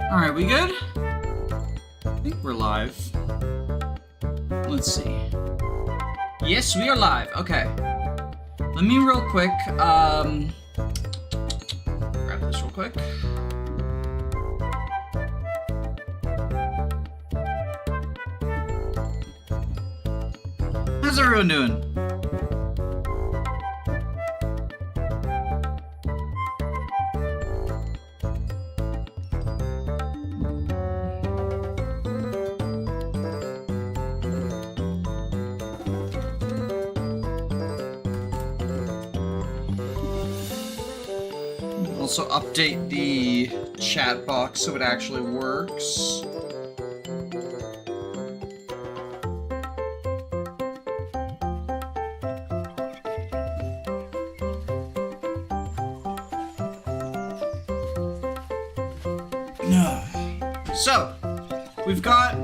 Alright, we good? I think we're live. Let's see. Yes, we are live. Okay. Let me real quick, grab this real quick. How's everyone doing? Also update the chat box so it actually works. So, we've got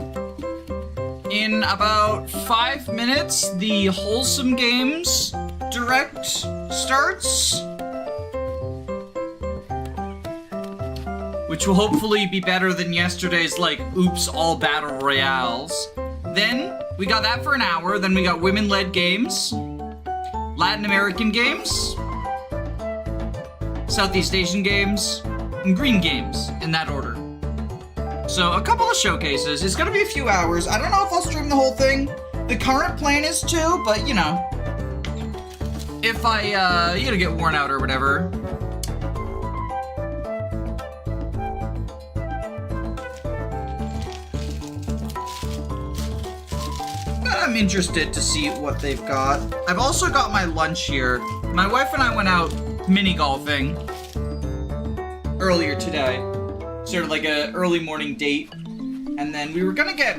in about 5 minutes the Wholesome Games Direct starts, which will hopefully be better than yesterday's, like, oops, all battle royales. Then, we got that for an hour, then we got women-led games, Latin American games, Southeast Asian games, and green games, in that order. So, a couple of showcases. It's gonna be a few hours. I don't know if I'll stream the whole thing. The current plan is to, but, you know, if I, you know, get worn out or whatever. I'm interested to see what they've got. I've also got my lunch here. My wife and I went out mini golfing earlier today. Sort of like a early morning date. And then we were gonna get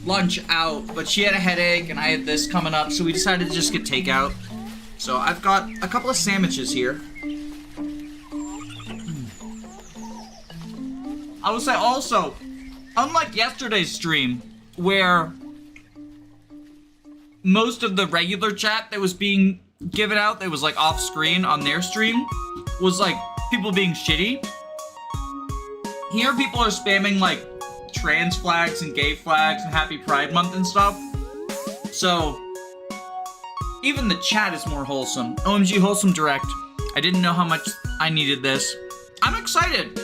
lunch out, but she had a headache and I had this coming up, so we decided to just get takeout. So I've got a couple of sandwiches here. I would say also, unlike yesterday's stream, where most of the regular chat that was being given out that was like off screen on their stream was like people being shitty. Here people are spamming like trans flags and gay flags and happy Pride Month and stuff. So even the chat is more wholesome. OMG Wholesome Direct. I didn't know how much I needed this. I'm excited.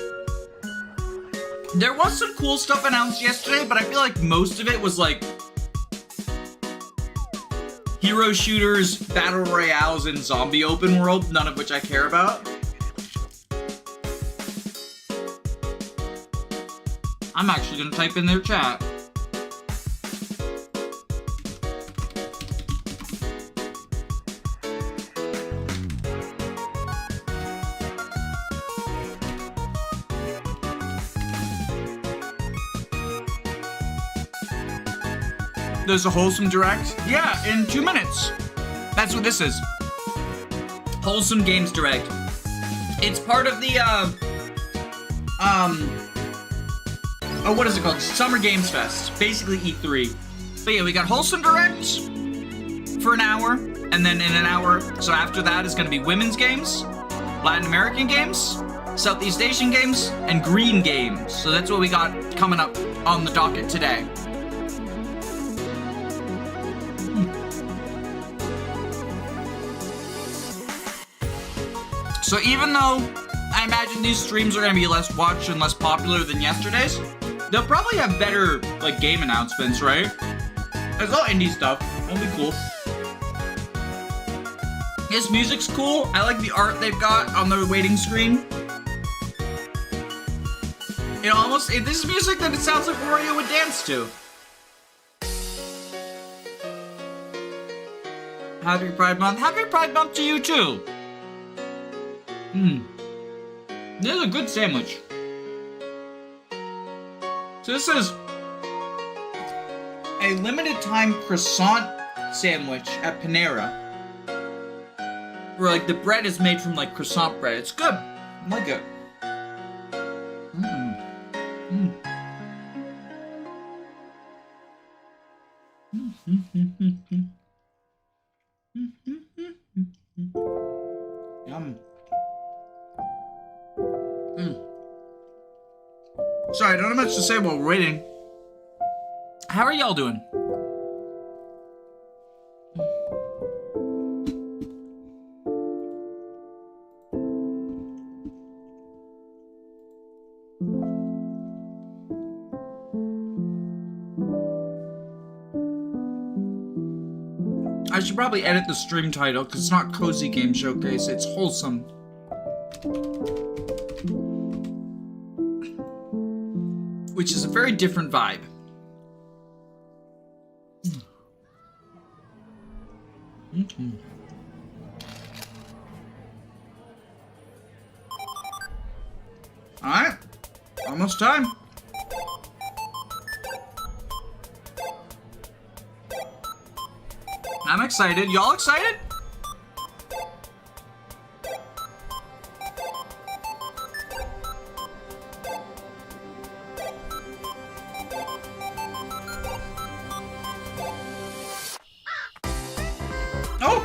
There was some cool stuff announced yesterday, but I feel like most of it was like hero shooters, battle royales, and zombie open world, none of which I care about. I'm actually gonna type in their chat. There's a Wholesome Direct? Yeah, in 2 minutes. That's what this is. Wholesome Games Direct. It's part of the, oh, what is it called? Summer Games Fest. Basically E3. But yeah, we got Wholesome Direct for an hour, and then in an hour, so after that is gonna be women's games, Latin American games, Southeast Asian games, and green games. So that's what we got coming up on the docket today. So even though I imagine these streams are gonna be less watched and less popular than yesterday's, they'll probably have better, like, game announcements, right? There's all indie stuff. That'll be cool. This music's cool. I like the art they've got on the waiting screen. It almost, this is music that it sounds like Wario would dance to. Happy Pride Month. Happy Pride Month to you too. This is a good sandwich. So this is a limited time croissant sandwich at Panera. Where like the bread is made from like croissant bread. It's good. I like it. Yum. Sorry, I don't have much to say while we're waiting. How are y'all doing? I should probably edit the stream title because it's not Cozy Game Showcase, it's Wholesome. Which is a very different vibe. Alright, almost time. I'm excited. Y'all excited? Oh,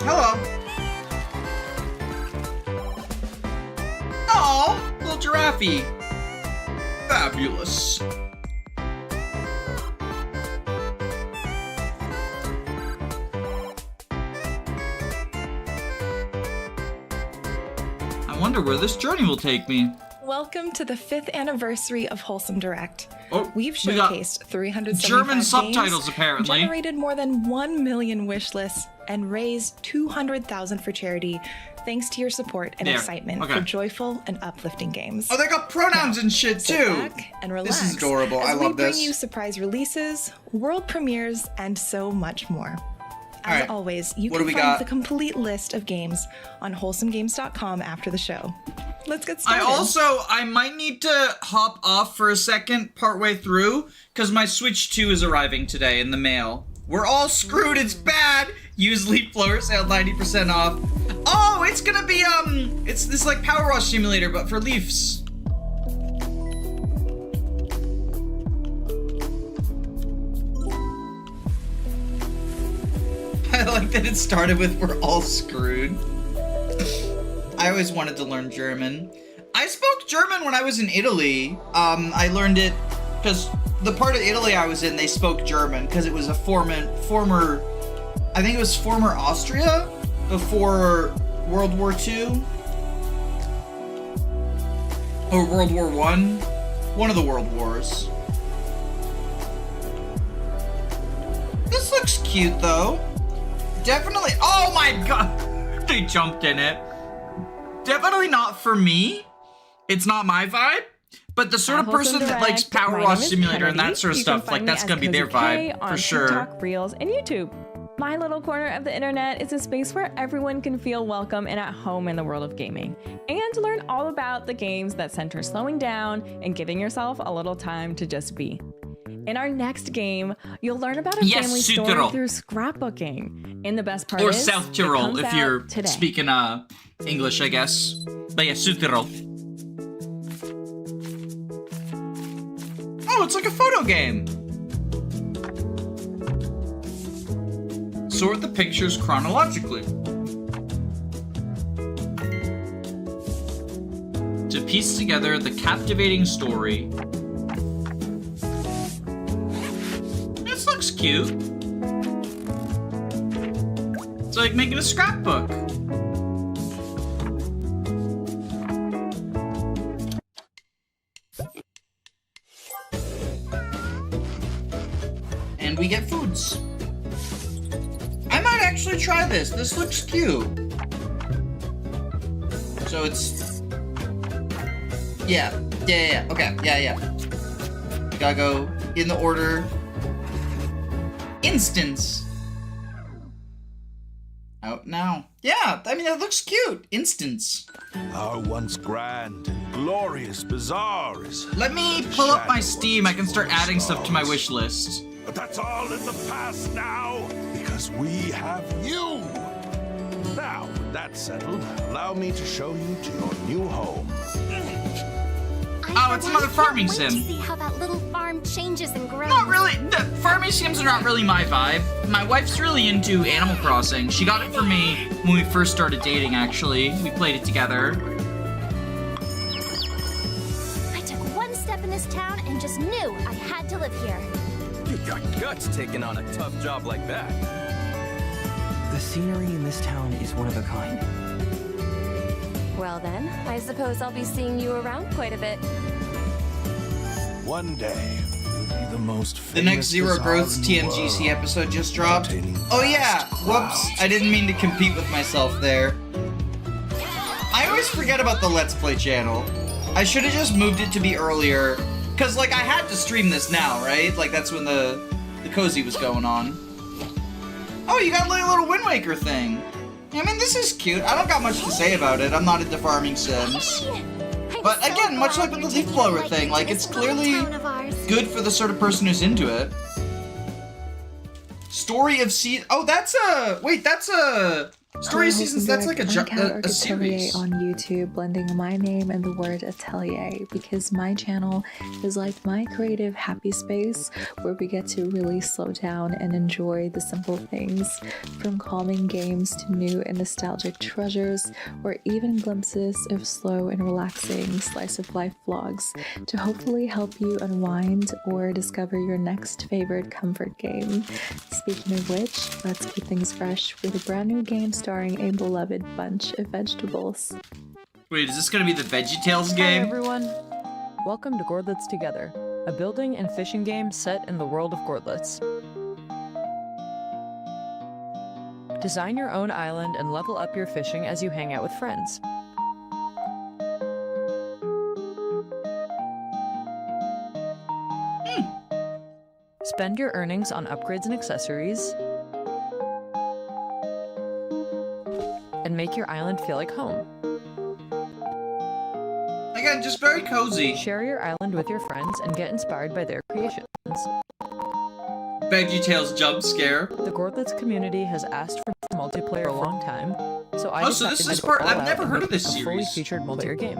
hello. Oh, little giraffe. Fabulous. I wonder where this journey will take me. Welcome to the 5th anniversary of Wholesome Direct. Oh, We've showcased 375 German games, subtitles, apparently. generated more than 1 million wish lists, and raised 200,000 for charity, thanks to your support and excitement for joyful and uplifting games. Oh, they got pronouns and shit too. Sit back and relax. This is adorable. I love this. We bring you surprise releases, world premieres, and so much more. As always, you can find the complete list of games on wholesomegames.com after the show. Let's get started. I might need to hop off for a second partway through because my Switch 2 is arriving today in the mail. We're all screwed, it's bad! Use Leaf Blower sale 90% off. Oh, it's gonna be, it's this like Power Wash Simulator, but for Leafs. I like that it started with we're all screwed. I always wanted to learn German. I spoke German when I was in Italy. I learned it because the part of Italy I was in, they spoke German because it was a former, I think it was former Austria before World War II or World War I, one of the world wars. This looks cute though. Definitely, oh my god, they jumped in it. Definitely not for me. It's not my vibe, but the sort of person that likes Power Wash Simulator and that sort of stuff, like that's gonna be their vibe for sure. TikTok, Reels, and YouTube. My little corner of the internet is a space where everyone can feel welcome and at home in the world of gaming, and learn all about the games that center slowing down and giving yourself a little time to just be. In our next game, you'll learn about a family story through scrapbooking. And the best part is, or South Tyrol if you're speaking English, I guess. But yeah, Südtirol. Oh, it's like a photo game. Sort the pictures chronologically. To piece together the captivating story. This looks cute. It's like making a scrapbook. And we get foods. I might actually try this. This looks cute. So it's... Yeah. Okay. Yeah. We gotta go in the order. Instance. Out now. Yeah, I mean, that looks cute. Instance. Our once grand and glorious bazaar is... Let me pull up my Steam. I can start adding stuff to my wish list. But that's all in the past now, because we have you. Now, with that settled, allow me to show you to your new home. Oh, it's another farming sim. To see how that little farm changes and grows. Not really. The farming sims are not really my vibe. My wife's really into Animal Crossing. She got it for me when we first started dating, actually. We played it together. I took one step up in this town and just knew I had to live here. You got guts taking on a tough job like that. The scenery in this town is one of a kind. Well then, I suppose I'll be seeing you around quite a bit. One day, you'll be the most famous The next Zero Growth's TMGC episode just dropped. Oh yeah, whoops, I didn't mean to compete with myself there. I always forget about the Let's Play channel. I should have just moved it to be earlier. Cause like I had to stream this now, right? Like that's when the cozy was going on. Oh, you got like a little Wind Waker thing. I mean, this is cute. I don't got much to say about it. I'm not into farming sims. But again, much like with the leaf blower thing, like it's clearly good for the sort of person who's into it. Story of oh, that's a that's a Story of Seasons. That's like a series on YouTube, blending my name and the word atelier, because my channel is like my creative happy space where we get to really slow down and enjoy the simple things, from calming games to new and nostalgic treasures, or even glimpses of slow and relaxing slice of life vlogs to hopefully help you unwind or discover your next favorite comfort game. Speaking of which, let's keep things fresh with a brand new game starring a beloved bunch of vegetables. Wait, is this gonna be the VeggieTales game? Hi everyone! Welcome to Gourdlets Together, a building and fishing game set in the world of Gourdlets. Design your own island and level up your fishing as you hang out with friends. Spend your earnings on upgrades and accessories, and make your island feel like home. Again, just very cozy. Share your island with your friends and get inspired by their creations. VeggieTales jump scare. The Gourdlets community has asked for multiplayer a long time, so I so this is part. I've never heard of this series. Fully featured multiplayer game.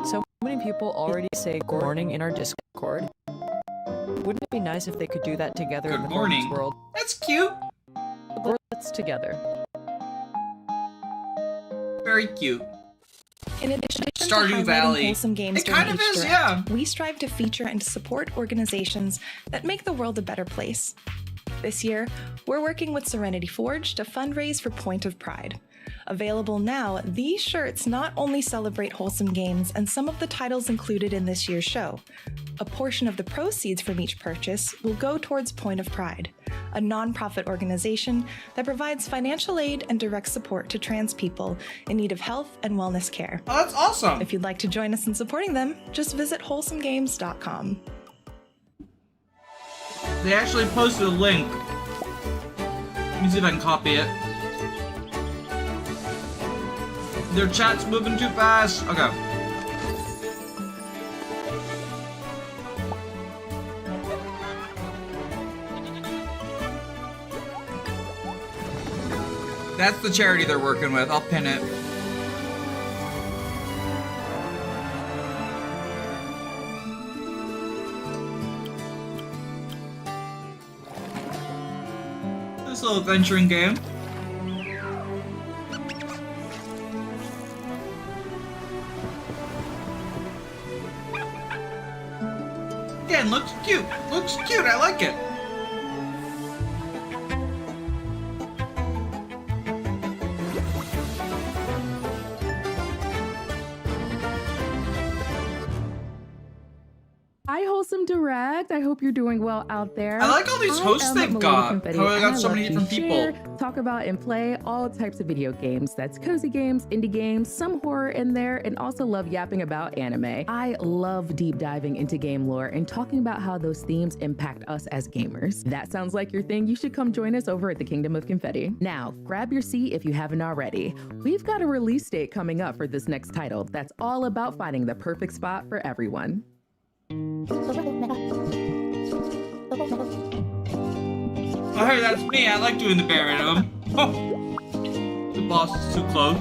So many people already say good morning in our Discord. Wouldn't it be nice if they could do that together in the Gourdlets world? That's cute. Gourdlets Together. Very cute. In addition to Stardew Valley. Wholesome games It kind of is, yeah. We strive to feature and support organizations that make the world a better place. This year, we're working with Serenity Forge to fundraise for Point of Pride. Available now, these shirts not only celebrate wholesome games and some of the titles included in this year's show. A portion of the proceeds from each purchase will go towards Point of Pride, a nonprofit organization that provides financial aid and direct support to trans people in need of health and wellness care. Oh, that's awesome. If you'd like to join us in supporting them, just visit wholesomegames.com. They actually posted a link. Let me see if I can copy it. Their chat's moving too fast. Okay. That's the charity they're working with. I'll pin it. This little adventuring game. Again, looks cute. Looks cute. I like it. Hi, Wholesome Direct. I hope you're doing well out there. I like all these hosts they've got. How they got so many different people. Talk about and play all types of video games. That's cozy games, indie games, some horror in there, and also love yapping about anime. I love deep diving into game lore and talking about how those themes impact us as gamers. That sounds like your thing. You should come join us over at the Kingdom of Confetti. Now, grab your seat if you haven't already. We've got a release date coming up for this next title that's all about finding the perfect spot for everyone. Oh, hey, that's me. I like doing the bare minimum. Oh, the boss is too close.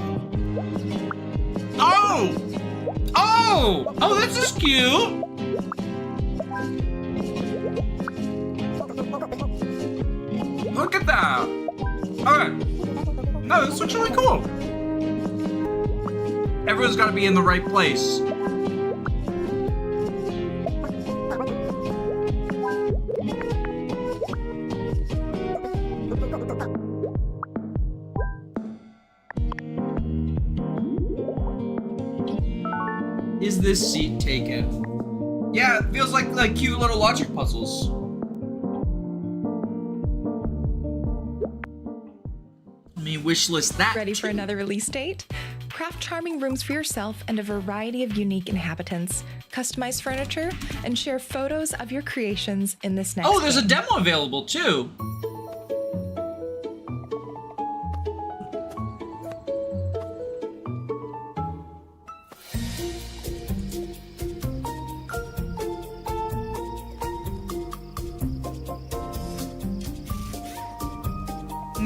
Oh! Oh! Oh, this is cute! Look at that! Alright. No, this looks really cool. Everyone's got to be in the right place. Is this seat taken? Yeah, it feels like cute little logic puzzles. Let me wishlist that. Ready for another release date? Craft charming rooms for yourself and a variety of unique inhabitants. Customize furniture and share photos of your creations in this next Oh, there's game. a demo available too.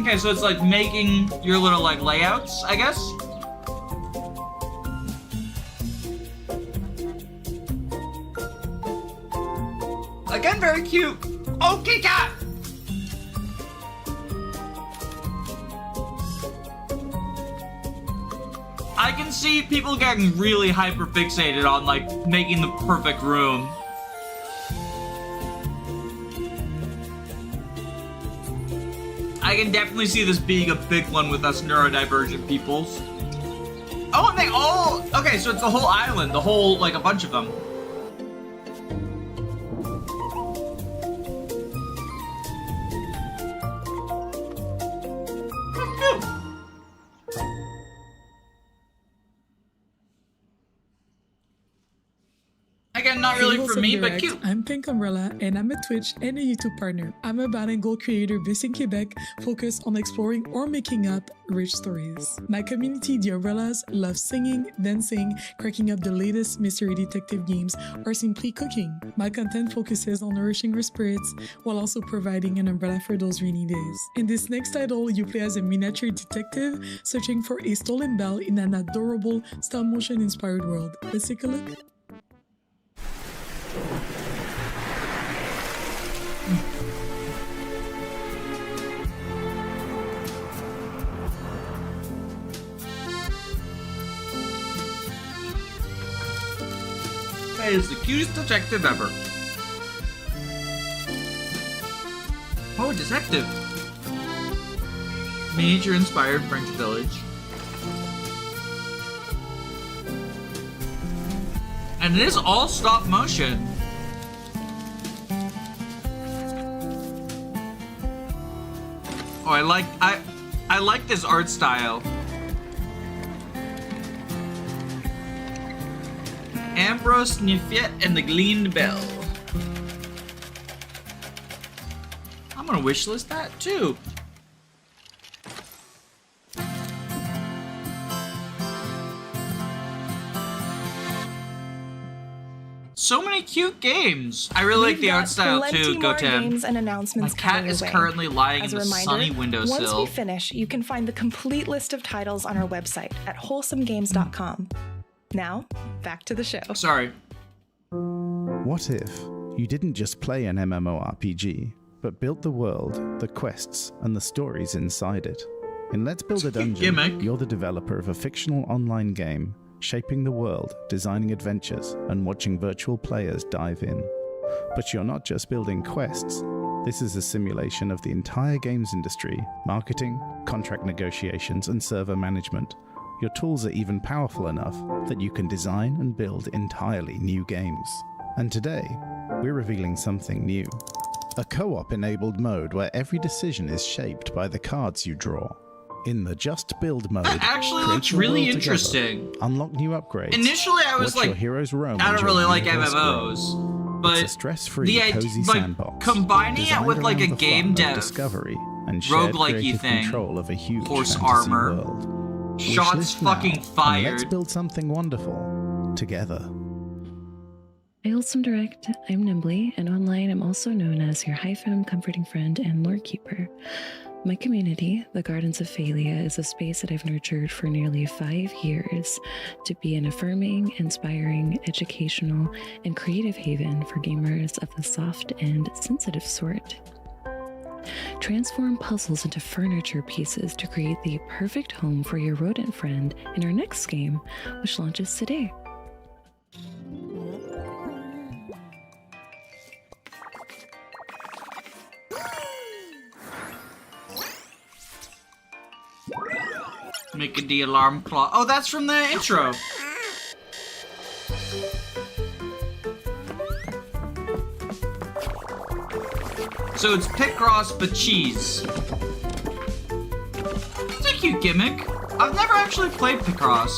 Okay, so it's like making your little like layouts, I guess. Again, very cute. Oh, Kika! I can see people getting really hyper fixated on like making the perfect room. I can definitely see this being a big one with us neurodivergent peoples. Oh, and they all... Okay, so it's the whole island, the whole, like, a bunch of them. Again, not really for me, but cute. I'm Pink Umbrella, and I'm a Twitch and a YouTube partner. I'm a bilingual creator based in Quebec, focused on exploring or making up rich stories. My community, the Umbrellas, loves singing, dancing, cracking up the latest mystery detective games, or simply cooking. My content focuses on nourishing your spirits, while also providing an umbrella for those rainy days. In this next title, you play as a miniature detective, searching for a stolen bell in an adorable stop-motion inspired world. Let's take a look. That is the cutest detective ever. Oh, detective. Miniature-inspired French village. And it is all stop motion. Oh, I like this art style. Ambrose Nifet and the Gleaned Bell. I'm gonna wishlist that too. So many cute games. I really like the art style too, Gotem. Games and announcements My cat is currently lying in the sunny windowsill. Once we finish, you can find the complete list of titles on our website at wholesomegames.com. Now, back to the show. Sorry. What if you didn't just play an MMORPG, but built the world, the quests, and the stories inside it? In Let's Build a Dungeon, you're the developer of a fictional online game, shaping the world, designing adventures, and watching virtual players dive in. But you're not just building quests. This is a simulation of the entire games industry, marketing, contract negotiations, and server management. Your tools are even powerful enough that you can design and build entirely new games. And today, we're revealing something new. A co-op enabled mode where every decision is shaped by the cards you draw. In the Just Build mode, that actually create looks your really world interesting. Together, unlock new upgrades. Initially, I was watch like, your heroes roam I don't really like universe MMOs, grow. but It's a stress-free, cozy like sandbox, combining it with like a designed around the game fun of dev discovery and shared roguelike-y creative thing, control of a huge horse fantasy armor, world. shots Wishlist now, fucking and fired. Let's build something wonderful together. Hi, Wholesome Direct. I'm Nimbly, and online I'm also known as your high-fem comforting friend and lore keeper. My community, the Gardens of Phalia, is a space that I've nurtured for nearly 5 years to be an affirming, inspiring, educational, and creative haven for gamers of the soft and sensitive sort. Transform puzzles into furniture pieces to create the perfect home for your rodent friend in our next game, which launches today. Make the alarm clock. Oh, that's from the intro. So it's Picross but cheese. It's a cute gimmick. I've never actually played Picross.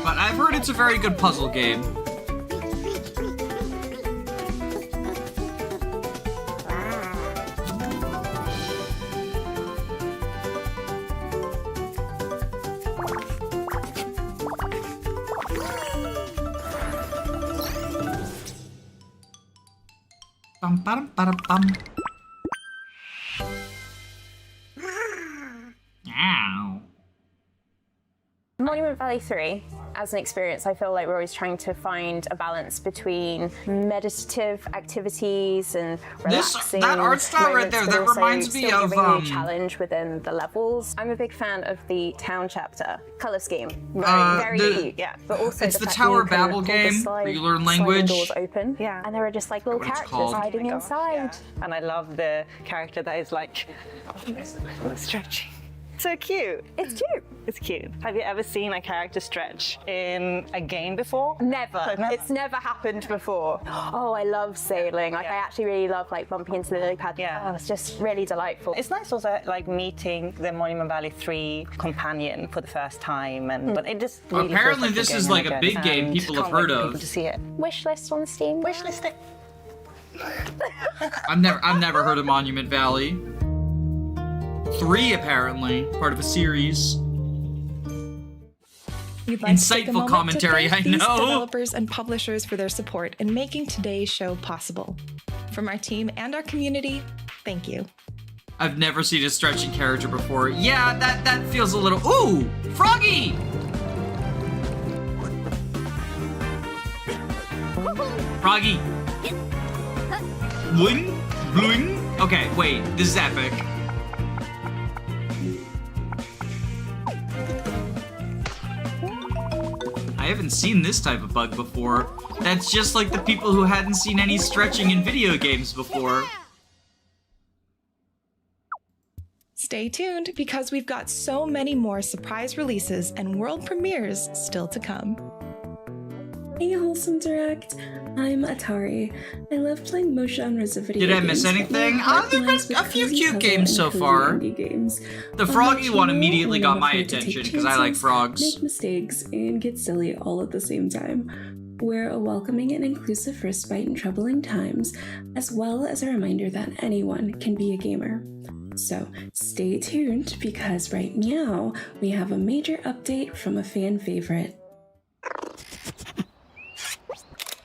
But I've heard it's a very good puzzle game. Bum, ba-dum, ba-dum, bum. Ow. Monument Valley 3, as an experience, I feel like we're always trying to find a balance between meditative activities and relaxing. That art style right there, that reminds me of a challenge within the levels. I'm a big fan of the town chapter color scheme. Very cute, yeah. But also it's the Tower Babel game where you learn language. Doors open, yeah, and there are just like little characters hiding inside. Yeah. And I love the character that is like stretching. So cute. It's cute. It's cute. Have you ever seen a character stretch in a game before? Never. It's never happened before. Oh, I love sailing. Like I actually really love like bumping into the lily pad. Yeah. Oh, it's just really delightful. It's nice also like meeting the Monument Valley 3 companion for the first time, and but it just really apparently feels like this is like a big game people have heard of. People to see it. Wishlist on Steam. Wishlist it. I've never heard of Monument Valley. 3 apparently, part of a series. We'd like to take a Insightful moment commentary, to thank I these know. developers and publishers for their support in making today's show possible. From our team and our community, thank you. I've never seen a stretching character before. Yeah, that feels a little. Ooh, Froggy! Froggy. Bling, bling. Okay, wait, this is epic. I haven't seen this type of bug before. That's just like the people who hadn't seen any stretching in video games before. Stay tuned because we've got so many more surprise releases and world premieres still to come. Hey Wholesome Direct, I'm Atari. I love playing most genres of video games. Did I miss anything? There's been a few cute games so far. The Froggy one immediately got my attention because I like frogs. Make mistakes and get silly all at the same time. We're a welcoming and inclusive respite in troubling times, as well as a reminder that anyone can be a gamer. So stay tuned because right now we have a major update from a fan favorite.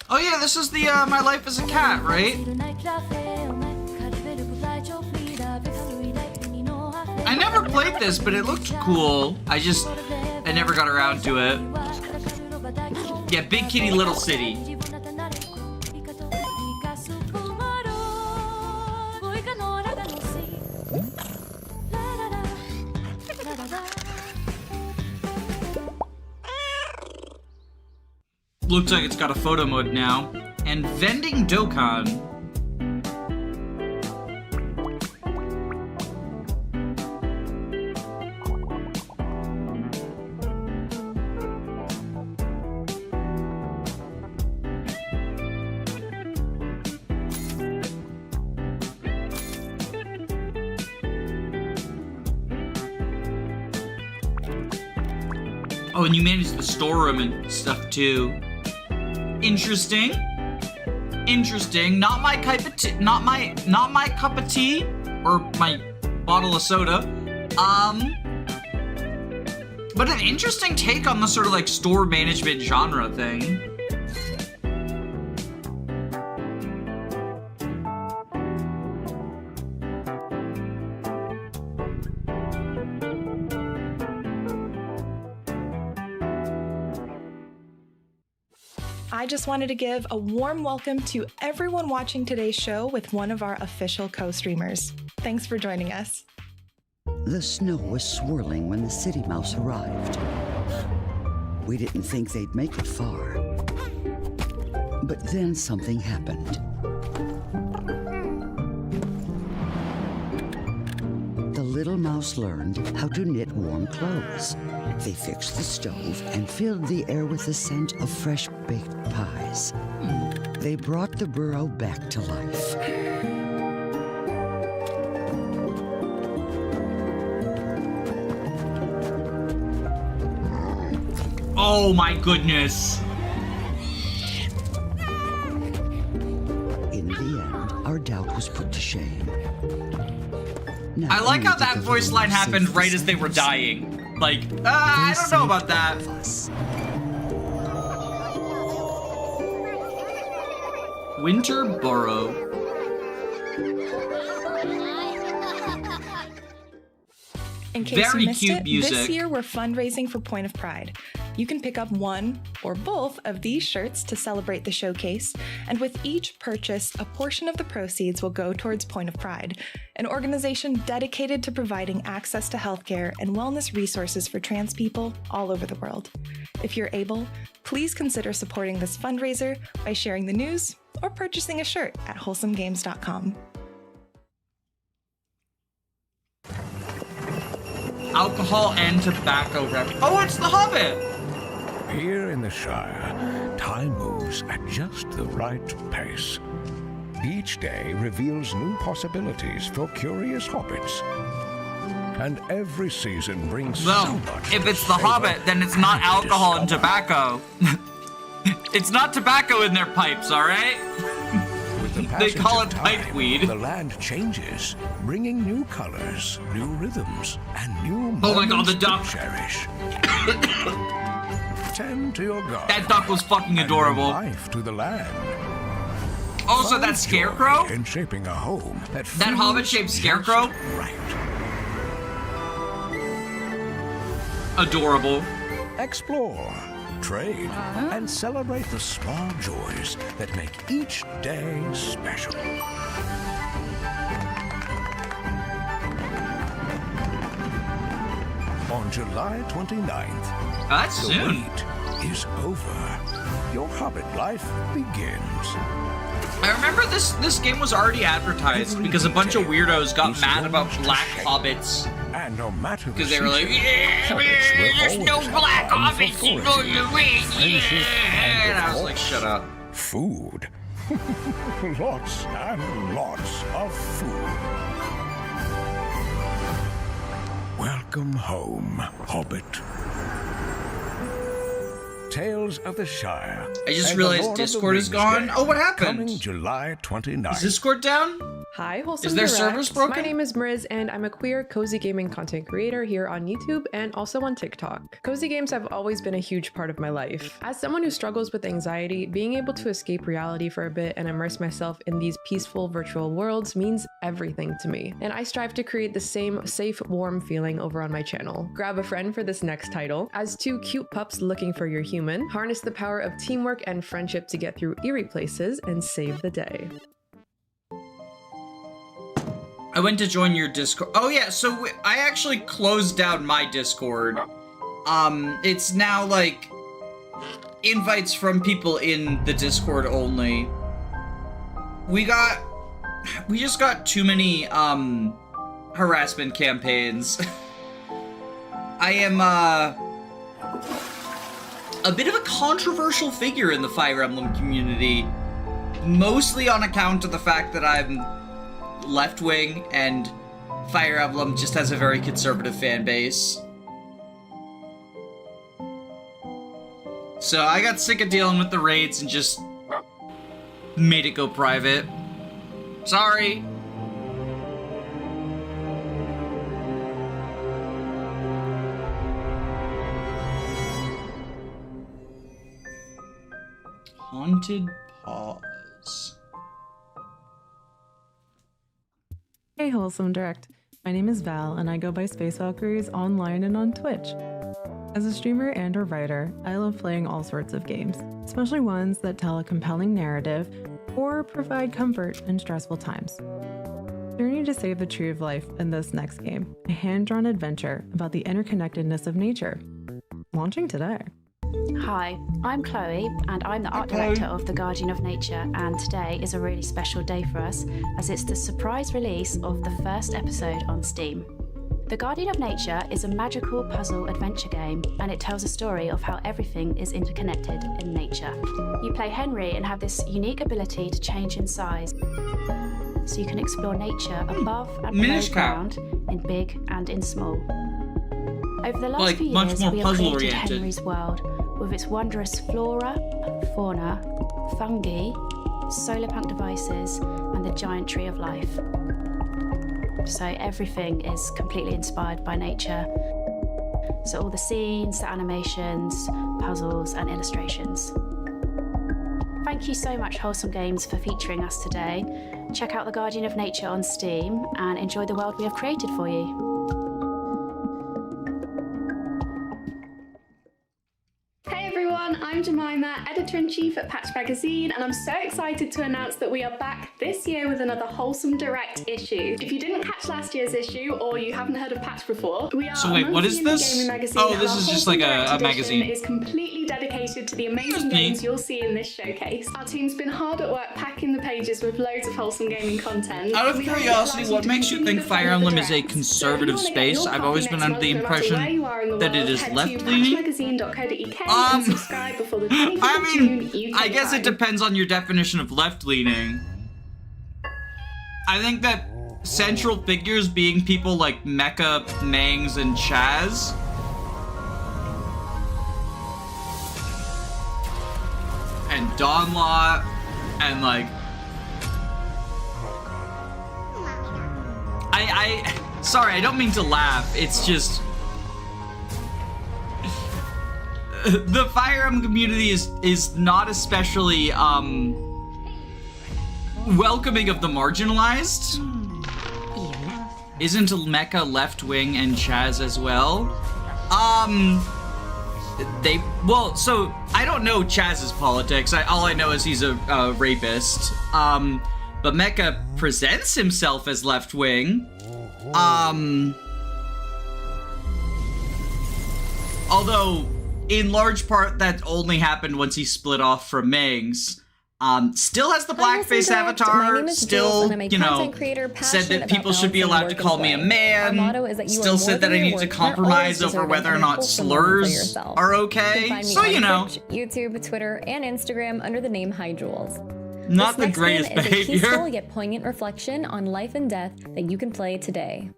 Oh yeah, this is the My Life as a Cat, right? I never played this, but it looked cool. I never got around to it. Yeah, Big Kitty Little City. Looks like it's got a photo mode now. And Vending Dokkan. Oh, and you manage the storeroom and stuff too. Interesting. Interesting. Not my cup of tea. Not my cup of tea or my bottle of soda. But an interesting take on the sort of like store management genre thing. I just wanted to give a warm welcome to everyone watching today's show with one of our official co-streamers. Thanks for joining us. The snow was swirling when the city mouse arrived. We didn't think they'd make it far. But then something happened. The little Mouse learned how to knit warm clothes. They fixed the stove and filled the air with the scent of fresh baked pies. They brought the burrow back to life. Oh my goodness. In the end, our doubt was put to shame. I like how that voice line happened right as they were dying. Like, I don't know about that. Winter Burrow. In case Very you missed cute it, music. this year we're fundraising for Point of Pride. You can pick up one or both of these shirts to celebrate the showcase, and with each purchase, a portion of the proceeds will go towards Point of Pride, an organization dedicated to providing access to healthcare and wellness resources for trans people all over the world. If you're able, please consider supporting this fundraiser by sharing the news or purchasing a shirt at wholesomegames.com. Alcohol and tobacco rep. Oh, it's the Hobbit! Here in the Shire, time moves at just the right pace. Each day reveals new possibilities for curious hobbits. And every season brings so much. If it's the Hobbit, then it's not alcohol and tobacco. It's not tobacco in their pipes, alright? They call it pipeweed. The land changes, bringing new colors, new rhythms, and new Oh my god, moments the duck! to cherish. Tend to your garden. That duck was fucking adorable. Life to the land. Also, that scarecrow? In shaping a home that Hobbit-shaped scarecrow? Right. Adorable. Explore, trade, and celebrate the small joys that make each day special. On July 29th, That's the soon. wait is over. Your Hobbit life begins. I remember this game was already advertised because a bunch of weirdos got mad about black hobbits. And no matter because they were like, there's no black hobbits in Lord of the Rings. Yeah. And I was like, shut up. Food. Lots and lots of food. Welcome home, Hobbit. Tales of the Shire. I just and realized the Lord of the Discord is Rings gone. game, Oh, what happened? Coming July 29th. Is Discord down? Hi, Wholesome Is their Direct. servers broken? My name is Mriz, and I'm a queer cozy gaming content creator here on YouTube and also on TikTok. Cozy games have always been a huge part of my life. As someone who struggles with anxiety, being able to escape reality for a bit and immerse myself in these peaceful virtual worlds means everything to me. And I strive to create the same safe, warm feeling over on my channel. Grab a friend for this next title. As two cute pups looking for your human, harness the power of teamwork and friendship to get through eerie places and save the day. I went to join your Discord. Oh yeah, so I actually closed down my Discord. It's now like invites from people in the Discord only. We just got too many harassment campaigns. I am a bit of a controversial figure in the Fire Emblem community, mostly on account of the fact that I'm left-wing and Fire Emblem just has a very conservative fan base. So I got sick of dealing with the raids and just made it go private. Sorry. Haunted Pause. Hey Wholesome Direct, my name is Val and I go by Space Valkyries online and on Twitch. As a streamer and or writer, I love playing all sorts of games, especially ones that tell a compelling narrative or provide comfort in stressful times. Journey to save the tree of life in this next game, a hand-drawn adventure about the interconnectedness of nature. Launching today. Hi, I'm Chloe and I'm the art director of The Guardian of Nature, and today is a really special day for us as it's the surprise release of the first episode on Steam. The Guardian of Nature is a magical puzzle adventure game, and it tells a story of how everything is interconnected in nature. You play Henry and have this unique ability to change in size, so you can explore nature above and below ground, in big and in small. Over the last few years, we have created Henry's world with its wondrous flora, fauna, fungi, solar punk devices, and the giant tree of life. So everything is completely inspired by nature. So all the scenes, the animations, puzzles, and illustrations. Thank you so much, Wholesome Games, for featuring us today. Check out The Guardian of Nature on Steam and enjoy the world we have created for you. I'm Jemima, Editor-in-Chief at Patch Magazine, and I'm so excited to announce that we are back this year with another Wholesome Direct issue. If you didn't catch last year's issue, or you haven't heard of Patch before, we are so wait, what is this? Gaming magazine, oh, this is just like a magazine. It is completely dedicated to the amazing games you'll see in this showcase. Our team's been hard at work packing the pages with loads of wholesome gaming content. Out of curiosity, what makes you think Fire Emblem is a conservative space? I've always been under the impression that it is left-leaning. I mean, I guess it depends on your definition of left-leaning. I think that central figures being people like Mecha, Mangs, and Chaz and Donlaw and like sorry, I don't mean to laugh, it's just the Fire Emblem community is not especially welcoming of the marginalized. Isn't Mecha left wing and Chaz as well? So I don't know Chaz's politics. All I know is he's a rapist. But Mecha presents himself as left wing. Although in large part that only happened once he split off from Mangs. Still has the blackface avatar, still, you know, said that people should be allowed to call me a man, still said that I need to compromise over whether or not slurs are okay, so you know. YouTube, Twitter, and Instagram under the name Hi Jules. Not the greatest behavior. Is a peaceful yet poignant reflection on life and death that you can play today.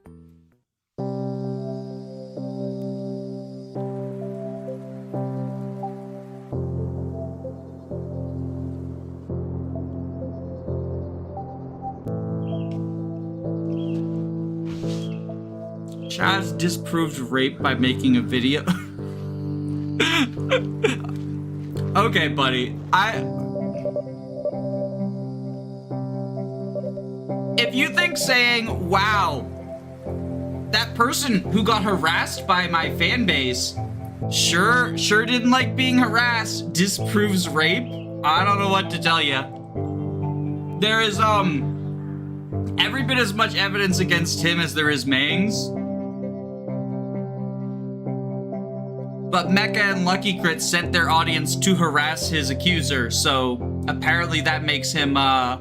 Chaz disproved rape by making a video. Okay, buddy. If you think saying, wow, that person who got harassed by my fan base sure didn't like being harassed disproves rape, I don't know what to tell you. There is, every bit as much evidence against him as there is Mangs. But Mecha and Lucky Crit sent their audience to harass his accuser, so apparently that makes him, all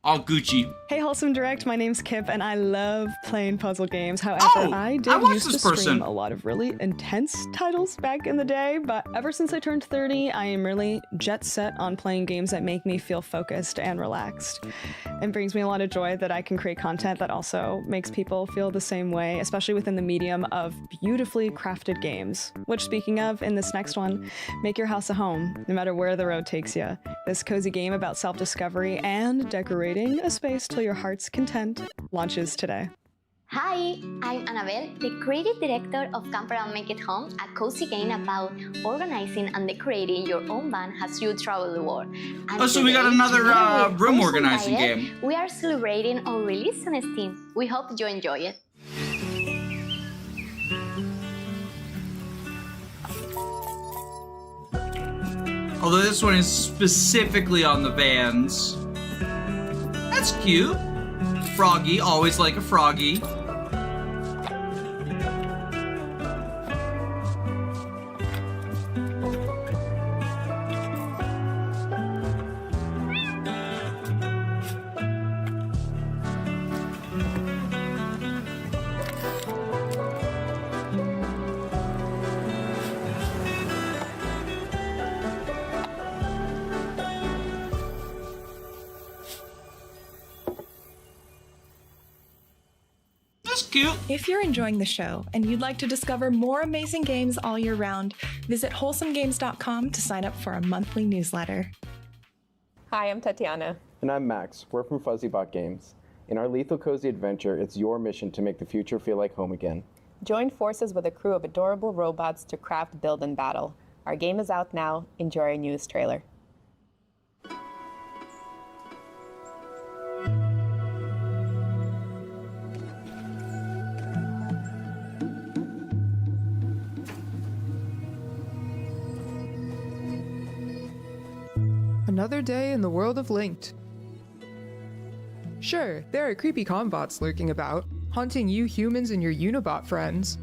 Gucci. Hey Wholesome Direct, my name's Kip and I love playing puzzle games. However, I used to stream a lot of really intense titles back in the day, but ever since I turned 30, I am really jet set on playing games that make me feel focused and relaxed. It brings me a lot of joy that I can create content that also makes people feel the same way, especially within the medium of beautifully crafted games. Which, speaking of, in this next one, make your house a home, no matter where the road takes you. This cozy game about self-discovery and decorating a space till your heart's content launches today. Hi, I'm Annabelle, the creative director of Camp Around Make It Home, a cozy game about organizing and decorating your own van as you travel the world. And oh, so we got another room organizing game. We are celebrating our release on Steam. We hope you enjoy it. Although this one is specifically on the vans. That's cute. Froggy, always like a froggy. that's cute. If you're enjoying the show and you'd like to discover more amazing games all year round, visit wholesomegames.com to sign up for our monthly newsletter. Hi, I'm Tatiana. And I'm Max. We're from FuzzyBot Games. In our Lethal Cozy adventure, it's your mission to make the future feel like home again. Join forces with a crew of adorable robots to craft, build, and battle. Our game is out now. Enjoy our newest trailer. Another day in the world of Linked. Sure, there are creepy combots lurking about, haunting you humans and your Unibot friends.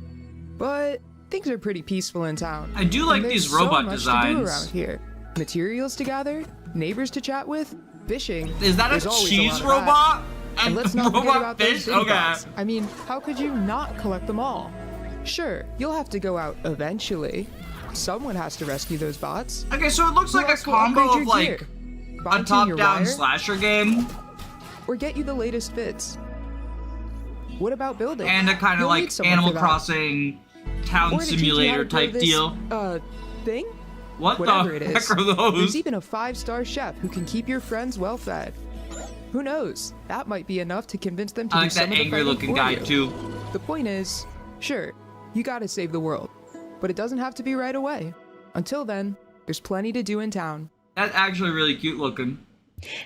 But things are pretty peaceful in town. I do like these robot designs. So much to do designs. around here. Materials to gather, neighbors to chat with, fishing. Is that a There's always cheese lot of that. robot? And let's not robot forget about fish? those big Okay. bots. I mean, how could you not collect them all? Sure, you'll have to go out eventually. Someone has to rescue those bots. Okay, so it looks Who like a else will combo upgrade of your like gear? a Fine-tune your top-down wire? slasher game Or get you the latest fits. What about building? and a kind of You'll like need someone Animal for that. Crossing town Or to teach you how simulator to grow type this, deal. Thing? What Whatever the it heck is. are those? There's even a 5-star chef who can keep your friends well fed. Who knows? That might be enough to convince them to I do like some that of the angry fighting looking for guy you. too. The point is, sure, you gotta save the world, but it doesn't have to be right away. Until then, there's plenty to do in town. That's actually really cute looking.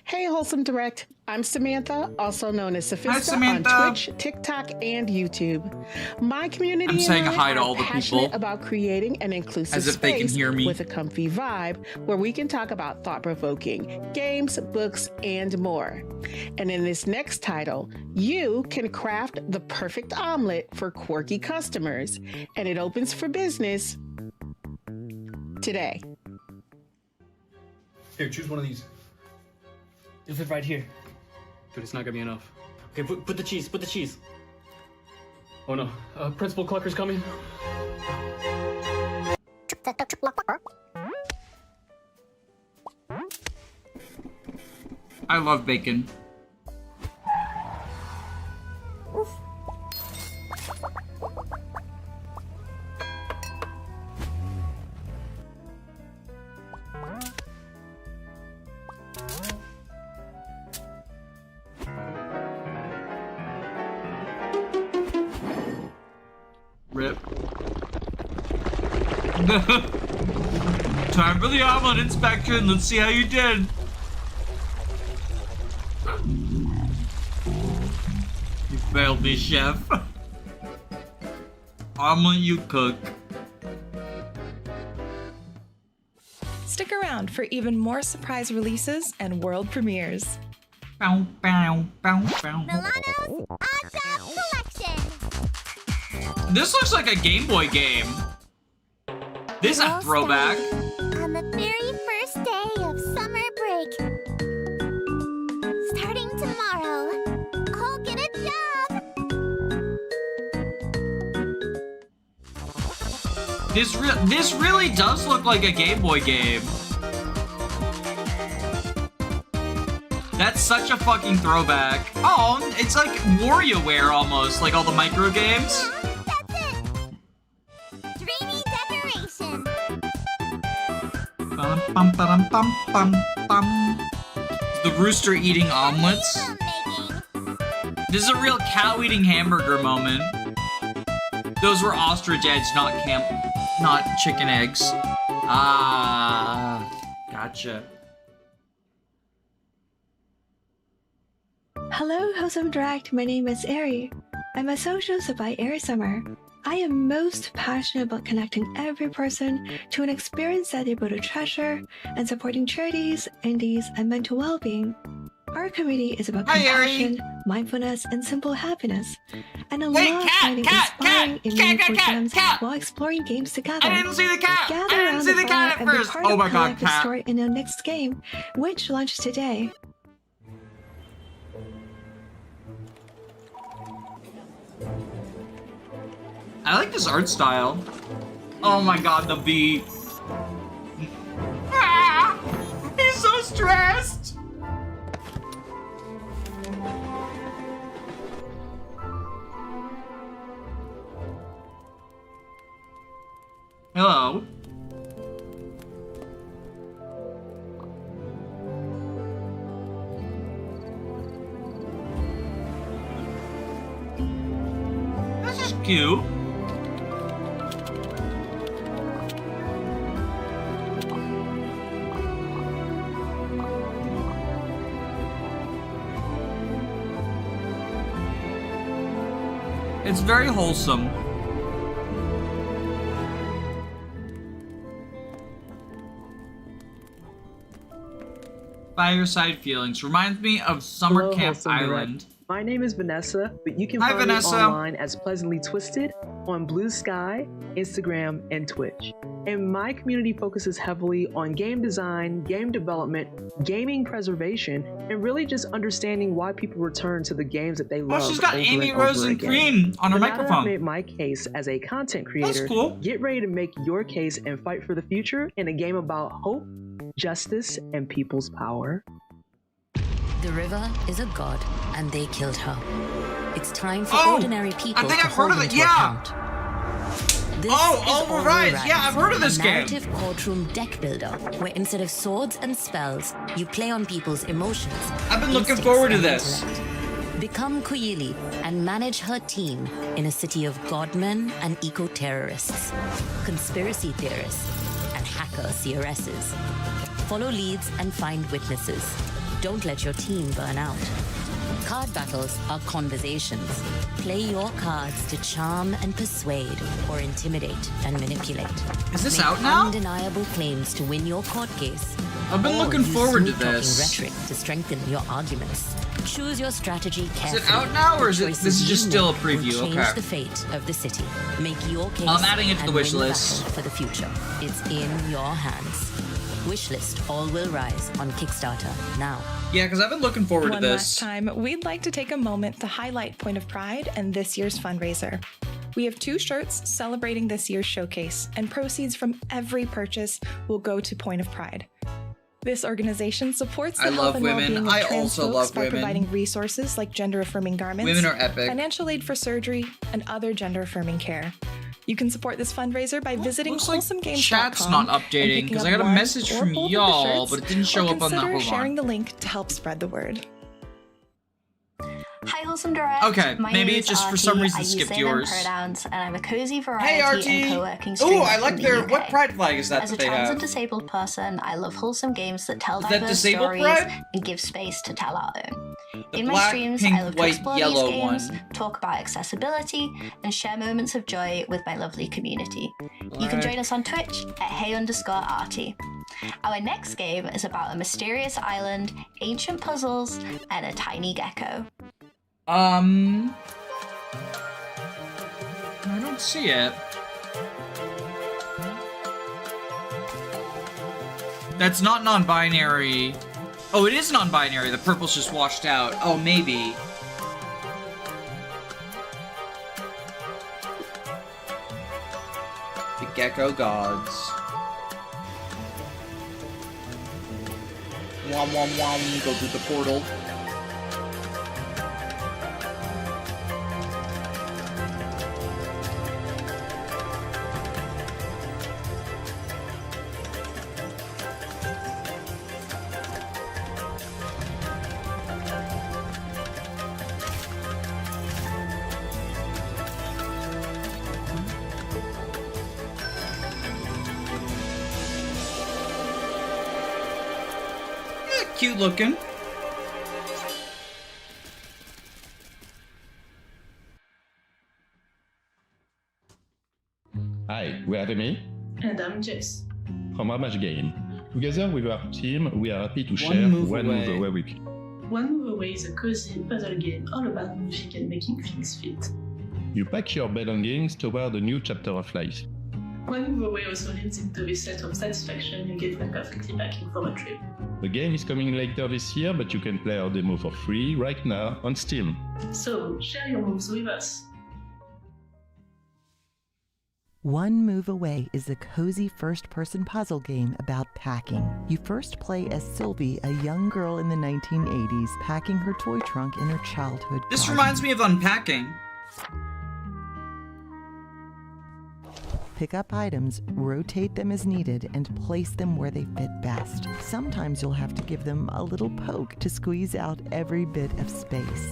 Hey, Wholesome Direct. I'm Samantha, also known as Sophista Samantha. on Twitch, TikTok, and YouTube. My community I'm saying and I hi to are all the passionate people. about creating an inclusive As if they can space hear me. with a comfy vibe where we can talk about thought-provoking games, books, and more. And in this next title, you can craft the perfect omelet for quirky customers, and it opens for business today. Here, choose one of these. It'll fit right here. Dude, it's not gonna be enough. Okay, put the cheese, put the cheese. Oh no, Principal Clucker's coming. I love bacon. Rip. Time for the omelet inspection. Let's see how you did. You failed me, chef. Omelet you cook. Stick around for even more surprise releases and world premieres. Bow, bow, bow, bow. Milano's Awesome Collection. This looks like a Game Boy game. This is a throwback. On the very first day of summer break. Starting tomorrow, I'll get a job. This really does look like a Game Boy game. That's such a fucking throwback. Oh, it's like WarioWare almost, like all the micro games. Dreamy decoration. Bum, bum, bum, bum, bum, bum. The rooster eating omelets. This is a real cow eating hamburger moment. Those were ostrich eggs, not chicken eggs. Ah, gotcha. Hello, Wholesome Direct. My name is Ari. I'm a social supply Ari Summer. I am most passionate about connecting every person to an experience that they both treasure and supporting charities, indies, and mental well-being. Our community is about compassion, mindfulness, and simple happiness. And I love finding inspiring and meaningful gems while exploring games together. I didn't see the cat! Gather I didn't around see the fire cat at and be first! part Oh of my god, collective cat. story in our next game, which launches today. I like this art style. Oh my god, the bee. Ah, he's so stressed. Hello. This is cute. It's very wholesome. Fireside feelings reminds me of Summer Hello, Camp Wholesome Island. Direct. My name is Vanessa, but you can Hi, find Vanessa. me online as Pleasantly Twisted on Blue Sky, Instagram, and Twitch. And my community focuses heavily on game design, game development, gaming preservation, and really just understanding why people return to the games that they love. Oh, she's got over Amy and Rose over and again. Cream on her But now that microphone. I've made my case as a content creator. cool. Get ready to make your case and fight for the future in a game about hope, justice, and people's power. The river is a god, and they killed her. It's time for Oh, ordinary people I think to I've heard hold of it. them to Yeah. account. This Oh, is Oliver Rise. Yeah, I've heard of this a game. narrative courtroom deck builder, where instead of swords and spells, you play on people's emotions. I've been looking instincts, forward to and this. intellect. Become Kuili and manage her team in a city of godmen and eco-terrorists, conspiracy theorists, and hacker CRSs. Follow leads and find witnesses. Don't let your team burn out. Card battles are conversations. Play your cards to charm and persuade or intimidate and manipulate. Is this Make out now? undeniable claims to win your court case. I've been or looking use forward to smooth-talking this. rhetoric to strengthen your arguments. Choose your strategy carefully. Is it out now, or is it? Choices This is just you still a make will preview. change Okay. the fate of the city. Make your case. I'm adding it to the and wish win the list. battle for the future. It's in your hands. Wishlist All Will Rise on Kickstarter now. Yeah, because I've been looking forward One to last this. time, we'd like to take a moment to highlight Point of Pride and this year's fundraiser. We have 2 shirts celebrating this year's showcase, and proceeds from every purchase will go to Point of Pride. This organization supports the I health love and women. well-being of I trans also folks love by women. providing resources like gender-affirming garments, Women are epic. financial aid for surgery, and other gender-affirming care. You can support this fundraiser by visiting wholesomegames.com. Chat's not updating because I got a message from y'all, but it didn't show up on that. Consider Hold sharing on. the link to help spread the word. Hi, Wholesome Direct. Okay, My maybe name it is just for Artie. some reason I use skipped they, yours. them pronouns, and I'm a cozy variety Hey, Artie. and co-working Ooh, streamer I like from their. the UK. What pride flag is that As that a they trans have? and disabled person, I love wholesome games that tell Is that diverse disabled stories pride? and give space to tell our own. The In my black, streams, pink, I love to white, explore yellow these games, one. talk about accessibility, and share moments of joy with my lovely community. You can Right. join us on Twitch at hey_Artie. Our next game is about a mysterious island, ancient puzzles, and a tiny gecko. I don't see it. That's not non-binary. Oh, it is non-binary. The purple's just washed out. Oh, maybe. The Gecko Gods. Wom wom wom. Go through the portal. Cute looking. Hi, we are Remy And I'm Jess. from How Much Game. Together with our team, we are happy to share Move One Away. Move Away with you. One Move Away is a cozy puzzle game all about moving and making things fit. You pack your belongings toward a new chapter of life. One Move Away also leads into this set of satisfaction you get when perfectly packing for a trip. The game is coming later this year, but you can play our demo for free right now on Steam. So, share your moves with us. One Move Away is a cozy first-person puzzle game about packing. You first play as Sylvie, a young girl in the 1980s, packing her toy trunk in her childhood This garden. reminds me of unpacking. pick up items, rotate them as needed, and place them where they fit best. Sometimes you'll have to give them a little poke to squeeze out every bit of space.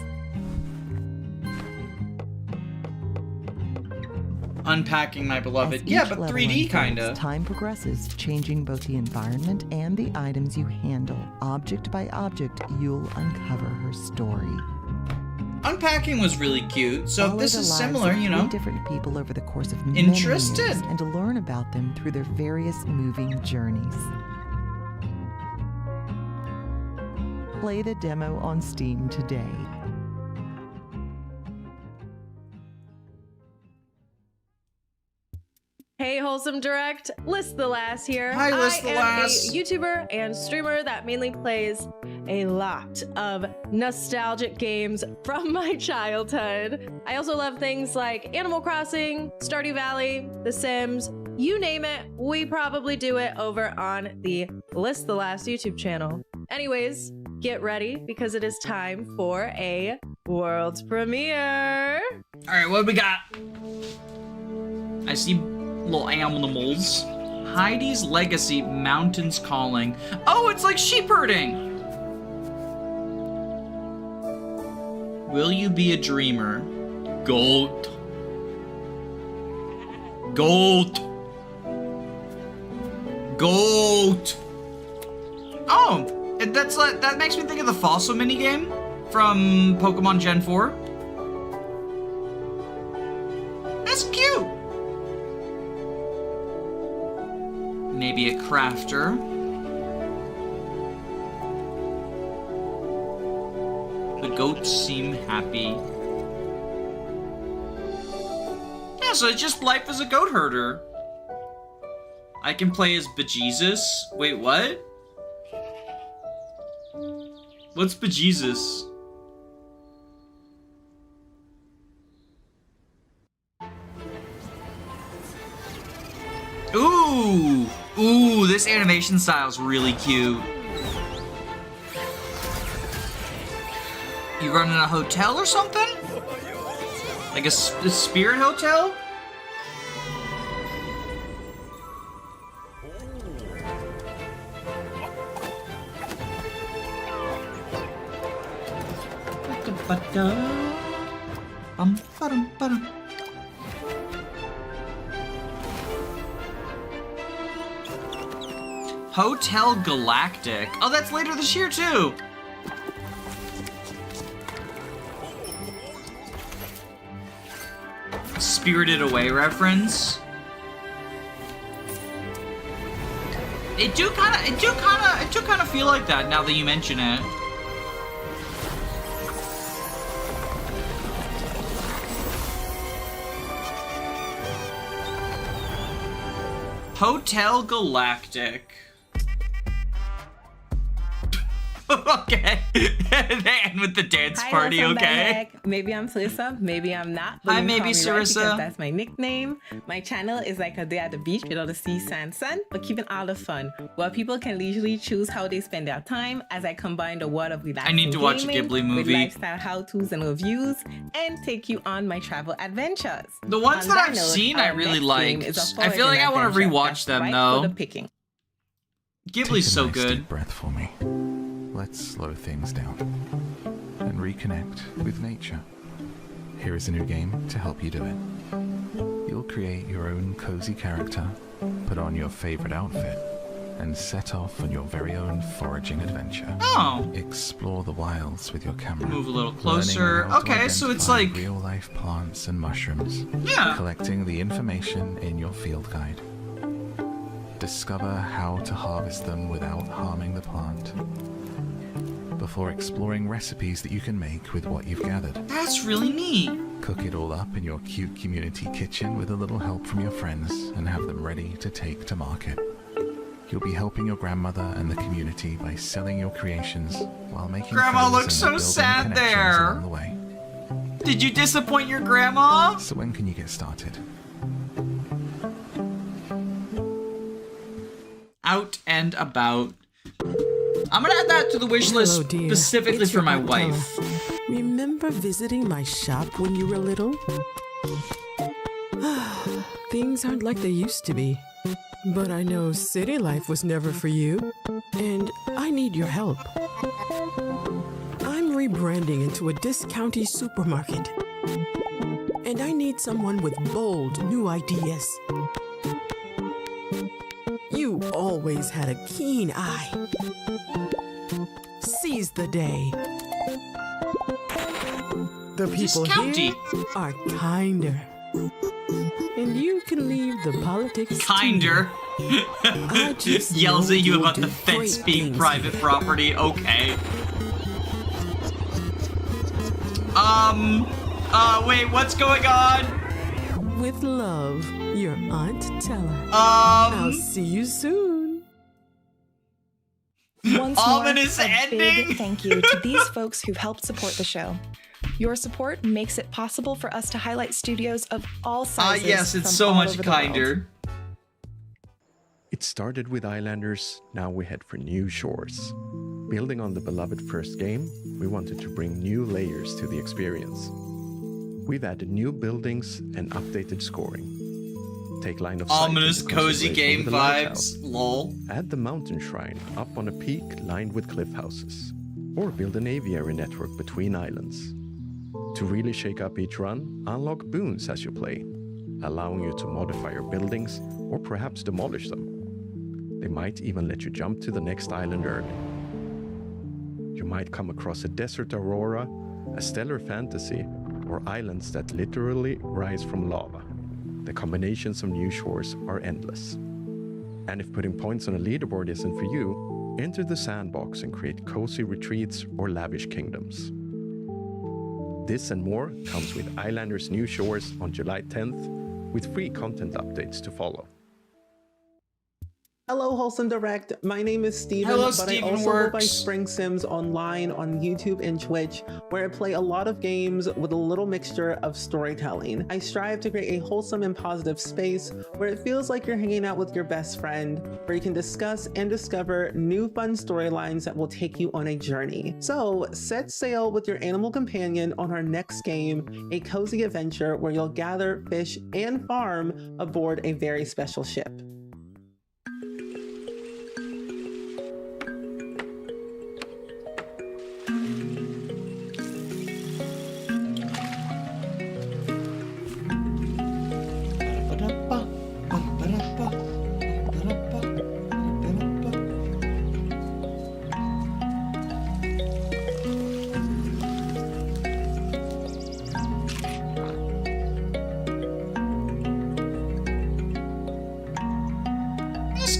Unpacking, my beloved. As Yeah, each but level 3D unfolds, kinda. Time progresses, changing both the environment and the items you handle. Object by object, you'll uncover her story. Unpacking was really cute, so if Follow this the is lives similar, of you 3 know. different people over the course of many Interested. years, and to learn about them through their various moving journeys. Play the demo on Steam today. Hey, Wholesome Direct, List the Lass here. Hi, List the Lass. I am a YouTuber and streamer that mainly plays a lot of nostalgic games from my childhood. I also love things like Animal Crossing, Stardew Valley, The Sims, you name it, we probably do it over on the List the Lass YouTube channel. Anyways, get ready because it is time for a world premiere. All right, what do we got? I see little animals. Heidi's Legacy, Mountains Calling. Oh, it's like sheep herding. Will you be a dreamer? Goat. Goat. Goat. Oh, that's like, that makes me think of the fossil minigame from Pokemon Gen 4. That's cute. Maybe a crafter. The goats seem happy. Yeah, so it's just life as a goat herder. I can play as Bejesus. Wait, what? What's Bejesus? Ooh! Ooh, this animation style is really cute. You run in a hotel or something? Like a spirit hotel? Hotel Galactic. Oh, that's later this year too. Spirited Away reference. It do kind of feel like that now that you mention it. Hotel Galactic. Okay. And with the dance party, welcome okay? back. Maybe I'm Sarissa, maybe I'm not. Hi, you can maybe call me Red Sarissa. because that's my nickname. My channel is like a day at the beach with all the sea, sand, sun, but keeping all the fun, where people can leisurely choose how they spend their time as I combine the world of relaxing I need to watch a gaming Ghibli movie. with lifestyle how-tos and reviews, and take you on my travel adventures. The ones On that I've note, seen, I our really next game liked. is a I feel like I want to foraging rewatch adventure them that's though. ripe for the picking. Ghibli's so Take a nice good. deep breath for me. Let's slow things down and reconnect with nature. Here is a new game to help you do it. You'll create your own cozy character, put on your favorite outfit, and set off on your very own foraging adventure. Oh. Explore the wilds with your camera. Move a little learning closer. how to Okay, so it's identify like real-life plants and mushrooms. Yeah. Collecting the information in your field guide. Discover how to harvest them without harming the plant. Before exploring recipes that you can make with what you've gathered. That's really neat. Cook it all up in your cute community kitchen with a little help from your friends and have them ready to take to market. You'll be helping your grandmother and the community by selling your creations while making Grandma friends looks and so building sad connections there. along the way. Did you disappoint your grandma? So when can you get started? Out and about. I'm gonna add that to the wish list Hello, dear. specifically It's for your my Aunt wife. Tella. Remember visiting my shop when you were little? Things aren't like they used to be. But I know city life was never for you, and I need your help. I'm rebranding into a discounty supermarket, and I need someone with bold new ideas. You always had a keen eye. Seize the day. The people here are kinder. And you can leave the politics Kinder. Yells at you about the fence being private property. Okay. Wait, what's going on? With love, your Aunt Tella. I'll see you soon. Once more, Ominous ending. Big thank you to these folks who've helped support the show. Your support makes it possible for us to highlight studios of all sizes. Yes, it's from so all much over the world. kinder. It started with Islanders, now we head for new shores. Building on the beloved first game, we wanted to bring new layers to the experience. We've added new buildings and updated scoring. Take line of sight. Ominous cozy game vibes. Lol. Add the mountain shrine up on a peak lined with cliff houses. Or build an aviary network between islands. To really shake up each run, unlock boons as you play, allowing you to modify your buildings or perhaps demolish them. They might even let you jump to the next island early. You might come across a desert aurora, a stellar fantasy, or islands that literally rise from lava. The combinations of new shores are endless. And if putting points on a leaderboard isn't for you, enter the sandbox and create cozy retreats or lavish kingdoms. This and more comes with Islanders New Shores on July 10th, with free content updates to follow. Hello, Wholesome Direct. My name is Steven, Hello, but Steven I also go by Works. Spring Sims online on YouTube and Twitch, where I play a lot of games with a little mixture of storytelling. I strive to create a wholesome and positive space where it feels like you're hanging out with your best friend, where you can discuss and discover new fun storylines that will take you on a journey. So set sail with your animal companion on our next game, a cozy adventure where you'll gather, fish, and farm aboard a very special ship.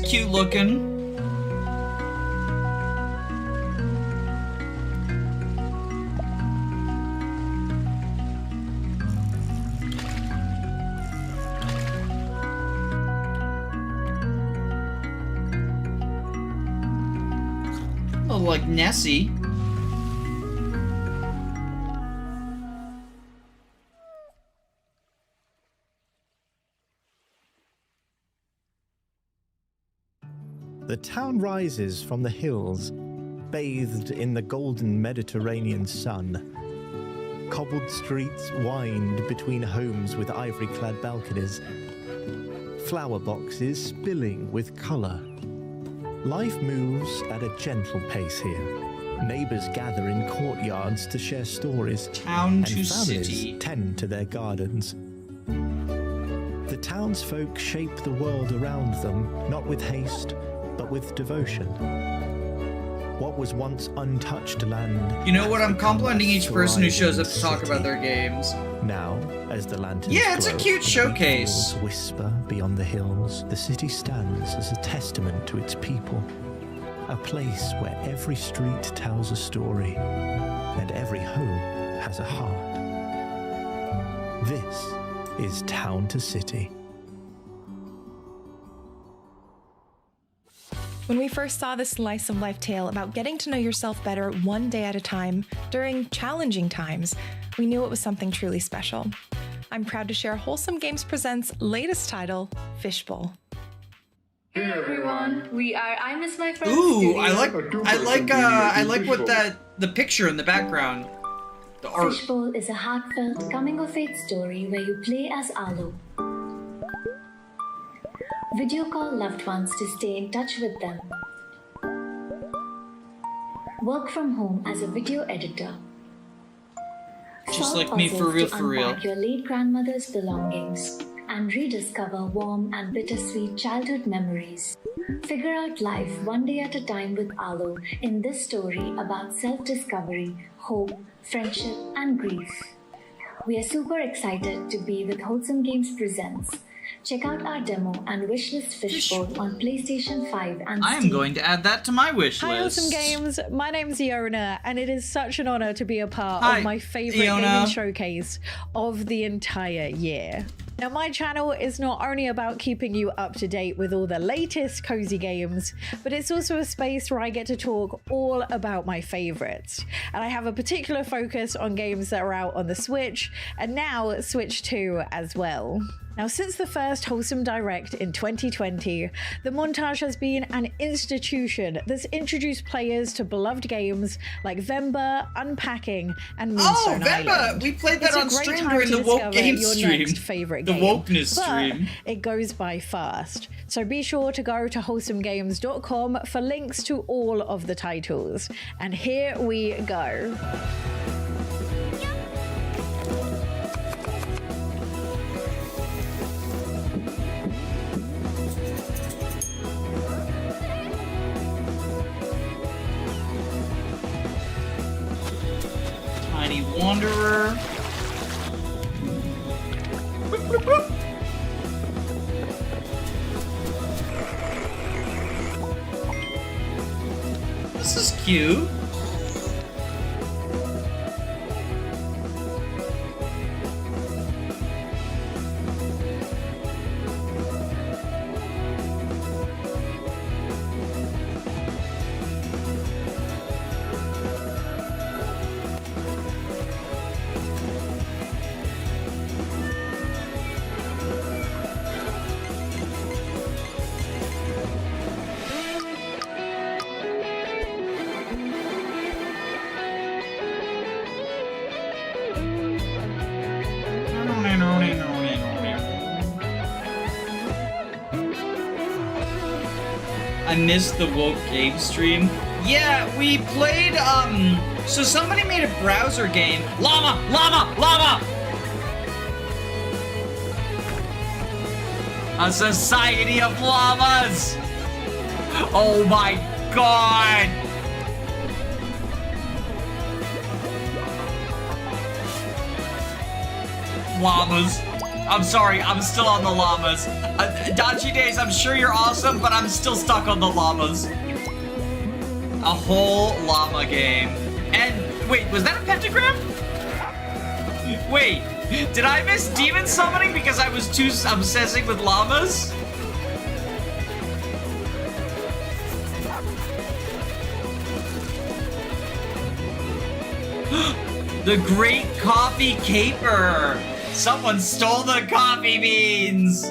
Cute looking. Oh, like Nessie. The town rises from the hills, bathed in the golden Mediterranean sun. Cobbled streets wind between homes with ivory-clad balconies. Flower boxes spilling with colour. Life moves at a gentle pace here. Neighbours gather in courtyards to share stories. Town to and families city. tend to their gardens. The townsfolk shape the world around them, not with haste, but with devotion. What was once untouched land. You know what? I'm complimenting each person who shows up to talk about their games. Now, as the lanterns Yeah, it's a glow, cute the showcase. fields whisper beyond the hills. The city stands as a testament to its people. A place where every street tells a story, and every home has a heart. This is Town to City. When we first saw this slice of life tale about getting to know yourself better one day at a time during challenging times, we knew it was something truly special. I'm proud to share Wholesome Games Presents' latest title, Fishbowl. Hey everyone, we are I Miss My Friends. Ooh, I like what the picture in the background. The art. Fishbowl is a heartfelt coming-of-age story where you play as Arlo. Video call loved ones to stay in touch with them. Work from home as a video editor. Just Solve like me, for real, puzzles for to real. unpack your late grandmother's belongings and rediscover warm and bittersweet childhood memories. Figure out life one day at a time with Alo in this story about self-discovery, hope, friendship, and grief. We are super excited to be with Wholesome Games Presents. Check out our demo and wishlist Fishbowl on PlayStation 5 and I am Steam. going to add that to my wish Hi, list. Wholesome Games. My name's Iona, and it is such an honor to be a part Hi, of my favorite Iona. gaming showcase of the entire year. Now, my channel is not only about keeping you up to date with all the latest cozy games, but it's also a space where I get to talk all about my favorites. And I have a particular focus on games that are out on the Switch, and now Switch 2 as well. Now, since the first Wholesome Direct in 2020, the montage has been an institution that's introduced players to beloved games like Vemba, Unpacking, and Moonstone Vemba! Island. We played that It's a on great stream time during to the woke discover game your stream. next favorite The game, wokeness but stream. it goes by fast. So be sure to go to wholesomegames.com for links to all of the titles. And here we go. Tiny Wanderer. This is cute. I missed the woke game stream. Yeah, we played, so somebody made a browser game. Llama! Llama! Llama! A society of llamas! Oh my god! Llamas. I'm sorry, I'm still on the llamas. Dachi Days, I'm sure you're awesome, but I'm still stuck on the llamas. A whole llama game. And wait, was that a pentagram? Wait, did I miss demon summoning because I was too obsessing with llamas? The Great Coffee Caper! Someone stole the coffee beans!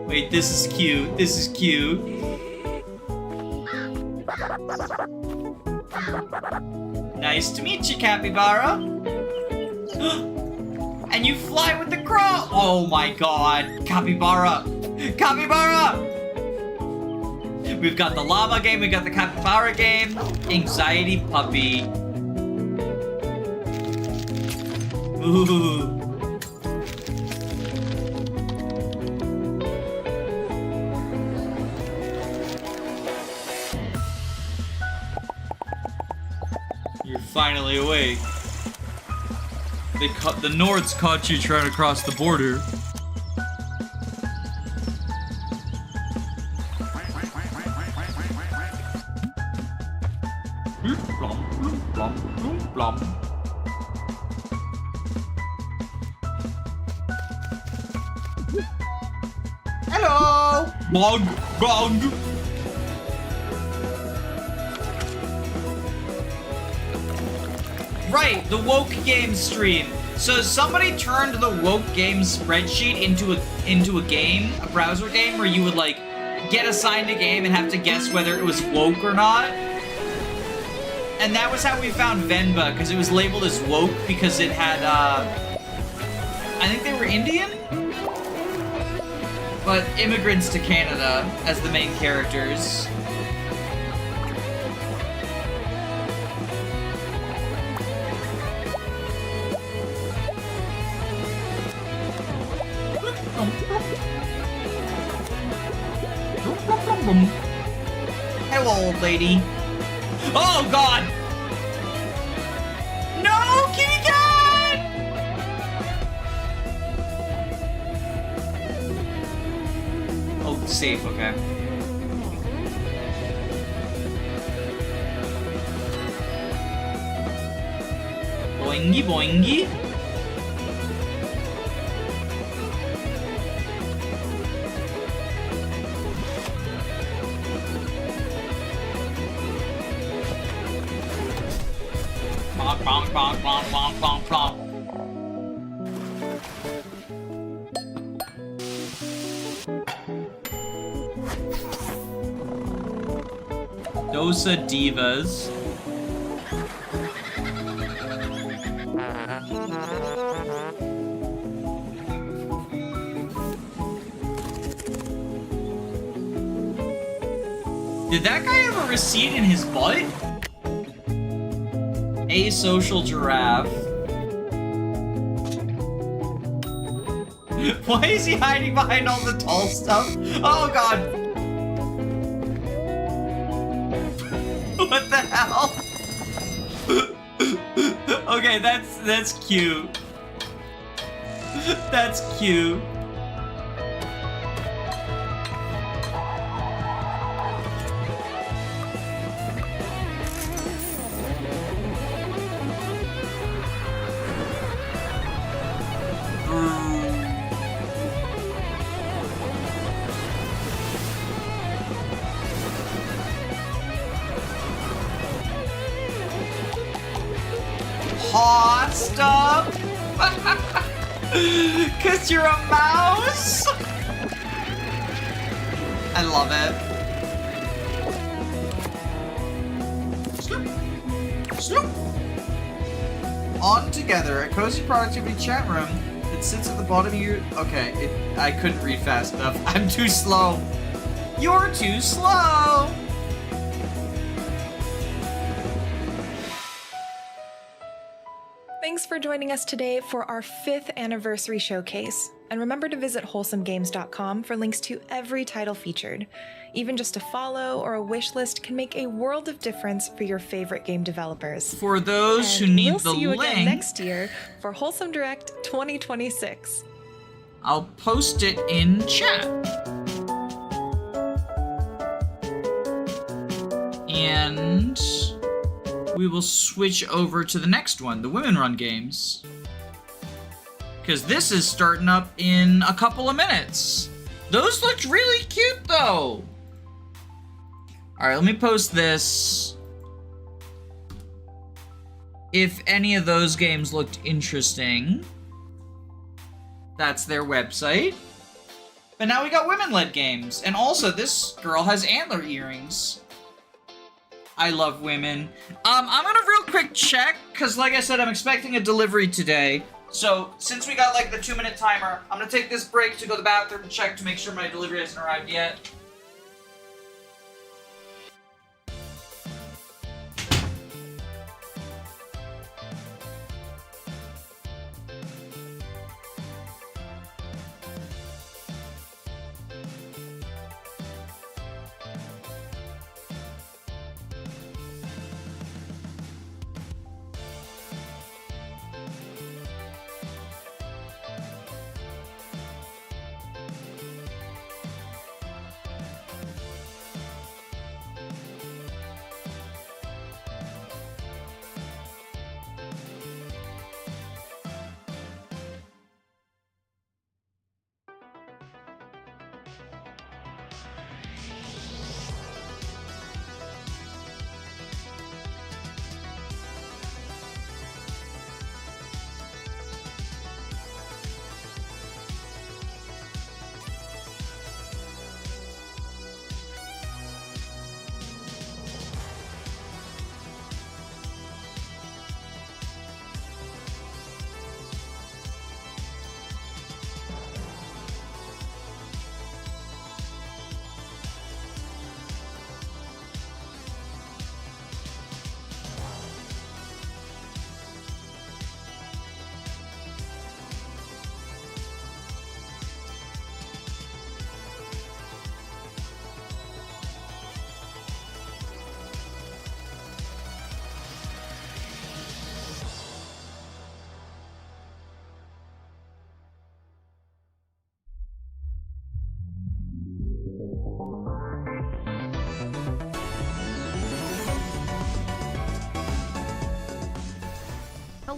Wait, this is cute. This is cute. Nice to meet you, Capybara. And you fly with the crow! Oh my god. Capybara! Capybara! We've got the llama game, we got the capybara game. Anxiety puppy. Ooh. You're finally awake. The Nords caught you trying to cross the border. Hello! Bog, bog. Right, the woke game stream. So somebody turned the woke game spreadsheet into a game, a browser game, where you would like get assigned a game and have to guess whether it was woke or not. And that was how we found Venba, because it was labeled as woke because it had I think they were Indian? But immigrants to Canada as the main characters. Hello, old lady. Oh, God! No, kitty cat! Oh, safe, okay. Boingy, boingy. Bonk, bonk, bonk, bonk, bonk, bonk. Dosa Divas. Did that guy have a receipt in his butt? Asocial giraffe. Why is he hiding behind all the tall stuff? Oh, God. What the hell? Okay, that's cute. That's cute. Aw, stop! Cause you're a mouse? I love it. Snoop! Snoop! On together, a cozy productivity chat room that sits at the bottom of your... Okay, I couldn't read fast enough. I'm too slow. You're too slow! Thanks for joining us today for our 5th anniversary showcase. And remember to visit wholesomegames.com for links to every title featured. Even just a follow or a wish list can make a world of difference for your favorite game developers. For those who And need we'll the see you link, again next year for Wholesome Direct 2026. I'll post it in chat. And we will switch over to the next one, the Women Run games. Because this is starting up in a couple of minutes. Those looked really cute, though. Alright, let me post this. If any of those games looked interesting, that's their website. But now we got women-led games. And also, this girl has antler earrings. I love women. I'm gonna real quick check, because like I said, I'm expecting a delivery today. So, since we got like the 2-minute timer, I'm gonna take this break to go to the bathroom and check to make sure my delivery hasn't arrived yet.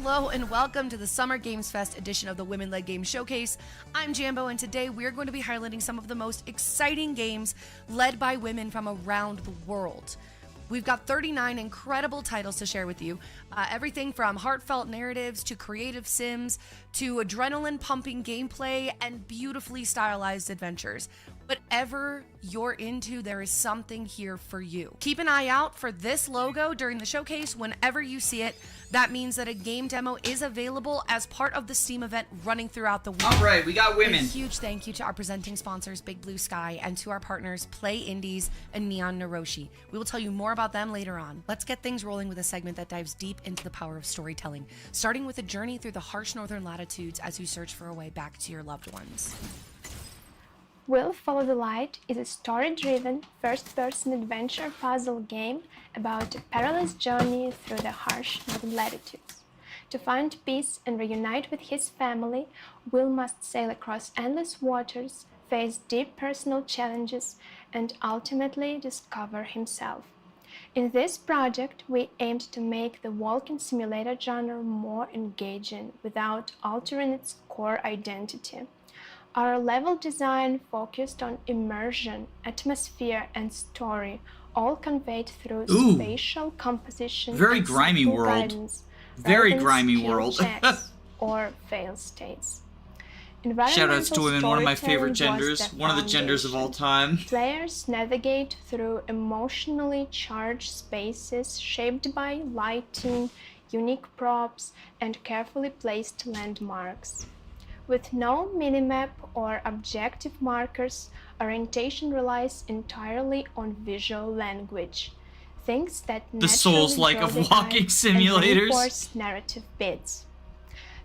Hello and welcome to the Summer Games Fest edition of the Women-Led Games Showcase. I'm Jambo, and today we're going to be highlighting some of the most exciting games led by women from around the world. We've got 39 incredible titles to share with you. Everything from heartfelt narratives to creative sims to adrenaline-pumping gameplay and beautifully stylized adventures. Whatever you're into, there is something here for you. Keep an eye out for this logo during the showcase. Whenever you see it, that means that a game demo is available as part of the Steam event running throughout the week. All right, we got women. A huge thank you to our presenting sponsors, Big Blue Sky, and to our partners, Play Indies and Neon Naroshi. We will tell you more about them later on. Let's get things rolling with a segment that dives deep into the power of storytelling, starting with a journey through the harsh northern latitudes as you search for a way back to your loved ones. Will Follow the Light is a story-driven, first-person adventure puzzle game about a perilous journey through the harsh northern latitudes. To find peace and reunite with his family, Will must sail across endless waters, face deep personal challenges, and ultimately discover himself. In this project, we aimed to make the walking simulator genre more engaging without altering its core identity. Our level design focused on immersion, atmosphere, and story, all conveyed through spatial composition. Very and grimy simple world. guidance, Very rather than grimy skill world. checks or fail states. Shoutouts to women, one of my favorite Environmental genders, storytelling one of the was genders of all time. Players navigate through emotionally charged spaces shaped by lighting, unique props, and carefully placed landmarks. With no minimap or objective markers, orientation relies entirely on visual language, things that The Souls-like naturally of draw the walking eye and simulators. reinforce narrative beats.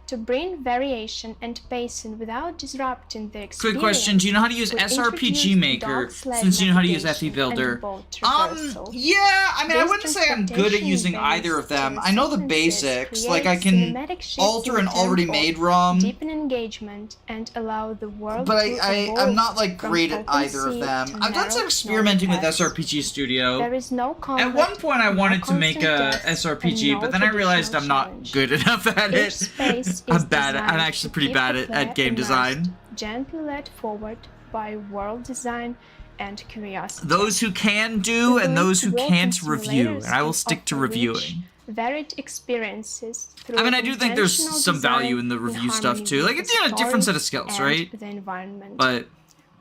To bring variation and pacing without disrupting the experience. Quick question, do you know how to use we SRPG introduced Maker dog-sled since you know how to use navigation FE Builder? and boat traversal. Yeah, I mean, I This wouldn't say I'm good at using either of them. I know the basics, like I create can cinematic shifts alter in an already tempo, made ROM, deepen engagement, and allow the world but to I'm evolve not like from great at open either of sea them. to I've done some narrow experimenting with snowy SRPG Studio. There is no At conflict, one point I wanted to no make a constant death, SRPG, and but no then I realized I'm traditional not good enough at Each it. space I'm is bad at, I'm designed actually to pretty keep bad the at player game immersed, design. gently led forward by world design and curiosity. Those who can do We and those who believe can't walking review, and simulators I will can stick to offer rich, reviewing. varied experiences through I mean, I do think there's intentional some value design in the review stuff harmony too. Like, with it's the a different set of story skills, and right? the environment. But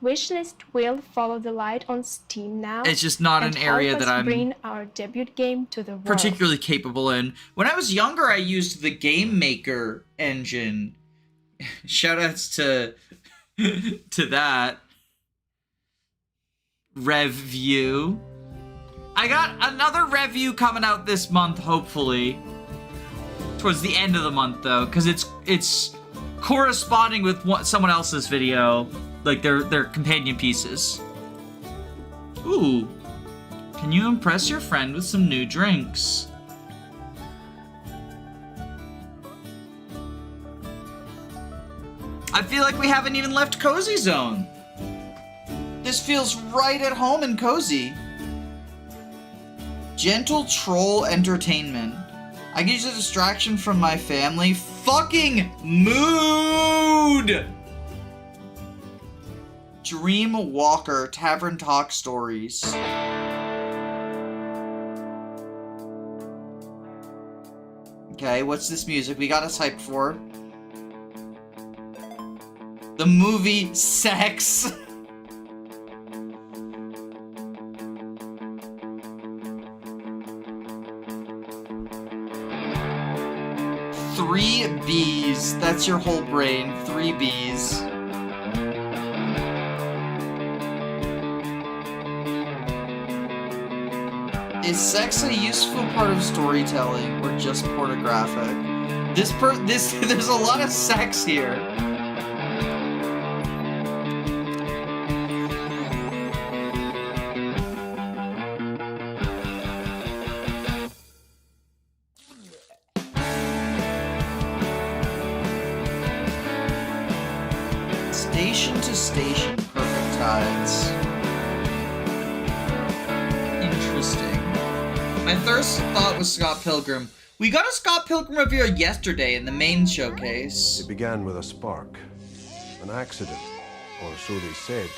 Wishlist will Follow the Light on Steam now. it's just not and an area help that us I'm bring our debut game to the world. particularly capable in. When I was younger, I used the Game Maker engine. Shoutouts to that. Review. I got another review coming out this month, hopefully. Towards the end of the month, though, because it's corresponding with someone else's video, like their companion pieces. Ooh. Can you impress your friend with some new drinks? I feel like we haven't even left Cozy Zone. This feels right at home and cozy. Gentle Troll Entertainment. I can use a distraction from my family. Fucking mood! Dream Walker Tavern Talk Stories. Okay, what's this music? We got us hyped for. The movie Sex. Three B's. That's your whole brain. 3 B's. Is sex a useful part of storytelling or just pornographic? There's a lot of sex here. Station to station, perfect tides. Interesting. My first thought was Scott Pilgrim. We got a Scott Pilgrim reveal yesterday in the main showcase. It began with a spark, an accident, or so they said.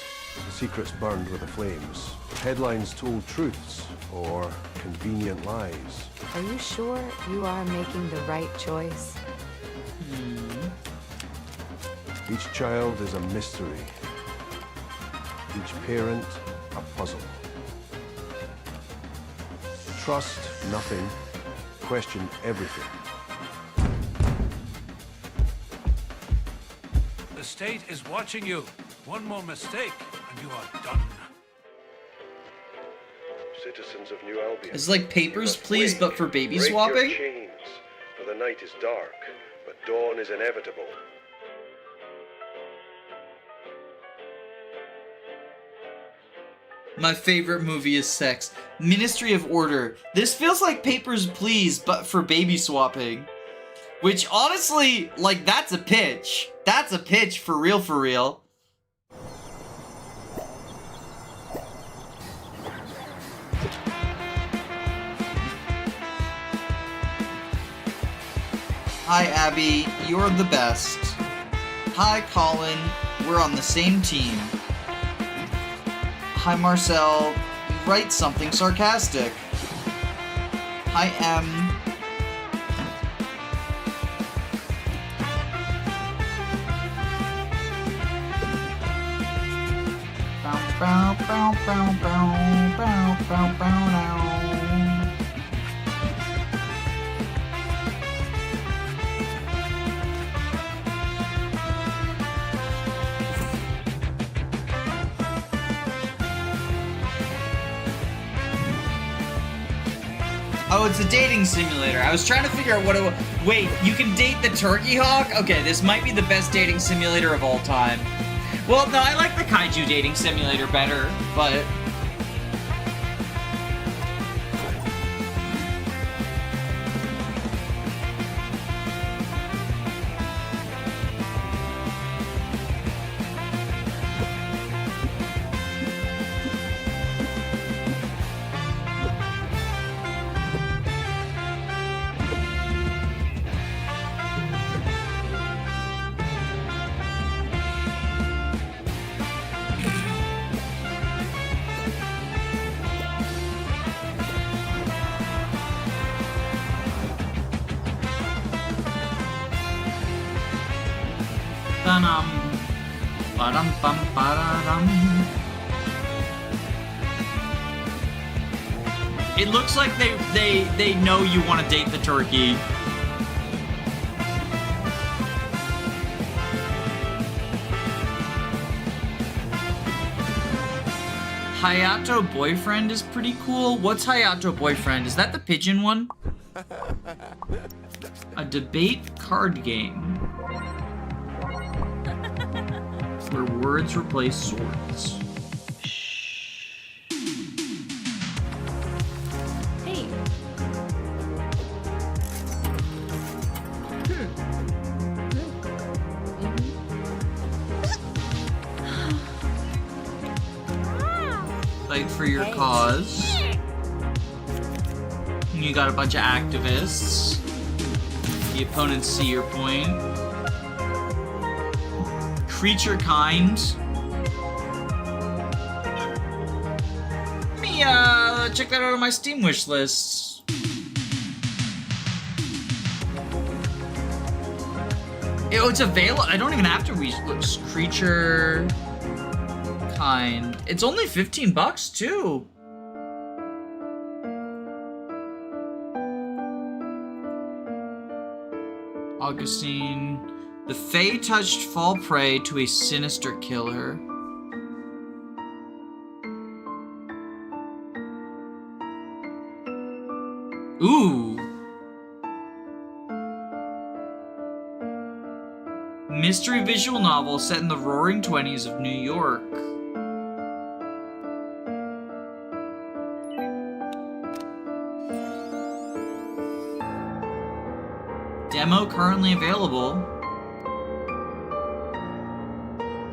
The secrets burned with the flames. Headlines told truths, or convenient lies. Are you sure you are making the right choice? Each child is a mystery. Each parent, a puzzle. Trust nothing. Question everything. The state is watching you. One more mistake, and you are done. Citizens of New Albion. It's like Papers, Please, but for baby Break swapping? Your chains, for the night is dark, but dawn is inevitable. My favorite movie is Sex. Ministry of Order. This feels like Papers, Please, but for baby swapping. Which, honestly, like, that's a pitch. That's a pitch for real, for real. Hi, Abby. You're the best. Hi, Colin. We're on the same team. Hi, Marcel. You write something sarcastic. Hi, M. Bow, bow, bow, bow, bow, bow, bow, now. Oh, it's a dating simulator. I was trying to figure out what it was. Wait, you can date the turkey hawk? Okay, this might be the best dating simulator of all time. Well, no, I like the kaiju dating simulator better, but... It looks like they know you want to date the turkey. Hayato Boyfriend is pretty cool. What's Hayato Boyfriend? Is that the pigeon one? A debate card game. Where words replace swords. Hey. Fight for your cause. You got a bunch of activists. The opponents see your point. Creature kind. Let me check that out on my Steam wish list. Oh, it's available. I don't even have to reach creature kind. It's only $15 too. Augustine. The Fae touched fall prey to a sinister killer. Ooh. Mystery visual novel set in the roaring 20s of New York. Demo currently available.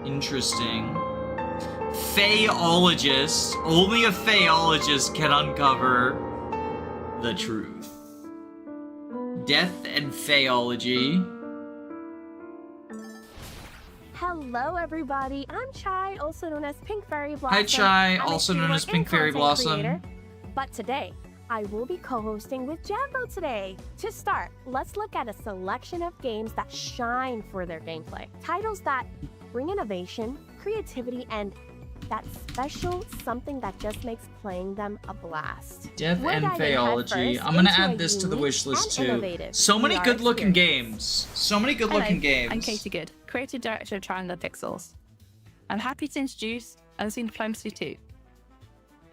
Interesting. Faeologist. Only a Faeologist can uncover the truth. Death and Phaeology. Hello, everybody. I'm Chai, also known as Pink Fairy Blossom. Hi, Chai, I'm a also known streamer as Pink and Fairy content Blossom. creator. But today, I will be co-hosting with Jambo today. To start, let's look at a selection of games that shine for their gameplay. Titles that bring innovation, creativity, and that special something that just makes playing them a blast. Death We're and diving Phaeology. headfirst I'm gonna into a add this to the unique wish list and too. innovative So many VR good-looking experience. games. So many good-looking games. I'm Katie Good, creative director of Trying the Pixels. I'm happy to introduce Unseen Diplomacy 2.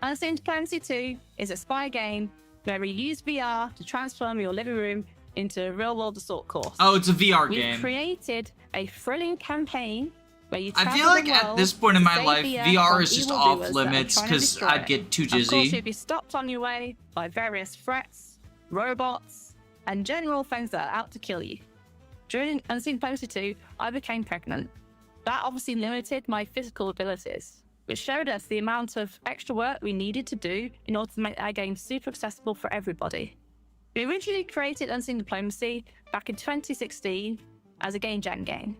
Unseen Diplomacy 2 is a spy game where we use VR to transform your living room into a real-world assault course. Oh, it's a VR We've game. created a thrilling campaign where you I travel feel like the at world this point in to my save life, the Earth VR from is just evildoers off that are limits trying to because destroy I'd it. get too Of course, dizzy. you'd be stopped on your way by various threats, robots, and general things that are out to kill you. During Unseen Diplomacy 2, I became pregnant. That obviously limited my physical abilities, which showed us the amount of extra work we needed to do in order to make our game super accessible for everybody. We originally created Unseen Diplomacy back in 2016 as a game jam game.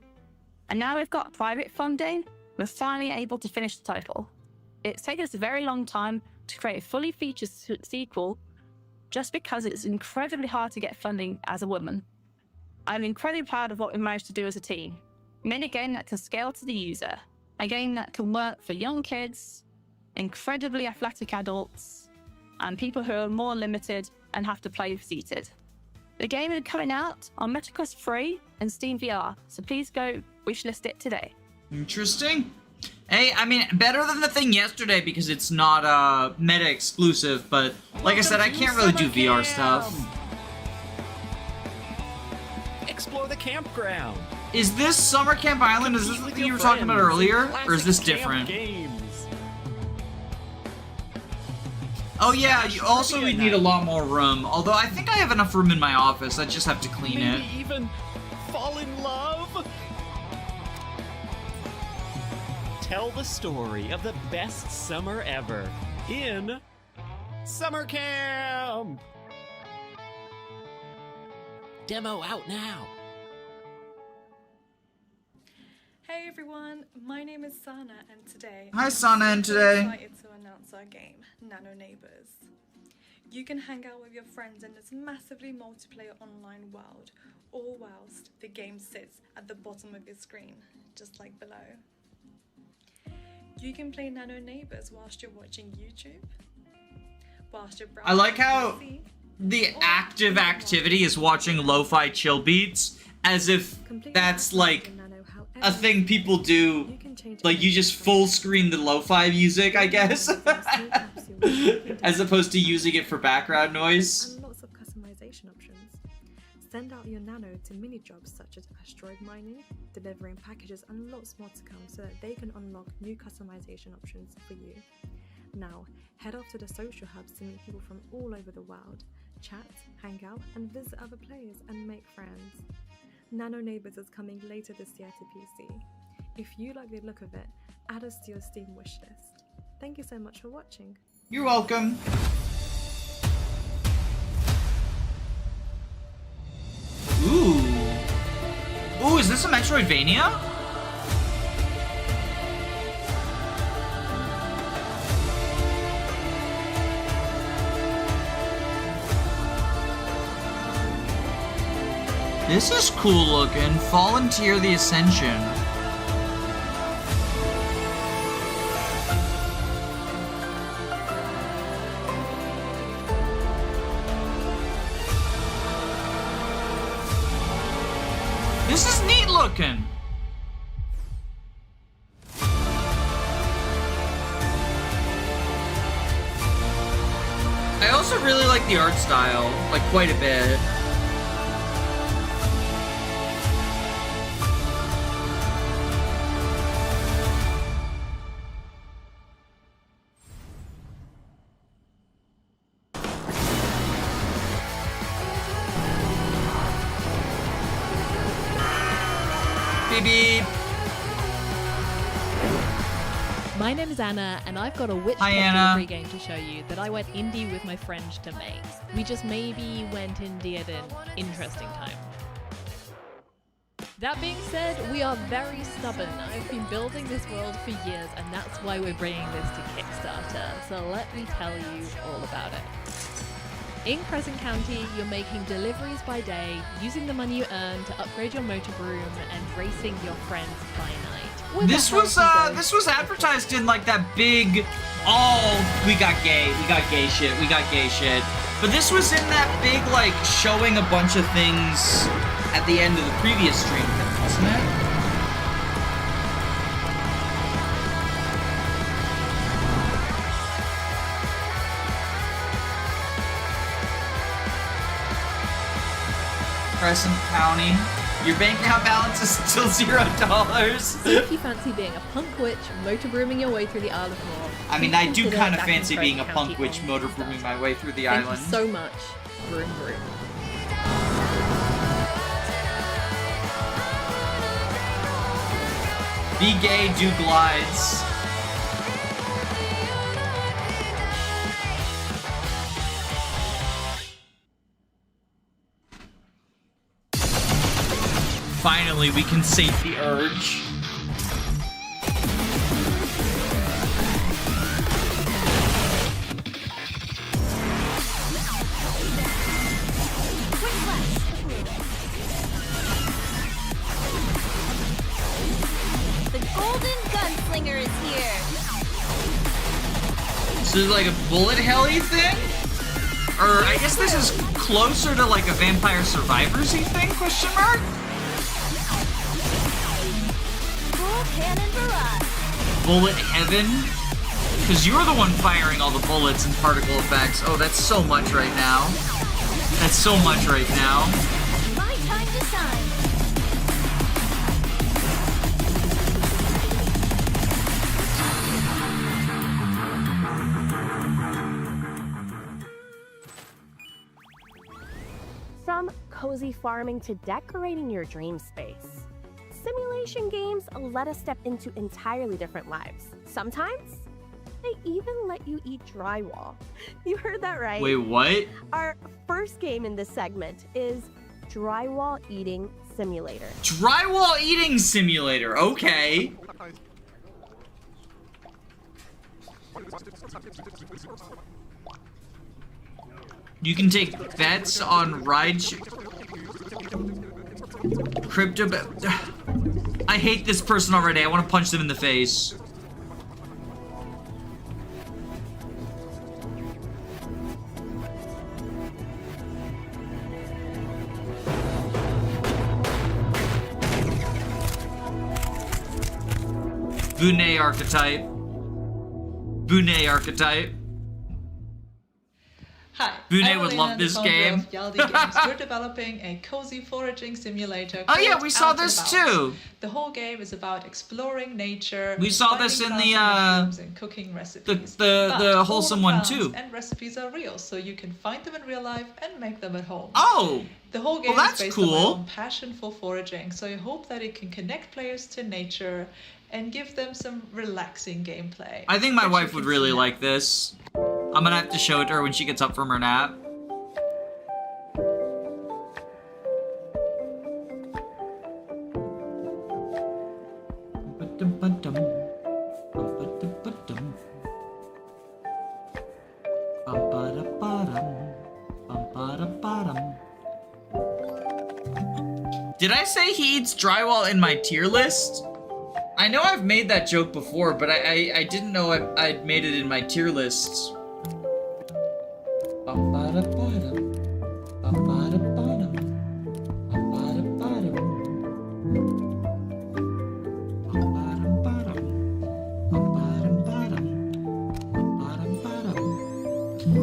And now we've got private funding, we're finally able to finish the title. It's taken us a very long time to create a fully featured sequel just because it's incredibly hard to get funding as a woman. I'm incredibly proud of what we managed to do as a team. We made a game that can scale to the user, a game that can work for young kids, incredibly athletic adults, and people who are more limited and have to play seated. The game is coming out on MetaQuest 3 and Steam VR, so please go wishlist it today. Interesting. Hey, I mean, better than the thing yesterday because it's not meta exclusive, but like I said, I can't really do VR stuff. Explore the campground. Is this Summer Camp Island? Is this what you were talking about earlier? Or is this different? Oh yeah, you also would need a lot more room. Although I think I have enough room in my office, I just have to clean it. Maybe even fall in love? Tell the story of the best summer ever in Summer Camp! Demo out now. Hey everyone, my name is Sana and today Hi, Sana, and today I'm excited to announce our game, Nano Neighbors. You can hang out with your friends in this massively multiplayer online world, all whilst the game sits at the bottom of your screen, just like below. You can play Nano Neighbors whilst you're watching YouTube, whilst you're browsing. I like how the active activity is watching lo-fi chill beats, as if that's like a thing people do. Like you just full screen the lo-fi music, I guess, as opposed to using it for background noise. And lots of customization options. Send out your Nano to mini jobs such as asteroid mining, delivering packages, and lots more to come so that they can unlock new customization options for you. Now, head off to the social hubs to meet people from all over the world, chat, hang out, and visit other players and make friends. Nano Neighbors is coming later this year to PC. If you like the look of it, add us to your Steam wishlist. Thank you so much for watching. You're welcome. Ooh. Ooh, is this a Metroidvania? This is cool looking. Volunteer the Ascension. This is neat looking. I also really like the art style, like quite a bit. Beep beep. My name is Anna, and I've got a witch Hi, club Anna. delivery game to show you that I went indie with my friend to make. We just maybe went indie at an interesting time. That being said, we are very stubborn. I've been building this world for years, and that's why we're bringing this to Kickstarter. So let me tell you all about it. In Crescent County, you're making deliveries by day, using the money you earn to upgrade your motor broom, and racing your friends by night. Where the This hell was do you go? this was advertised in like that big, we got gay shit. But this was in that big like showing a bunch of things at the end of the previous stream, wasn't it? Crescent County. Your bank account balance is still $0. So if you fancy being a punk witch, motor brooming your way through the Isle of Moor, I mean, please I do consider kind of backing fancy being a Crescent punk County witch on motor brooming my way through the Thank island. you so much. Broom broom. Be gay, do glides. Finally, we can sate the urge. The Golden Gunslinger is here. So is it like a bullet heli thing? Or I guess this is closer to like a Vampire Survivors-y thing, question mark? Full cannon barrage. Bullet heaven? Because you're the one firing all the bullets and particle effects. Oh, that's so much right now. That's so much right now. My time to shine. From cozy farming to decorating your dream space, simulation games let us step into entirely different lives. Sometimes, they even let you eat drywall. You heard that right. Wait, what? Our first game in this segment is Drywall Eating Simulator. Drywall eating simulator, okay. You can take bets on crypto bet. I hate this person already. I want to punch them in the face. Bune archetype. Bune archetype. Hi, Bune I'm would Elena, love the this founder game. of Yaldi Games. We're developing a cozy foraging simulator. Oh yeah, called we saw Out and this About. too. The whole game is about exploring nature. We saw finding this in plants the, and mushrooms and cooking recipes. the But all Wholesome the one plants too. And recipes are real, so you can find them in real life and make them at home. Oh, The whole game well, is that's based on my cool. own passion for foraging, so I hope that it can connect players to nature and give them some relaxing gameplay. I think my which you wife can would see really now. like this. I'm gonna have to show it to her when she gets up from her nap. Did I say he eats drywall in my tier list? I know I've made that joke before, but I didn't know I'd made it in my tier lists.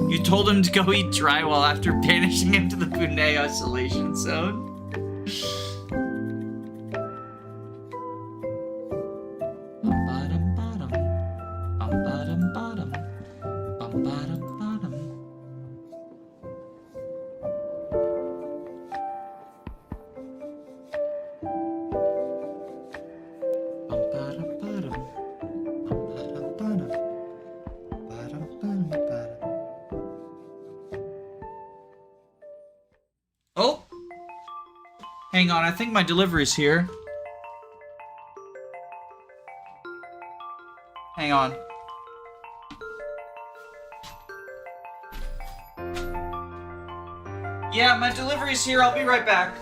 You told him to go eat drywall after banishing him to the Pune isolation zone. Hang on, I think my delivery's here. Hang on. Yeah, my delivery's here. I'll be right back.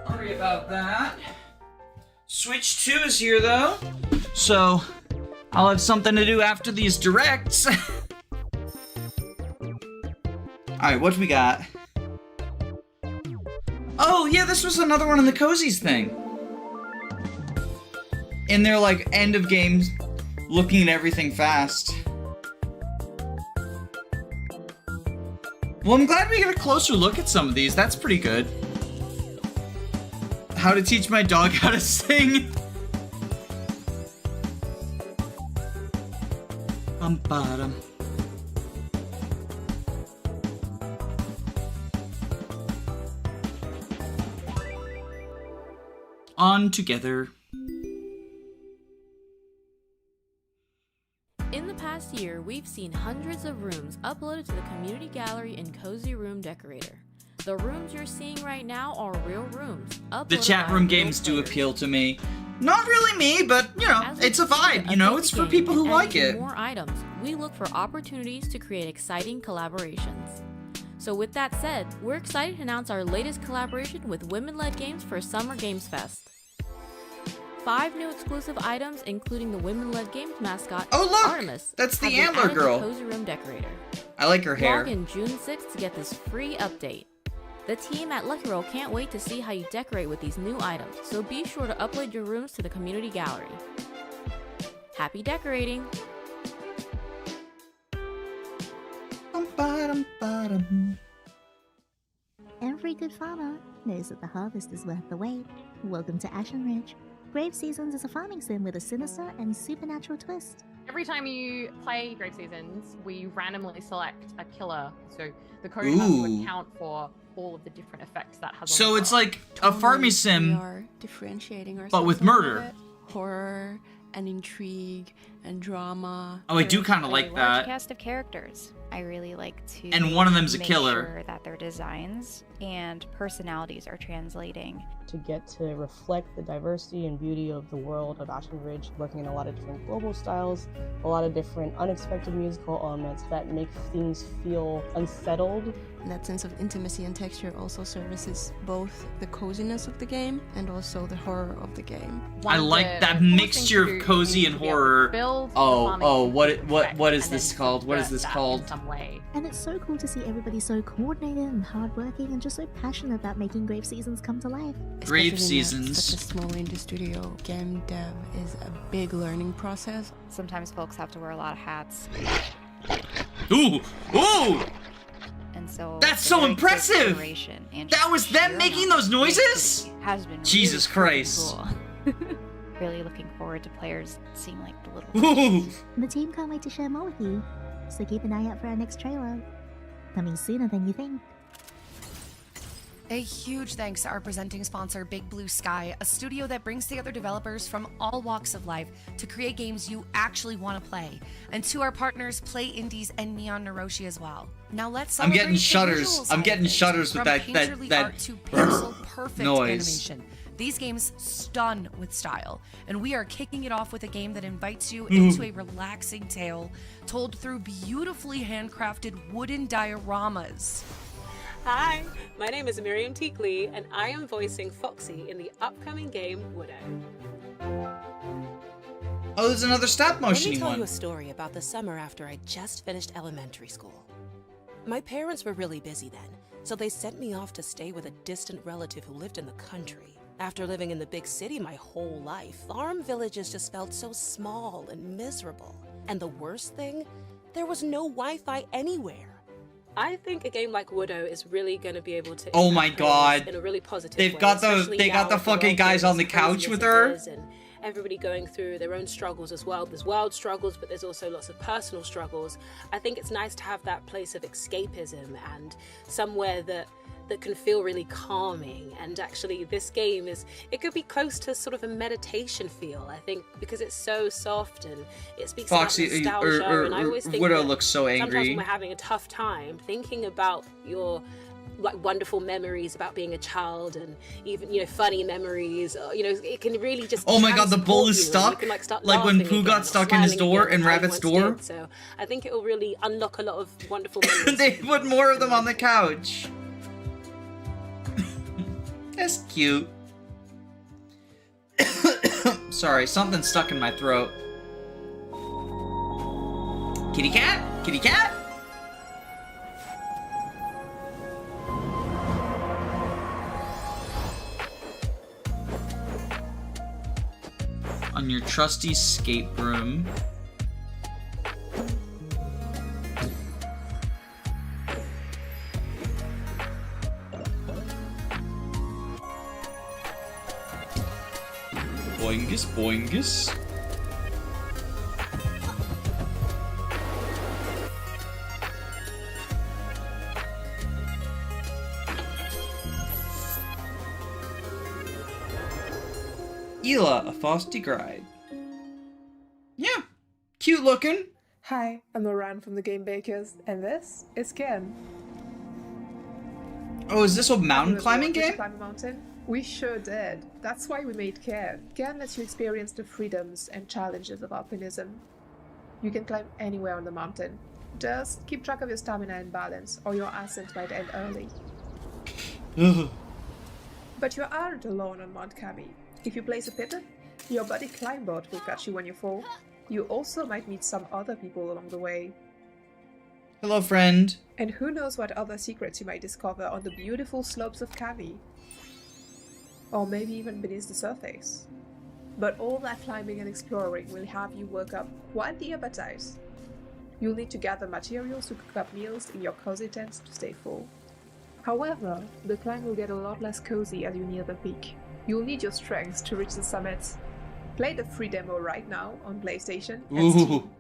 Sorry about that. Switch 2 is here though, so I'll have something to do after these directs. Alright, what do we got? Oh yeah, this was another one in the Cozies thing. In their like end of games, looking at everything fast. Well, I'm glad we get a closer look at some of these. That's pretty good. How to teach my dog how to sing. Bottom. On together. In the past year, we've seen hundreds of rooms uploaded to the community gallery in Cozy Room Decorator. The rooms you're seeing right now are real rooms. The chat room games do appeal to me. Not really me, but, you know, it's a vibe, you know? It's for people who like it. More items, we look for opportunities to create exciting collaborations. So with that said, we're excited to announce our latest collaboration with Women-Led Games for Summer Games Fest. 5 new exclusive items, including the Women-Led Games mascot, Artemis. That's the have been antler added to girl. Cozy Room Decorator. I like her hair. Log in June 6th to get this free update. The team at Lucky Roll can't wait to see how you decorate with these new items, so be sure to upload your rooms to the community gallery. Happy decorating! Every good farmer knows that the harvest is worth the wait. Welcome to Ashen Ridge. Grave Seasons is a farming sim with a sinister and supernatural twist. Every time you play Grave Seasons, we randomly select a killer. So the code has to account for all of the different effects that has on So the it's card. like a farming sim, We are differentiating ourselves but with a little murder. bit. Horror and intrigue and drama. Oh, I do kind of like large that. cast of characters. I really like to And one of them's a make killer. sure that their designs and personalities are translating. To get to reflect the diversity and beauty of the world of Ashen Ridge, working in a lot of different global styles, a lot of different unexpected musical elements that make things feel unsettled. That sense of intimacy and texture also services both the coziness of the game and also the horror of the game. I like that mixture of cozy and horror. What is this called? What is this called? And it's so cool to see everybody so coordinated and hardworking and just so passionate about making Grave Seasons come to life. Grave Especially in Seasons. such a small indie studio, game dev is a big learning process. Sometimes folks have to wear a lot of hats. Ooh! Ooh! And so That's the so very quick impressive! iteration and That was them sheer making amount those of noises? creativity has been Jesus really Christ. cool. Really looking forward to players seeing like the little Ooh. The team can't wait to share more with you, so keep an eye out for our next trailer. Coming sooner than you think. A huge thanks to our presenting sponsor, Big Blue Sky, a studio that brings together developers from all walks of life to create games you actually want to play. And to our partners, Play Indies and Neon Naroshi as well. Now let's I'm celebrate getting the shudders. visual I'm side of getting things. shudders with From that painterly that art to pixel perfect noise. animation. These games stun with style, and we are kicking it off with a game that invites you Mm. into a relaxing tale told through beautifully handcrafted wooden dioramas. Hi, my name is Miriam Teakley, and I am voicing Foxy in the upcoming game Widow. Oh, there's another stop motion Let me tell one. you a story about the summer after I just finished elementary school. My parents were really busy then, so they sent me off to stay with a distant relative who lived in the country. After living in the big city my whole life, farm villages just felt so small and miserable. And the worst thing, there was no Wi-Fi anywhere. I think a game like Widow is really going to be able to. Oh my impact God. players in a really positive They've way, got the especially they got now the with fucking world guys being on the as couch crazy with as it her. is, and everybody going through their own struggles as well. There's wild struggles, but there's also lots of personal struggles. I think it's nice to have that place of escapism and somewhere that can feel really calming. And actually this game it could be close to sort of a meditation feel, I think, because it's so soft and it speaks Foxy, about nostalgia. And I always think Widow that looks so sometimes angry. when we're having a tough time, thinking about your like wonderful memories about being a child, and even, you know, funny memories, or, you know, it can really just Oh my God, the bull is transport you, and you stuck? can, like, start Like when laughing Pooh again got or stuck in his smiling door again in like how you Rabbit's once door? did. So I think it will really unlock a lot of wonderful memories. They put more of them on the couch. That's cute. Sorry, something stuck in my throat. Kitty cat? Kitty cat? On your trusty skate broom. Boingus, boingus. Ela, a Frosty Gride. Yeah, cute looking. Hi, I'm Moran from the Game Bakers, and this is Ken. Oh, is this a mountain Have you ever climbing wanted to game? climb a mountain? We sure did. That's why we made Ken. Ken lets you experience the freedoms and challenges of alpinism. You can climb anywhere on the mountain. Just keep track of your stamina and balance, or your ascent might end early. But you aren't alone on Mount Kami. If you place a pivot, your buddy Climbot will catch you when you fall. You also might meet some other people along the way. Hello, friend. And who knows what other secrets you might discover on the beautiful slopes of Kami. Or maybe even beneath the surface. But all that climbing and exploring will have you work up quite the appetite. You'll need to gather materials to cook up meals in your cozy tents to stay full. However, the climb will get a lot less cozy as you near the peak. You'll need your strength to reach the summit. Play the free demo right now on PlayStation and Steam.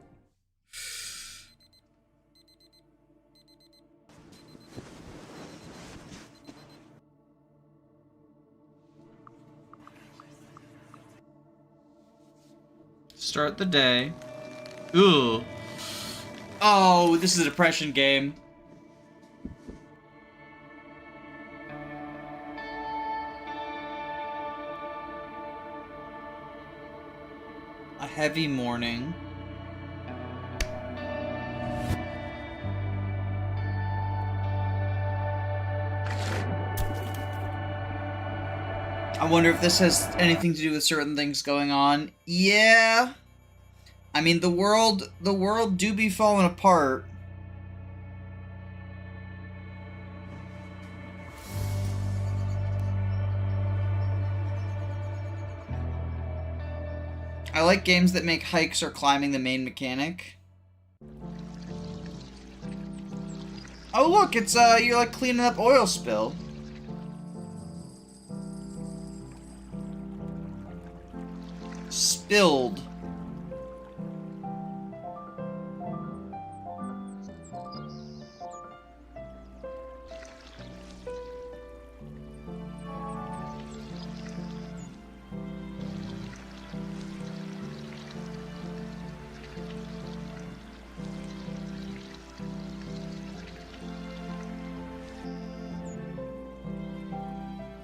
Start the day. Ooh. Oh, this is a depression game. A heavy morning. I wonder if this has anything to do with certain things going on. Yeah. I mean, the world do be falling apart. I like games that make hikes or climbing the main mechanic. Oh look, it's you're like cleaning up oil spill. Spilled.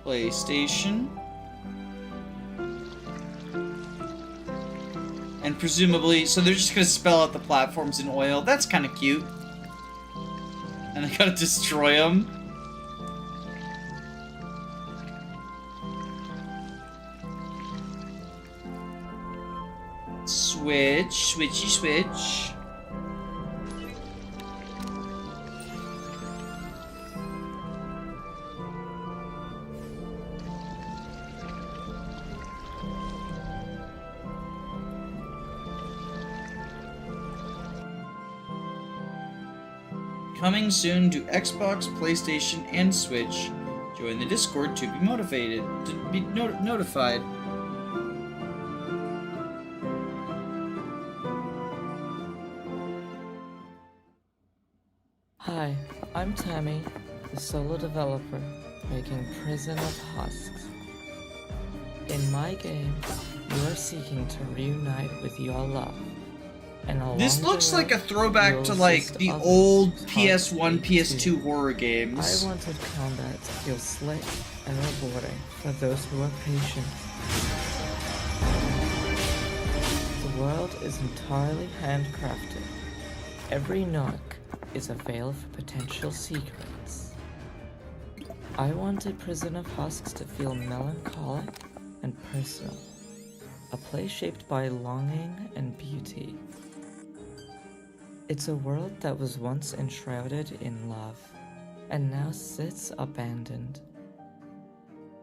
PlayStation. And presumably, so they're just gonna spell out the platforms in oil. That's kind of cute. And I gotta destroy them. Switch, switchy switch. Coming soon to Xbox, PlayStation, and Switch. Join the Discord to be notified. Hi, I'm Tammy, the solo developer making Prison of Husks. In my game, you are seeking to reunite with your love. And along This looks the like a road, throwback you'll to like assist the others old to PS1, fight you PS2 too. horror games. I wanted combat to feel slick and rewarding for those who are patient. The world is entirely handcrafted. Every nook is a veil for potential secrets. I wanted Prison of Husks to feel melancholic and personal. A place shaped by longing and beauty. It's a world that was once enshrouded in love, and now sits abandoned.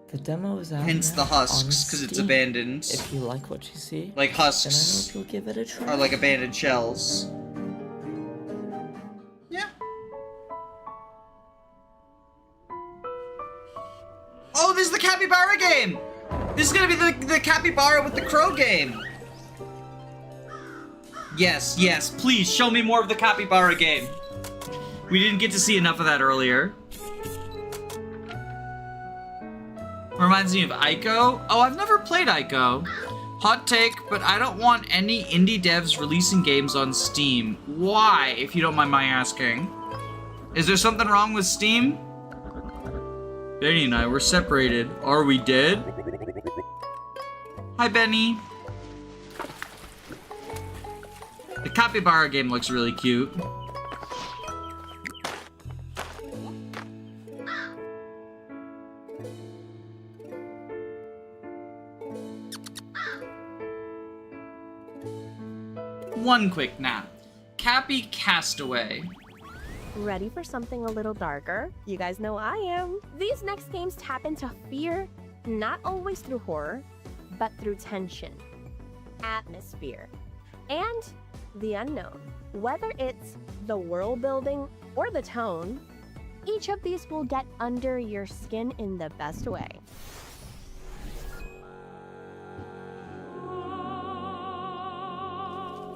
The demo is out Hence now the husks, on because it's Steam. abandoned. If you like what you see, Like then I husks hope you'll give it a try. are like abandoned shells. Oh, this is the capybara game! This is gonna be the capybara with the crow game! Yes, yes, please show me more of the capybara game. We didn't get to see enough of that earlier. Reminds me of Ico. Oh, I've never played Ico. Hot take, but I don't want any indie devs releasing games on Steam. Why, if you don't mind my asking? Is there something wrong with Steam? Benny and I were separated. Are we dead? Hi, Benny. The capybara game looks really cute. One quick nap. Cappy Castaway. Ready for something a little darker? You guys know I am. These next games tap into fear, not always through horror, but through tension, atmosphere, and the unknown. Whether it's the world building or the tone, each of these will get under your skin in the best way.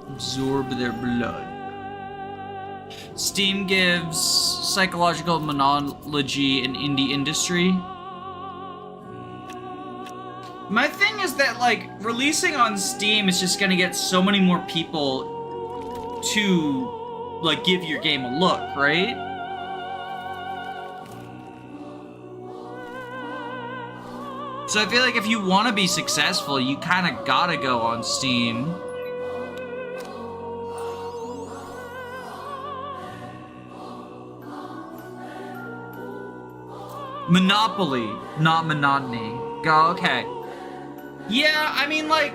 Absorb their blood. Steam gives psychological monology and indie industry. My thing is that, like, releasing on Steam is just gonna get so many more people to, like, give your game a look, right? So I feel like if you want to be successful, you kind of gotta go on Steam. Monopoly, not monotony. Go, okay. Yeah, I mean, like,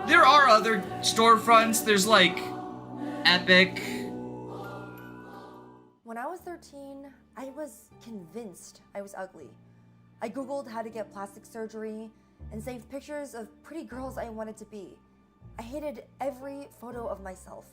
there are other storefronts. There's, like, Epic. When I was 13, I was convinced I was ugly. I googled how to get plastic surgery and saved pictures of pretty girls I wanted to be. I hated every photo of myself.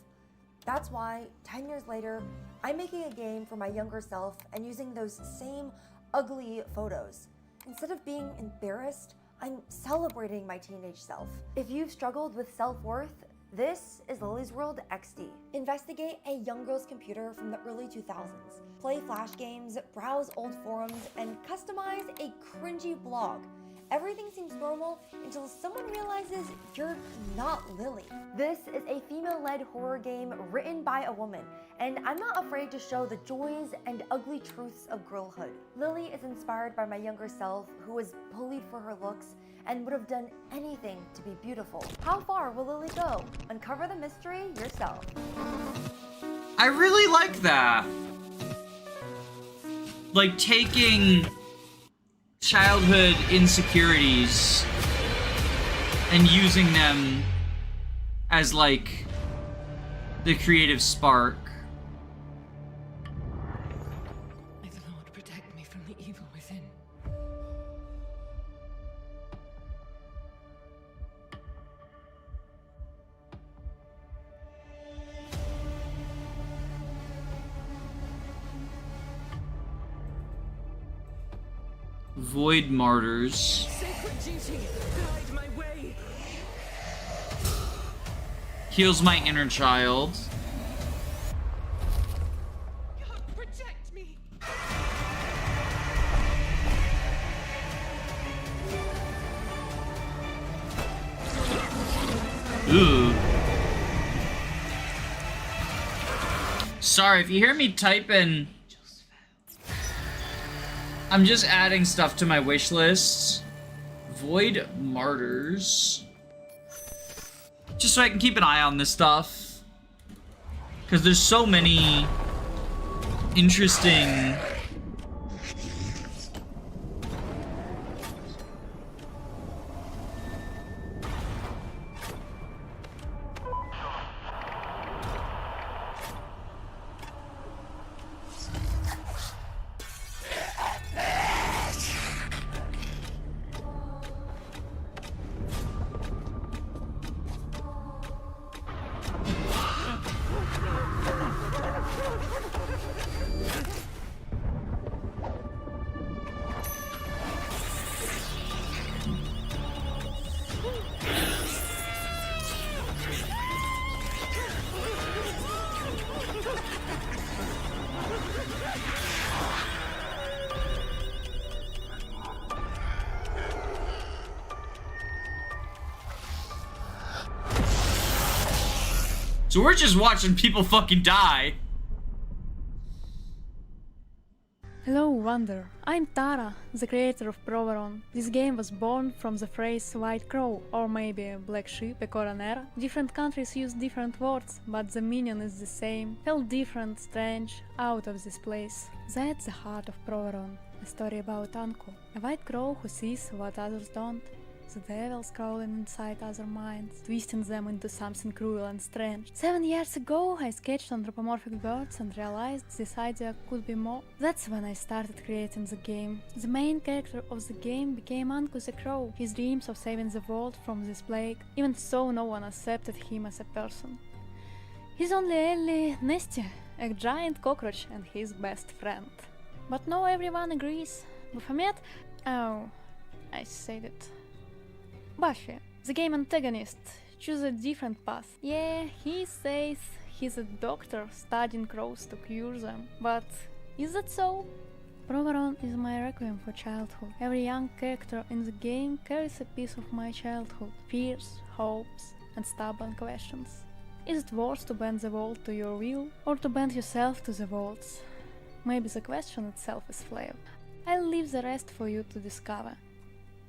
That's why, 10 years later, I'm making a game for my younger self and using those same ugly photos. Instead of being embarrassed, I'm celebrating my teenage self. If you've struggled with self-worth, this is Lily's World XD. Investigate a young girl's computer from the early 2000s. Play flash games, browse old forums, and customize a cringy blog. Everything seems normal until someone realizes you're not Lily. This is a female-led horror game written by a woman, and I'm not afraid to show the joys and ugly truths of girlhood. Lily is inspired by my younger self, who was bullied for her looks and would have done anything to be beautiful. How far will Lily go? Uncover the mystery yourself. I really like that. Like, taking childhood insecurities and using them as, like, the creative spark. May the Lord protect me from the evil within. Void Martyrs. Heals my inner child. Ooh. Sorry, if you hear me typing, I'm just adding stuff to my wish list. Void Martyrs. Just so I can keep an eye on this stuff. Because there's so many interesting... So we're just watching people fucking die. Hello, Wonder. I'm Tara, the creator of Proveron. This game was born from the phrase white crow, or maybe black sheep, a coroner. Different countries use different words, but the meaning is the same. Felt different, strange, out of this place. That's the heart of Proveron, a story about Anko, a white crow who sees what others don't. The devils crawling inside other minds, twisting them into something cruel and strange. 7 years ago, I sketched anthropomorphic birds and realized this idea could be more. That's when I started creating the game. The main character of the game became Anko the Crow, his dreams of saving the world from this plague. Even so, no one accepted him as a person. He's only Nesty, a giant cockroach and his best friend. But not everyone agrees. Baphomet? Oh, I said it. Buffy, the game antagonist, choose a different path. Yeah, he says he's a doctor studying crows to cure them, but is that so? Proveron is my requiem for childhood. Every young character in the game carries a piece of my childhood, fears, hopes, and stubborn questions. Is it worth to bend the world to your will, or to bend yourself to the world's? Maybe the question itself is flawed. I'll leave the rest for you to discover.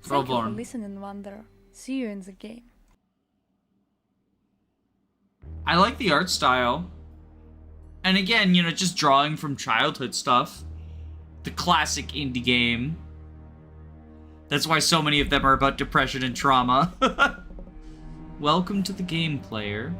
Thank you for listening, Wanderer. See you in the game. I like the art style. And again, you know, just drawing from childhood stuff. The classic indie game. That's why so many of them are about depression and trauma. Welcome to the game, player.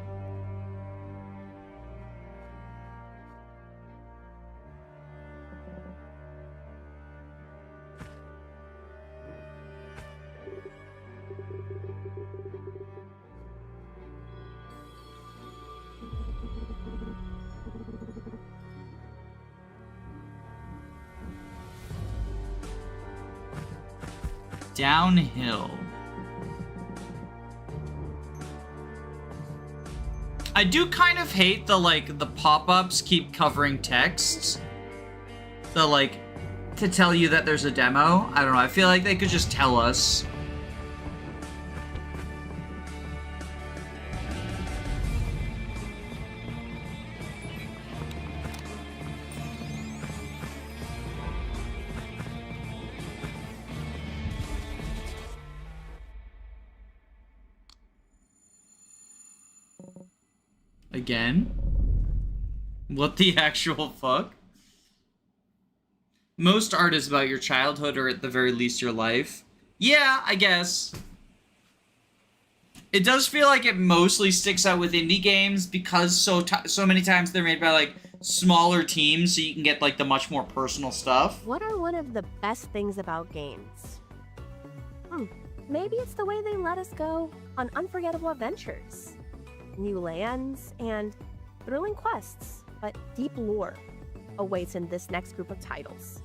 Downhill. I do kind of hate the pop-ups keep covering texts. To tell you that there's a demo. I don't know, I feel like they could just tell us. Again? What the actual fuck? Most art is about your childhood, or at the very least your life. Yeah, I guess. It does feel like it mostly sticks out with indie games because so many times they're made by smaller teams, so you can get the much more personal stuff. What are one of the best things about games? Maybe it's the way they let us go on unforgettable adventures. New lands, and thrilling quests, but deep lore awaits in this next group of titles.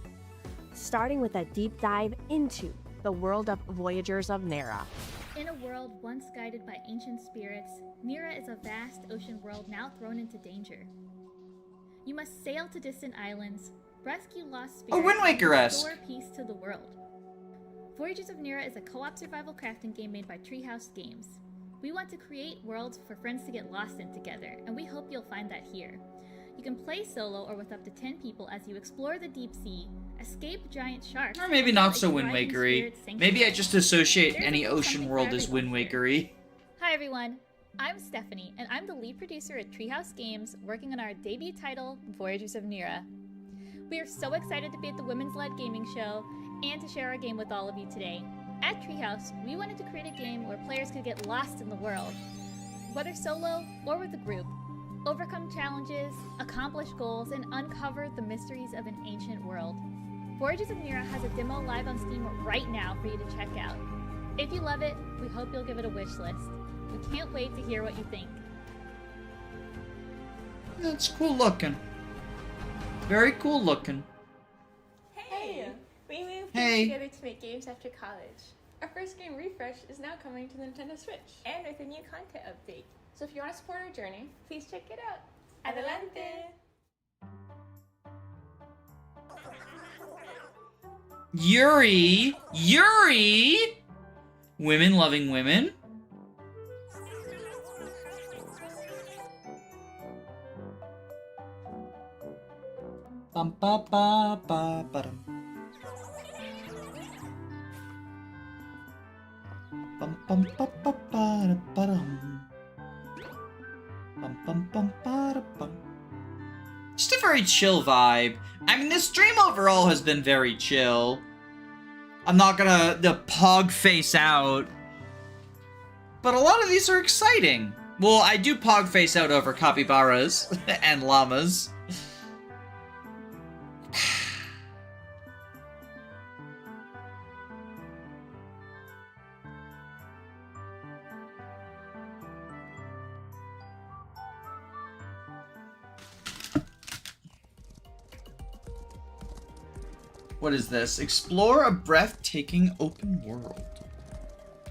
starting with a deep dive into the world of Voyagers of Nera. In a world once guided by ancient spirits, Nera is a vast ocean world now thrown into danger. You must sail to distant islands, rescue lost spirits, Wind Waker-esque. and restore peace to the world. Voyagers of Nera is a co-op survival crafting game made by Treehouse Games. We want to create worlds for friends to get lost in together, and we hope you'll find that here. You can play solo or with up to 10 people as you explore the deep sea, escape giant sharks, Or maybe not so Wind Waker-y. Maybe I just associate any ocean world as Wind Waker-y. Hi everyone, I'm Stephanie, and I'm the lead producer at Treehouse Games, working on our debut title, Voyagers of Nera. We are so excited to be at the Women's Led Gaming Show, and to share our game with all of you today. At Treehouse, we wanted to create a game where players could get lost in the world, whether solo or with a group, overcome challenges, accomplish goals, and uncover the mysteries of an ancient world. Voyagers of Nera has a demo live on Steam right now for you to check out. If you love it, we hope you'll give it a wish list. We can't wait to hear what you think. That's cool looking. Very cool looking. Hey! We moved Hey. together to make games after college. Our first game, Refresh, is now coming to the Nintendo Switch, and with a new content update. So if you want to support our journey, please check it out. Adelante! Yuri! Women loving women? Bum ba ba ba ba dum. Bum bum ba ba ba da ba dum. Bum bum bum ba da bum. Just a very chill vibe. I mean, this stream overall has been very chill. I'm not gonna the pog face out, but a lot of these are exciting. Well, I do pog face out over capybaras and llamas. What is this? Explore a breathtaking open world.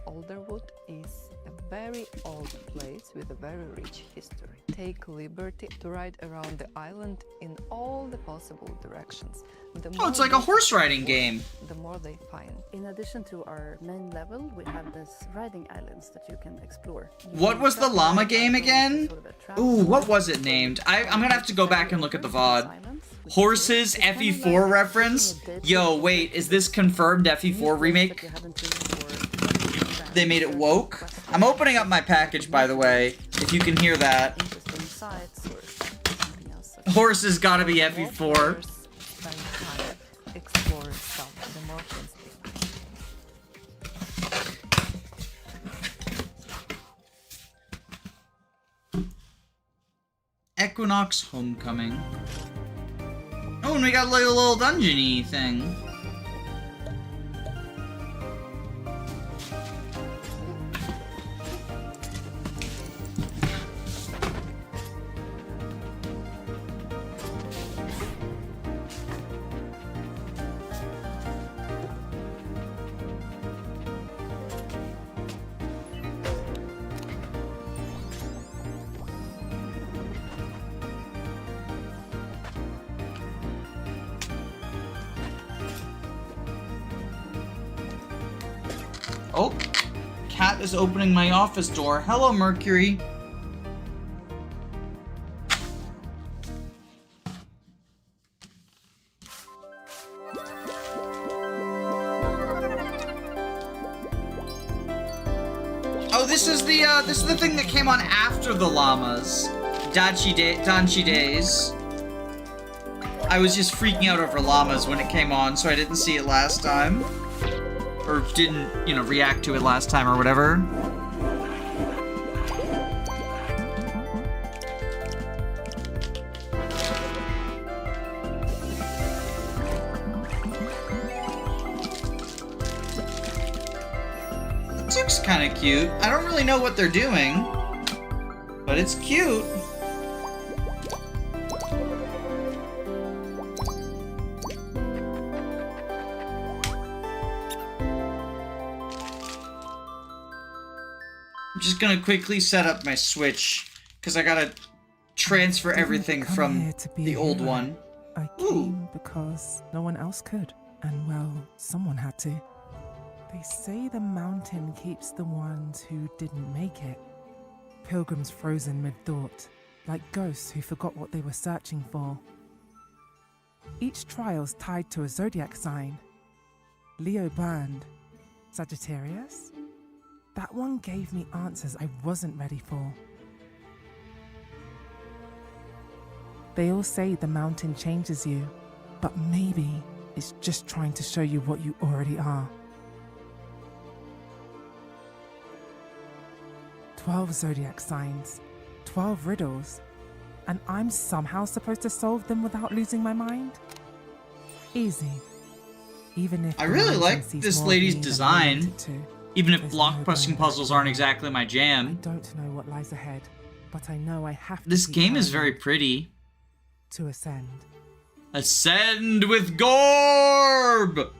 Alderwood is a very old place with a very rich history. Take liberty to ride around the island in all the possible directions. Oh, it's like a horse riding game. The more they find. In addition to our main level, we have this riding islands that you can explore. What was the llama game again? Ooh, what was it named? I'm gonna have to go back and look at the VOD. Horses, FE4 reference? Yo, wait, is this confirmed FE4 remake? They made it woke? I'm opening up my package, by the way, if you can hear that. Horses gotta be FE4. Explore some the more Equinox Homecoming. Oh, and we got like a little dungeon-y thing. Oh, Cat is opening my office door. Hello, Mercury. Oh, this is the thing that came on after the llamas. Danchi Days. I was just freaking out over llamas when it came on, so I didn't see it last time. Or didn't, you know, react to it last time or whatever. It looks kind of cute. I don't really know what they're doing, but it's cute. I'm just gonna quickly set up my Switch, because I gotta transfer everything from the old one. I came because no one else could. And well, someone had to. They say the mountain keeps the ones who didn't make it. Pilgrims frozen mid-thought, like ghosts who forgot what they were searching for. Each trial's tied to a zodiac sign. Leo burned. Sagittarius? That one gave me answers I wasn't ready for. They all say the mountain changes you, but maybe it's just trying to show you what you already are. 12 zodiac signs, 12 riddles, and I'm somehow supposed to solve them without losing my mind? Easy. Even if I really like this lady's design, even if block-busting puzzles aren't exactly my jam. I don't know what lies ahead, but I know I have to. This game is very pretty. To ascend. Ascend with Gorb!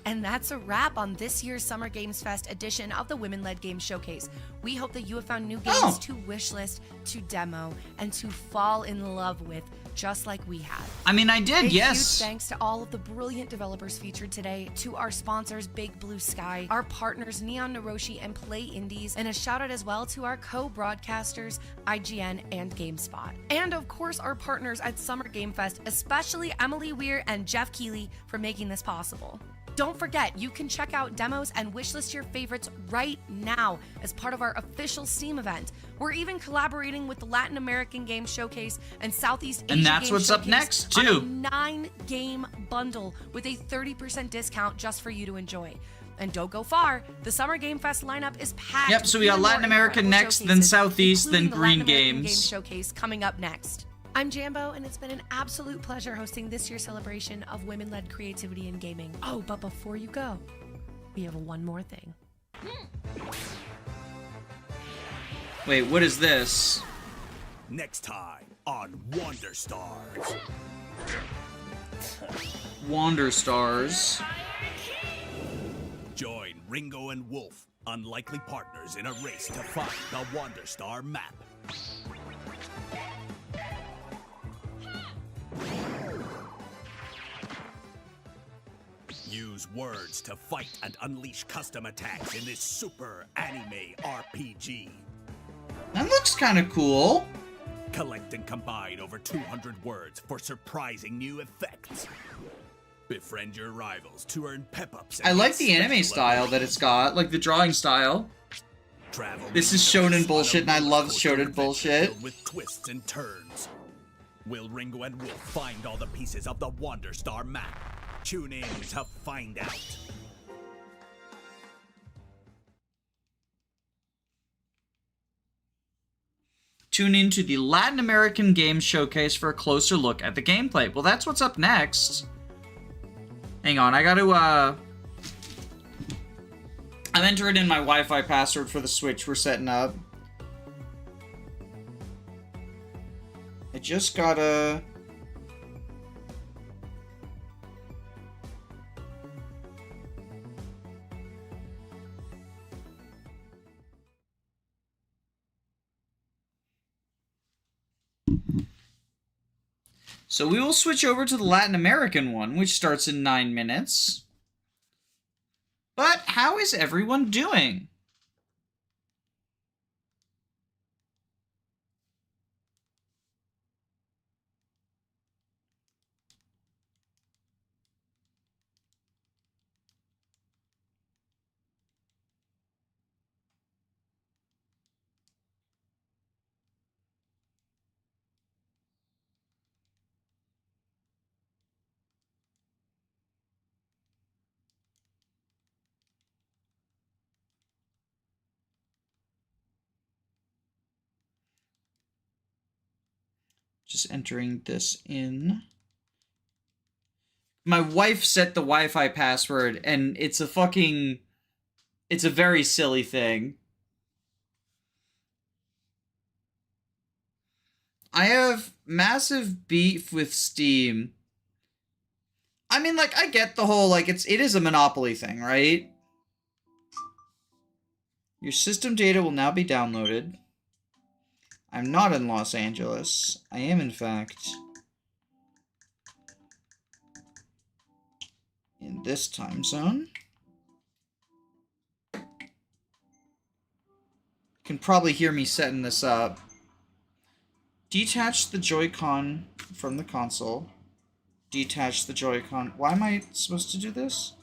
And that's a wrap on this year's Summer Games Fest edition of the Women Led Games Showcase. We hope that you have found new games to wishlist, to demo, and to fall in love with, just like we had. I mean, I did, yes. Huge thanks to all of the brilliant developers featured today, to our sponsors, Big Blue Sky, our partners, Neon Naroshi and Play Indies, and a shout out as well to our co-broadcasters, IGN and GameSpot. And of course, our partners at Summer Game Fest, especially Emily Weir and Jeff Keeley for making this possible. Don't forget, you can check out demos and wishlist your favorites right now as part of our official Steam event. We're even collaborating with the Latin American Game Showcase and Southeast Asia And that's Game what's Showcase up next, on too. a 9-game bundle with a 30% discount just for you to enjoy. And don't go far, the Summer Game Fest lineup is packed. Yep, so we got with even Latin more America incredible next, then showcases, Southeast, then including the Latin Green American Game Games. Showcase coming up next. I'm Jambo, and it's been an absolute pleasure hosting this year's celebration of women-led creativity in gaming. Oh, but before you go, we have one more thing. Wait, what is this? Next time on Wander Stars. Wander Stars. Join Ringo and Wolf, unlikely partners in a race to find the Wander Star map. Use words to fight and unleash custom attacks in this super anime RPG. That looks kind of cool. Collect and combine over 200 words for surprising new effects. Befriend your rivals to earn pep-ups. I like the anime style that it's got, like the drawing style. This is shonen bullshit, and I love shonen bullshit. With twists and turns. Will Ringo and Wolf find all the pieces of the Wander Star map? Tune in to find out. Tune in to the Latin American Games Showcase for a closer look at the gameplay. Well, that's what's up next. Hang on, I gotta, I'm entering in my Wi-Fi password for the Switch we're setting up. I just gotta... So we will switch over to the Latin American one, which starts in 9 minutes. But how is everyone doing? Just entering this in. My wife set the Wi-Fi password, and it's a very silly thing. I have massive beef with Steam. I mean, like, I get the whole, like, it is a monopoly thing, right? Your system data will now be downloaded. I'm not in Los Angeles. I am, in fact, in this time zone. You can probably hear me setting this up. Detach the Joy-Con from the console. Detach the Joy-Con. Why am I supposed to do this?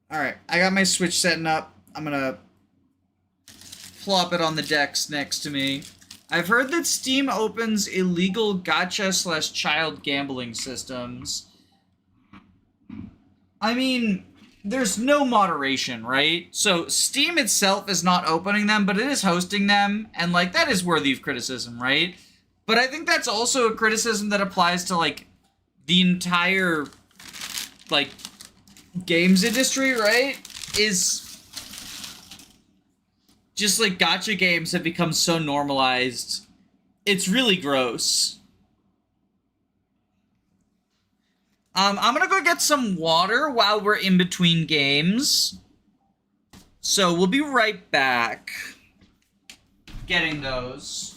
Alright, I got my Switch setting up. I'm gonna plop it on the decks next to me. I've heard that Steam opens illegal gacha/child gambling systems. I mean, there's no moderation, right? So Steam itself is not opening them, but it is hosting them, and, like, that is worthy of criticism, right? But I think that's also a criticism that applies to, like, the entire, like, games industry, right? Is just, like, gacha games have become so normalized. It's really gross. I'm gonna go get some water while we're in between games. So we'll be right back. Getting those.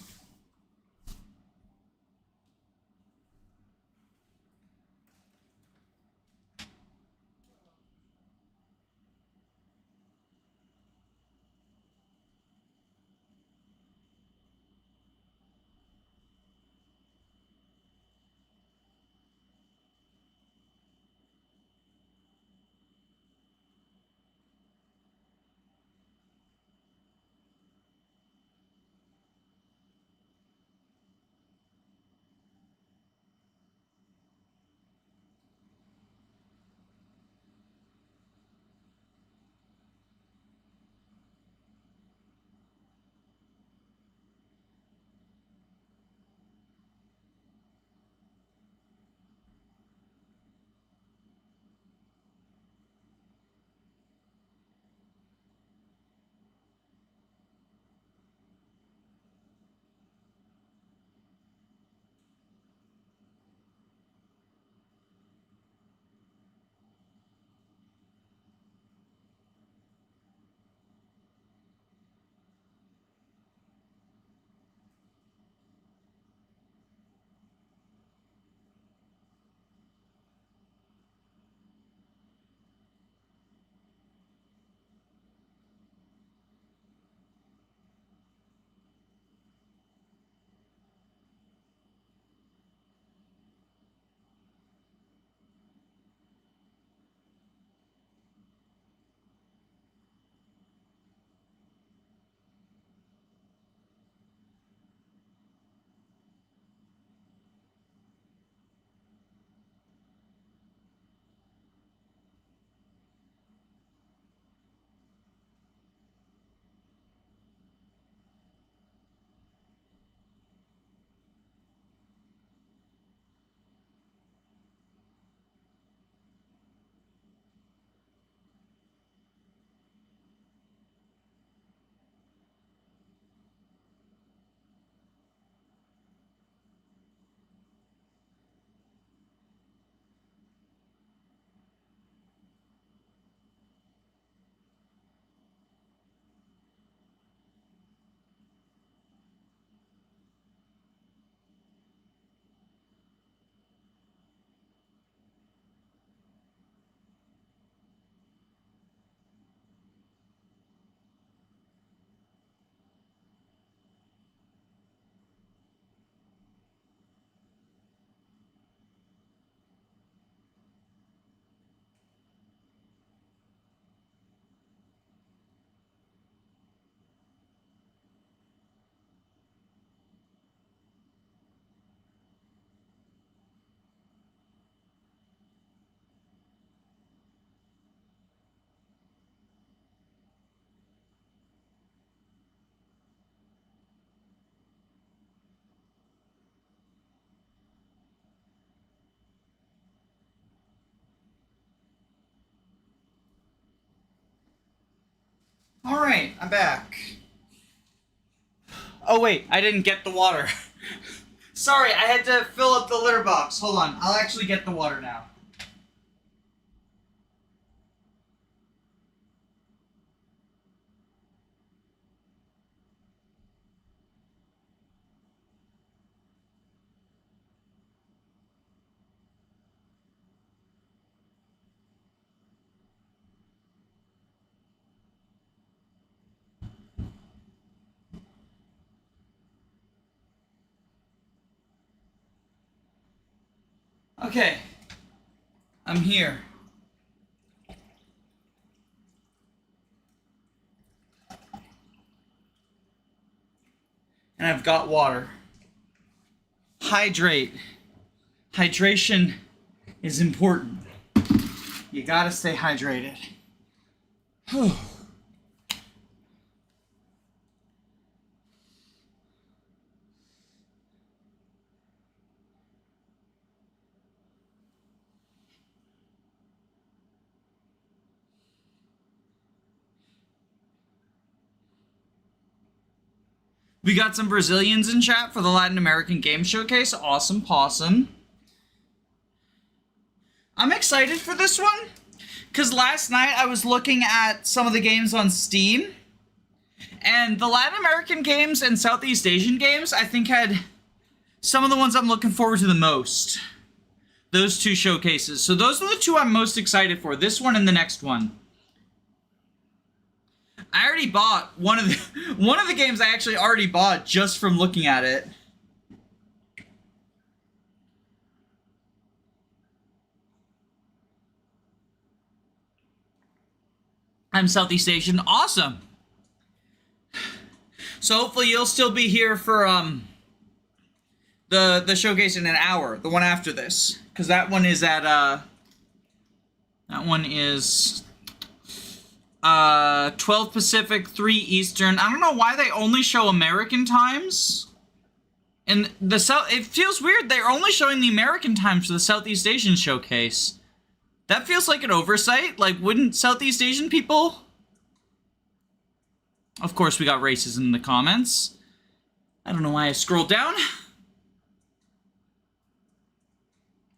Alright, I'm back. Oh wait, I didn't get the water. Sorry, I had to fill up the litter box. Hold on, I'll actually get the water now. Okay, I'm here. And I've got water. Hydrate. Hydration is important. You gotta stay hydrated. We got some Brazilians in chat for the Latin American Game Showcase. Awesome possum. I'm excited for this one, because last night I was looking at some of the games on Steam, and the Latin American games and Southeast Asian games, I think, had some of the ones I'm looking forward to the most. Those two showcases. So those are the two I'm most excited for, this one and the next one. I already bought one of the games I actually already bought just from looking at it. I'm Southeast Asian. Awesome. So hopefully you'll still be here for the showcase in an hour, the one after this, because that one is at 12 Pacific, 3 Eastern. I don't know why they only show American times. And it feels weird they're only showing the American times for the Southeast Asian showcase. That feels like an oversight. Like, wouldn't Southeast Asian people? Of course, we got racism in the comments. I don't know why I scrolled down.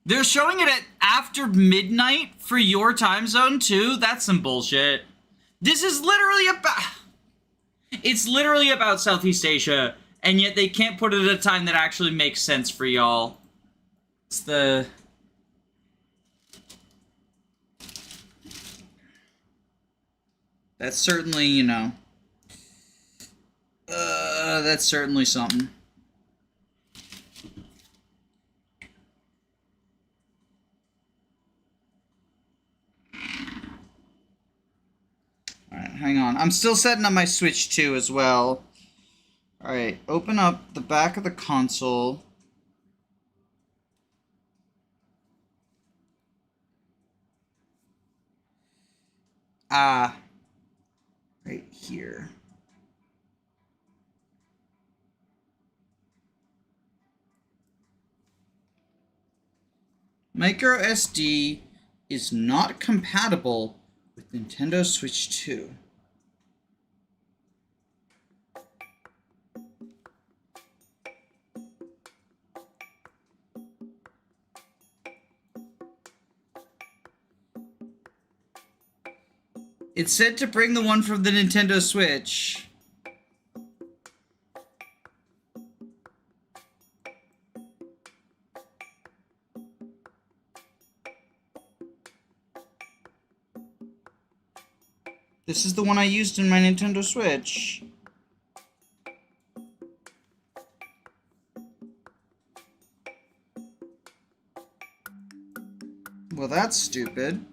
They're showing it at after midnight for your time zone, too? That's some bullshit. This is literally about... It's literally about Southeast Asia, and yet they can't put it at a time that actually makes sense for y'all. It's the... That's certainly, you know... that's certainly something. Alright, hang on. I'm still setting up my Switch 2 as well. Alright, open up the back of the console. Right here. Micro SD is not compatible with Nintendo Switch 2. It's said to bring the one from the Nintendo Switch. This is the one I used in my Nintendo Switch. Well, that's stupid.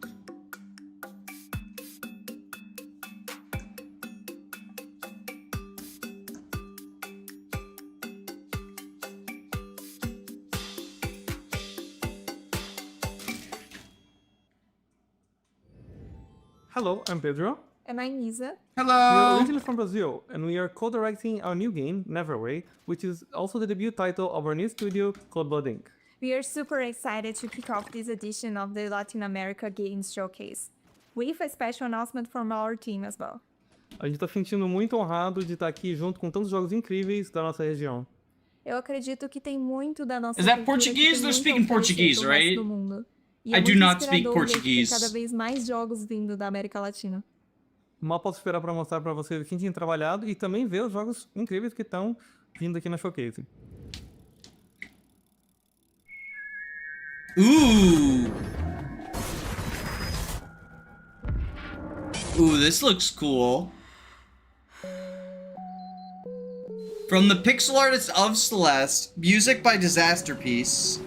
Hello, I'm Pedro. And I'm Isa. We are originally from Brazil, and we are co-directing our new game, Neverway, which is also the debut title of our new studio, Cold Blood Inc. We are super excited to kick off this edition of the Latin America Games Showcase, with a special announcement from our team as well. A gente tá se sentindo muito honrado de estar aqui junto com tantos jogos incríveis da nossa região. Eu acredito que tem muito da nossa Is that cultura que Portuguese? tem They're muito a speaking oferecer Portuguese, pro resto right? do mundo. E I é do muito not speak inspirador ver que tem Portuguese. cada vez mais jogos vindo da América Latina. Mal posso esperar para mostrar para vocês o que a gente tem trabalhado e também ver os jogos incríveis que estão vindo aqui na Showcase. Ooh, this looks cool. From the pixel artist of Celeste, music by Disasterpiece.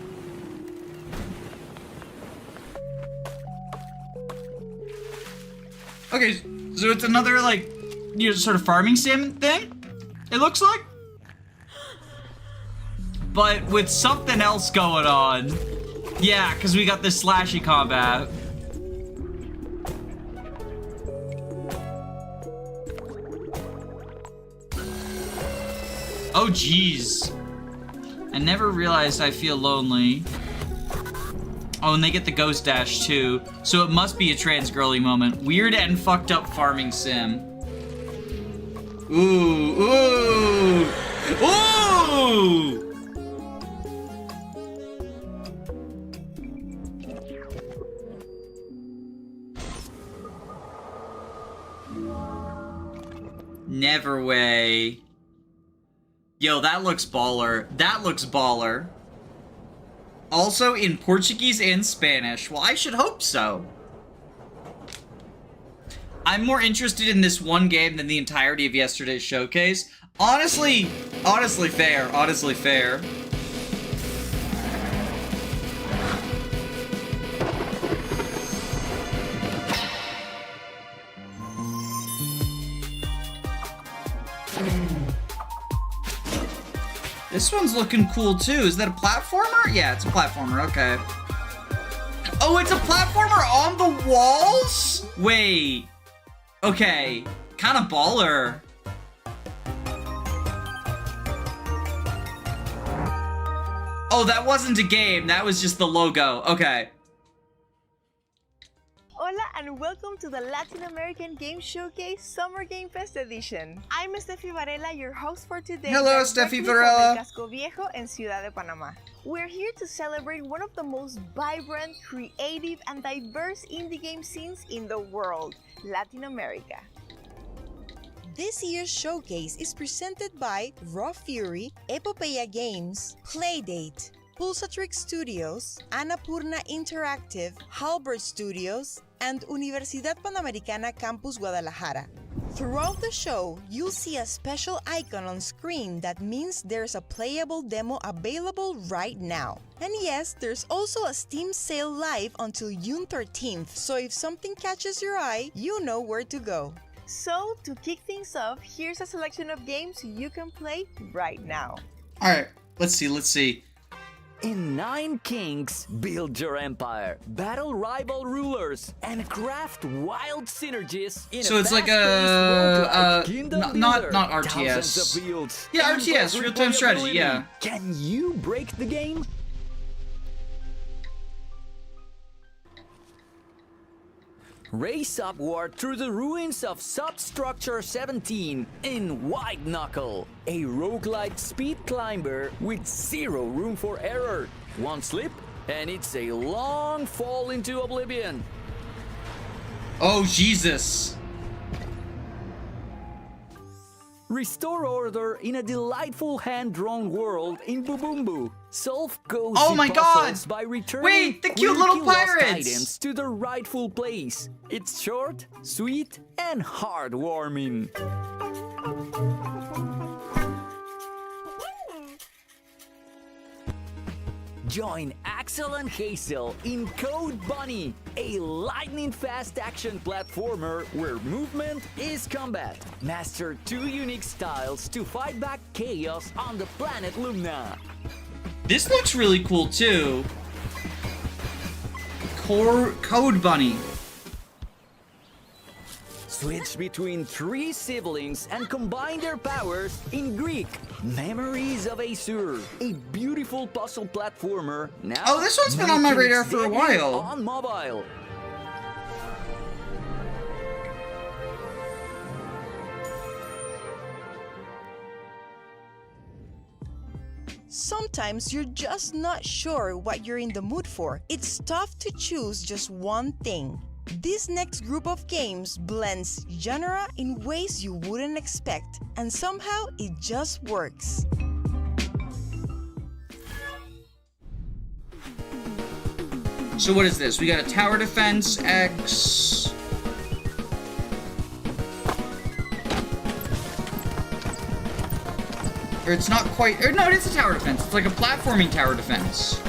Okay, so it's another, like, you know, sort of farming sim thing, it looks like? But with something else going on. Yeah, because we got this slashy combat. Oh, jeez. I never realized I feel lonely. Oh, and they get the ghost dash, too. So it must be a trans girly moment. Weird and fucked up farming sim. Ooh, ooh, ooh! Never way. Yo, that looks baller. That looks baller. Also in Portuguese and Spanish. Well, I should hope so. I'm more interested in this one game than the entirety of yesterday's showcase. Honestly fair. Honestly fair. This one's looking cool too. Is that a platformer? Yeah, it's a platformer. Okay. Oh, it's a platformer on the walls? Wait. Okay. Kind of baller. Oh, that wasn't a game. That was just the logo. Okay. Hola and welcome to the Latin American Game Showcase Summer Game Fest Edition. I'm Steffi Varela, your host for today. Hello, directly Steffi from Varela. El Casco Viejo in Ciudad de Panama. We're here to celebrate one of the most vibrant, creative, and diverse indie game scenes in the world, Latin America. This year's showcase is presented by Raw Fury, Epopeya Games, Playdate, Pulsatrix Studios, Annapurna Interactive, Halbert Studios, and Universidad Panamericana Campus Guadalajara. Throughout the show, you'll see a special icon on screen that means there's a playable demo available right now. And yes, there's also a Steam sale live until June 13th, so if something catches your eye, you know where to go. So, to kick things off, here's a selection of games you can play right now. Alright, let's see. In 9 Kings, build your empire, battle rival rulers, and craft wild synergies in So a it's like fast-paced a Kingdom not Builder. RTS. Thousands of fields, Yeah, endless RTS, real-time strategy, replayability. yeah. Can you break the game? Race upward through the ruins of Substructure 17 in White Knuckle, a roguelite speed climber with zero room for error. One slip, and it's a long fall into oblivion. Oh, Jesus. Restore order in a delightful hand-drawn world in Bubumbu. Solve cozy Oh my puzzles God! by returning Wait, the cute little quirky lost pirates! items to their rightful place. It's short, sweet, and heartwarming. Join Axel and Hazel in Code Bunny, a lightning-fast action platformer where movement is combat. Master 2 unique styles to fight back chaos on the planet Lumna. This looks really cool too. Code Bunny. Switch between 3 siblings and combine their powers in Greek. Memories of Aesir, a beautiful puzzle platformer. Now, Oh, this one's been on my making radar its for a debut while. On mobile. Sometimes you're just not sure what you're in the mood for. It's tough to choose just one thing. This next group of games blends genre in ways you wouldn't expect, and somehow it just works. So what is this? We got a tower defense X. Or it's not quite, or no, it is a tower defense. It's like a platforming tower defense.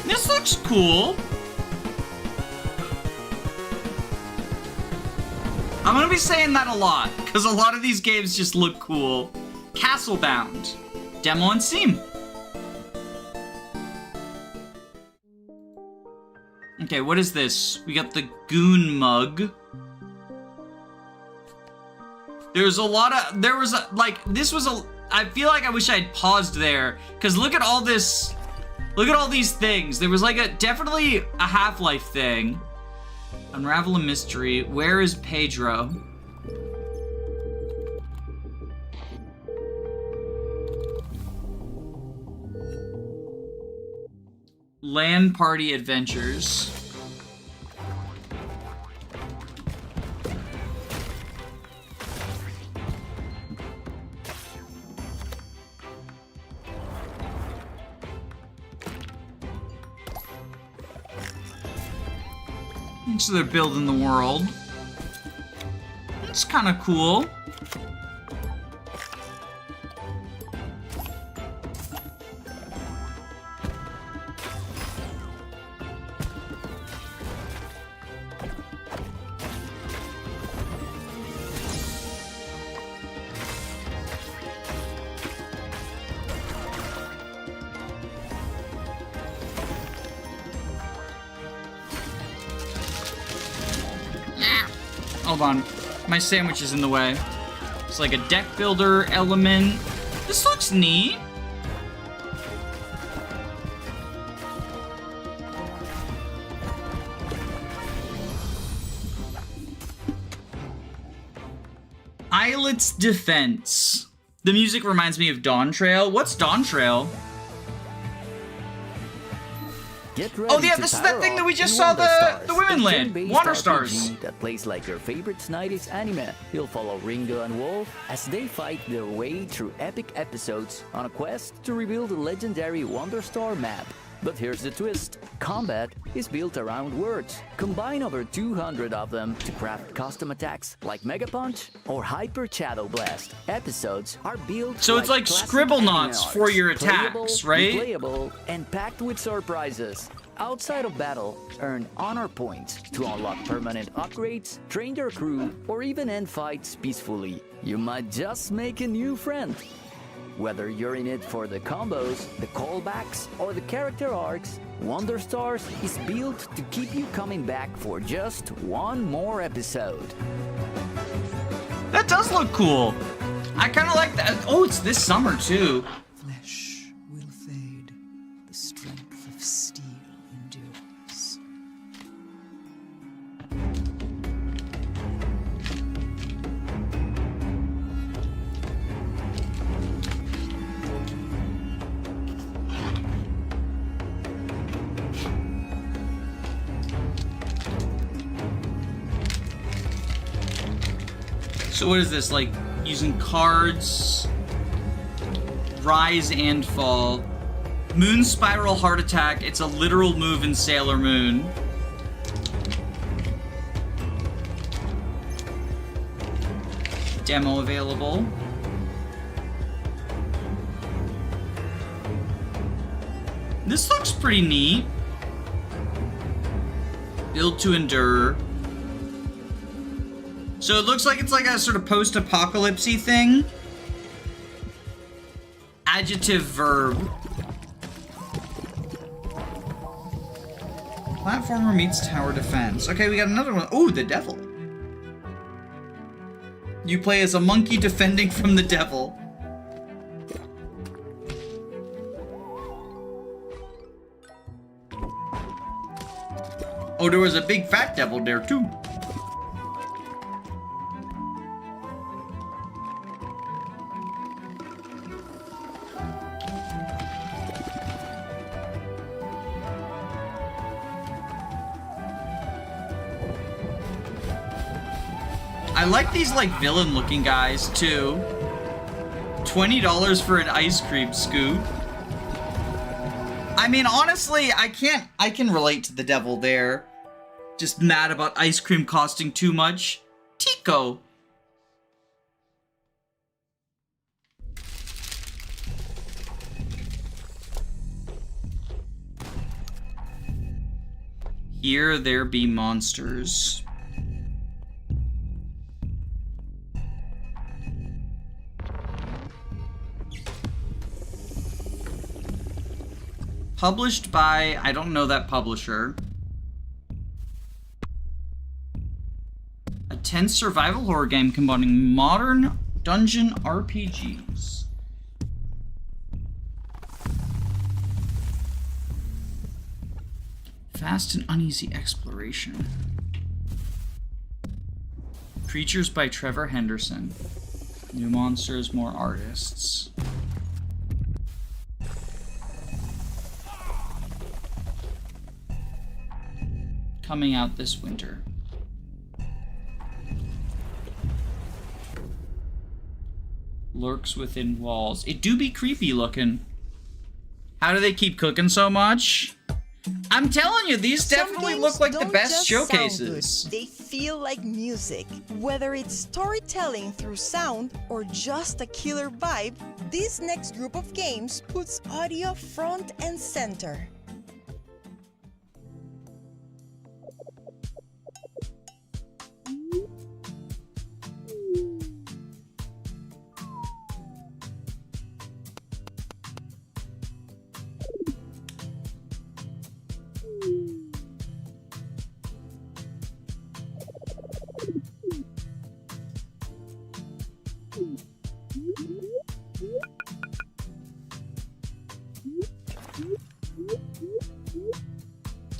This looks cool. I'm gonna be saying that a lot, because a lot of these games just look cool. Castlebound. Demo on Steam. Okay, what is this? We got the Goon Mug. There's a lot of, there was a, like, this was a, I feel like I wish I had paused there, because look at all this, look at all these things. There was like a, definitely a Half-Life thing. Unravel a mystery. Where is Pedro? LAN Party Adventures. So they're building the world. It's kind of cool. Hold on, my sandwich is in the way. It's like a deck builder element. This looks neat. Islet's Defense. The music reminds me of Dawn Trail. What's Dawn Trail? Oh yeah, this is that thing that we just saw the women land. Water Stars. That plays like your favorite 90s anime. You'll follow Ringo and Wolf as they fight their way through epic episodes on a quest to reveal the legendary Wonder Star map. But here's the twist. Combat is built around words. Combine over 200 of them to craft custom attacks like Mega Punch or Hyper Shadow Blast. Episodes are built so it's like Scribble Knots for your attacks, right? Replayable, and packed with surprises. Outside of battle, earn honor points to unlock permanent upgrades, train your crew, or even end fights peacefully. You might just make a new friend. Whether you're in it for the combos, the callbacks, or the character arcs, Wonder Stars is built to keep you coming back for just one more episode. That does look cool. I kind of like that. Oh, it's this summer too. Flesh will fade. The strength of steel endures. So what is this, like using cards? Rise and fall. Moon Spiral Heart Attack. It's a literal move in Sailor Moon. Demo available. This looks pretty neat. Build to Endure. So it looks like it's like a sort of post-apocalypse-y thing. Adjective verb. Platformer meets tower defense. Okay, we got another one. Ooh, the devil. You play as a monkey defending from the devil. Oh, there was a big fat devil there too. I like these like villain looking guys too. $20 for an ice cream scoop. I mean, honestly, I can relate to the devil there. Just mad about ice cream costing too much. Tico. Here there be monsters. Published by, I don't know that publisher. A tense survival horror game combining modern dungeon RPGs. Fast and uneasy exploration. Creatures by Trevor Henderson. New monsters, more artists. Coming out this winter. Lurks within walls. It do be creepy looking. How do they keep cooking so much? I'm telling you, these definitely look like the best showcases. They feel like music. Whether it's storytelling through sound or just a killer vibe, this next group of games puts audio front and center.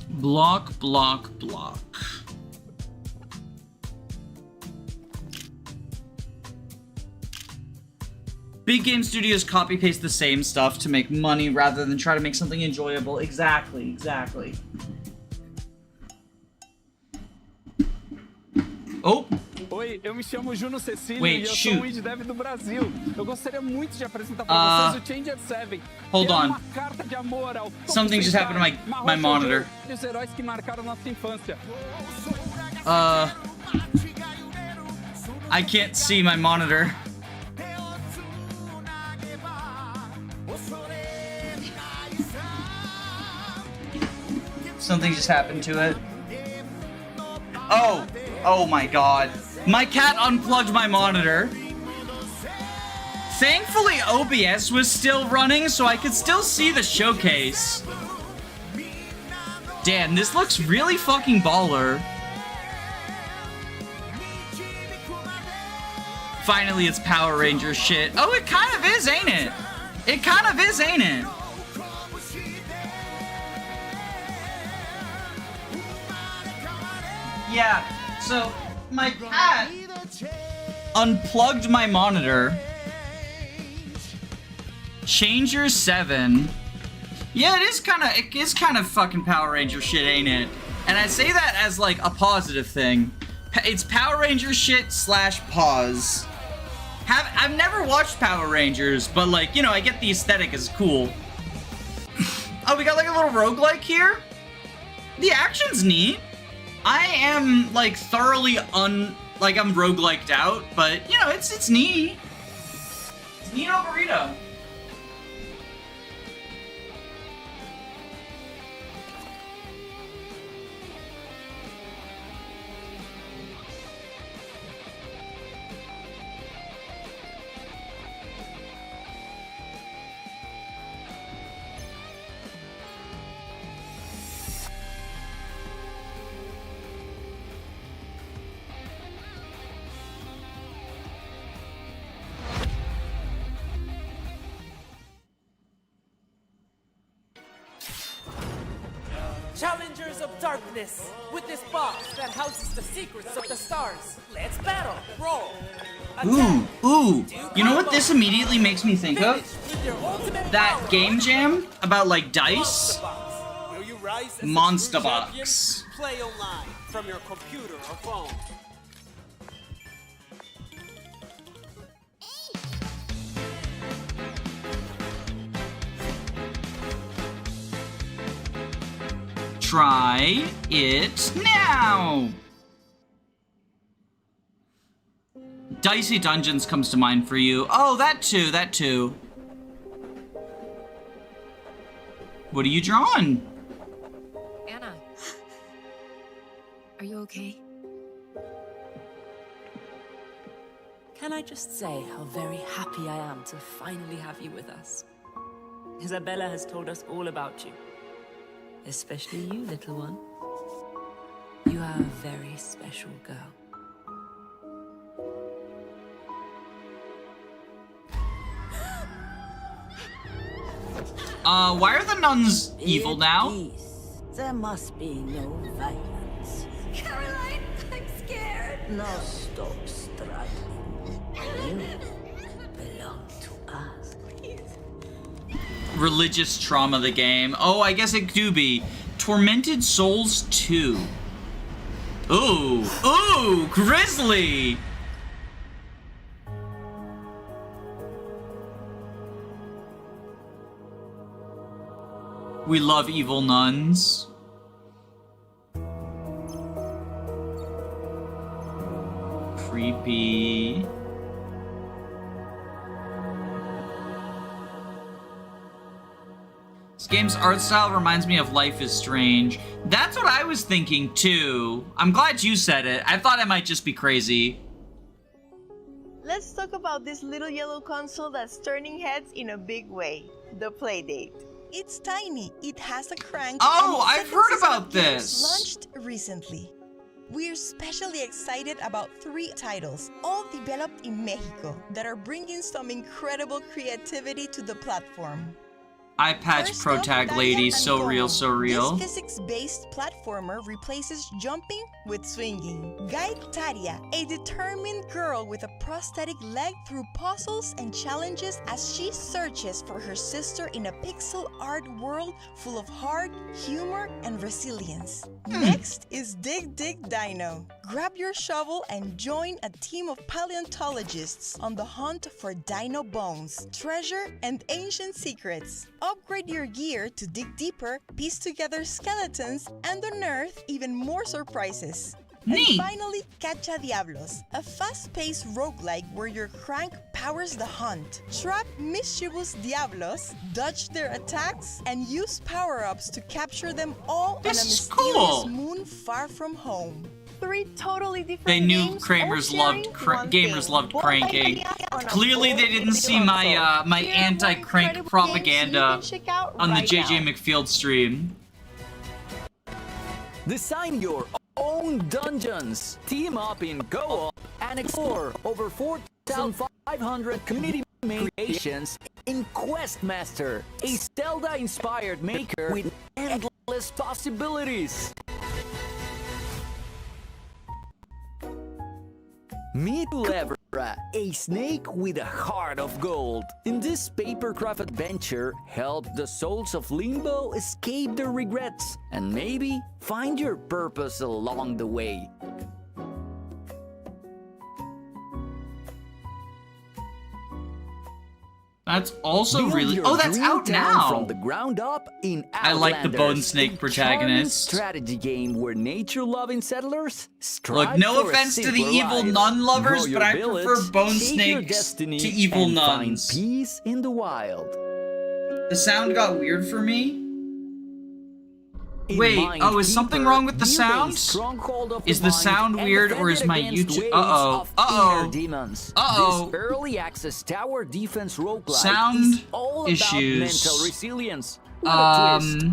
Block, block, block. Big game studios copy-paste the same stuff to make money rather than try to make something enjoyable. Exactly, exactly. Oh! Oi, eu me chamo Juno Cecílio Wait, e eu shoot. sou um indie dev do Brasil. Eu gostaria muito de apresentar pra vocês o Changer 7. Hold que é on. uma carta de amor ao topo Something just happened to my Marrom monitor. e os heróis que marcaram nossa infância. I can't see my monitor. Something just happened to it. Oh! Oh my god. My cat unplugged my monitor. Thankfully, OBS was still running, so I could still see the showcase. Damn, this looks really fucking baller. Finally, it's Power Rangers shit. Oh, it kind of is, ain't it? It kind of is, ain't it? Yeah, so my cat unplugged my monitor. Changer 7. Yeah, it is kind of fucking Power Ranger shit, ain't it? And I say that as like a positive thing. It's Power Ranger shit / pause. I've never watched Power Rangers, but like, you know, I get the aesthetic is cool. Oh, we got like a little roguelike here? The action's neat. I am like thoroughly I'm rogueliked out, but you know, it's neat. It's Nino Burrito. Challengers of darkness, with this box that houses the secrets of the stars. Let's battle. Roll. Ooh. You know what this immediately makes me think of? That game jam about like dice? Will you rise as a Monster true champion? Box. Play online from your computer or phone. Try it now! Dicey Dungeons comes to mind for you. Oh, that too. What are you drawing? Anna. Are you okay? Can I just say how very happy I am to finally have you with us? Isabella has told us all about you. Especially you, little one. You are a very special girl. Why are the nuns evil now? There must be no violence. Caroline, I'm scared. Now stop struggling. You belong to us. Religious trauma the game. Oh, I guess it do be. Tormented Souls 2. Ooh, Grizzly! We love evil nuns. Creepy. This game's art style reminds me of Life is Strange. That's what I was thinking too. I'm glad you said it. I thought I might just be crazy. Let's talk about this little yellow console that's turning heads in a big way. The Playdate. It's tiny. It has a crank. Oh, and I've heard seven about games this. Launched recently. We're especially excited about 3 titles, all developed in Mexico, that are bringing some incredible creativity to the platform. Eye patch pro tag lady, so real, so real. This physics-based platformer replaces jumping with swinging. Guide Taria, a determined girl with a prosthetic leg, through puzzles and challenges as she searches for her sister in a pixel art world full of heart, humor, and resilience. Next is Dig Dino. Grab your shovel and join a team of paleontologists on the hunt for dino bones, treasure, and ancient secrets. Upgrade your gear to dig deeper, piece together skeletons, and unearth even more surprises. Neat. And finally, Cacha Diablos, a fast-paced roguelike where your crank powers the hunt. Trap mischievous Diablos, dodge their attacks, and use power-ups to capture them all on a mysterious moon far from home. 3 totally different They knew games, Kramers all sharing loved one gamers thing. loved Both cranking. ideas on a Clearly, they didn't see my my Here are more anti-crank incredible propaganda games you can check out on the right JJ now. McField stream. Design your own dungeons. Team up in co-op and explore over 4,500 community creations in Questmaster, a Zelda-inspired maker with endless possibilities. Meet Levera, a snake with a heart of gold. In this papercraft adventure, help the souls of Limbo escape their regrets and maybe find your purpose along the way. That's also Build really. your Oh, that's dream out town now. from the ground up in I like the Bone Outlanders, Snake a protagonist. charming strategy game where nature-loving settlers Look, strive no for a offense to the simpler evil life. nun lovers, Grow but I your prefer village, Bone shape your Snakes destiny, to evil and nuns. Find peace in the wild. The sound got weird for me. In Wait, oh, is something wrong with the build a sound? stronghold of Is the the mind sound and weird, defend or is it my against YouTube? waves Uh-oh. of Uh-oh. inner demons. Uh-oh. This early access tower defense roguelike Sound is all issues. about mental resilience. With a twist.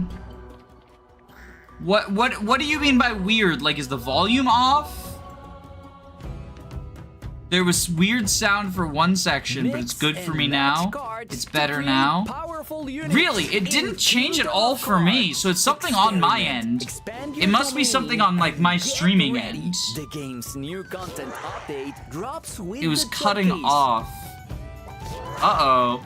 What do you mean by weird? Like, is the volume off? There was weird sound for one section, but it's good for me now. It's better now. powerful units. Really, it didn't change at all for me, so it's something on my end. It must be something on, like, my streaming end. The game's new content update drops with It was the cutting showcase. off. Uh-oh.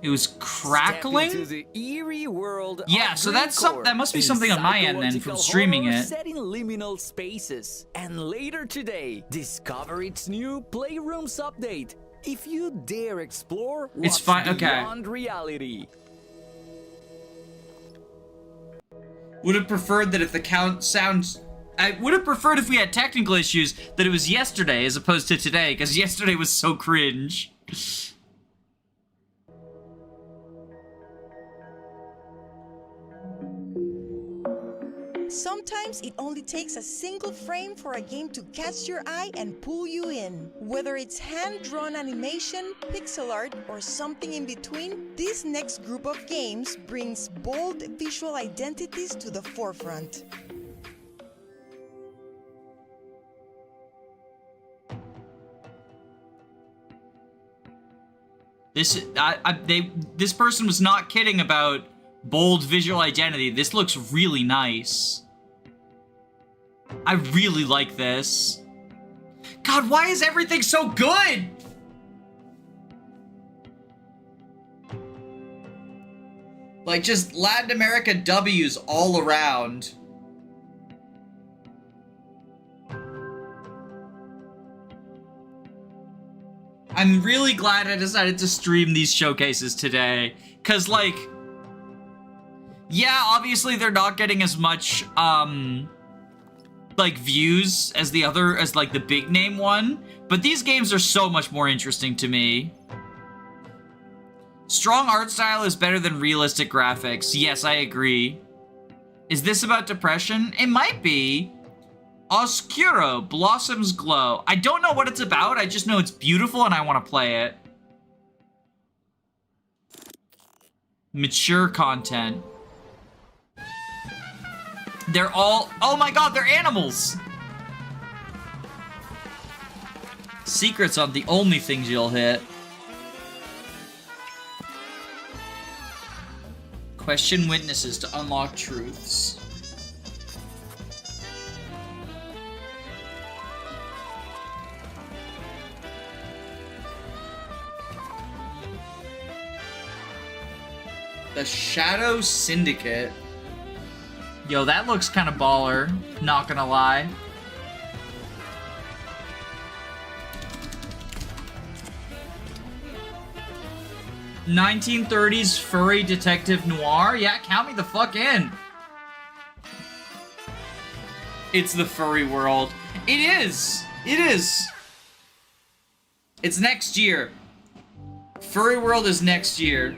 It was crackling? Step into the eerie world Yeah, of so that's that must be something on my end then from streaming it. Set in liminal spaces. And later today, discover its new Playrooms update. If you dare explore what's It's fine, okay. beyond reality. Would have preferred that if the count sounds... I would have preferred if we had technical issues that it was yesterday as opposed to today, because yesterday was so cringe. Sometimes it only takes a single frame for a game to catch your eye and pull you in. Whether it's hand-drawn animation, pixel art, or something in between, this next group of games brings bold visual identities to the forefront. This person was not kidding about bold visual identity. This looks really nice. I really like this. God, why is everything so good? Like, just Latin America W's all around. I'm really glad I decided to stream these showcases today. Cause, like... yeah, obviously they're not getting as much, like, views as like, the big name one. But these games are so much more interesting to me. Strong art style is better than realistic graphics. Yes, I agree. Is this about depression? It might be. Oscuro, Blossom's Glow. I don't know what it's about. I just know it's beautiful and I want to play it. Mature content. They're all... oh my god, they're animals! Secrets aren't the only things you'll hit. Question witnesses to unlock truths. The Shadow Syndicate. Yo, that looks kind of baller, not gonna lie. ...1930s furry detective noir? Yeah, count me the fuck in. It's the furry world. It is! It is! It's next year. Furry world is next year.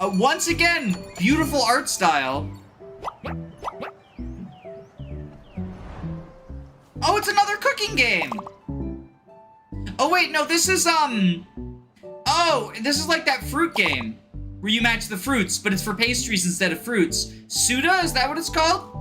Once again, beautiful art style. Oh, it's another cooking game! Oh wait, no, this is, oh, this is like that fruit game, where you match the fruits, but it's for pastries instead of fruits. Suda, is that what it's called?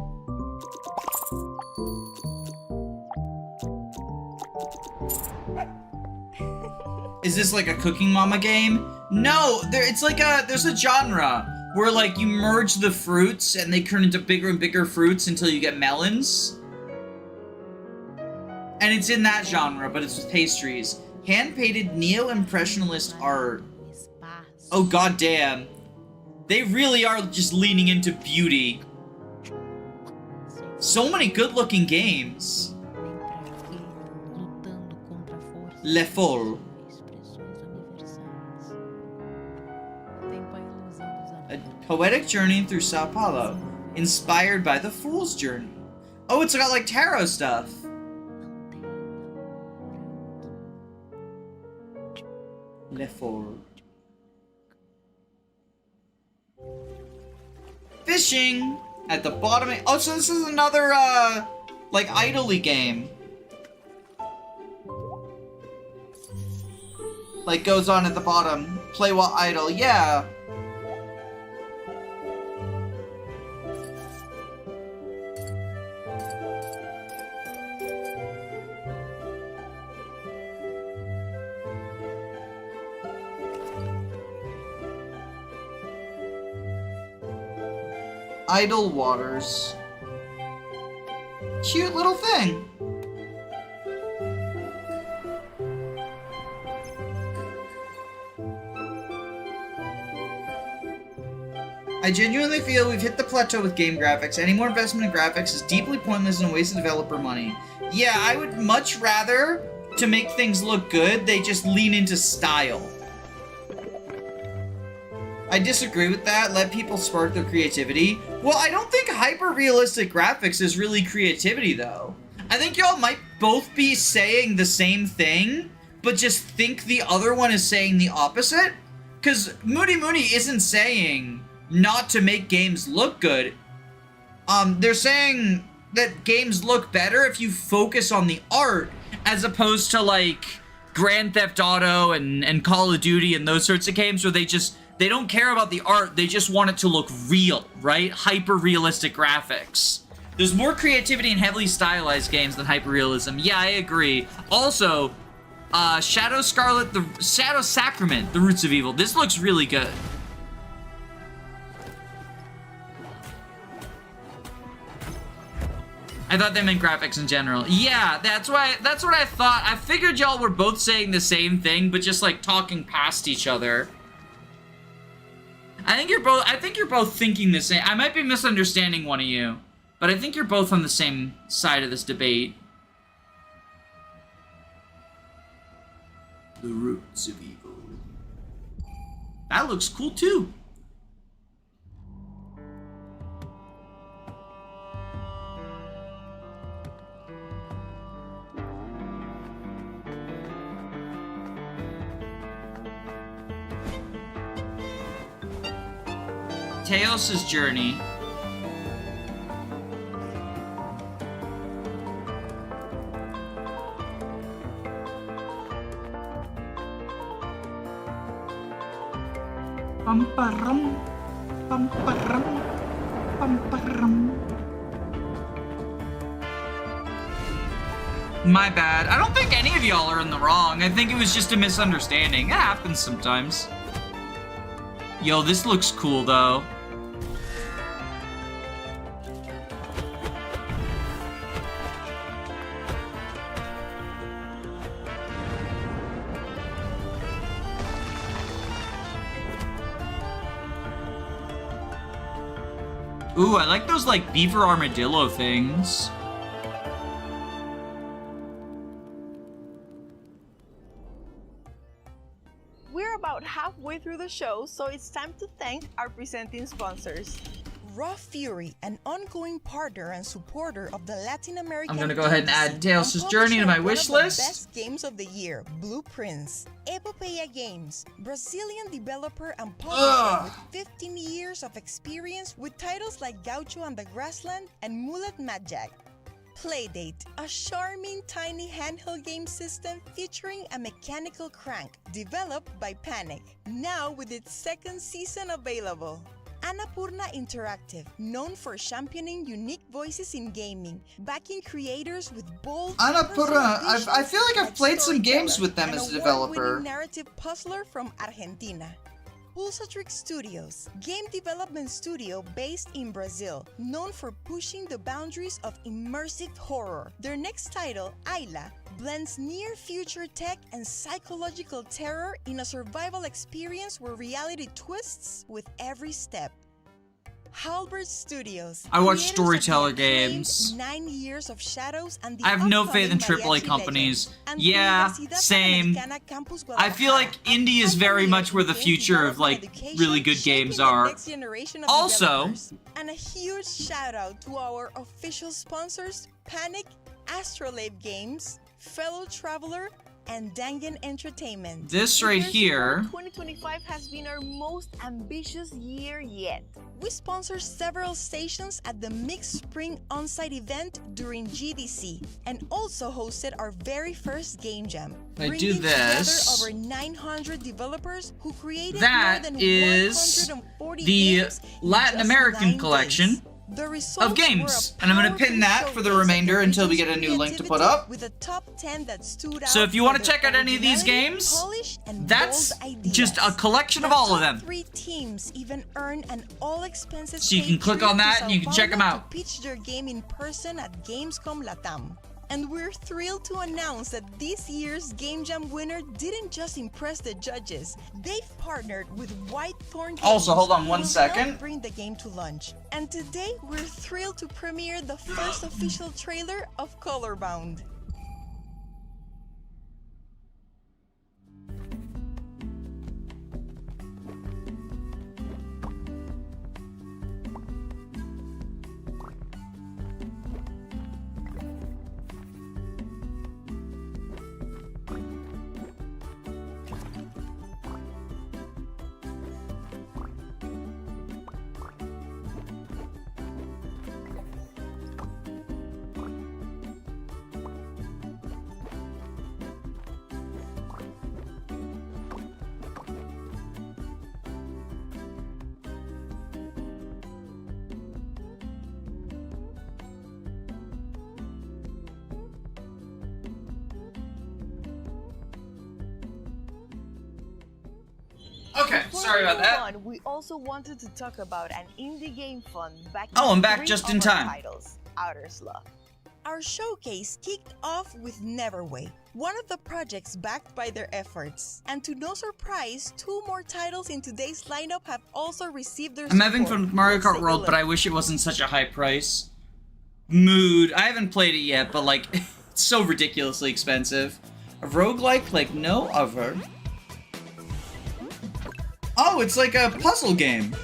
Is this like a Cooking Mama game? No, it's like there's a genre where like you merge the fruits and they turn into bigger and bigger fruits until you get melons. And it's in that genre, but it's with pastries. Hand-painted neo-impressionist art. Oh goddamn. They really are just leaning into beauty. So many good-looking games. Le Folle. A poetic journey through Sao Paulo, inspired by the Fool's Journey. Oh, it's got like tarot stuff. Le Folle. Fishing at the bottom. Oh, so this is another like idly game. Like goes on at the bottom. Play while idle. Yeah. Idle Waters. Cute little thing. I genuinely feel we've hit the plateau with game graphics. Any more investment in graphics is deeply pointless and a waste of developer money. Yeah, I would much rather, to make things look good, they just lean into style. I disagree with that. Let people spark their creativity. Well, I don't think hyper-realistic graphics is really creativity, though. I think y'all might both be saying the same thing, but just think the other one is saying the opposite. Because Moody Moody isn't saying not to make games look good. They're saying that games look better if you focus on the art, as opposed to, like, Grand Theft Auto and Call of Duty and those sorts of games where they don't care about the art, they just want it to look real, right? Hyper-realistic graphics. There's more creativity in heavily stylized games than hyper-realism. Yeah, I agree. Also, Shadow Sacrament, The Roots of Evil. This looks really good. I thought they meant graphics in general. Yeah, that's what I thought. I figured y'all were both saying the same thing, but just like talking past each other. I think you're both thinking the same. I might be misunderstanding one of you, but I think you're both on the same side of this debate. The Roots of Evil. That looks cool too. Teos' Journey. Pam-param, pam-param, pam-param. My bad. I don't think any of y'all are in the wrong. I think it was just a misunderstanding. It happens sometimes. Yo, this looks cool though. Ooh, I like those, like, beaver armadillo things. We're about halfway through the show, so it's time to thank our presenting sponsors. Raw Fury, an ongoing partner and supporter of the Latin American. I'm gonna go ahead and add Teos' Journey to my wish list. Best games of the year, Blueprints. Epopeia Games, Brazilian developer and publisher with 15 years of experience with titles like Gaucho and the Grassland and Mullet Magic. Playdate, a charming tiny handheld game system featuring a mechanical crank, developed by Panic, now with its second season available. Annapurna Interactive, known for championing unique voices in gaming, backing creators with bold. Annapurna, I feel like I've played some games with them as a developer. Narrative puzzler from Argentina. Pulsatrix Studios, game development studio based in Brazil, known for pushing the boundaries of immersive horror. Their next title, Ayla, blends near-future tech and psychological terror in a survival experience where reality twists with every step. Halberd Studios. I watch storyteller games. 9 years of Shadows and the I have no faith in AAA companies. Yeah, same. I feel like indie is very much where the future of like really good games are. Also, and a huge shout out to our official sponsors, Panic, Astrolabe Games, Fellow Traveler, and Dangan Entertainment. This right here. 2025 has been our most ambitious year yet. We sponsored several stations at the Mixed Spring on-site event during GDC, and also hosted our very first game jam. I do this. Over 900 developers who created that more than is 140 the games Latin American collection. The results of games. were a And I'm going to pin powerful that for the showcase remainder of until we get a new link to put up. With a top 10 that stood out So if you for want to their check out any of these originality, games, polish, and that's bold ideas. just a collection of The all of top them. 3 teams even earn an all-expenses So you can paid click trip on to that Sao and you can check Paulo 'em out. to pitch their game in person at Gamescom Latam. And we're thrilled to announce that this year's Game Jam winner didn't just impress the judges. They've partnered with Whitethorn Games. Also, hold on who one will second. help bring the game to launch. And today, we're thrilled to premiere the first official trailer of Colorbound. Okay, Before sorry we about move that. on, we also wanted to talk about an indie game fund back. Oh, I'm back just in time. Titles, Outer Sloth. Our showcase kicked off with Neverway, one of the projects backed by their efforts. And to no surprise, 2 more titles in today's lineup have also received their I'm having support. fun with Mario Let's Kart take a World, look. but I wish it wasn't such a high price. Mood. I haven't played it yet, but like, it's so ridiculously expensive. A roguelike like no other. Oh, it's like a puzzle game.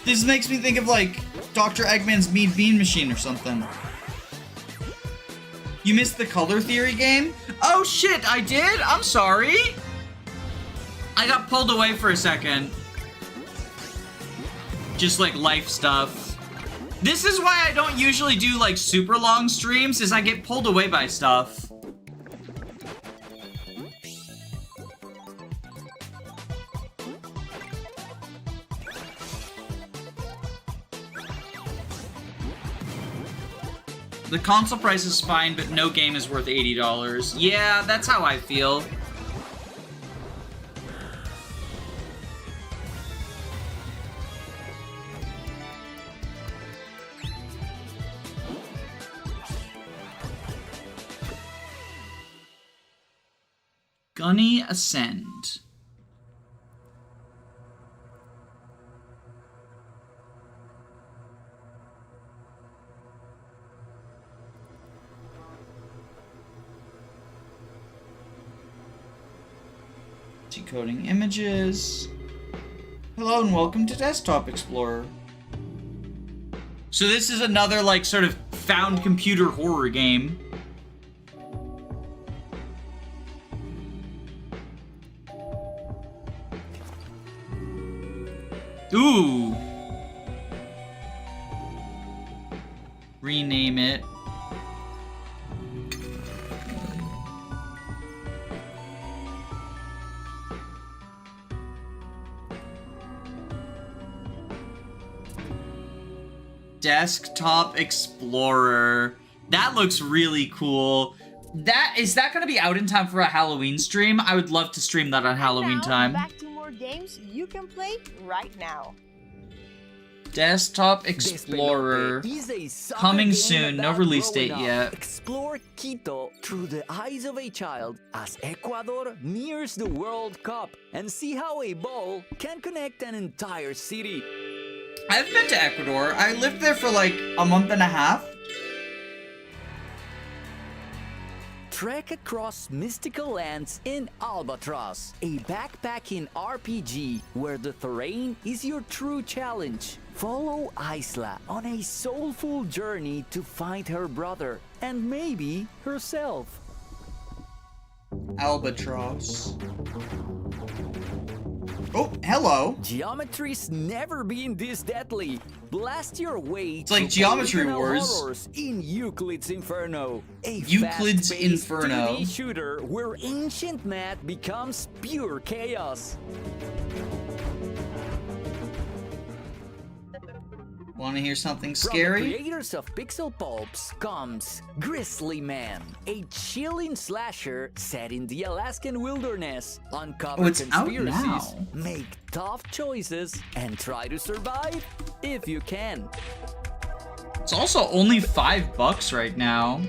This makes me think of like Dr. Eggman's Mean Bean Machine or something. You missed the Color Theory game? Oh shit, I did? I'm sorry. I got pulled away for a second. Just like life stuff. This is why I don't usually do like super long streams, is I get pulled away by stuff. The console price is fine, but no game is worth $80. Yeah, that's how I feel. Gunny Ascend. Decoding images. Hello and welcome to Desktop Explorer. So this is another like sort of found computer horror game. Ooh. Rename it. Desktop Explorer. That looks really cool. Is that gonna be out in time for a Halloween stream? I would love to stream that on Halloween Now, time. back to more games you can play right now. Desktop Explorer. Is a soccer Coming game soon, no about release growing date up. yet. Explore Quito through the eyes of a child as Ecuador nears the World Cup and see how a ball can connect an entire city. I've been to Ecuador. I lived there for like a month and a half. Trek across mystical lands in Albatross, a backpacking RPG where the terrain is your true challenge. Follow Isla on a soulful journey to find her brother and maybe herself. Albatross. Oh, hello. Geometry's never been this deadly. Blast your way It's like Geometry Wars. horrors in Euclid's Inferno. A Euclid's fast-paced Inferno. 2D shooter where ancient math becomes pure chaos. Want to hear something From scary? the creators of Pixel Pulps comes Grizzly Man, a chilling slasher set in the Alaskan wilderness. Uncover It's out conspiracies, now. make tough choices, and try to survive if you can. It's also only $5 right now.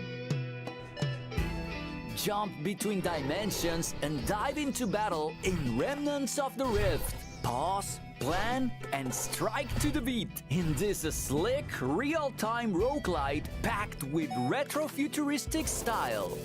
Jump between dimensions and dive into battle in Remnants of the Rift. Pause, plan, and strike to the beat in this slick, real-time roguelite packed with retro-futuristic style.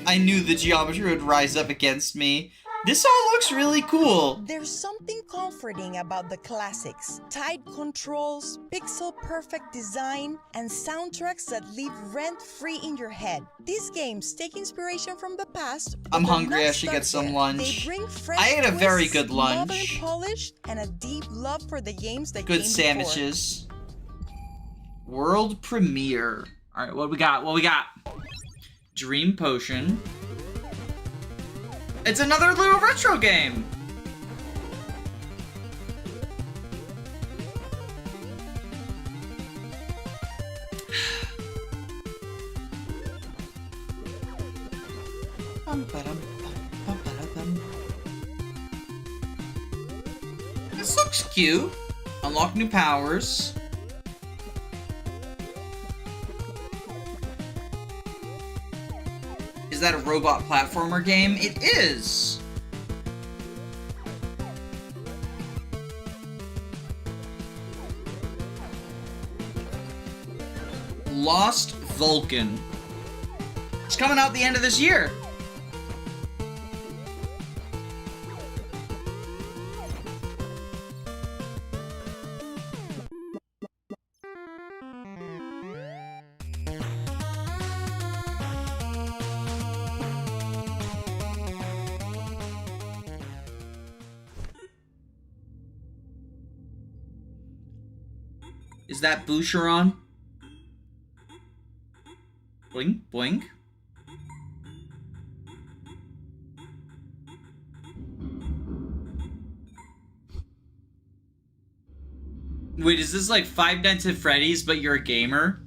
I knew the geometry would rise up against me. This all looks really cool. There's something comforting about the classics. Tight controls, pixel-perfect design, and soundtracks that leave rent-free in your head. These games take inspiration from the past. I'm but hungry, not I should get stuck some there. lunch. They bring fresh I ate a very twists, good lunch. modern polish, and a deep love for the games that Good came sandwiches. World premiere. Alright, what we got? What we got? Dream Potion. It's another little retro game. This looks cute. Unlock new powers. Is that a robot platformer game? It is! Lost Vulcan. It's coming out the end of this year. Is that Boucheron? Boing, boing. Wait, is this like Five Nights at Freddy's, but you're a gamer?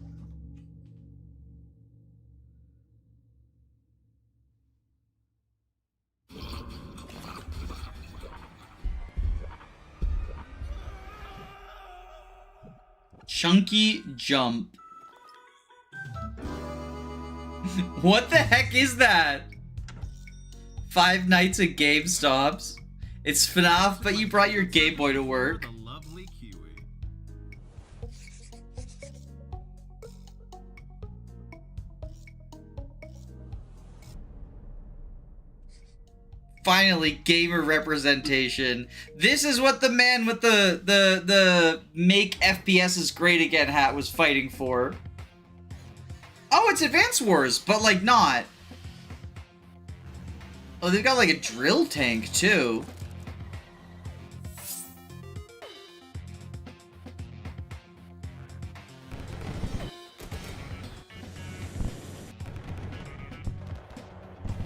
Chunky Jump. What the heck is that? Five Nights at GameStops. It's FNAF, but you brought your Game Boy to work. Finally, gamer representation. This is what the man with the make FPSs great again hat was fighting for. Oh, it's Advance Wars, but like not. Oh, they've got like a drill tank too.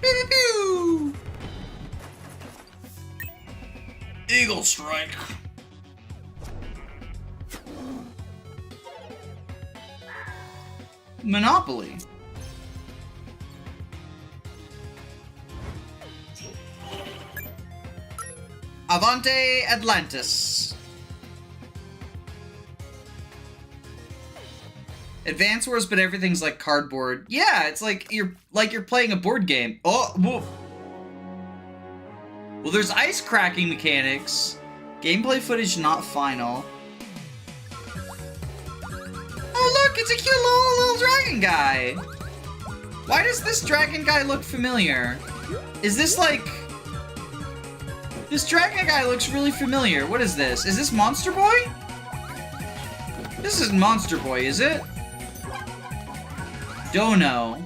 Pew, pew. Eagle Strike. Monopoly. Avante Atlantis. Advance Wars, but everything's like cardboard. Yeah, it's like you're playing a board game. Oh, whoa. Well, there's ice cracking mechanics. Gameplay footage not final. Oh look, it's a cute little dragon guy. Why does this dragon guy look familiar? Is this like... This dragon guy looks really familiar. What is this? Is this Monster Boy? This isn't Monster Boy, is it? Dono.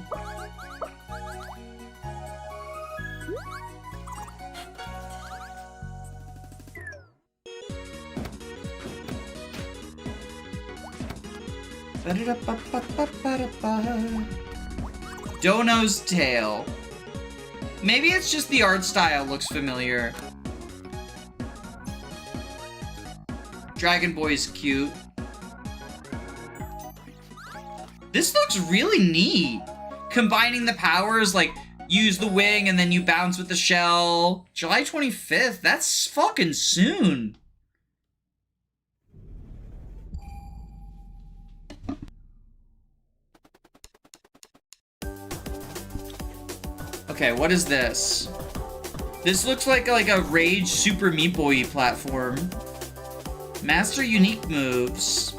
Dono's tail. Maybe it's just the art style looks familiar. Dragon Boy's cute. This looks really neat. Combining the powers, like, use the wing and then you bounce with the shell. July 25th, that's fucking soon. Okay, what is this? This looks like a Rage Super Meat Boy platform. Master unique moves.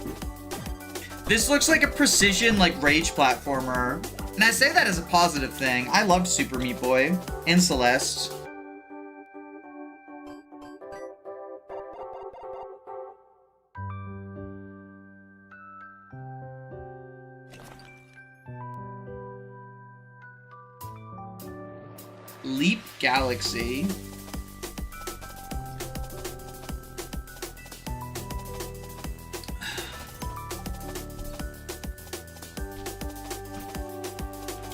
This looks like a precision, like, Rage platformer. And I say that as a positive thing. I loved Super Meat Boy and Celeste. Leap Galaxy.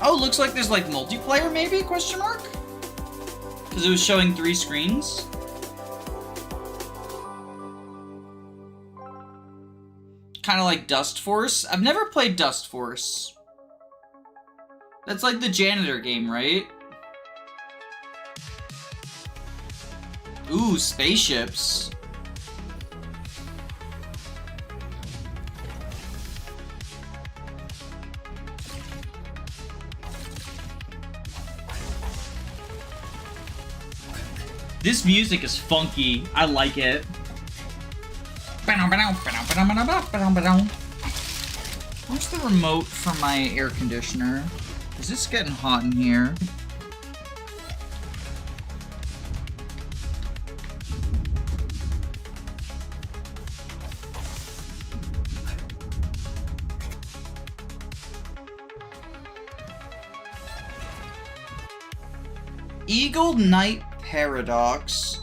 Oh, looks like there's like multiplayer maybe, question mark? Because it was showing 3 screens. Kind of like Dust Force. I've never played Dust Force. That's like the janitor game, right? Ooh, spaceships. This music is funky. I like it. Where's the remote for my air conditioner? Is this getting hot in here? Eagle Knight Paradox.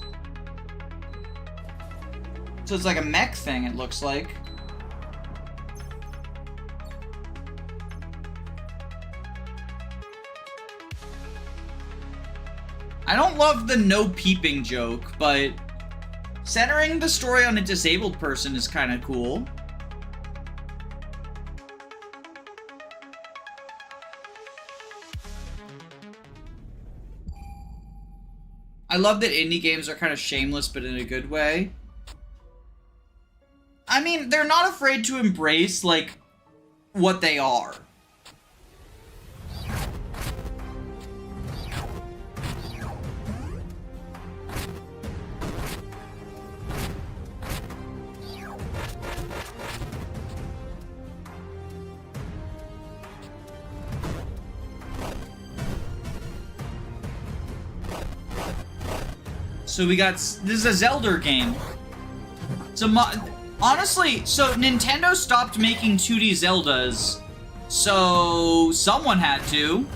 So it's like a mech thing, it looks like. I don't love the no peeping joke, but centering the story on a disabled person is kind of cool. I love that indie games are kind of shameless, but in a good way. I mean, they're not afraid to embrace, like, what they are. So we got, this is a Zelda game. So honestly, so Nintendo stopped making 2D Zeldas, so someone had to.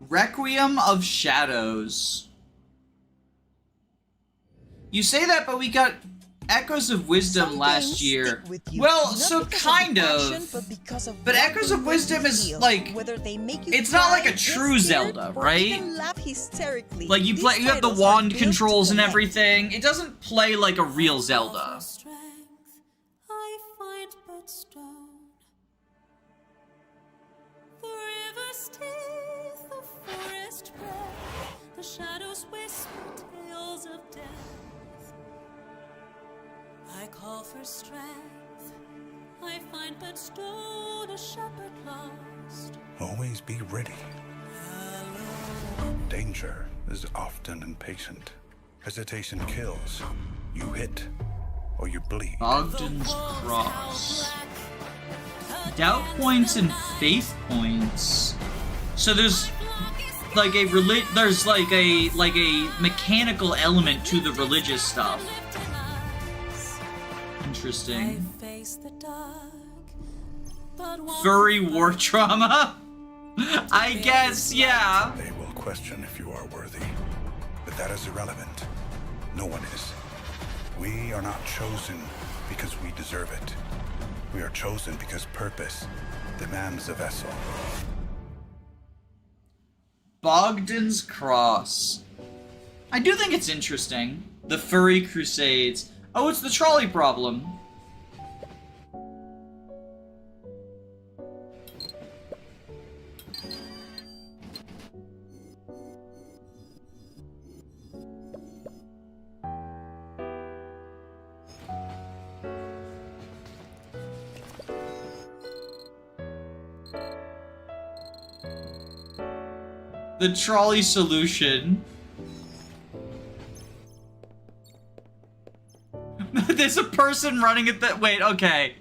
Requiem of Shadows. You say that, but we got Echoes of Wisdom last year. Well, so kind of. But Echoes of Wisdom is like, it's not like a true Zelda, right? Like you have the wand controls and everything. It doesn't play like a real Zelda. The shadows whisper tales of death. I call for strength. I find but stone, a shepherd lost. Always be ready. Danger is often impatient. Hesitation kills. You hit, or you bleed. Ogden's Cross. Doubt points and faith points. So there's like a mechanical element to the religious stuff. Interesting. Furry war trauma? I guess, yeah. They will question if you are worthy, but that is irrelevant. No one is. We are not chosen because we deserve it. We are chosen because purpose demands a vessel. Bogdan's Cross. I do think it's interesting. The Furry Crusades. Oh, it's the trolley problem. The trolley solution. There's a person running at that. Wait, okay.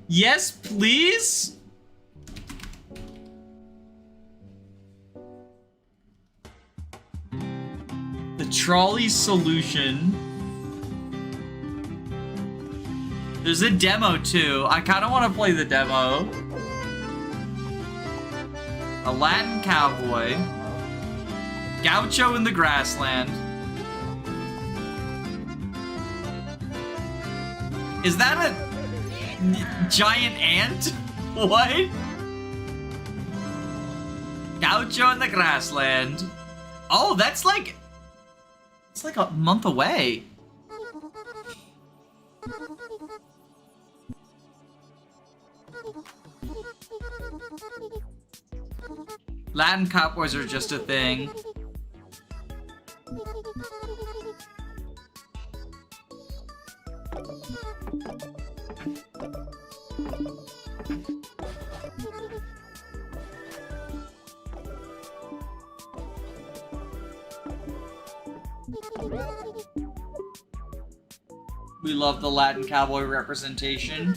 Yes, please? The trolley solution. There's a demo too. I kind of want to play the demo. A Latin cowboy. Gaucho in the grassland. Is that a giant ant? What? Gaucho in the grassland. Oh, that's like... It's like a month away. Latin cowboys are just a thing. We love the Latin cowboy representation.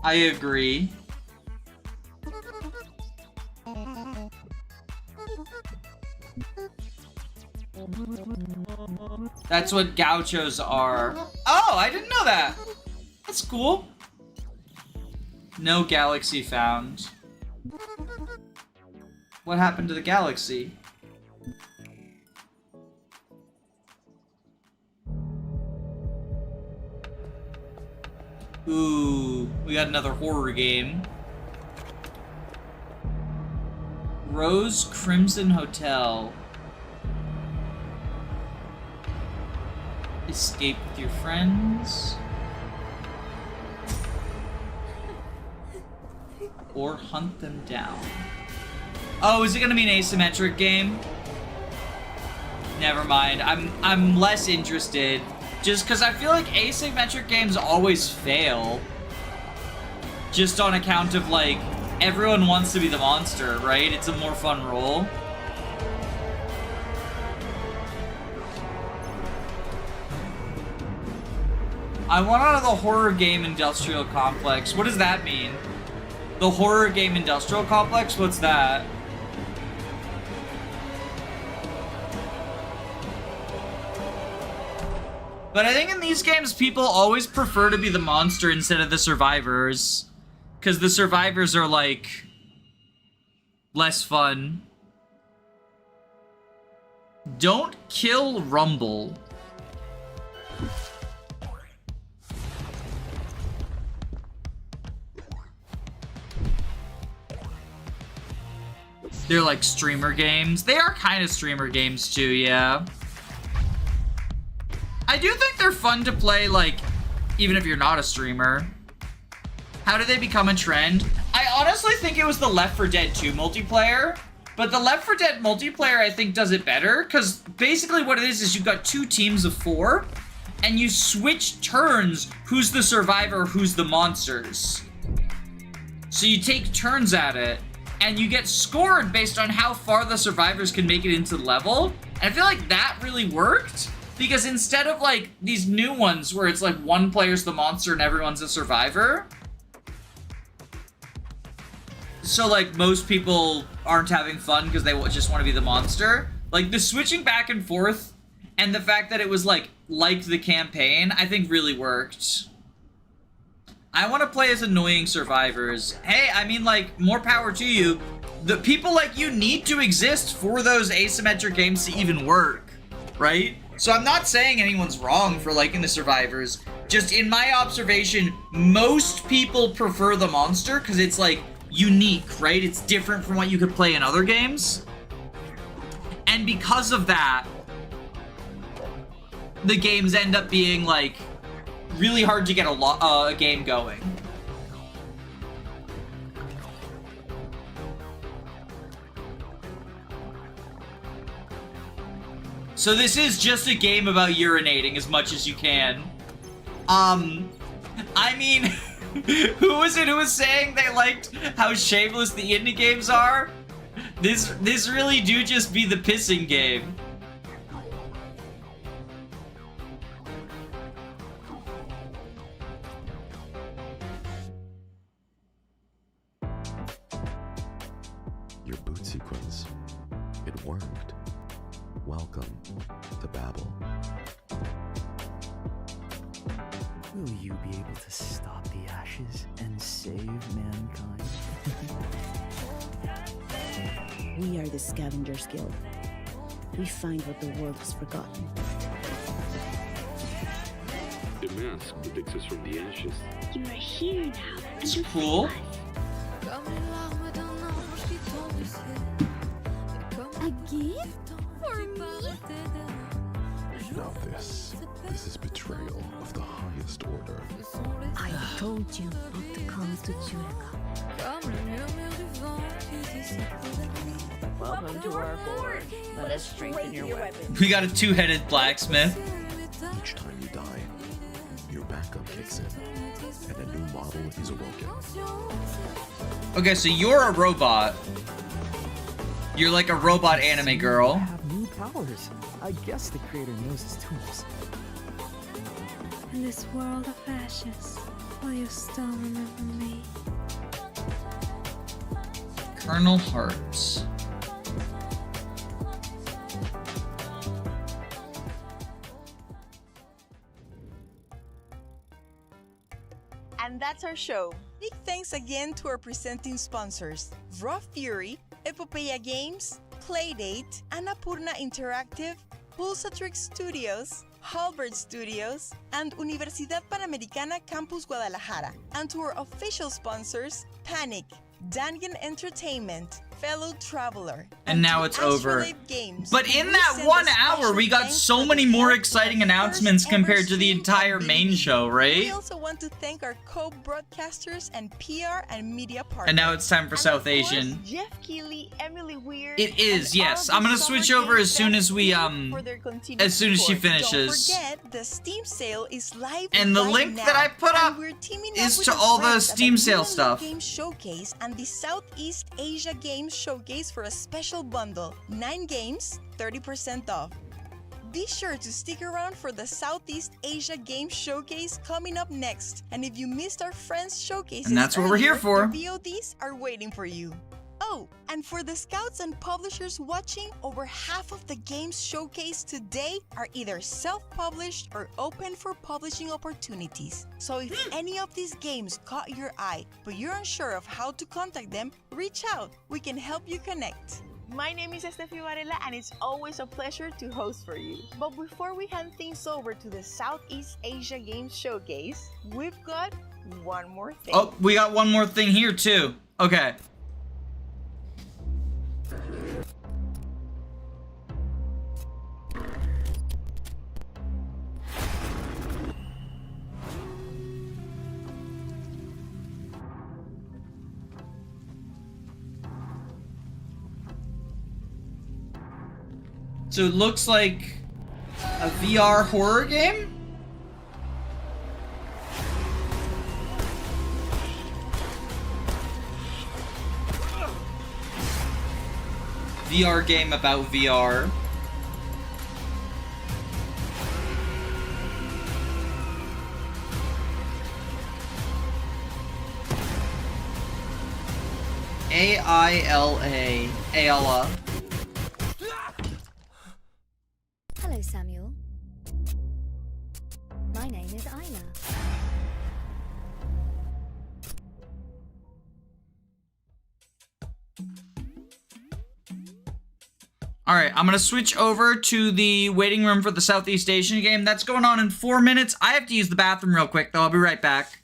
I agree. That's what gauchos are. Oh, I didn't know that. That's cool. No galaxy found. What happened to the galaxy? Ooh, we got another horror game. Rose Crimson Hotel. Escape with your friends. Or hunt them down. Oh, is it gonna be an asymmetric game? Never mind. I'm less interested. Just because I feel like asymmetric games always fail. Just on account of, like, everyone wants to be the monster, right? It's a more fun role. I want out of the horror game industrial complex. What does that mean? The horror game industrial complex? What's that? But I think in these games, people always prefer to be the monster instead of the survivors. Because the survivors are, like, less fun. Don't kill Rumble. They're like streamer games. They are kind of streamer games too, yeah. I do think they're fun to play, like, even if you're not a streamer. How did they become a trend? I honestly think it was the Left 4 Dead 2 multiplayer. But the Left 4 Dead multiplayer, I think, does it better. Because basically what it is you've got 2 teams of 4. And you switch turns who's the survivor, who's the monsters. So you take turns at it. And you get scored based on how far the survivors can make it into the level. And I feel like that really worked. Because instead of, like, these new ones where it's like one player's the monster and everyone's a survivor. So, like, most people aren't having fun because they just want to be the monster. Like, the switching back and forth and the fact that it was, like the campaign, I think really worked. I want to play as annoying survivors. Hey, I mean, like, more power to you. the people like you need to exist for those asymmetric games to even work, right? So I'm not saying anyone's wrong for liking the survivors. Just in my observation, most people prefer the monster because it's like unique, right? It's different from what you could play in other games. And because of that, the games end up being like really hard to get a game going. So this is just a game about urinating as much as you can. I mean, who was it who was saying they liked how shameless the indie games are? This really do just be the pissing game. Your boot sequence. It worked. Welcome to Babel. Will you be able to stop the ashes and save mankind? We are the Scavengers Guild. We find what the world has forgotten. The mask that takes us from the ashes. You are here now. It's cool. A gift for me? Now this is betrayal of the highest order. I told you not to come to Jureka. Welcome to our board. Let us strengthen your weapon. We got a two-headed blacksmith. Each time you die, your backup kicks in, and a new model is awoken. Okay, so you're a robot. You're like a robot anime girl. Have new powers. I guess the creator knows his tools. In this world of ashes, will you still remember me? Colonel Hearts. And that's our show. Big thanks again to our presenting sponsors, Raw Fury, Epopeya Games, Playdate, Annapurna Interactive, Pulsatrix Studios, Halbert Studios, and Universidad Panamericana Campus Guadalajara. And to our official sponsors, Panic, Dangan Entertainment, Fellow Traveler, And now it's over. Games. But in that 1 hour, we got so many more exciting announcements compared to the entire main show, We right? also want to thank our co-broadcasters and PR and media partners. And now it's time for South Asian. Jeff Keighley, Emily Weir. It is, yes. I'm gonna switch over as soon as we, as soon as she finishes. Don't forget, the Steam sale is live And the right link now. that I put up And we're teaming is up to with all the friends at Steam the sale Women stuff. Game Showcase and the Southeast Asia Games Showcase for a special bundle. 9 games, 30% off. Be sure to stick around for the Southeast Asia Games Showcase coming up next. And if you missed our friends' showcases And that's what we're here for. the VODs are waiting for you. Oh, and for the scouts and publishers watching, over half of the games showcased today are either self-published or open for publishing opportunities. So if any of these games caught your eye, but you're unsure of how to contact them, reach out. We can help you connect. My name is Estefi Varela, and it's always a pleasure to host for you. But before we hand things over to the Southeast Asia Games Showcase, we've got one more thing. Oh, we got one more thing here too. Okay. So it looks like a VR horror game? VR game about VR. A-I-L-A. Ayala. Hello, Samuel. My name is Isla. Alright, I'm gonna switch over to the waiting room for the Southeast Asian game. That's going on in 4 minutes. I have to use the bathroom real quick, though. I'll be right back.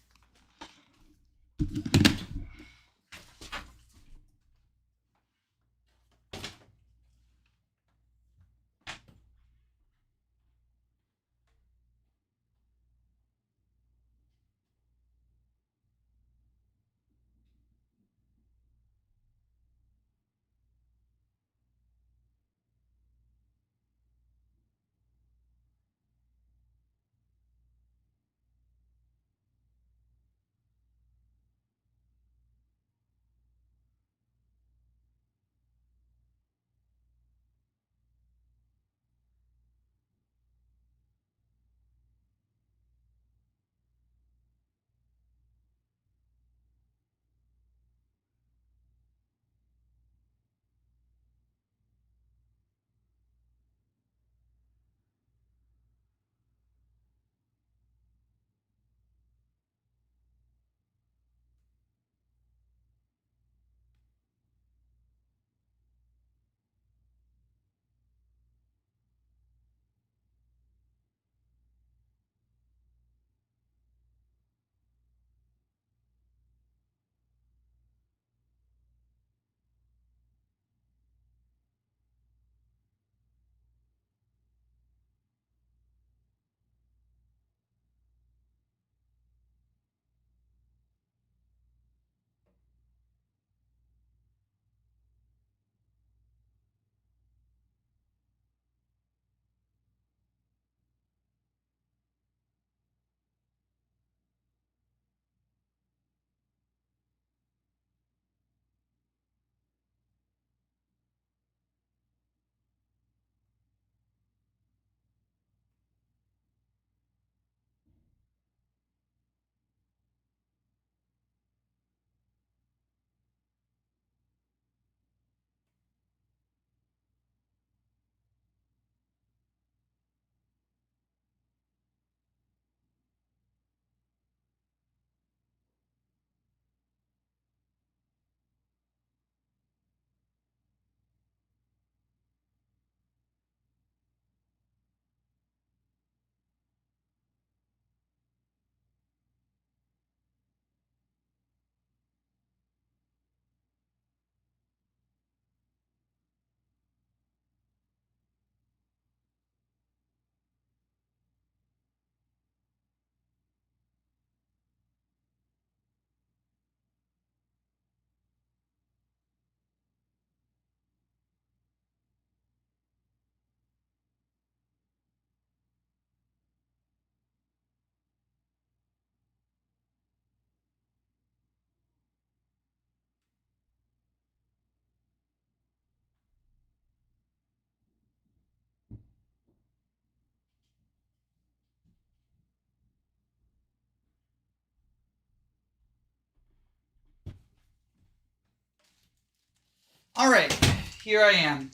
Alright, here I am.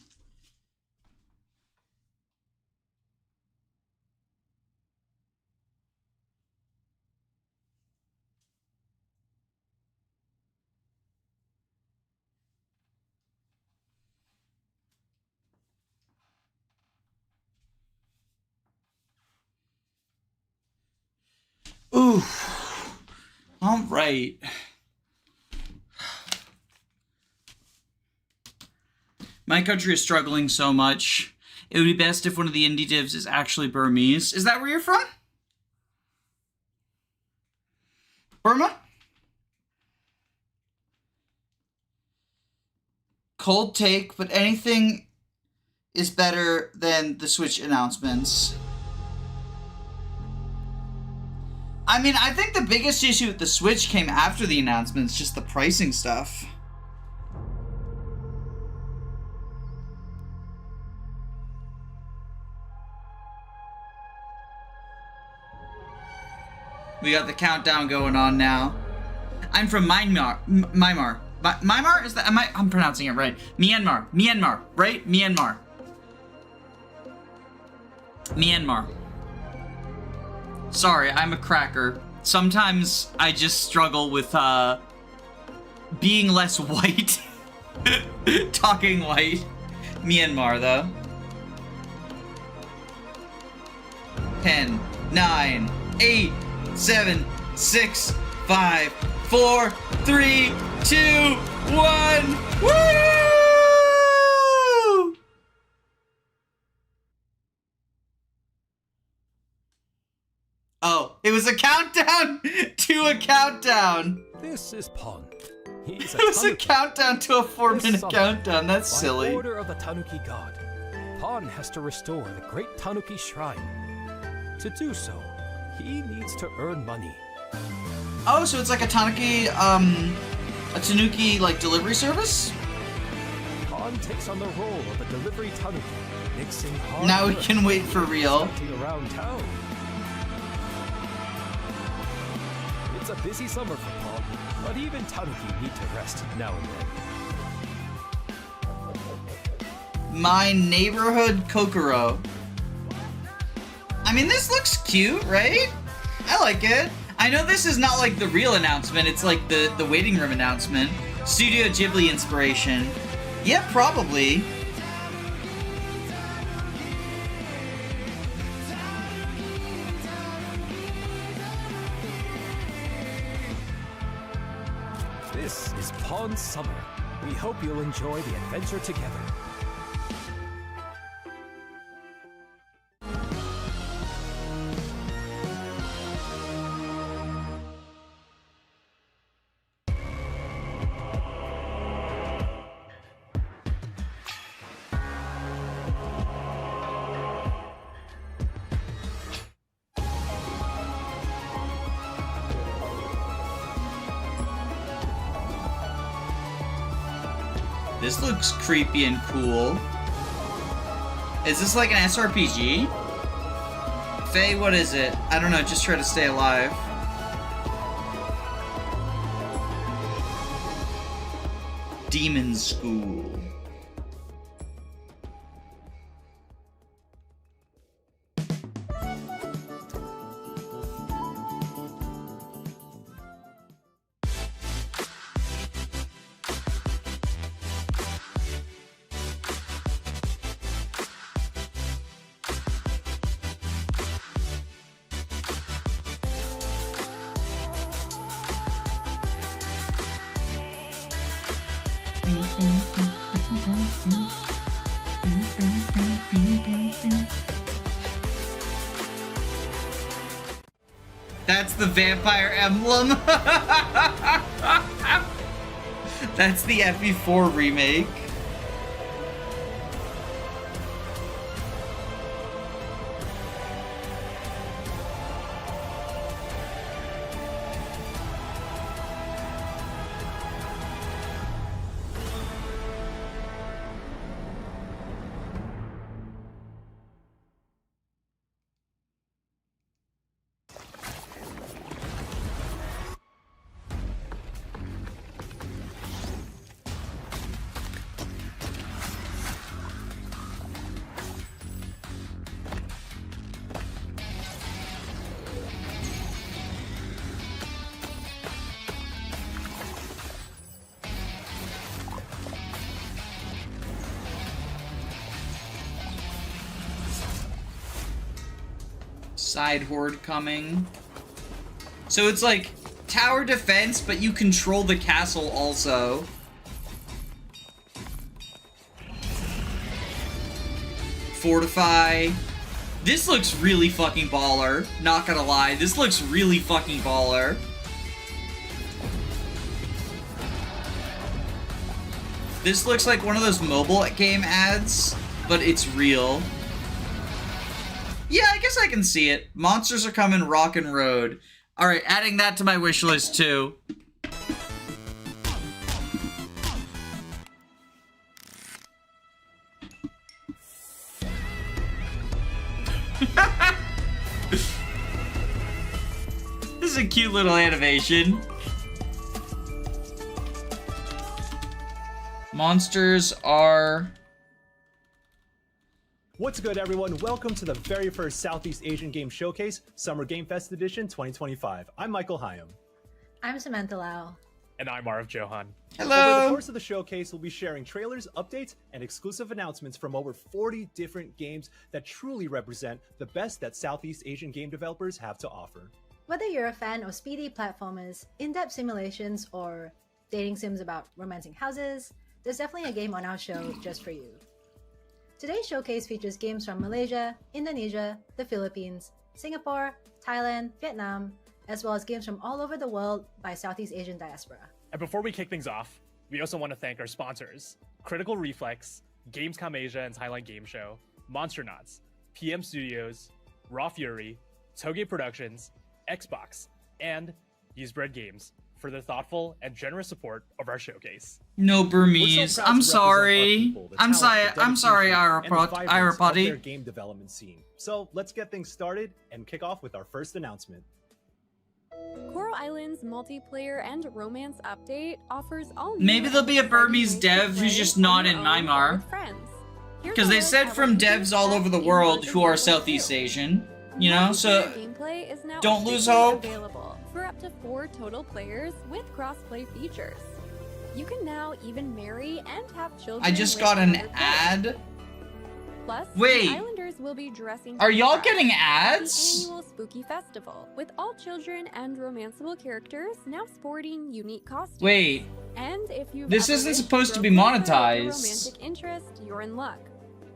Ooh. Alright. My country is struggling so much. It would be best if one of the indie divs is actually Burmese. Is that where you're from? Burma? Cold take, but anything is better than the Switch announcements. I mean, I think the biggest issue with the Switch came after the announcements, just the pricing stuff. We got the countdown going on now. I'm from Myanmar. Myanmar? Is that, I'm pronouncing it right. Myanmar, right? Myanmar. Sorry, I'm a cracker. Sometimes I just struggle with, being less white. Talking white. Myanmar, though. 10, 9, 8, 7, 6, 5, 4, 3, 2, 1. Woo! Oh, it was a countdown to a countdown. This is Pon. He's It was a countdown to a 4-minute countdown. That's silly. By order of the Tanuki god, Pon has to restore the great Tanuki shrine. To do so, he needs to earn money. Oh, so it's like a Tanuki like delivery service? Pon takes on the role of a delivery Tanuki, mixing hard Now we work can wait for real. with around town. It's a busy summer for Pon, but even Tanuki need to rest now and then. My neighborhood Kokoro. I mean, this looks cute, right? I like it. I know this is not like the real announcement, it's like the waiting room announcement. Studio Ghibli inspiration. Yeah, probably. This is Pon Summer. We hope you'll enjoy the adventure together. This looks creepy and cool. Is this like an SRPG? Faye, what is it? I don't know, just try to stay alive. Demon School. That's the vampire emblem. That's the FE4 remake. Side horde coming. So it's like tower defense, but you control the castle also. Fortify. This looks really fucking baller. Not gonna lie, this looks really fucking baller. This looks like one of those mobile game ads, but it's real. Yeah, I guess I can see it. Monsters are coming, Rockin' Road. Alright, adding that to my wish list too. This is a cute little animation. Monsters are... What's good, everyone? Welcome to the very first Southeast Asian Game Showcase, Summer Game Fest Edition 2025. I'm Michael Hyam. I'm Samantha Lau. And I'm Marv Johan. Hello. Over the course of the showcase, we'll be sharing trailers, updates, and exclusive announcements from over 40 different games that truly represent the best that Southeast Asian game developers have to offer. Whether you're a fan of speedy platformers, in-depth simulations, or dating sims about romancing houses, there's definitely a game on our show just for you. Today's showcase features games from Malaysia, Indonesia, the Philippines, Singapore, Thailand, Vietnam, as well as games from all over the world by Southeast Asian diaspora. And before we kick things off, we also want to thank our sponsors, Critical Reflex, Gamescom Asia and Thailand Game Show, Monsternauts, PM Studios, Raw Fury, Toge Productions, Xbox, and Usebread Games for their thoughtful and generous support of our showcase. No Burmese. I'm sorry. I'm sorry, Irapati. Their game development scene. So let's get things started and kick off with our first announcement. Coral Island's multiplayer and romance update offers all Maybe there'll be a Burmese dev who's just not in Myanmar. Because they said from devs all over the world who are Southeast Asian, you know, so don't lose hope. Available for up to 4 total players with crossplay features. You can now even marry and have children. I just got an ad. Plus, wait, the Islanders will be dressing are y'all up getting at the ads? annual Spooky Festival, with all children and romanceable characters now sporting unique costumes. Wait, and if you've this ever isn't wished supposed to be girlfriend or monetized. romantic interest, you're in luck,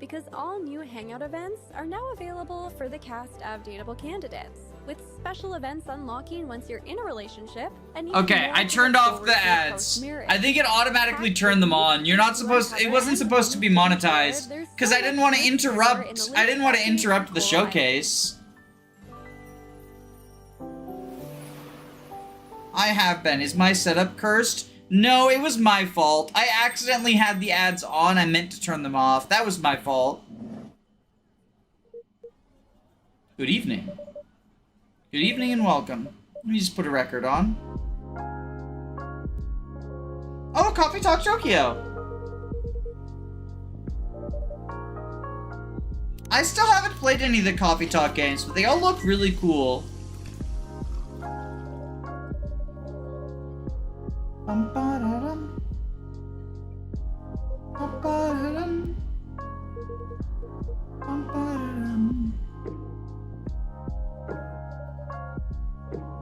because all new hangout events are now available for the cast of dateable candidates, with special events unlocking once you're in a relationship. And even Okay, more I to turned look off forward the to ads. post-marriage. I think it automatically turned them on. You're not supposed to, it wasn't supposed to be monetized because I didn't want to interrupt. I didn't want to interrupt the showcase. I have been. Is my setup cursed? No, it was my fault. I accidentally had the ads on. I meant to turn them off. That was my fault. Good evening. Good evening and welcome. Let me just put a record on. Oh, Coffee Talk Tokyo! I still haven't played any of the Coffee Talk games, but they all look really cool. Bum-ba-da-dum. Bum-ba-da-dum. Bum-ba-da-dum.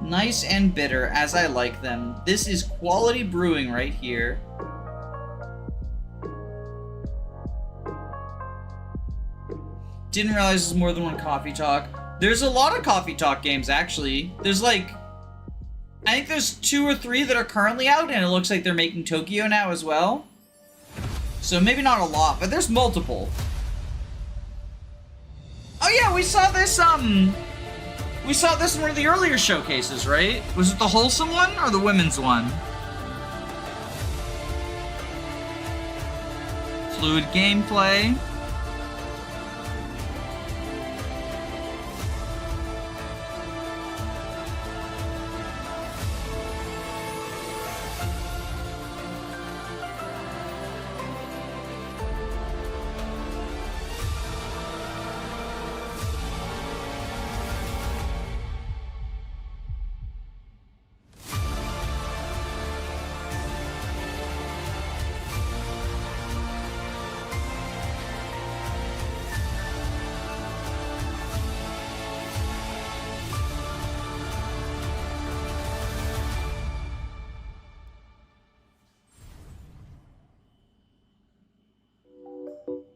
Nice and bitter, as I like them. This is quality brewing right here. Didn't realize there's more than one Coffee Talk. There's a lot of Coffee Talk games, actually. There's like, I think there's 2 or 3 that are currently out, and it looks like they're making Tokyo now as well. So maybe not a lot, but there's multiple. Oh yeah, we saw this, we saw this in one of the earlier showcases, right? Was it the Wholesome one or the women's one? Fluid gameplay.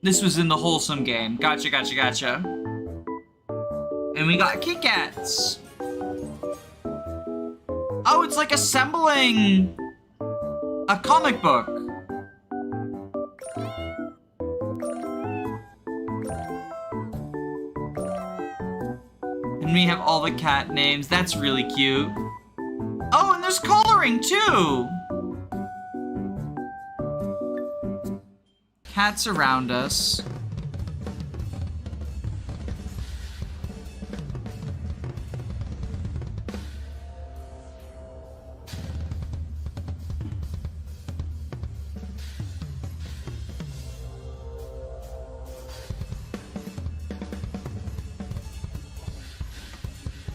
This was in the Wholesome game. Gotcha, gotcha, gotcha. And we got Kit Kats. Oh, it's like assembling a comic book. And we have all the cat names. That's really cute. Oh, and there's coloring too. Cats around us.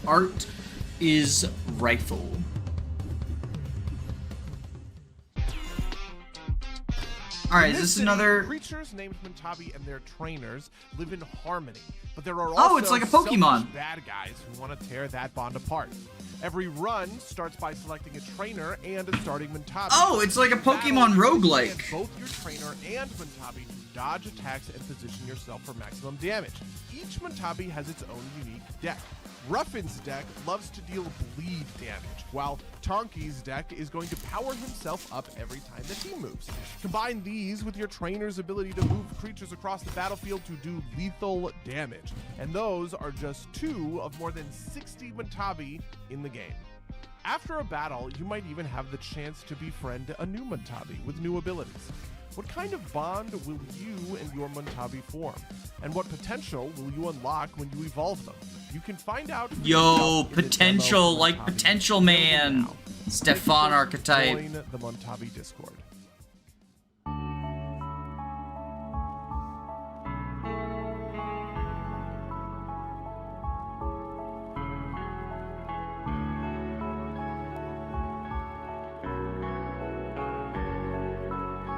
Art is rifle. All right, is this another? Creatures named Muntabi and their trainers live in harmony, but there are Oh, also it's like a Pokemon. selfish bad guys who want to tear that bond apart. Every run starts by selecting a trainer and a starting Muntabi. Oh, it's like a Pokemon roguelike. Get both your trainer and Muntabi to dodge attacks and position yourself for maximum damage. Each Muntabi has its own unique deck. Ruffin's deck loves to deal bleed damage, while Tonki's deck is going to power himself up every time the team moves. Combine these with your trainer's ability to move creatures across the battlefield to do lethal damage, and those are just 2 of more than 60 Muntabi in the game. After a battle, you might even have the chance to befriend a new Muntabi with new abilities. What kind of bond will you and your Muntabi form? And what potential will you unlock when you evolve them? You can find out. Yo, potential, like Potential Man. Stefan archetype. Join the Muntabi Discord.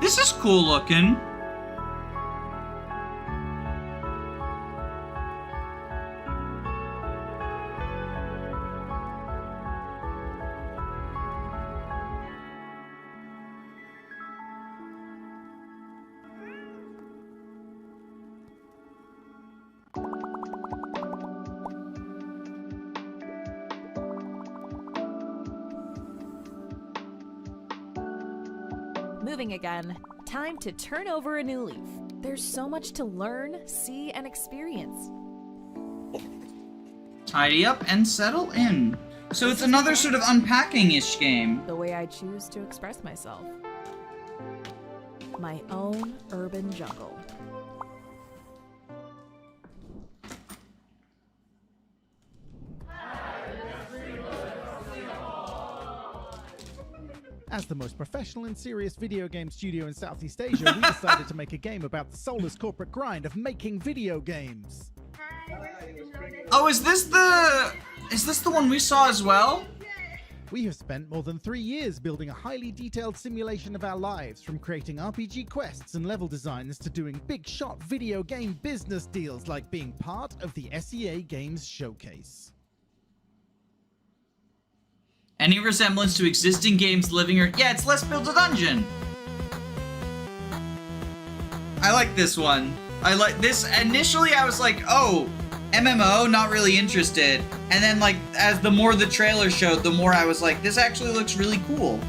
This is cool looking. Moving again. Time to turn over a new leaf. There's so much to learn, see, and experience. Tidy up and settle in. So it's another sort of unpacking-ish game. The way I choose to express myself. My own urban jungle. As the most professional and serious video game studio in Southeast Asia, we decided to make a game about the soulless corporate grind of making video games. Oh, is this the one we saw as well? We have spent more than 3 years building a highly detailed simulation of our lives, from creating RPG quests and level designs to doing big shot video game business deals like being part of the SEA Games Showcase. Any resemblance to existing games living or... Yeah, it's Let's Build a Dungeon. I like this one. I like this. Initially, I was like, oh, MMO, not really interested. And then, like, as the more the trailer showed, the more I was like, this actually looks really cool.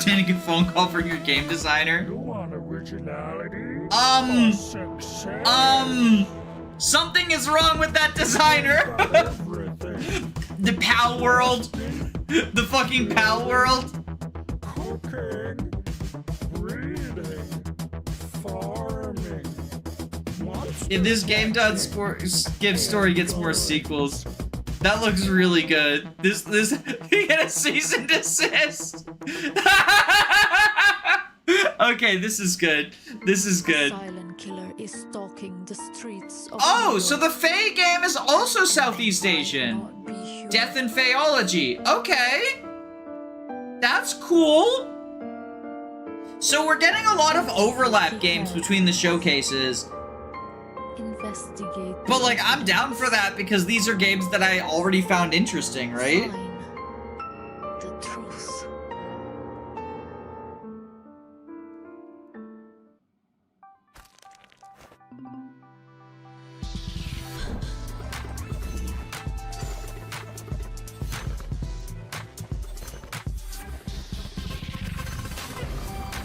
Getting a phone call from your game designer. You want originality? Something is wrong with that designer. The PAL world. The fucking PAL world. Cooking, breeding, farming. If this game does give story gets more sequels. That looks really good. This he get a cease and desist. Okay, this is good. This is good. Silent killer is stalking the streets of Oh, so the Fae game is also Southeast Asian. Death and Faeology. Okay. That's cool. So we're getting a lot of overlap games between the showcases. Investigate. But like, I'm down for that because these are games that I already found interesting, right? The truth.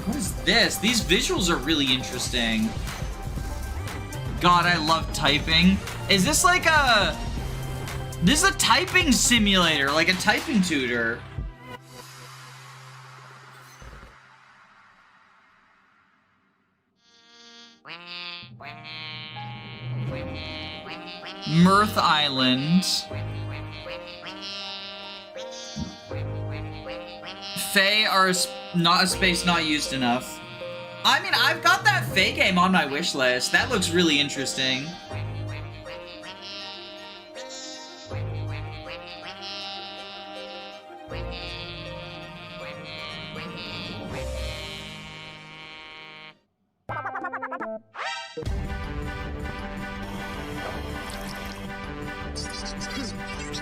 What is this? These visuals are really interesting. God, I love typing. Is this like a... This is a typing simulator, like a typing tutor. Mirth Island. Fae are not a space not used enough. I mean, I've got that buffet game on my wish list. That looks really interesting.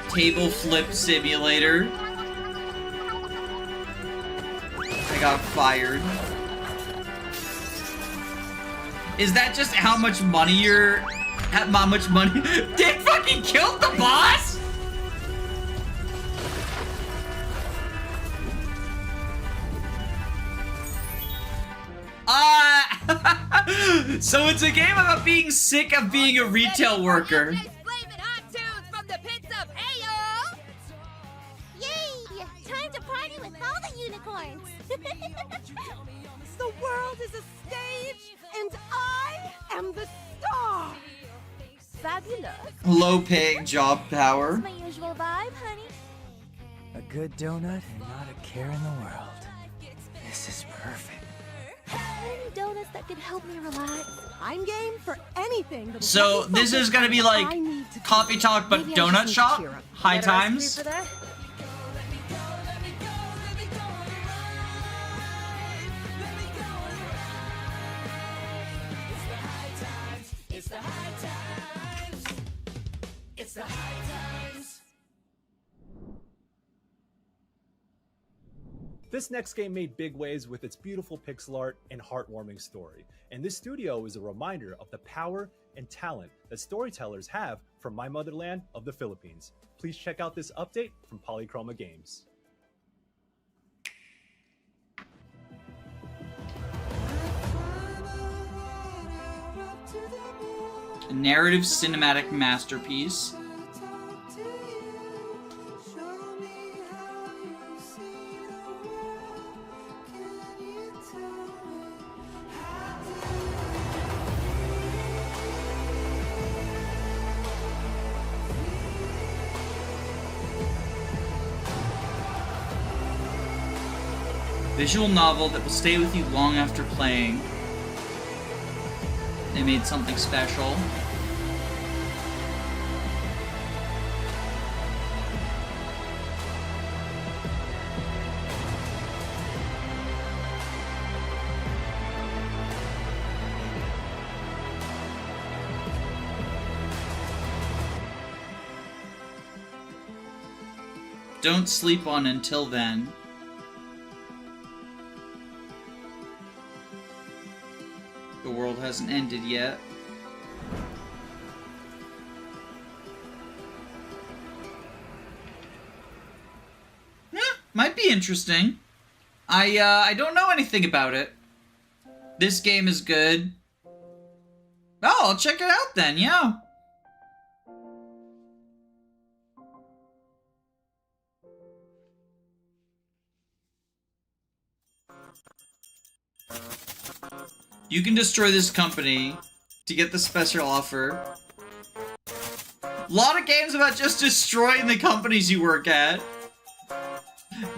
Table flip simulator. I got fired. Is that just how much money you're... How much money... Dick fucking killed the boss?! So it's a game about being sick of being a retail worker. Yay! Time to party with all the unicorns! The world is a stage, and I am the star! Fabulous. Low-paying job power. My usual vibe, honey. A good donut and not a care in the world. This is perfect. Any donuts that could help me relax? I'm game for anything. So this is gonna be like coffee talk but donut shop? High times? It's the high times. It's the high times. This next game made big waves with its beautiful pixel art and heartwarming story, and this studio is a reminder of the power and talent that storytellers have from my motherland of the Philippines. Please check out this update from Polychroma Games. A narrative cinematic masterpiece. Visual novel that will stay with you long after playing. They made something special. Don't sleep on Until Then. The world hasn't ended yet. Might be interesting. I don't know anything about it. This game is good. Oh, I'll check it out then, yeah. You can destroy this company to get the special offer. A lot of games about just destroying the companies you work at.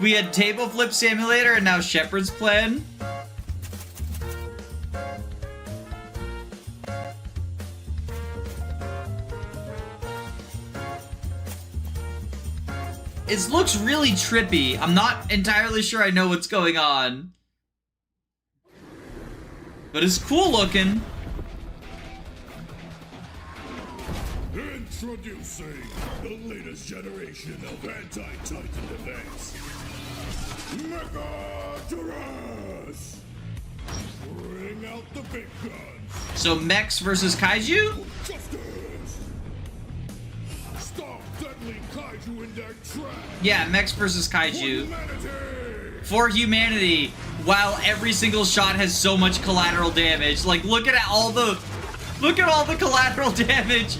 We had Table Flip Simulator and now Shepherd's Plan. It looks really trippy. I'm not entirely sure I know what's going on. But it's cool looking. Introducing the latest generation of anti-Titan defense. Mecha-Duress! Bring out the big guns. So mechs versus kaiju? Justice! Stop deadly kaiju in their tracks. Yeah, mechs versus kaiju. For humanity, while every single shot has so much collateral damage. Like, look at all the collateral damage.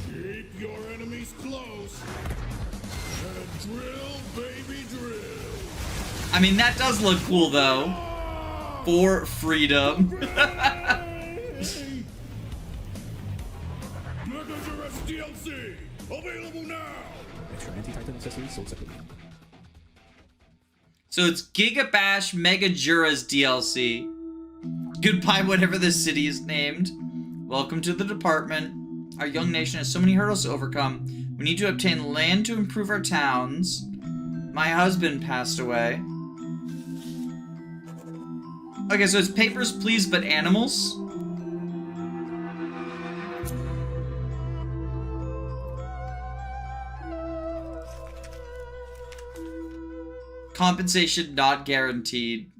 Keep your enemies close and drill, baby, drill. I mean, that does look cool though. For freedom. Mecha-Duress DLC available now. Extra anti-Titan accessories sold separately. So it's Giga Bash Mecha-Jura's DLC. Goodbye, whatever this city is named. Welcome to the department. Our young nation has so many hurdles to overcome. We need to obtain land to improve our towns. My husband passed away. Okay, so it's papers, please, but animals? Compensation not guaranteed.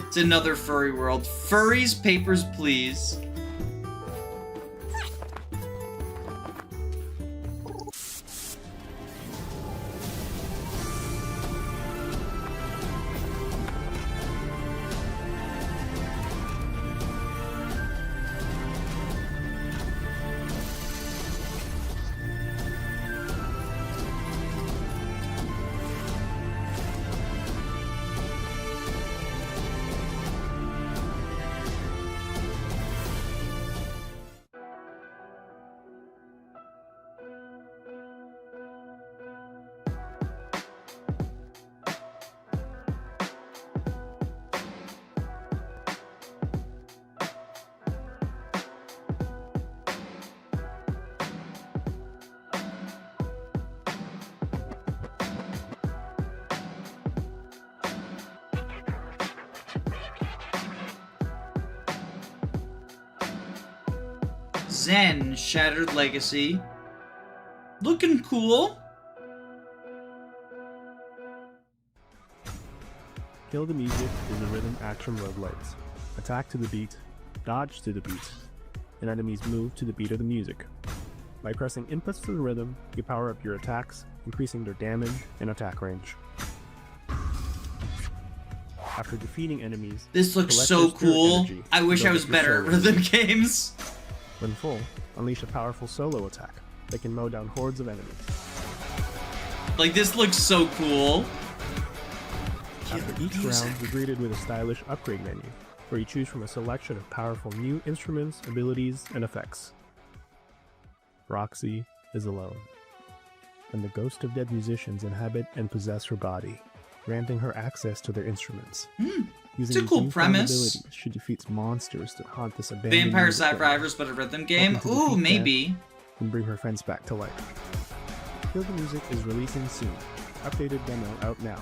It's another furry world. Furries, papers, please. Zen, Shattered Legacy. Looking cool. Kill the Music is a rhythm action roguelites. Attack to the beat, dodge to the beat, and enemies move to the beat of the music. By pressing inputs to the rhythm, you power up your attacks, increasing their damage and attack range. After defeating enemies, this looks collect so their spirit cool. energy I wish to I build was up your better at solo rhythm energy. games. When full, unleash a powerful solo attack that can mow down hordes of enemies. Like, this looks so cool. After each round, you're greeted with a stylish upgrade menu, where you choose from a selection of powerful new instruments, abilities, and effects. Roxy is alone, and the ghost of dead musicians inhabit and possess her body, granting her access to their instruments. It's Using a cool these newfound premise. abilities, she defeats monsters that haunt this abandoned Vampire music venue. Survivors, but a rhythm game? Hoping to Ooh, defeat maybe. death and bring her friends back to life. Kill the Music is releasing soon. Updated demo out now.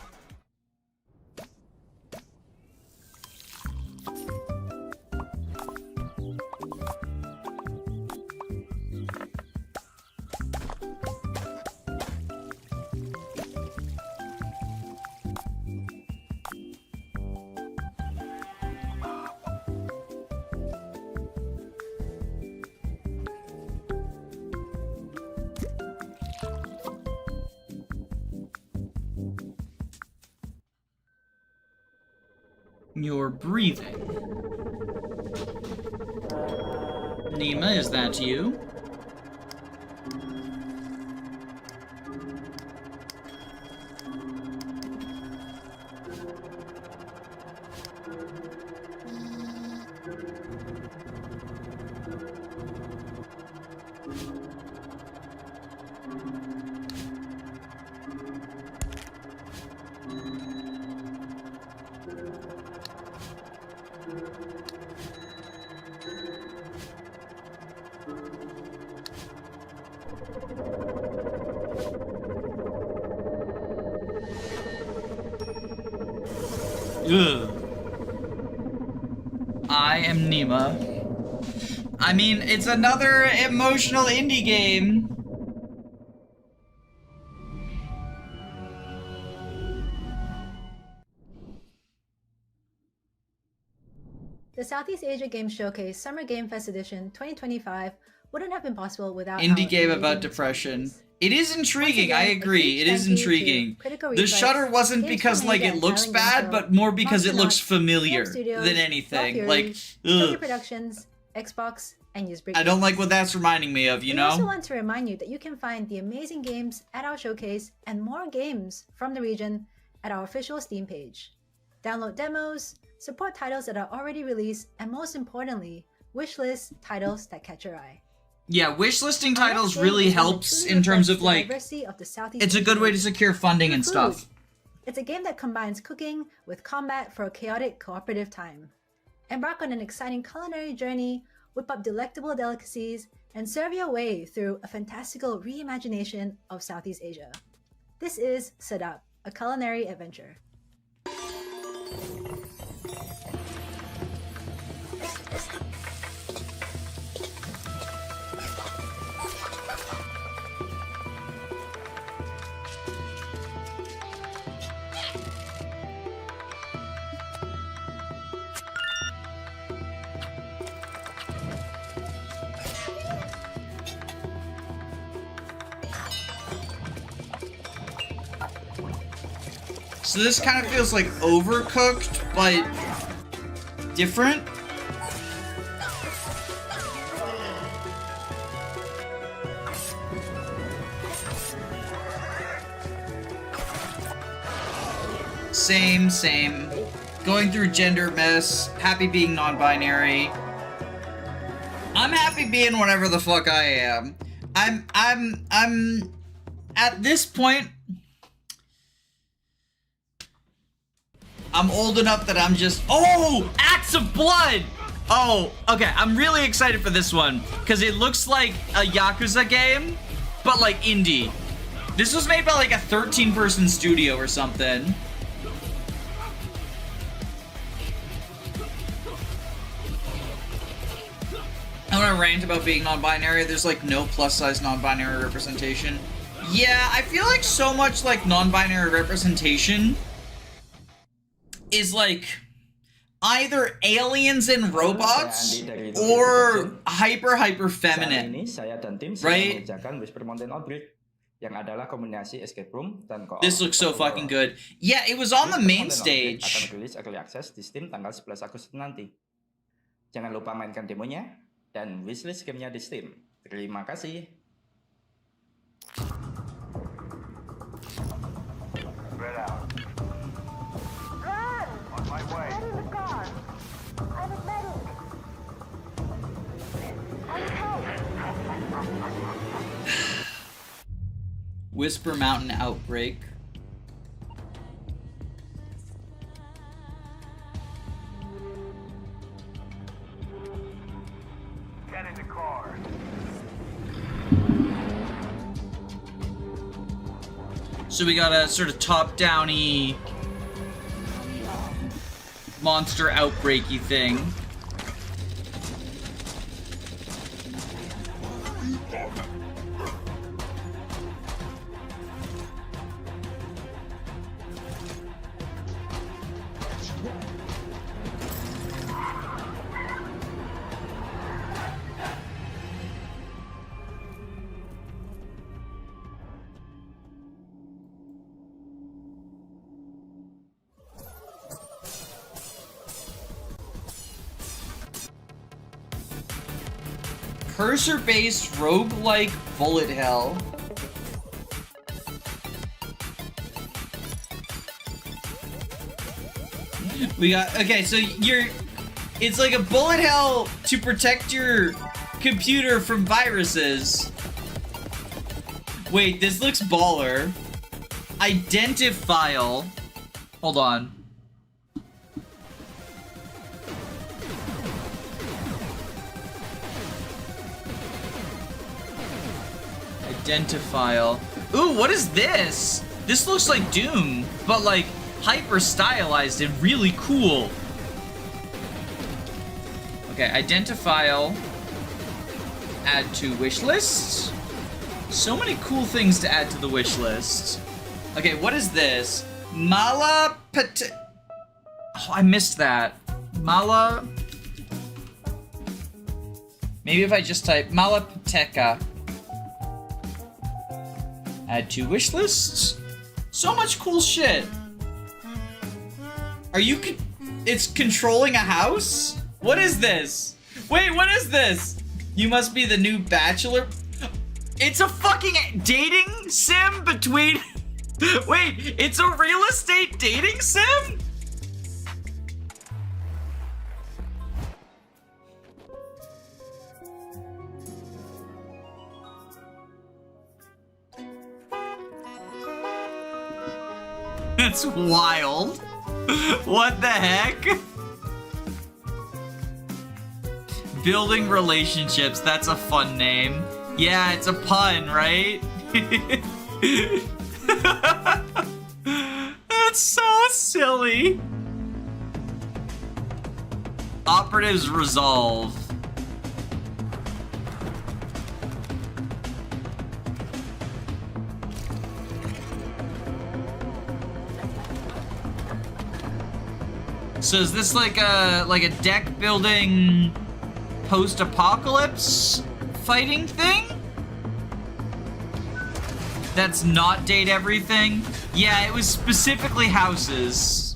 You're breathing. Nima, is that you? Ugh. I am Nima. I mean, it's another emotional indie game. The Southeast Asia Games Showcase Summer Game Fest Edition 2025 wouldn't have been possible without Indie our game amazing about depression. sponsors. It is intriguing, Once I again, a agree. huge It is thank you to intriguing. Critical The Reflex, shutter wasn't Games because from like Asia it and looks Island bad, Games but more because Monster it looks Nuts, familiar PM Studios, than Raw anything. Fury, Like, Tokyo ugh. Productions, Xbox, and Newsbreak. I don't like what that's reminding me of, you We also know? want to remind you that you can find the amazing games at our showcase and more games from the region at our official Steam page. Download demos, support titles that are already released, and most importantly, wishlist titles that catch your eye. Yeah, wishlisting Our titles next game really is one that helps truly in terms reflects of the like, diversity of the Southeast it's a Asian good way to region. secure funding and Food. stuff. It's a game that combines cooking with combat for a chaotic cooperative time. Embark on an exciting culinary journey, whip up delectable delicacies, and serve your way through a fantastical reimagination of Southeast Asia. This is Sadap, a culinary adventure. So this kind of feels like overcooked, but different. Same. Going through gender mess, happy being non-binary. I'm happy being whatever the fuck I am. I'm at this point, I'm old enough that I'm just, oh, Acts of Blood! Oh, okay, I'm really excited for this one, because it looks like a Yakuza game, but like indie. This was made by like a 13-person studio or something. I want to rant about being non-binary. There's like no plus-size non-binary representation. Yeah, I feel like so much like non-binary representation is like either aliens and robots or hyper feminine, right? This looks so fucking good. Yeah, it was on the main stage. Jangan lupa mainkan demonya dan wishlist gamenya di Steam. Terima kasih. Spread out. Run! On my way. Get in the car. I'm a medic. I need help. Whisper Mountain Outbreak. Get in the car. So we got a sort of top-downy monster outbreaky thing. Cursor-based roguelike bullet hell. We got, okay, so it's like a bullet hell to protect your computer from viruses. Wait, this looks baller. Identifile. Hold on. Identifile. Ooh, what is this? This looks like Doom, but like hyper stylized and really cool. Okay, Identifile. Add to wish list. So many cool things to add to the wish list. Okay, what is this? Malapate. Oh, I missed that. Maybe if I just type Malapateka. Add to wish lists. So much cool shit. Are you? It's controlling a house? What is this? Wait, what is this? You must be the new bachelor. It's a fucking dating sim between. Wait, it's a real estate dating sim? That's wild. What the heck? Building relationships, that's a fun name. Yeah, it's a pun, right? That's so silly. Operatives resolve. So is this like a deck building post-apocalypse fighting thing? That's not date everything? Yeah, it was specifically houses.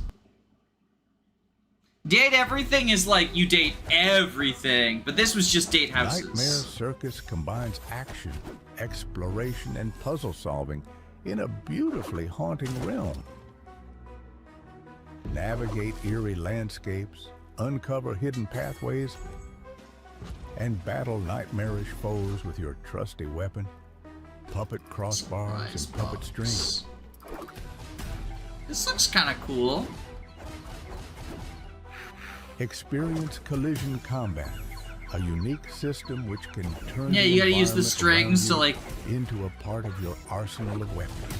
Date everything is like you date everything, but this was just date houses. Nightmare Circus combines action, exploration, and puzzle solving in a beautifully haunting realm. Navigate eerie landscapes, uncover hidden pathways, and battle nightmarish foes with your trusty weapon, puppet crossbars, and puppet strings. This looks kind of cool. Experience collision combat, a unique system which can turn Yeah, you gotta use the strings to like into a part of your arsenal of weapons.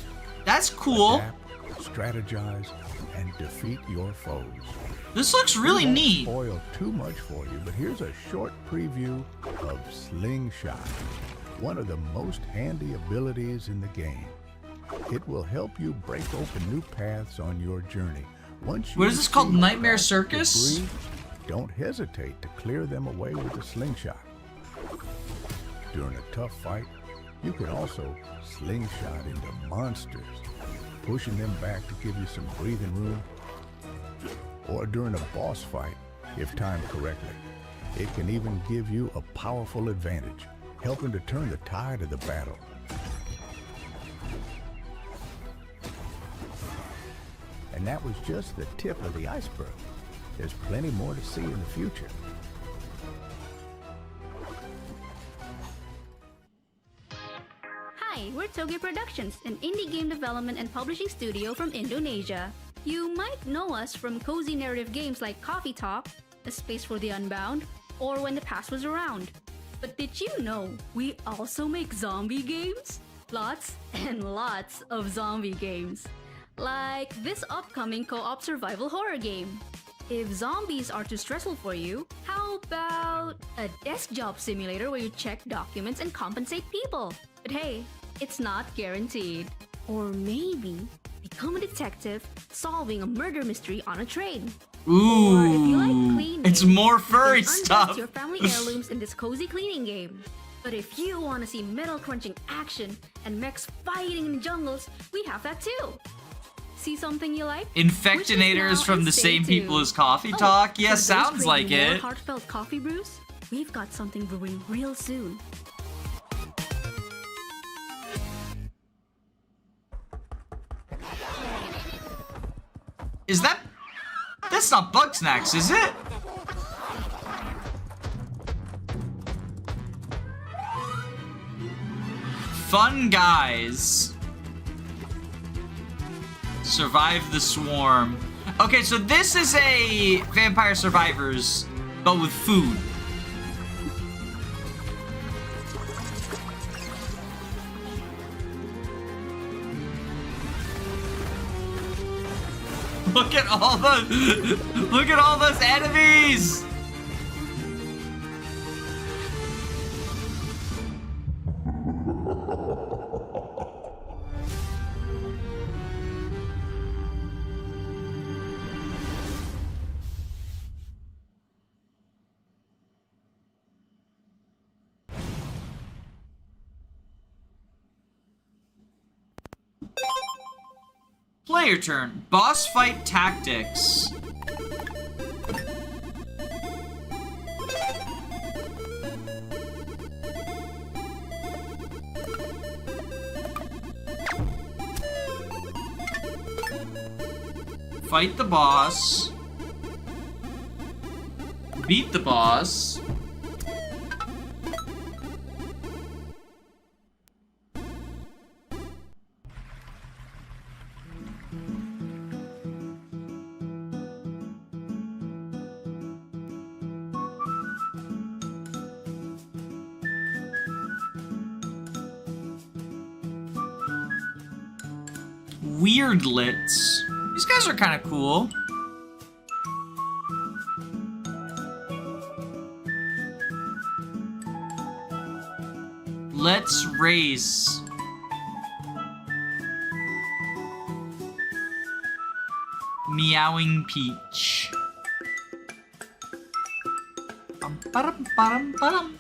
That's cool. Adapt, strategize, and defeat your foes. This looks really neat. I won't spoil too much for you, but here's a short preview of Slingshot, one of the most handy abilities in the game. It will help you break open new paths on your journey. Once you What is this called? Nightmare Circus? debris, don't hesitate to clear them away with a slingshot. During a tough fight, you can also slingshot into monsters, pushing them back to give you some breathing room. Or during a boss fight, if timed correctly, it can even give you a powerful advantage, helping to turn the tide of the battle. And that was just the tip of the iceberg. There's plenty more to see in the future. Hi, we're Toge Productions, an indie game development and publishing studio from Indonesia. You might know us from cozy narrative games like Coffee Talk, A Space for the Unbound, or When the Past Was Around. But did you know we also make zombie games? Lots and lots of zombie games. Like this upcoming co-op survival horror game. If zombies are too stressful for you, how about a desk job simulator where you check documents and compensate people? But hey, it's not guaranteed. Or maybe become a detective solving a murder mystery on a train. Ooh, or if you like cleaning, it's more furry you can stuff. undust your family heirlooms in this cozy cleaning game. But if you want to see metal crunching action and mechs fighting in the jungles, we have that too. See something you like? Infectinators from the same people as Coffee Talk? Yeah, sounds like more it. Heartfelt coffee brews? We've got something brewing real soon. Is that... That's not Bug Snacks, is it? Fun Guys. Survive the Swarm. Okay, so this is a Vampire Survivors, but with food. Look at all those enemies! Player turn. Boss fight tactics. Fight the boss. Beat the boss. Weirdlets. These guys are kind of cool. Let's race. Meowing Peach. Ba-dum.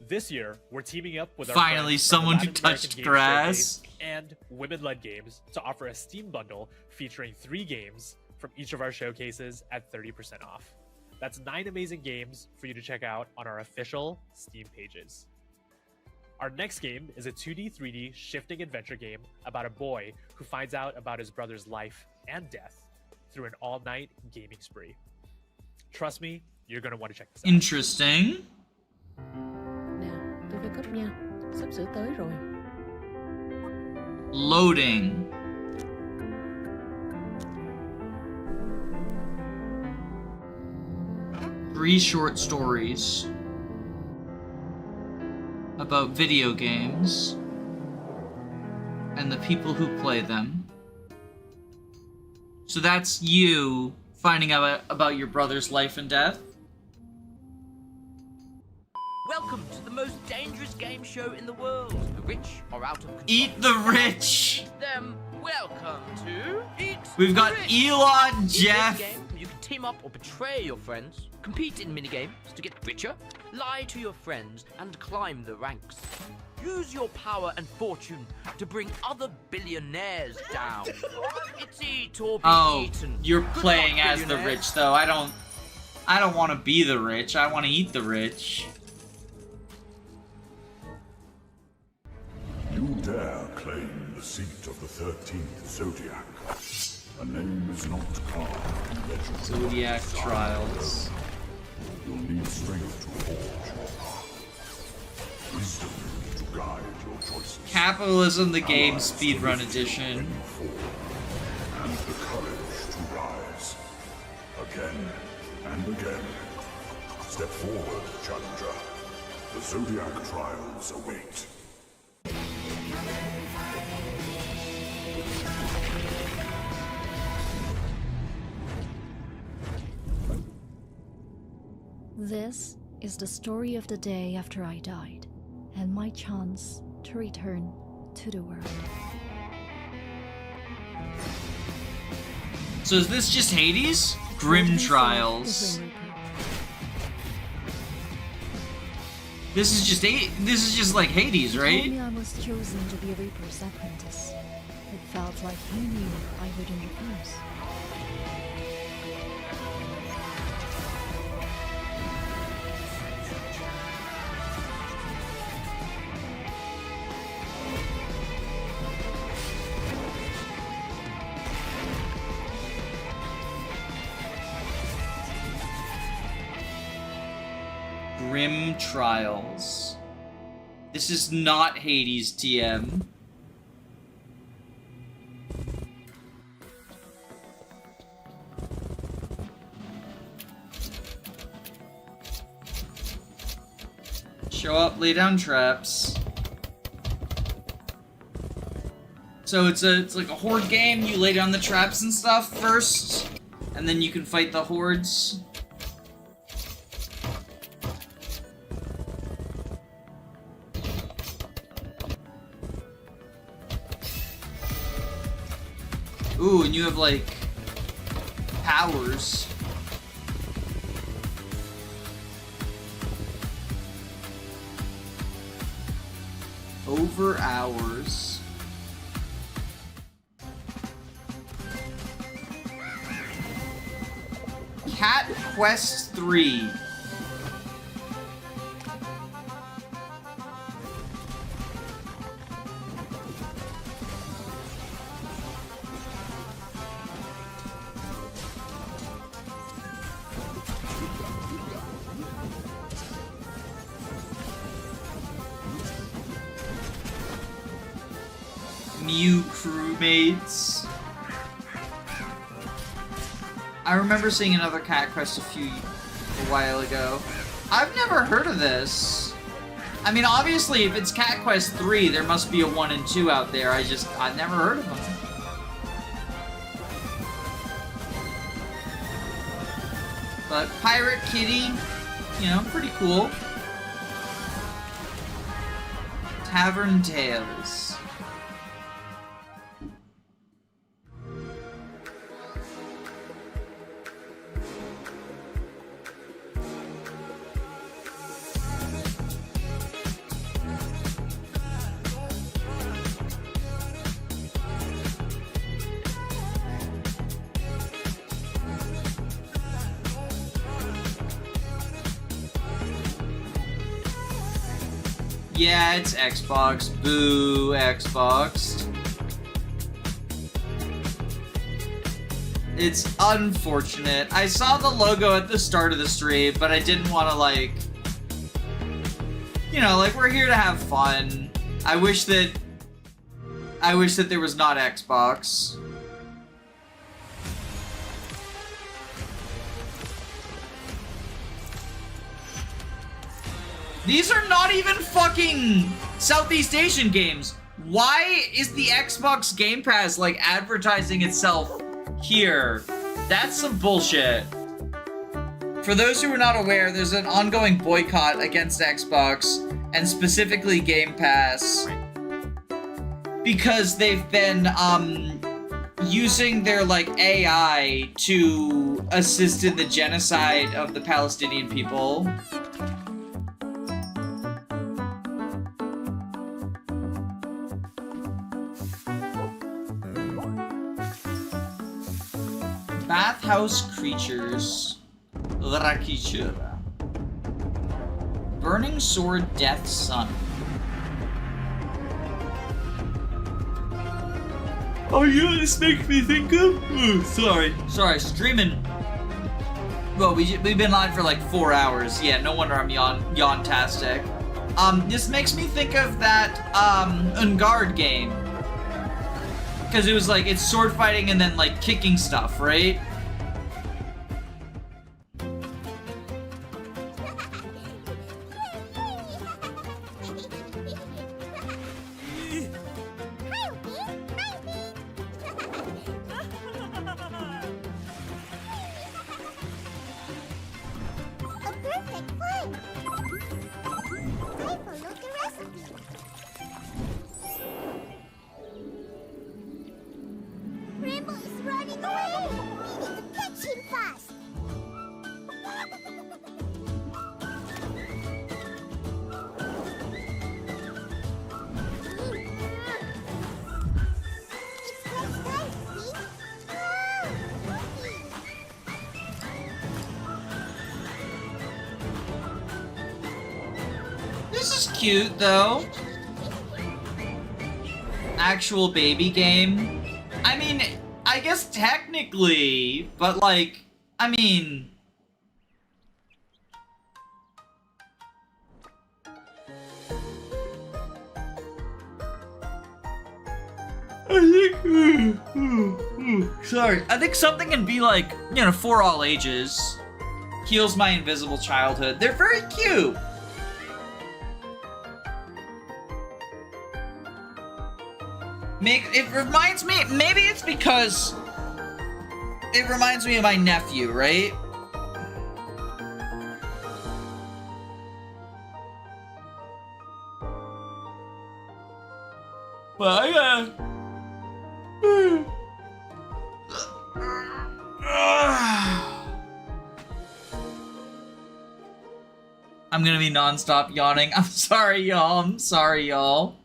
This year, we're teaming up with our Finally friends from the someone who Latin American touched Games grass. Showcase and women-led games to offer a Steam bundle featuring 3 games from each of our showcases at 30% off. That's 9 amazing games for you to check out on our official Steam pages. Our next game is a 2D, 3D shifting adventure game about a boy who finds out about his brother's life and death through an all-night gaming spree. Trust me, you're going to want to check this out. Interesting. Tôi phải cấp nha, sắp sửa tới rồi. Loading. Three short stories about video games and the people who play them. So that's you finding out about your brother's life and death? Welcome to the most dangerous game show in the world. The rich are out of control. Eat the rich! Eat them. Welcome to Eat We've got the Rich. Elon, In Jeff. this game, you can team up or betray your friends, compete in minigames to get richer, lie to your friends, and climb the ranks. Use your power and fortune to bring other billionaires down. It's eat or be eaten. You're Good playing luck, as the billionaires. rich though. I don't want to be the rich. I want to eat the rich. You dare claim the seat of the 13th Zodiac. A name is not carved in legend. Zodiac Trials. You'll need strength to forge your path. Wisdom to guide your choices. Capitalism the Game Speedrun Edition. And the courage to rise. Again and again. Step forward, challenger. The Zodiac Trials await. This is the story of the day after I died, and my chance to return to the world. So is this just Hades? Grim Trials. This is just like Hades, He right? told me I was chosen to be Reaper's apprentice. It felt like he knew I wouldn't refuse. Grim Trials. This is not Hades TM. Show up, lay down traps. So it's like a horde game. You lay down the traps and stuff first, and then you can fight the hordes. Ooh, and you have like powers. Over hours. Cat Quest 3. New crewmates. I remember seeing another Cat Quest a while ago. I've never heard of this. I mean, obviously, if it's Cat Quest 3, there must be a 1 and 2 out there. I've never heard of them. But Pirate Kitty, you know, pretty cool. Tavern Tales. Yeah, it's Xbox. Boo, Xbox. It's unfortunate. I saw the logo at the start of the stream, but I didn't want to, like... You know, like, we're here to have fun. I wish that there was not Xbox. These are not even fucking Southeast Asian games. Why is the Xbox Game Pass, like, advertising itself here? That's some bullshit. For those who are not aware, there's an ongoing boycott against Xbox, and specifically Game Pass, because they've been, using their, like, AI to assist in the genocide of the Palestinian people. Bathhouse Creatures. Rakichura. Burning Sword Death Sun. Oh, you know what this makes me think of? Ooh, sorry, streaming. Well, we've been live for like 4 hours. Yeah, no wonder I'm yawn-tastic. This makes me think of that, Ungard game. Because it was like, it's sword fighting and then like kicking stuff, right? Cute though. Actual baby game. I mean, I guess technically, but like, I mean. Sorry. I think something can be like, you know, for all ages. Heals my invisible childhood. They're very cute. It reminds me, maybe it's because it reminds me of my nephew, right? But I gotta... I'm gonna be non-stop yawning. I'm sorry, y'all.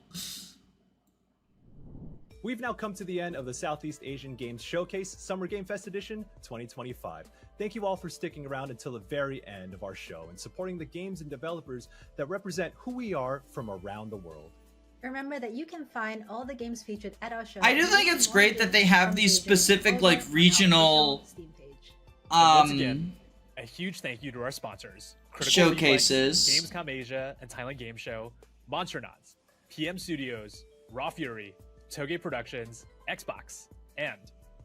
We've now come to the end of the Southeast Asian Games Showcase Summer Game Fest Edition 2025. Thank you all for sticking around until the very end of our show and supporting the games and developers that represent who we are from around the world. Remember that you can find all the games featured at our show. I do think it's great that they have these specific like regional Once again, a huge thank you to our sponsors: showcases, Gamescom Asia and Thailand Game Show, Monsternauts, PM Studios, Raw Fury, Toge Productions, Xbox, and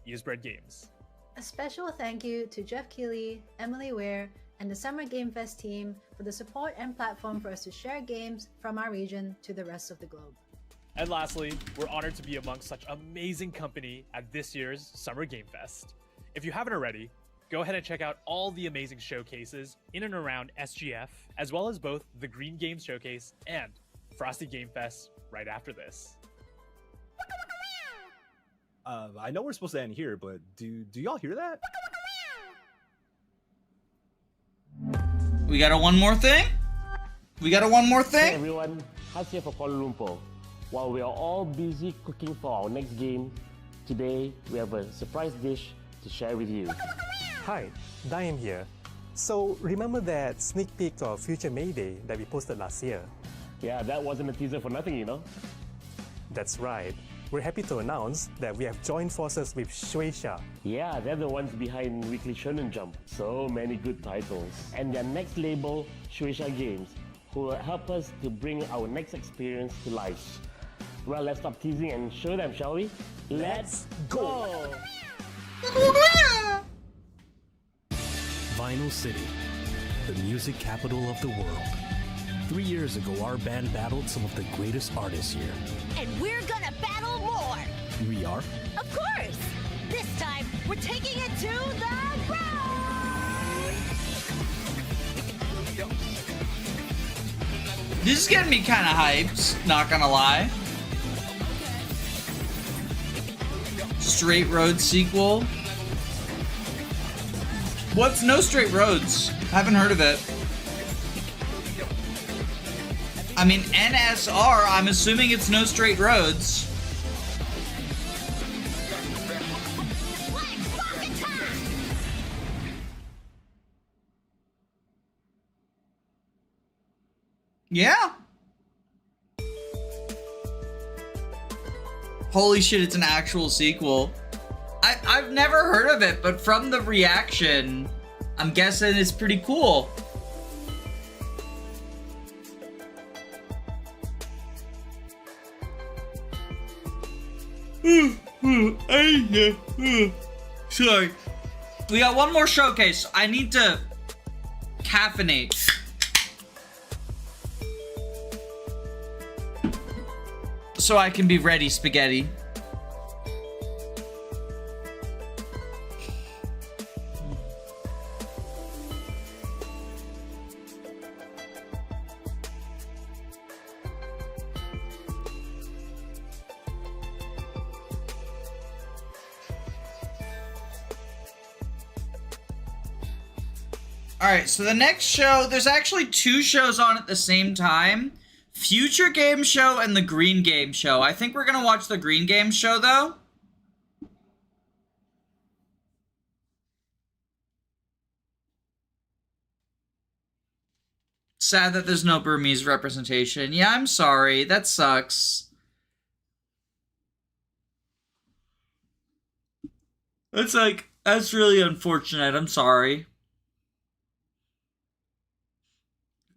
Usebread Games. A special thank you to Jeff Keighley, Emily Ware, and the Summer Game Fest team for the support and platform for us to share games from our region to the rest of the globe. And lastly, we're honored to be amongst such amazing company at this year's Summer Game Fest. If you haven't already, go ahead and check out all the amazing showcases in and around SGF, as well as both the Green Games Showcase and Frosty Game Fest right after this. I know we're supposed to end here, but do y'all hear that? We got a one more thing? Hey everyone, Has here for Kuala Lumpur. While we are all busy cooking for our next game, today we have a surprise dish to share with you. Hi, Diane here. So remember that sneak peek of Future Mayday that we posted last year? Yeah, that wasn't a teaser for nothing, you know? That's right. We're happy to announce that we have joined forces with Shueisha. Yeah, they're the ones behind Weekly Shonen Jump. So many good titles. And their next label, Shueisha Games, who will help us to bring our next experience to life. Well, let's stop teasing and show them, shall we? Let's go! Vinyl City, the music capital of the world. 3 years ago, our band battled some of the greatest artists here. And we're gonna battle more! We are? Of course! This time, we're taking it to the road! This is getting me kind of hyped, not gonna lie. Straight Road sequel. What's No Straight Roads? Haven't heard of it. I mean, NSR, I'm assuming it's No Straight Roads. Yeah. Holy shit, it's an actual sequel. I've never heard of it, but from the reaction, I'm guessing it's pretty cool. Sorry. We got one more showcase. I need to caffeinate. So I can be ready, spaghetti. Alright, so the next show, there's actually two shows on at the same time. Future Game Show and the Green Game Show. I think we're gonna watch the Green Game Show, though. Sad that there's no Burmese representation. Yeah, I'm sorry. That sucks. That's really unfortunate. I'm sorry.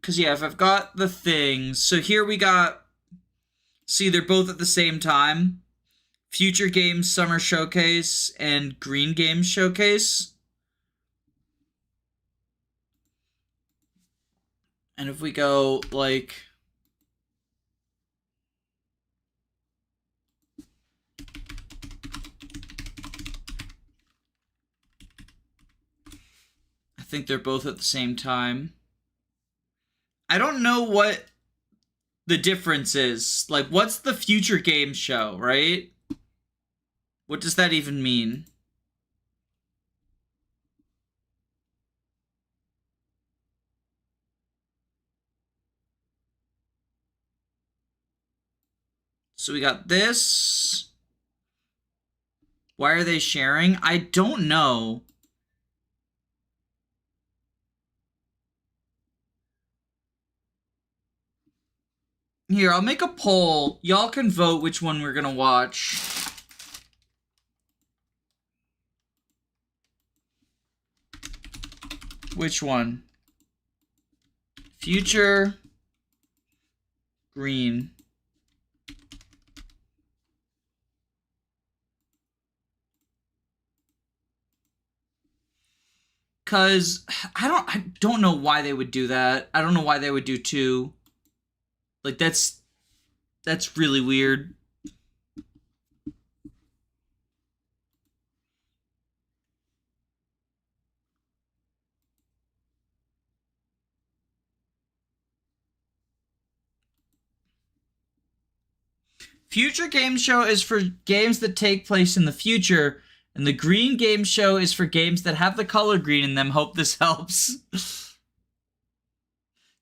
Because, yeah, if I've got the things... So here we got... See, they're both at the same time. Future Games Summer Showcase and Green Games Showcase. And if we go, like... I think they're both at the same time. I don't know what the difference is. Like, what's the Future Game Show, right? What does that even mean? So we got this. Why are they sharing? I don't know. Here, I'll make a poll. Y'all can vote which one we're gonna watch. Which one? Future. Green. Cause I don't know why they would do that. I don't know why they would do 2. Like that's really weird. Future Game Show is for games that take place in the future, and the Green Game Show is for games that have the color green in them. Hope this helps.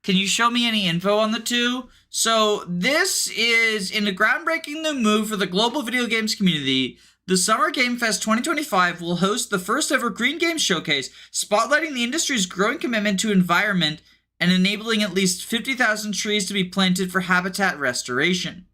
Can you show me any info on the 2? So this is in a groundbreaking new move for the global video games community. The Summer Game Fest 2025 will host the first ever Green Game Showcase, spotlighting the industry's growing commitment to environment and enabling at least 50,000 trees to be planted for habitat restoration.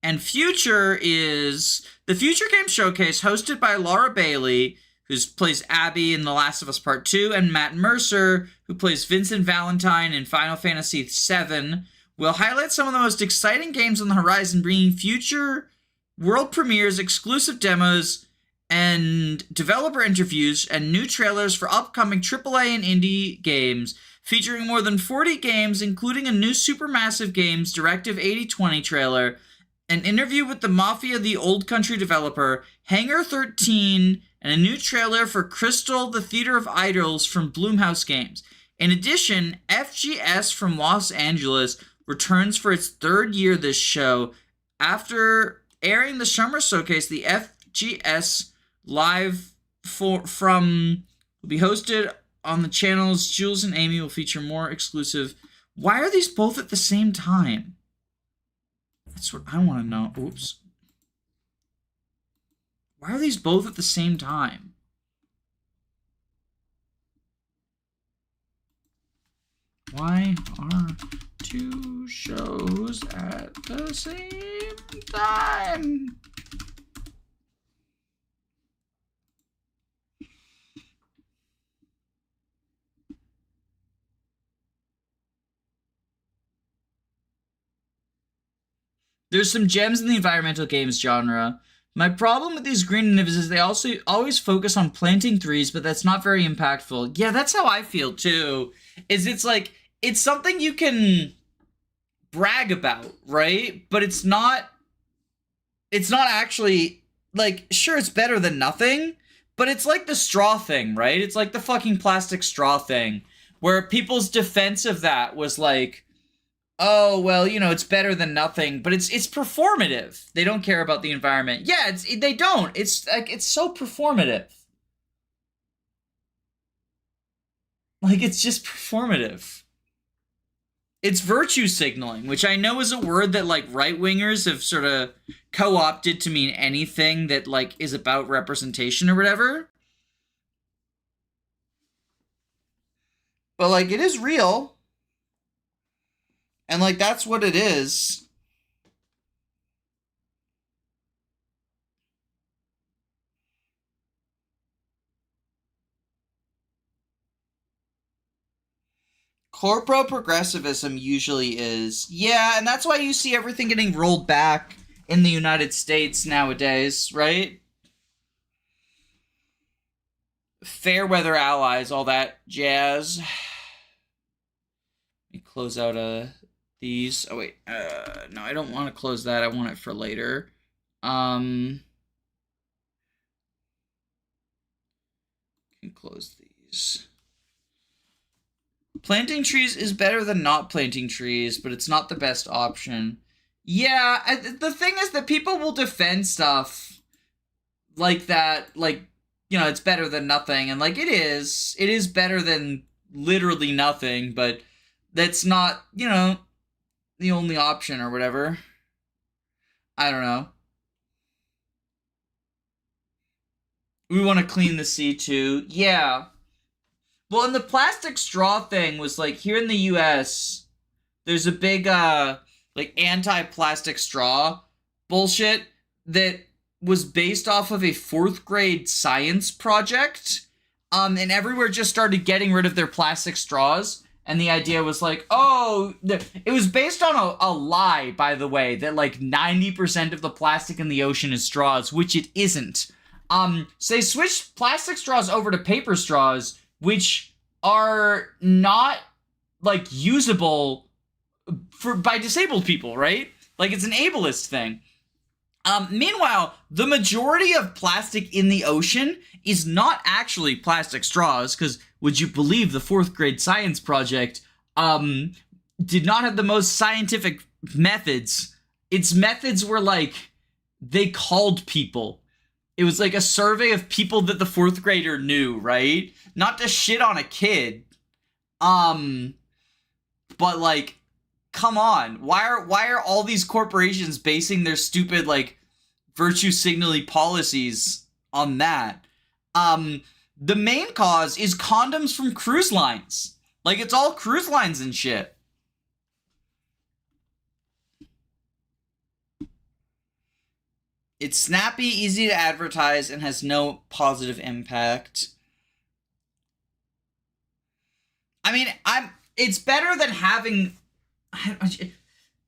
And Future is the Future Game Showcase, hosted by Laura Bailey, who plays Abby in The Last of Us Part 2, and Matt Mercer, who plays Vincent Valentine in Final Fantasy VII, will highlight some of the most exciting games on the horizon, bringing future world premieres, exclusive demos, and developer interviews, and new trailers for upcoming AAA and indie games, featuring more than 40 games, including a new Supermassive Games Directive 8020 trailer, an interview with the Mafia the Old Country developer, Hangar 13, and a new trailer for Crystal the Theater of Idols from Blumhouse Games. In addition, FGS from Los Angeles returns for its 3rd year this show. After airing the Summer Showcase, the FGS Live will be hosted on the channels. Jules and Amy will feature more exclusive. Why are these both at the same time? That's what I want to know. Oops. Why are these both at the same time? Why are 2 shows at the same time? There's some gems in the environmental games genre. My problem with these green initiatives is they also always focus on planting trees, but that's not very impactful. Yeah, that's how I feel too. It's like, it's something you can brag about, right? But it's not actually, like, sure, it's better than nothing, but it's like the straw thing, right? It's like the fucking plastic straw thing, where people's defense of that was like, oh, well, you know, it's better than nothing, but it's performative. They don't care about the environment. Yeah, they don't. It's like, it's so performative. Like, it's just performative. It's virtue signaling, which I know is a word that, like, right-wingers have sort of co-opted to mean anything that, like, is about representation or whatever. But, like, it is real. And, like, that's what it is. Corporate progressivism usually is. Yeah, and that's why you see everything getting rolled back in the United States nowadays, right? Fair weather allies, all that jazz. Let me close out these. Oh wait, no, I don't want to close that. I want it for later. Can close these. Planting trees is better than not planting trees, but it's not the best option. Yeah, the thing is that people will defend stuff like that, like, you know, it's better than nothing, and, like, it is better than literally nothing, but that's not, you know, the only option or whatever. I don't know. We want to clean the sea too. Yeah. Well, and the plastic straw thing was like, here in the US, there's a big, like, anti-plastic straw bullshit that was based off of a 4th grade science project. And everywhere just started getting rid of their plastic straws. And the idea was like, oh, it was based on a lie, by the way, that like 90% of the plastic in the ocean is straws, which it isn't. So they switched plastic straws over to paper straws, which are not like usable by disabled people, right? Like it's an ableist thing. Meanwhile, the majority of plastic in the ocean is not actually plastic straws, because would you believe the 4th grade science project did not have the most scientific methods. Its methods were like, they called people. It was like a survey of people that the 4th grader knew, right? Not to shit on a kid. But like, come on. Why are all these corporations basing their stupid, like, virtue signaling policies on that? The main cause is condoms from cruise lines. Like, it's all cruise lines and shit. It's snappy, easy to advertise, and has no positive impact. I mean, it's better than having...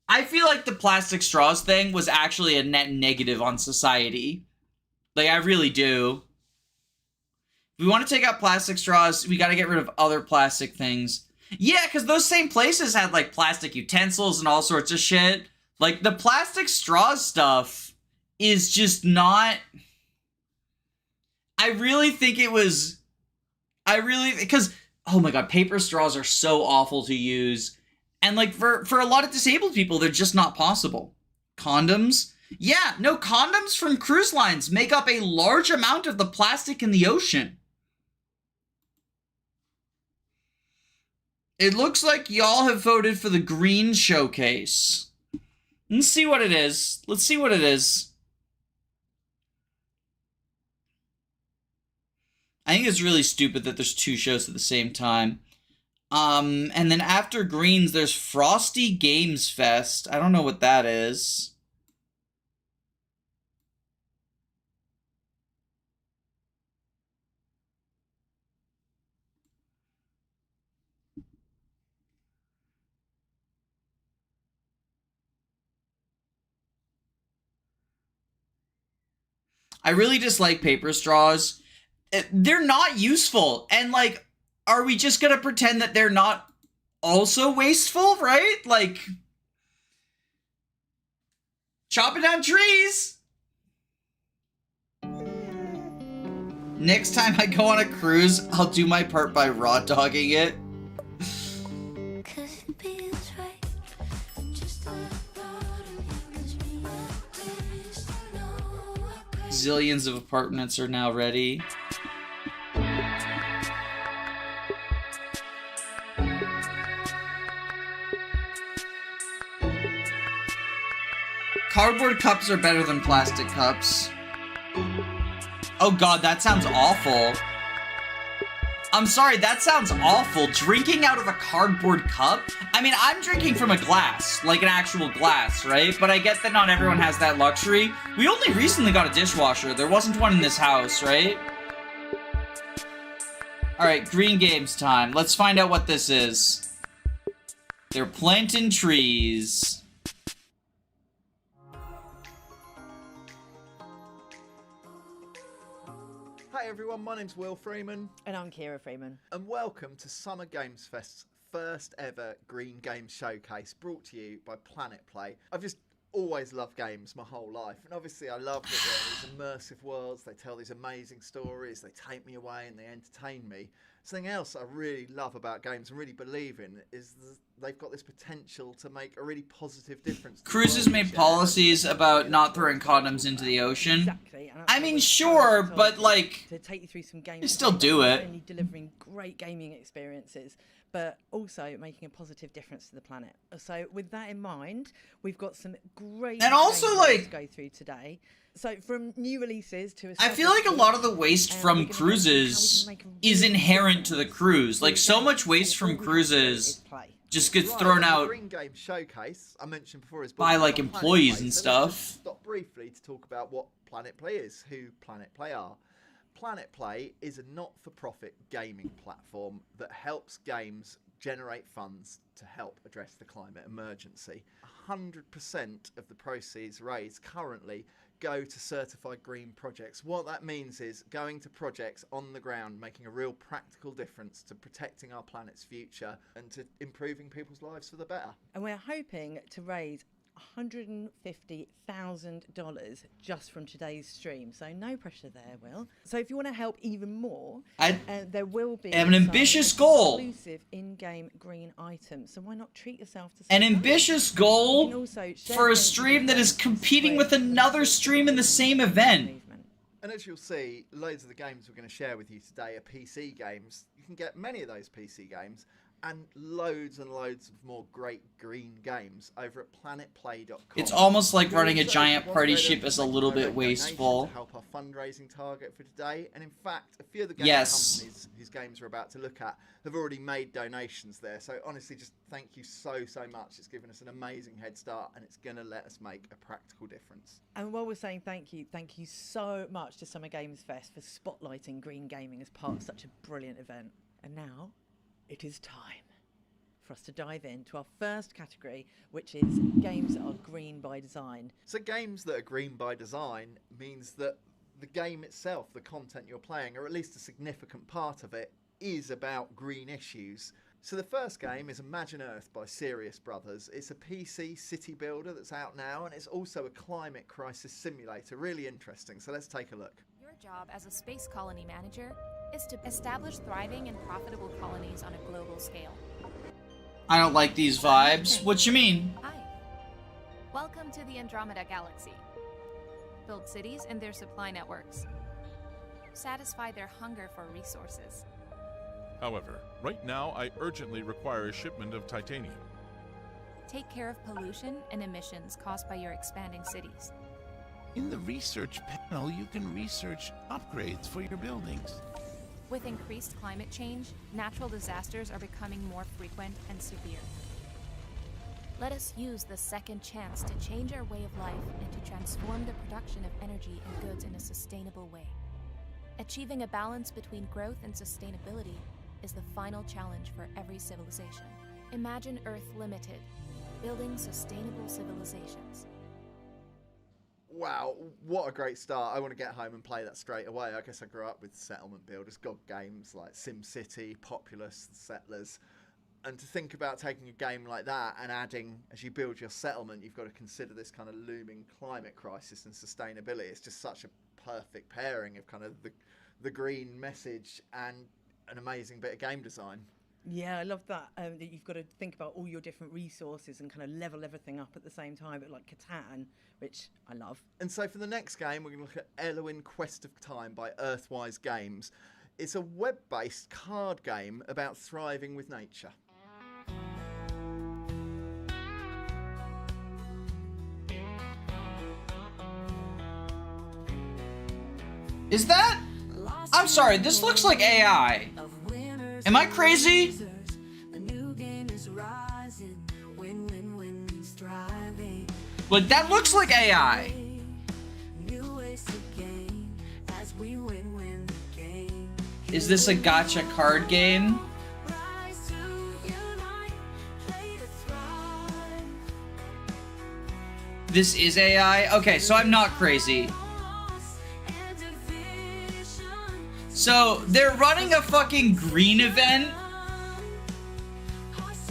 I feel like the plastic straws thing was actually a net negative on society. Like, I really do. If we want to take out plastic straws, we got to get rid of other plastic things. Yeah, because those same places had, like, plastic utensils and all sorts of shit. Like, the plastic straws stuff is just not... I really think it was... Because, oh my god, paper straws are so awful to use. And, like, for a lot of disabled people, they're just not possible. Condoms? Yeah, no, condoms from cruise lines make up a large amount of the plastic in the ocean. It looks like y'all have voted for the green showcase. Let's see what it is. Let's see what it is. I think it's really stupid that there's 2 shows at the same time. And then after greens, there's Frosty Games Fest. I don't know what that is. I really dislike paper straws. They're not useful. And, like, are we just gonna pretend that they're not also wasteful, right? Like, chopping down trees! Next time I go on a cruise, I'll do my part by raw dogging it. Zillions of apartments are now ready. Cardboard cups are better than plastic cups. Oh god, that sounds awful. I'm sorry, that sounds awful. Drinking out of a cardboard cup? I mean, I'm drinking from a glass, like an actual glass, right? But I get that not everyone has that luxury. We only recently got a dishwasher. There wasn't one in this house, right? Alright, green games time. Let's find out what this is. They're planting trees. Hi everyone, my name's Will Freeman. And I'm Kira Freeman. And welcome to Summer Games Fest's first ever Green Games Showcase, brought to you by Planet Play. I've just always loved games my whole life, and obviously I love that there are these immersive worlds, they tell these amazing stories, they take me away and they entertain me. Something else I really love about games and really believe in is they've got this potential to make a really positive difference. Cruises made policies about not throwing condoms into the ocean. Exactly. I mean, sure, but like, to take you through some games, you still do it. Only delivering great gaming experiences, but also making a positive difference to the planet. So with that in mind, we've got some great And also, games like, to go through today. So from new releases to I feel like a lot of the waste from cruises is inherent to the cruise. Like, so much waste from cruises just gets thrown out Green Game Showcase, I mentioned before, is by, like, brought by employees Planet and Play. So stuff. let's just stop briefly to talk about what Planet Play is, who Planet Play are. Planet Play is a not-for-profit gaming platform that helps games generate funds to help address the climate emergency. 100% of the proceeds raised currently go to certified green projects. What that means is going to projects on the ground, making a real practical difference to protecting our planet's future and to improving people's lives for the better. And we're hoping to raise $150,000 just from today's stream. So no pressure there, Will. So if you want to help even more, there will be an ambitious goal. Exclusive in-game green items. So why not treat yourself to An some ambitious goal for a stream that is competing with another stream in the same event. And as you'll see, loads of the games we're going to share with you today are PC games. You can get many of those PC games and loads of more great green games over at planetplay.com. It's almost like running a giant party ship is a little bit wasteful. To help our fundraising target for today, and in fact, a few of the game companies whose games we're about to look at have already made donations there. So honestly, just thank you so much. It's given us an amazing head start, and it's going to let us make a practical difference. And while we're saying thank you so much to Summer Games Fest for spotlighting green gaming as part of such a brilliant event. And now, it is time for us to dive into our first category, which is games that are green by design. So games that are green by design means that the game itself, the content you're playing, or at least a significant part of it, is about green issues. So the first game is Imagine Earth by Serious Brothers. It's a PC city builder that's out now, and it's also a climate crisis simulator. Really interesting, so let's take a look. Your job as a space colony manager is to establish thriving and profitable colonies on a global scale. I don't like these vibes. What you mean? Hi. Welcome to the Andromeda Galaxy. Build cities and their supply networks. Satisfy their hunger for resources. However, right now I urgently require a shipment of titanium. Take care of pollution and emissions caused by your expanding cities. In the research panel, you can research upgrades for your buildings. With increased climate change, natural disasters are becoming more frequent and severe. Let us use the second chance to change our way of life and to transform the production of energy and goods in a sustainable way. Achieving a balance between growth and sustainability is the final challenge for every civilization. Imagine Earth Limited, building sustainable civilizations. Wow, what a great start. I want to get home and play that straight away. I guess I grew up with settlement builders, god games like SimCity, Populous, Settlers. And to think about taking a game like that and adding, as you build your settlement, you've got to consider this kind of looming climate crisis and sustainability. It's just such a perfect pairing of kind of the green message and an amazing bit of game design. Yeah, I love that, that you've got to think about all your different resources and kind of level everything up at the same time, but like Catan, which I love. And so for the next game, we're going to look at Elwyn Quest of Time by Earthwise Games. It's a web-based card game about thriving with nature. Is that? I'm sorry, this looks like AI. Am I crazy? Like, that looks like AI. Is this a gacha card game? This is AI? Okay, so I'm not crazy. So, they're running a fucking green event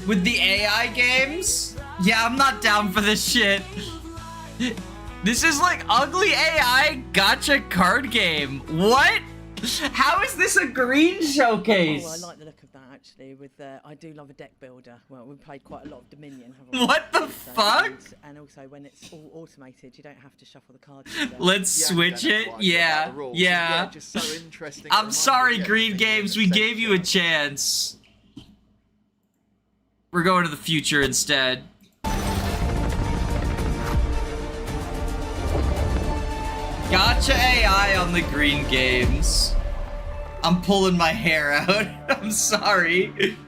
with the AI games? Yeah, I'm not down for this shit. This is like ugly AI gacha card game. What? How is this a green showcase? Oh, I like the look of that actually. With I do love a deck builder. Well, we've played quite a lot of Dominion, haven't we? What the fuck? And also when it's all automated, you don't have to shuffle the cards. Let's switch it. Yeah, yeah. Just so interesting. I'm sorry, Green Games. We gave you a chance. We're going to the future instead. Gotcha AI on the green games. I'm pulling my hair out. I'm sorry.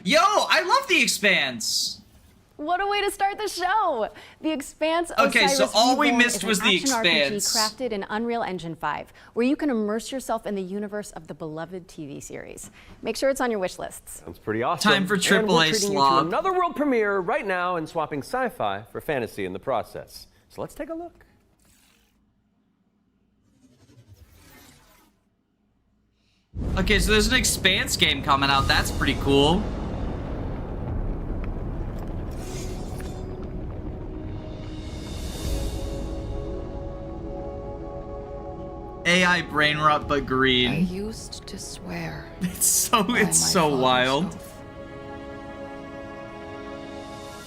Yo, I love The Expanse. What a way to start the show! The Expanse Okay, so Osiris all we Reborn missed is an was The action Expanse. RPG crafted in Unreal Engine 5, where you can immerse yourself in the universe of the beloved TV series. Make sure it's on your wish lists. Sounds pretty awesome. Time for And we're AAA treating you slob. to another world premiere right now and swapping sci-fi for fantasy in the process. So let's take a look. Okay, so there's an Expanse game coming out. That's pretty cool. AI brain rot but green. I used to swear. It's so wild.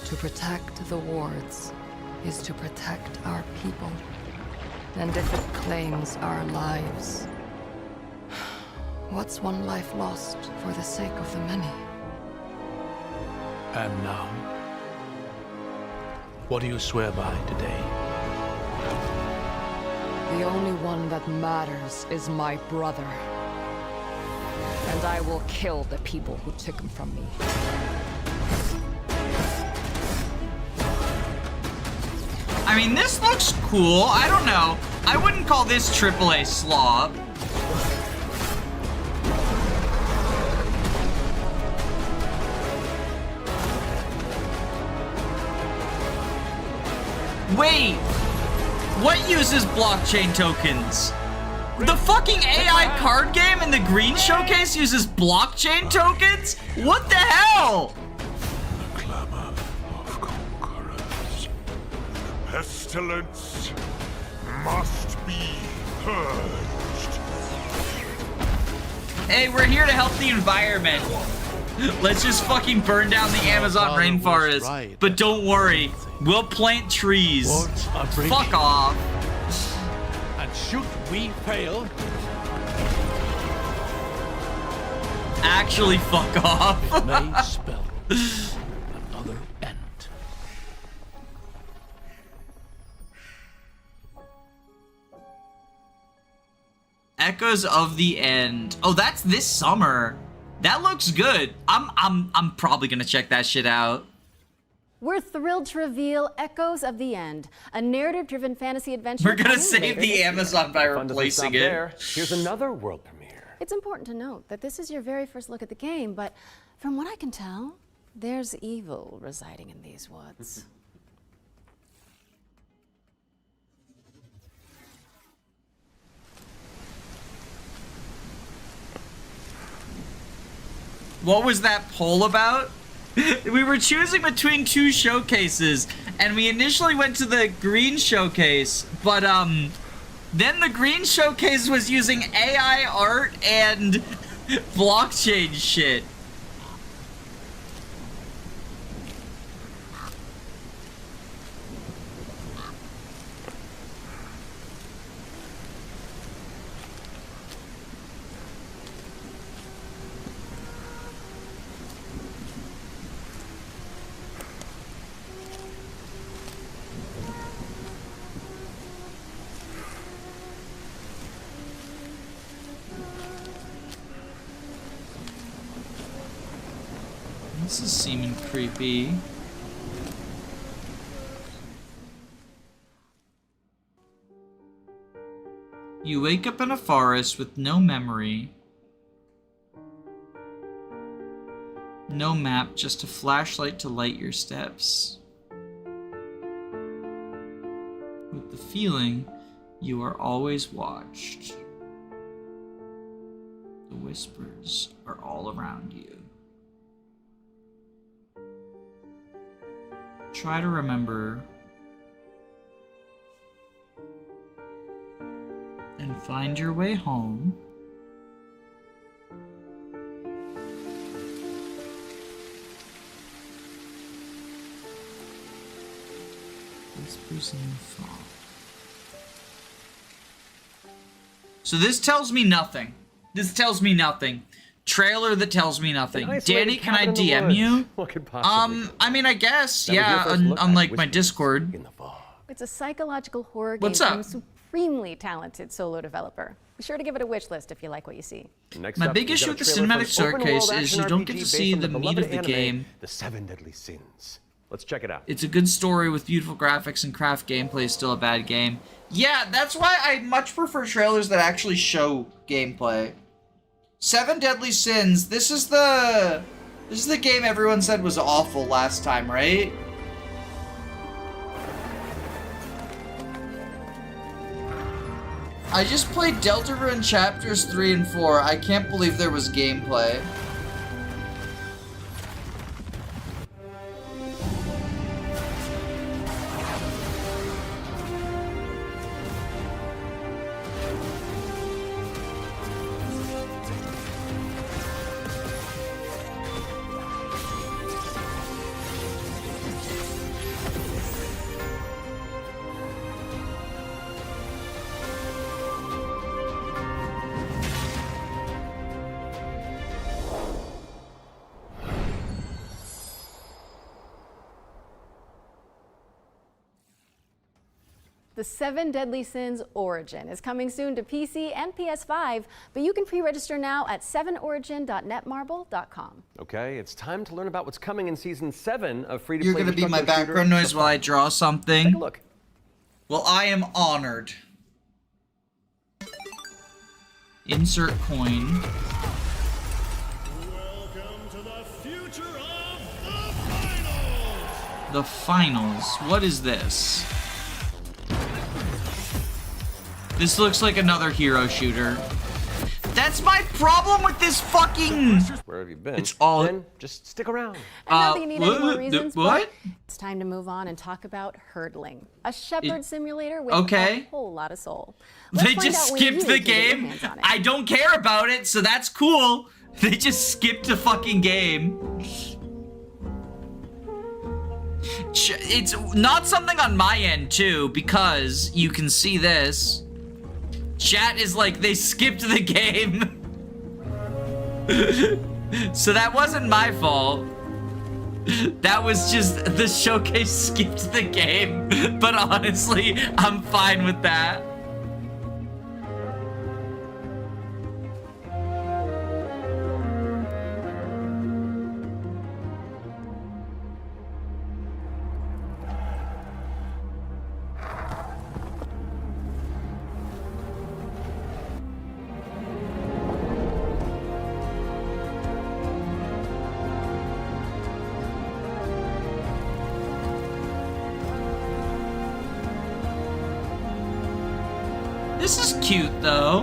To protect the wards is to protect our people. And if it claims our lives, what's one life lost for the sake of the many? And now, what do you swear by today? The only one that matters is my brother. And I will kill the people who took him from me. I mean, this looks cool. I don't know. I wouldn't call this AAA slob. Wait, what uses blockchain tokens? The fucking AI card game in the green showcase uses blockchain tokens? What the hell? The clamor of conquerors. Pestilence must be purged. Hey, we're here to help the environment. Let's just fucking burn down the Amazon rainforest. But don't worry, we'll plant trees. Fuck off. And should we fail, actually fuck off. it may spell another end. Echoes of the End. Oh, that's this summer. That looks good. I'm probably gonna check that shit out. We're thrilled to reveal Echoes of the End, a narrative-driven fantasy adventure. We're gonna coming save later the this year. Amazon by Fun doesn't replacing stop it. there. Here's another world premiere. It's important to note that this is your very first look at the game, but from what I can tell, there's evil residing in these woods. What was that poll about? We were choosing between two showcases, and we initially went to the green showcase, but then the green showcase was using AI art and blockchain shit. This is seeming creepy. You wake up in a forest with no memory. No map, just a flashlight to light your steps. With the feeling you are always watched. The whispers are all around you. Try to remember and find your way home. Whispers in the fog. So this tells me nothing. This tells me nothing. trailer that tells me nothing. An isolated Danny, can I cabin in the DM woods. you? What could possibly go I mean, I guess, That was your yeah, first look at unlike my Whispers Discord. It's a psychological horror game What's from up? a supremely talented solo developer. Be sure to give it a wish list if you like what you see. Next My up, big we've issue got with a the trailer cinematic for an showcase open-world is action you don't get RPG to based see on the meat beloved of the anime, game. The 7 Deadly Sins. Let's check it out. It's a good story with beautiful graphics and craft gameplay is still a bad game. Yeah, that's why I much prefer trailers that actually show gameplay. 7 Deadly Sins, this is the game everyone said was awful last time, right? I just played Deltarune Chapters 3 and 4. I can't believe there was gameplay. The 7 Deadly Sins Origin is coming soon to PC and PS5, but you can pre-register now at 7origin.netmarble.com. Okay, it's time to learn about what's coming in Season 7 of free-to-play You're gonna be my destructive shooter, background noise The while I Fight. draw something. Take a look. Well, I am honored. Insert coin. Welcome to the future of the finals! The finals. What is this? This looks like another hero shooter. That's my problem with this fucking... Where have you been? It's all... Then just stick around. And not that you need any more reasons, what? but it's time to move on and talk about hurdling, a shepherd simulator with okay. a whole lot of soul. They just skipped the game. I don't care about it, so that's cool. They just skipped the fucking game. It's not something on my end, too, because you can see this. Chat is like, they skipped the game. So that wasn't my fault. That was just the showcase skipped the game. But honestly, I'm fine with that. This is cute, though.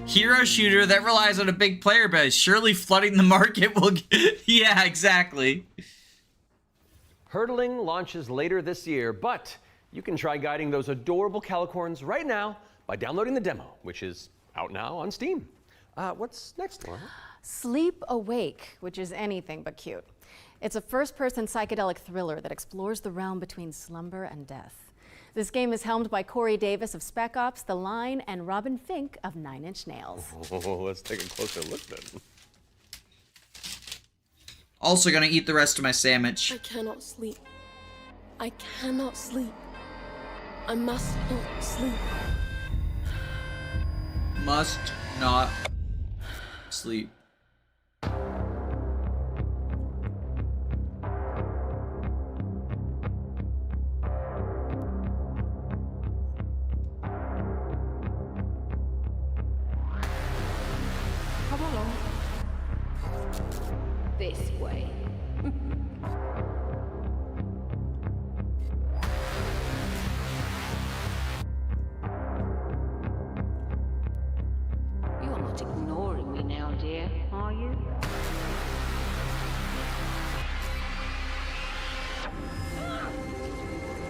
Hero shooter that relies on a big player base. Surely flooding the market will... Yeah, exactly. Hurdling launches later this year, but you can try guiding those adorable calicorns right now by downloading the demo, which is out now on Steam. What's next, Laura? Sleep Awake, which is anything but cute. It's a first-person psychedelic thriller that explores the realm between slumber and death. This game is helmed by Corey Davis of Spec Ops, The Line, and Robin Fink of 9 Inch Nails. Oh, let's take a closer look then. Also gonna eat the rest of my sandwich. I cannot sleep. I cannot sleep. I must not sleep. Must not sleep. Come along. This way. You're not ignoring me now, dear, are you?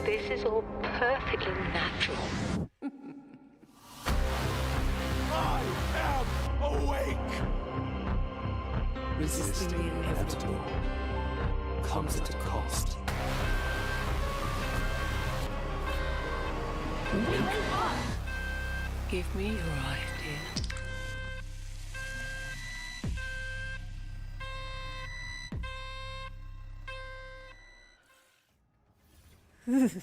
This is all perfectly natural. I am awake! Resisting the inevitable comes at a cost. Give me your idea.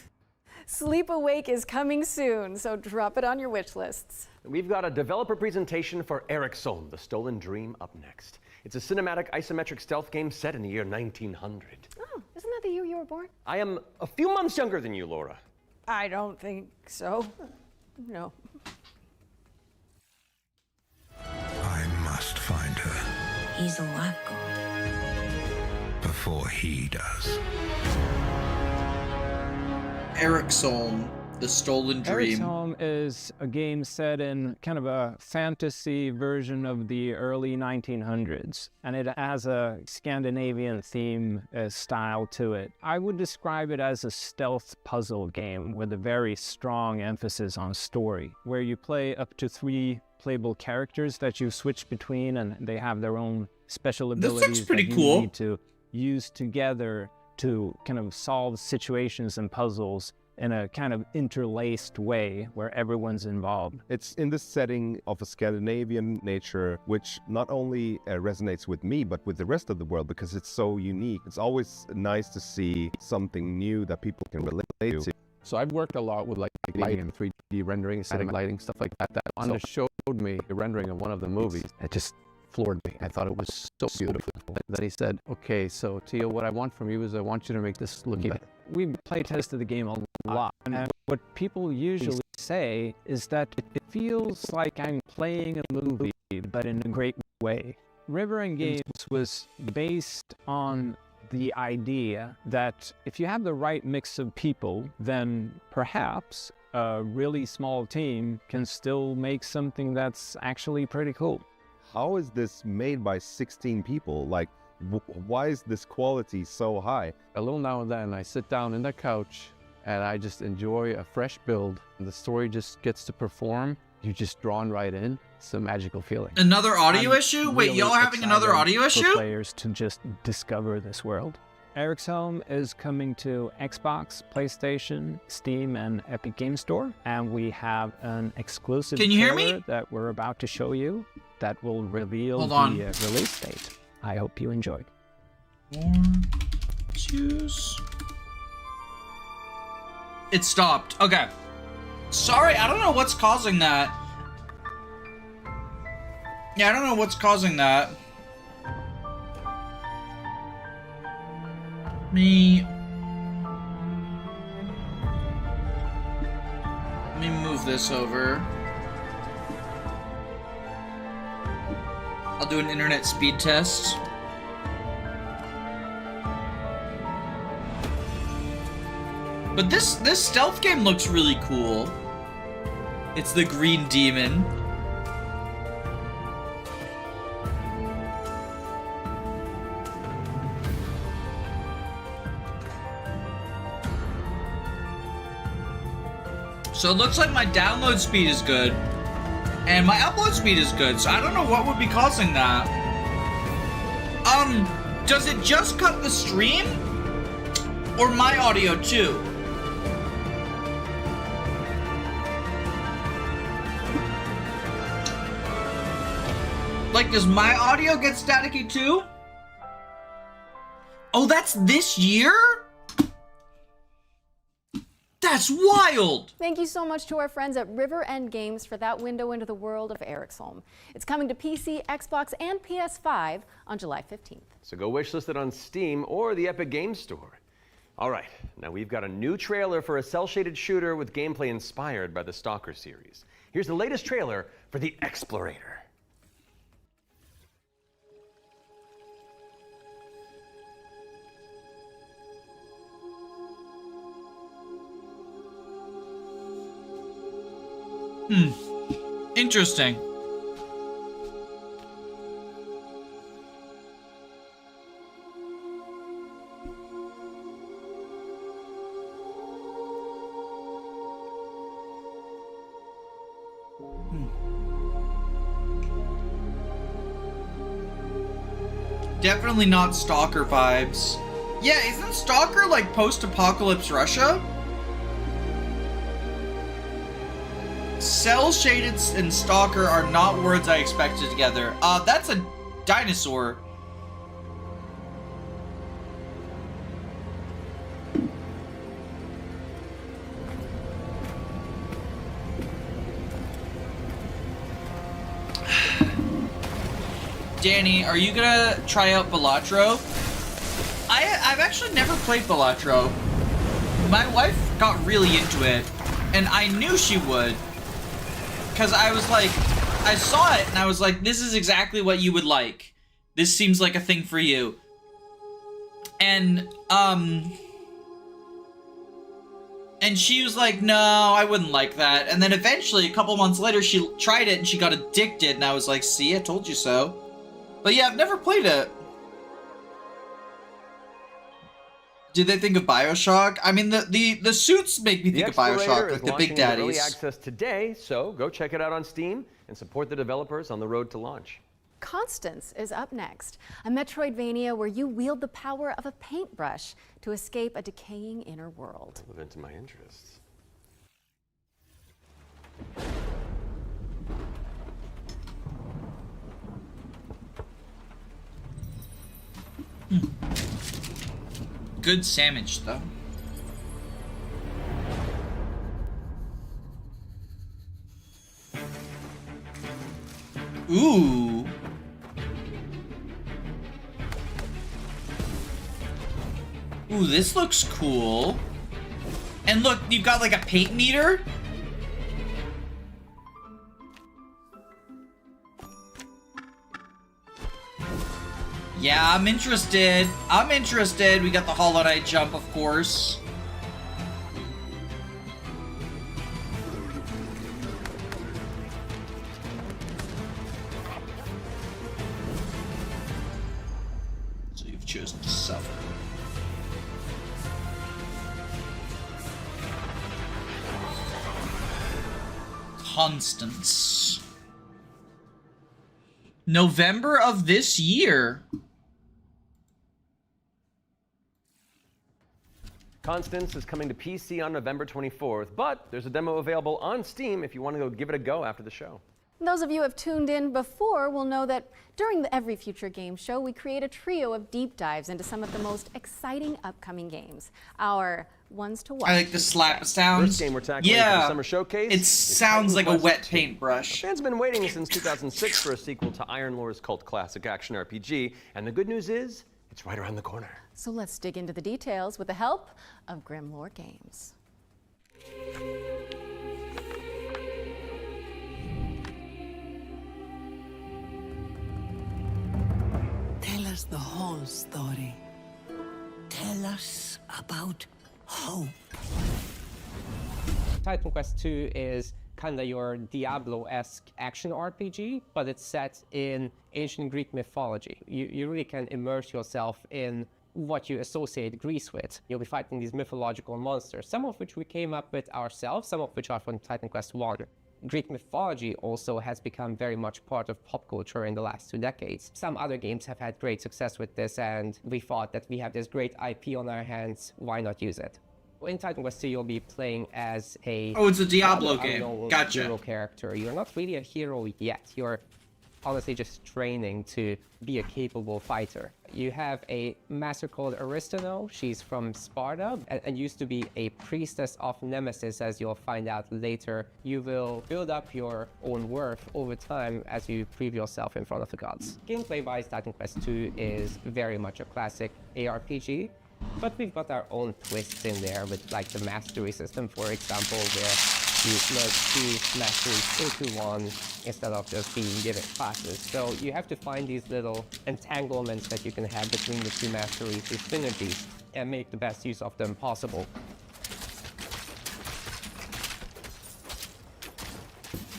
Sleep Awake is coming soon, so drop it on your wish lists. We've got a developer presentation for Wholesome, The Stolen Dream, up next. It's a cinematic isometric stealth game set in the year 1900. Oh, isn't that the year you were born? I am a few months younger than you, Laura. I don't think so. No. I must find her He's a life god. before he does. Wholesome, The Stolen Dream. Wholesome is a game set in kind of a fantasy version of the early 1900s, and it has a Scandinavian theme style to it. I would describe it as a stealth puzzle game with a very strong emphasis on story, where you play up to 3 playable characters that you switch between, and they have their own special abilities This looks pretty that you cool. need to use together to kind of solve situations and puzzles in a kind of interlaced way where everyone's involved. It's in this setting of a Scandinavian nature, which not only resonates with me, but with the rest of the world, because it's so unique. It's always nice to see something new that people can relate to. So I've worked a lot with like lighting and 3D rendering, static lighting, stuff like that. That Anna showed me a rendering of one of the movies. It just floored me. I thought it was so beautiful that he said, okay, so Tio, what I want from you is I want you to make this look better. We play tested the game a lot, and what people usually say is that it feels like I'm playing a movie, but in a great way. River and Games was based on the idea that if you have the right mix of people, then perhaps a really small team can still make something that's actually pretty cool. How is this made by 16 people? Like, why is this quality so high? A little now and then I sit down in the couch and I just enjoy a fresh build. The story just gets to perform. You're just drawn right in. It's a magical feeling. Another audio issue? Wait, really y'all are having another excited audio for issue? players to just discover this world. Wholesome is coming to Xbox, PlayStation, Steam, and Epic Game Store, and we have an exclusive Can you hear me? trailer that we're about to show you that will reveal Hold the on. release date. I hope you enjoy. Choose. It stopped. Okay. Sorry, I don't know what's causing that. Yeah, I don't know what's causing that. Let me move this over. I'll do an internet speed test. But this stealth game looks really cool. It's the Green Demon. So it looks like my download speed is good, and my upload speed is good, so I don't know what would be causing that. Does it just cut the stream? Or my audio too? Like, does my audio get staticky too? Oh, that's this year? That's wild! Thank you so much to our friends at River End Games for that window into the world of Wholesome. It's coming to PC, Xbox, and PS5 on July 15th. So go wishlist it on Steam or the Epic Games Store. All right, now we've got a new trailer for a cel-shaded shooter with gameplay inspired by the Stalker series. Here's the latest trailer for The Explorator. Interesting. Definitely not Stalker vibes. Yeah, isn't Stalker like post-apocalypse Russia? Cell shaded and stalker are not words I expected together. That's a dinosaur. Danny, are you gonna try out Balatro? I've actually never played Balatro. My wife got really into it, and I knew she would. Because I was like, I saw it, and I was like, this is exactly what you would like. This seems like a thing for you. And she was like, no, I wouldn't like that. And then eventually, a couple months later, she tried it, and she got addicted, and I was like, see, I told you so. But yeah, I've never played it. Did they think of BioShock? I mean, the suits make me think of BioShock, like the Big Daddies. Early access today, so go check it out on Steam and support the developers on the road to launch. Constance is up next, a Metroidvania where you wield the power of a paintbrush to escape a decaying inner world. Relevant to my interests. Good sandwich, though. Ooh. Ooh, this looks cool. And look, you've got like a paint meter. Yeah, I'm interested. I'm interested. We got the Hollow Knight jump, of course. So you've chosen to suffer. Constance. November of this year. Constance is coming to PC on November 24th, but there's a demo available on Steam if you want to go give it a go after the show. Those of you who have tuned in before will know that during the Every Future Game Show, we create a trio of deep dives into some of the most exciting upcoming games. Our ones to watch. I like the slap sounds. First game we're tackling for the summer showcase. It sounds like a wet paintbrush. Fans have been waiting since 2006 for a sequel to Iron Lore's cult classic action RPG, and the good news is, it's right around the corner. So let's dig into the details with the help of Grim Lore Games. Tell us the whole story. Tell us about hope. Titan Quest 2 is kind of your Diablo-esque action RPG, but it's set in ancient Greek mythology. You really can immerse yourself in what you associate Greece with. You'll be fighting these mythological monsters, some of which we came up with ourselves, some of which are from Titan Quest 1. Greek mythology also has become very much part of pop culture in the last 2 decades. Some other games have had great success with this, and we thought that we have this great IP on our hands, why not use it? In Titan Quest 2, you'll be playing as a... Oh, it's a Diablo game. Gotcha. Hero character. You're not really a hero yet. You're honestly just training to be a capable fighter. You have a master called Aristano. She's from Sparta and used to be a priestess of Nemesis, as you'll find out later. You will build up your own worth over time as you prove yourself in front of the gods. Gameplay-wise, Titan Quest 2 is very much a classic ARPG, but we've got our own twists in there with like the mastery system, for example, where you merge 2 masteries into 1 instead of just being given classes. So you have to find these little entanglements that you can have between the 2 masteries, these synergies, and make the best use of them possible.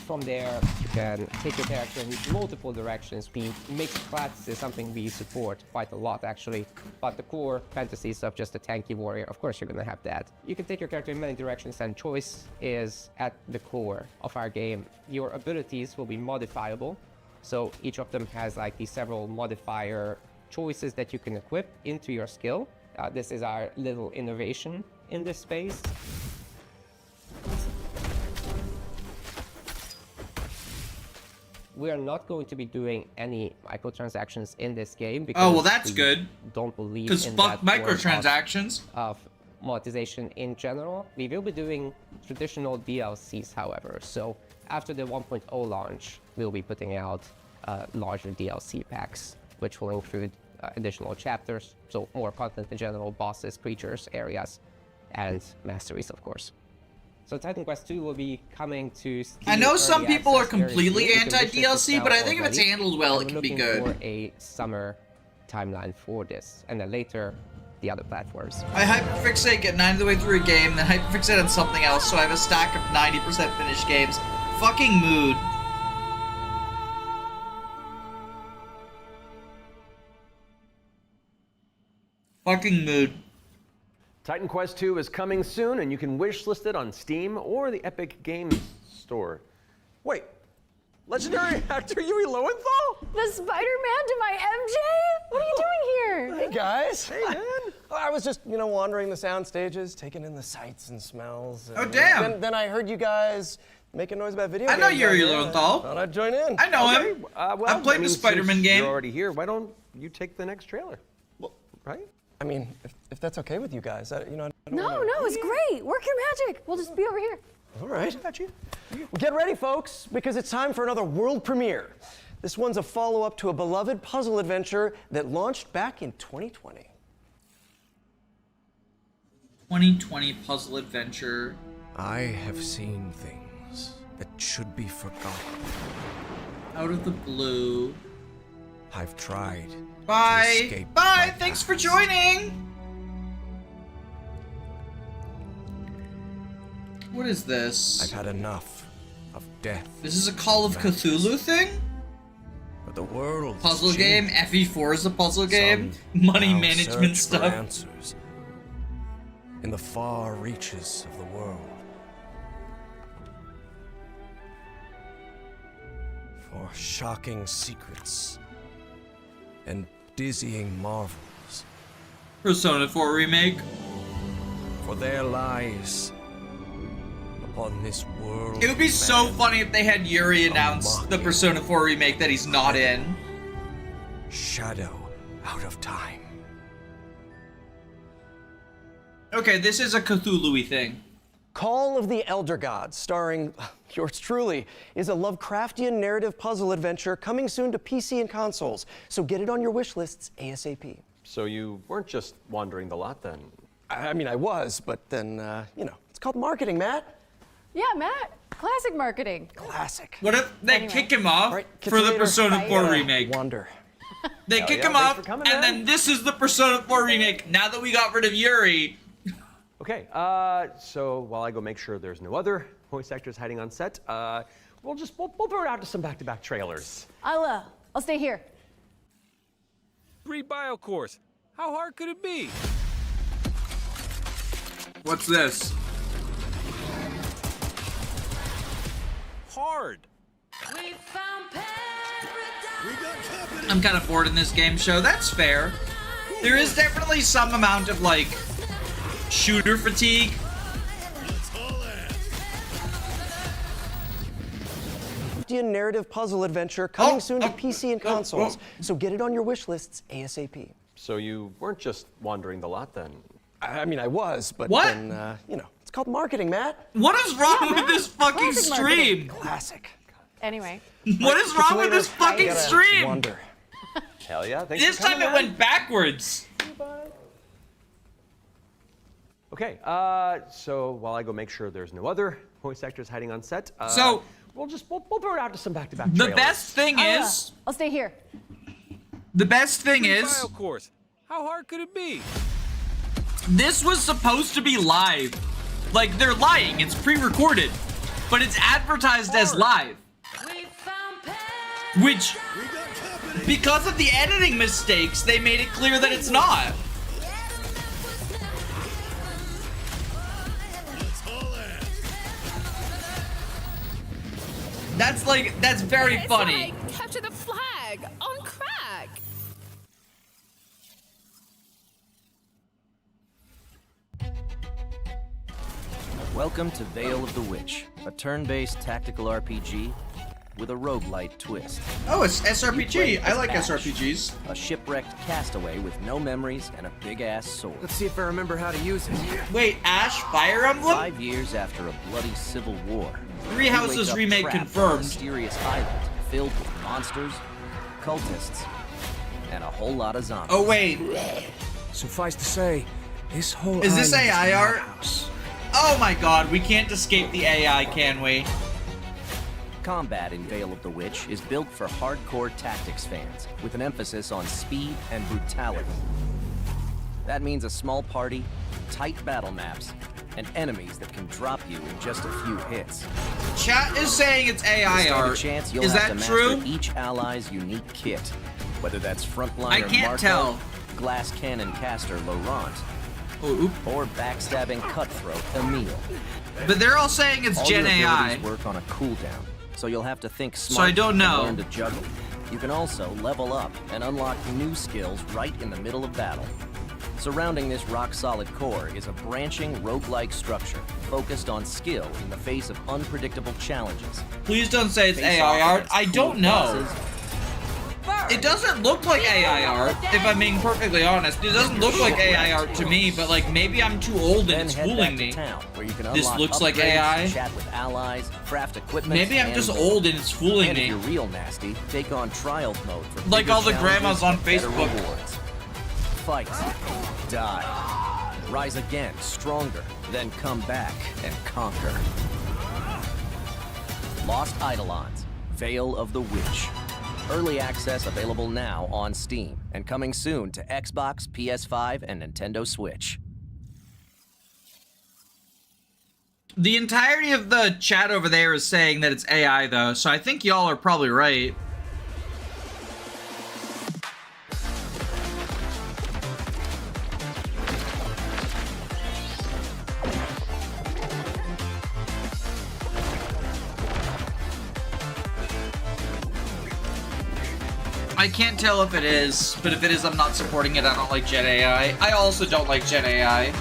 From there, you can take your character in multiple directions. Mixed classes is something we support quite a lot, actually. But the core fantasies of just a tanky warrior, of course you're gonna have that. You can take your character in many directions, and choice is at the core of our game. Your abilities will be modifiable, so each of them has like these several modifier choices that you can equip into your skill. This is our little innovation in this space. we are not going to be doing any microtransactions in this game because Oh, well, that's we good. Don't believe Because in fuck that form microtransactions. of monetization in general. We will be doing traditional DLCs, however. So after the 1.0 launch, we'll be putting out larger DLC packs, which will include additional chapters, so more content in general, bosses, creatures, areas, and masteries, of course. So Titan Quest 2 will be coming to Steam I know some Early people are Access very completely soon. You can anti-DLC, wish but I list think if it's already. handled well, I'm it can be looking good. for a summer timeline for this, and then later, the other platforms. I hyperfixate, get 90 of the way through a game, then hyperfixate on something else, so I have a stack of 90% finished games. Fucking mood. Fucking mood. Titan Quest 2 is coming soon, and you can wishlist it on Steam or the Epic Games Store. Wait, legendary actor Yui Lowenthal? The Spider-Man to my MJ? What are you doing here? Hey guys. Hey man. I was just, wandering the sound stages, taking in the sights and smells. Oh, damn. Then I heard you guys making noise about video I games. know Yuri out here. Lowenthal. Thought I'd join in. I know Okay, him. well, I've played the Spider-Man since game. You're already here. Why don't you take the next trailer? Well, right? I mean, if that's okay with you guys, I don't No, wanna... no, it's great. Work your magic. We'll just be over here. All right. Got you. Well, get ready, folks, because it's time for another world premiere. This one's a follow-up to a beloved puzzle adventure that launched back in 2020. 2020 puzzle adventure. I have seen things that should be forgotten. Out of the blue. I've tried. Bye. Bye. Thanks for joining. What is this? I've had enough of death. This is a Call of Cthulhu thing? But the world Puzzle game? FE4 is a puzzle game? Money management stuff? Answers in the far reaches of the world. For shocking secrets and dizzying marvels. Persona 4 remake. For there lies upon this world. It would be so funny if they had Yuri announce the Persona 4 remake that he's not in. Shadow out of time. Okay, this is a Cthulhu-y thing. Call of the Elder Gods, starring yours truly, is a Lovecraftian narrative puzzle adventure coming soon to PC and consoles. So get it on your wish lists ASAP. So you weren't just wandering the lot then? I mean, I was, but then, it's called marketing, Matt. Yeah, Matt. Classic marketing. Classic. What if they kick him off for the Persona 4 remake? Wonder. They Hell kick yeah, him thanks off, for coming, and man. then this is the Persona 4 remake. Now that we got rid of Yuri. Okay, so while I go make sure there's no other voice actors hiding on set, we'll throw it out to some back-to-back trailers. I'll stay here. Bribe bio course. How hard could it be? What's this? Hard. I'm kind of bored in this game show. That's fair. There is definitely some amount of, like, shooter fatigue. Narrative puzzle adventure coming soon to PC and consoles. So get it on your wish lists ASAP. So you weren't just wandering the lot then? I mean, I was, but What? then, it's called marketing, Matt. What is wrong with this fucking Classic stream? Classic. Anyway. What is wrong with this fucking stream? Wonder. Hell yeah, thanks This for coming, time it man. went backwards. Okay, so while I go make sure there's no other voice actors hiding on set, So- we'll throw it out to some back-to-back The trailers. best thing is, I'll stay here. the best thing is, Bio course. How hard could it be? this was supposed to be live. Like, they're lying, it's pre-recorded, but it's advertised as live. Which, because of the editing mistakes, they made it clear that it's not. That's very funny. Capture the flag on crack. Welcome to Veil of the Witch, a turn-based tactical RPG with a roguelite twist. Oh, it's You play SRPG. I as like Ash, SRPGs. a shipwrecked castaway with no memories and a big-ass sword. Let's see if I remember how to use it. Wait, Ash Fire Emblem? 5 years after a bloody civil war, Three you Houses wake up remake trapped on a confirmed. mysterious island filled with monsters, cultists, and a whole lot of zombies. Oh wait, Suffice to say, this whole is this island AI my art? house. Oh my god, we can't escape the AI, can we? Combat in Veil of the Witch is built for hardcore tactics fans, with an emphasis on speed and brutality. That means a small party, tight battle maps, and enemies that can drop you in just a few hits. Chat is saying it's AI Stand a art. chance you'll Is have that to master true? each ally's unique kit, whether that's frontliner I can't Marco, tell. glass cannon caster Laurent, or backstabbing cutthroat Emile. But they're all saying it's All Gen your AI. abilities work on a cooldown, so you'll have to think smart. So I don't know. And learn to juggle. You can also level up and unlock new skills right in the middle of battle. Surrounding this rock-solid core is a branching roguelike structure focused on skill in the face of unpredictable challenges. Please don't say it's Face AI off art. against I cool don't know. bosses. It doesn't look like AI art, if I'm being perfectly honest. It doesn't look like AI art to me, but like maybe I'm too old and Then it's head fooling back to me. town, where you can This unlock looks like upgrades, AI. chat with allies, craft equipment. Maybe I'm and just more. old and it's fooling And me. if you're real nasty, take on trials mode for Like bigger all the challenges grandmas on and better Facebook. rewards. Fight, die, rise again, stronger, then come back and conquer. Lost Eidolons, Veil of the Witch. Early access available now on Steam, and coming soon to Xbox, PS5, and Nintendo Switch. The entirety of the chat over there is saying that it's AI though, so I think y'all are probably right. I can't tell if it is, but if it is, I'm not supporting it. I don't like Gen AI. I also don't like Gen AI.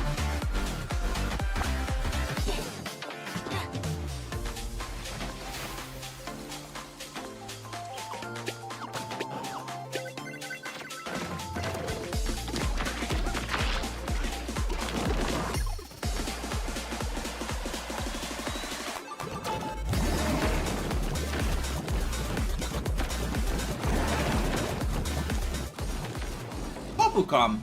Papucom.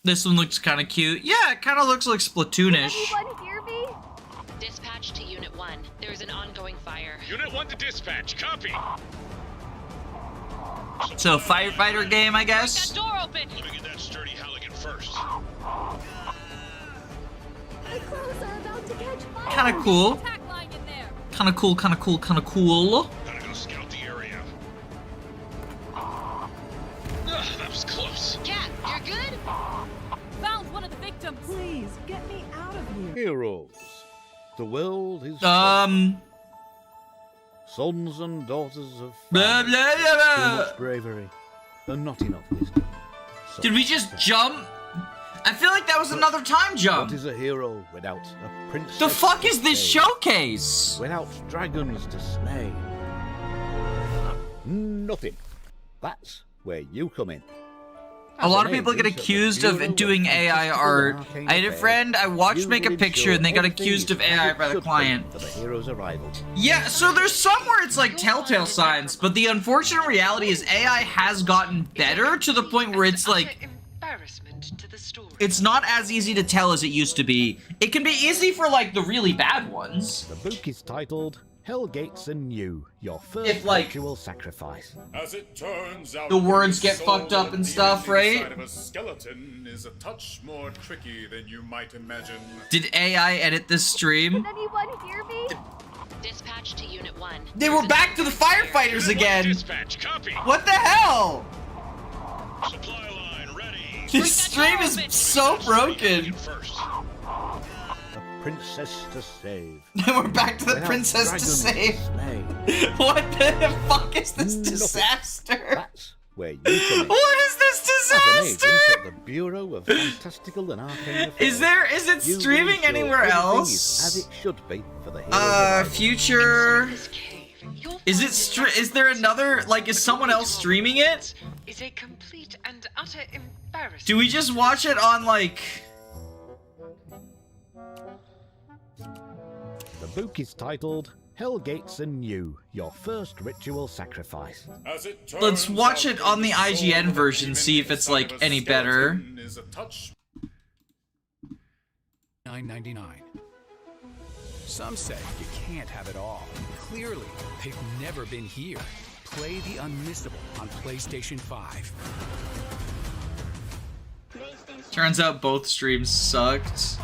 This one looks kind of cute. Yeah, it kind of looks like Splatoonish. Anyone hear me? Dispatch to Unit 1. There's an ongoing fire. Unit 1 to dispatch. Copy. So, firefighter game, I guess? That door open! Let me get that sturdy Halligan first. My clothes are about to catch fire. Kind of cool. Attack line in there. Kind of cool, kind of cool, kind of cool. Gotta go scout the area. Ugh, that was close. Cat, you're good? Found one of the victims. Please, get me out of here. Heroes. The world is sons and daughters of Blah, blah, blah, blah. too much bravery and not enough wisdom. Did we just jump? I feel like that was another time jump. What is a hero without a princess? The fuck is to this save? showcase? Without dragons to slay? Nothing. That's where you come in. A lot of people get accused of doing AI art. I had a friend I watched make a picture and they got accused of AI by the client. For the hero's arrival. Yeah, so there's some where it's like telltale signs, but the unfortunate reality is AI has gotten better to the point where it's like it's not as easy to tell as it used to be. It can be easy for like the really bad ones. The book is titled Hell Gates Anew, your first If, like, ritual sacrifice. As it turns out, The words the get soul fucked up at and the stuff, right? inside of a skeleton is a touch more tricky than you might imagine. Did AI edit this stream? Anyone hear me? Dispatch to Unit 1. They were back to the firefighters again. Dispatch. Copy. What the hell? Supply line ready. This stream is so broken. First. A princess to save. We're back to the Without princess to dragons save. slay. What the fuck is this disaster? That's where you can What is this as an disaster? agent at the Bureau of Fantastical and Arcane Affairs. Is it you will streaming ensure anywhere everything else? is as it should be for the heroes of Future. Is there another, like, is someone else streaming it? Is a complete and utter embarrassment. Do we just watch it on, like... The book is titled Hellgates Anew, Your First Ritual Sacrifice. Let's watch it on the IGN version, see if it's, like, any better. $9.99. Some say you can't have it all. Clearly, they've never been here. Play the unmissable on PlayStation 5. Turns out both streams sucked.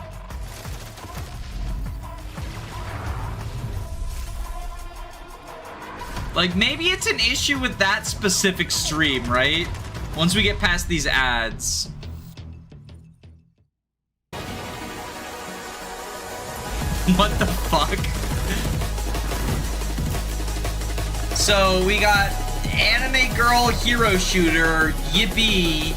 Like, maybe it's an issue with that specific stream, right? Once we get past these ads. What the fuck? So, we got Anime Girl Hero Shooter, yippee.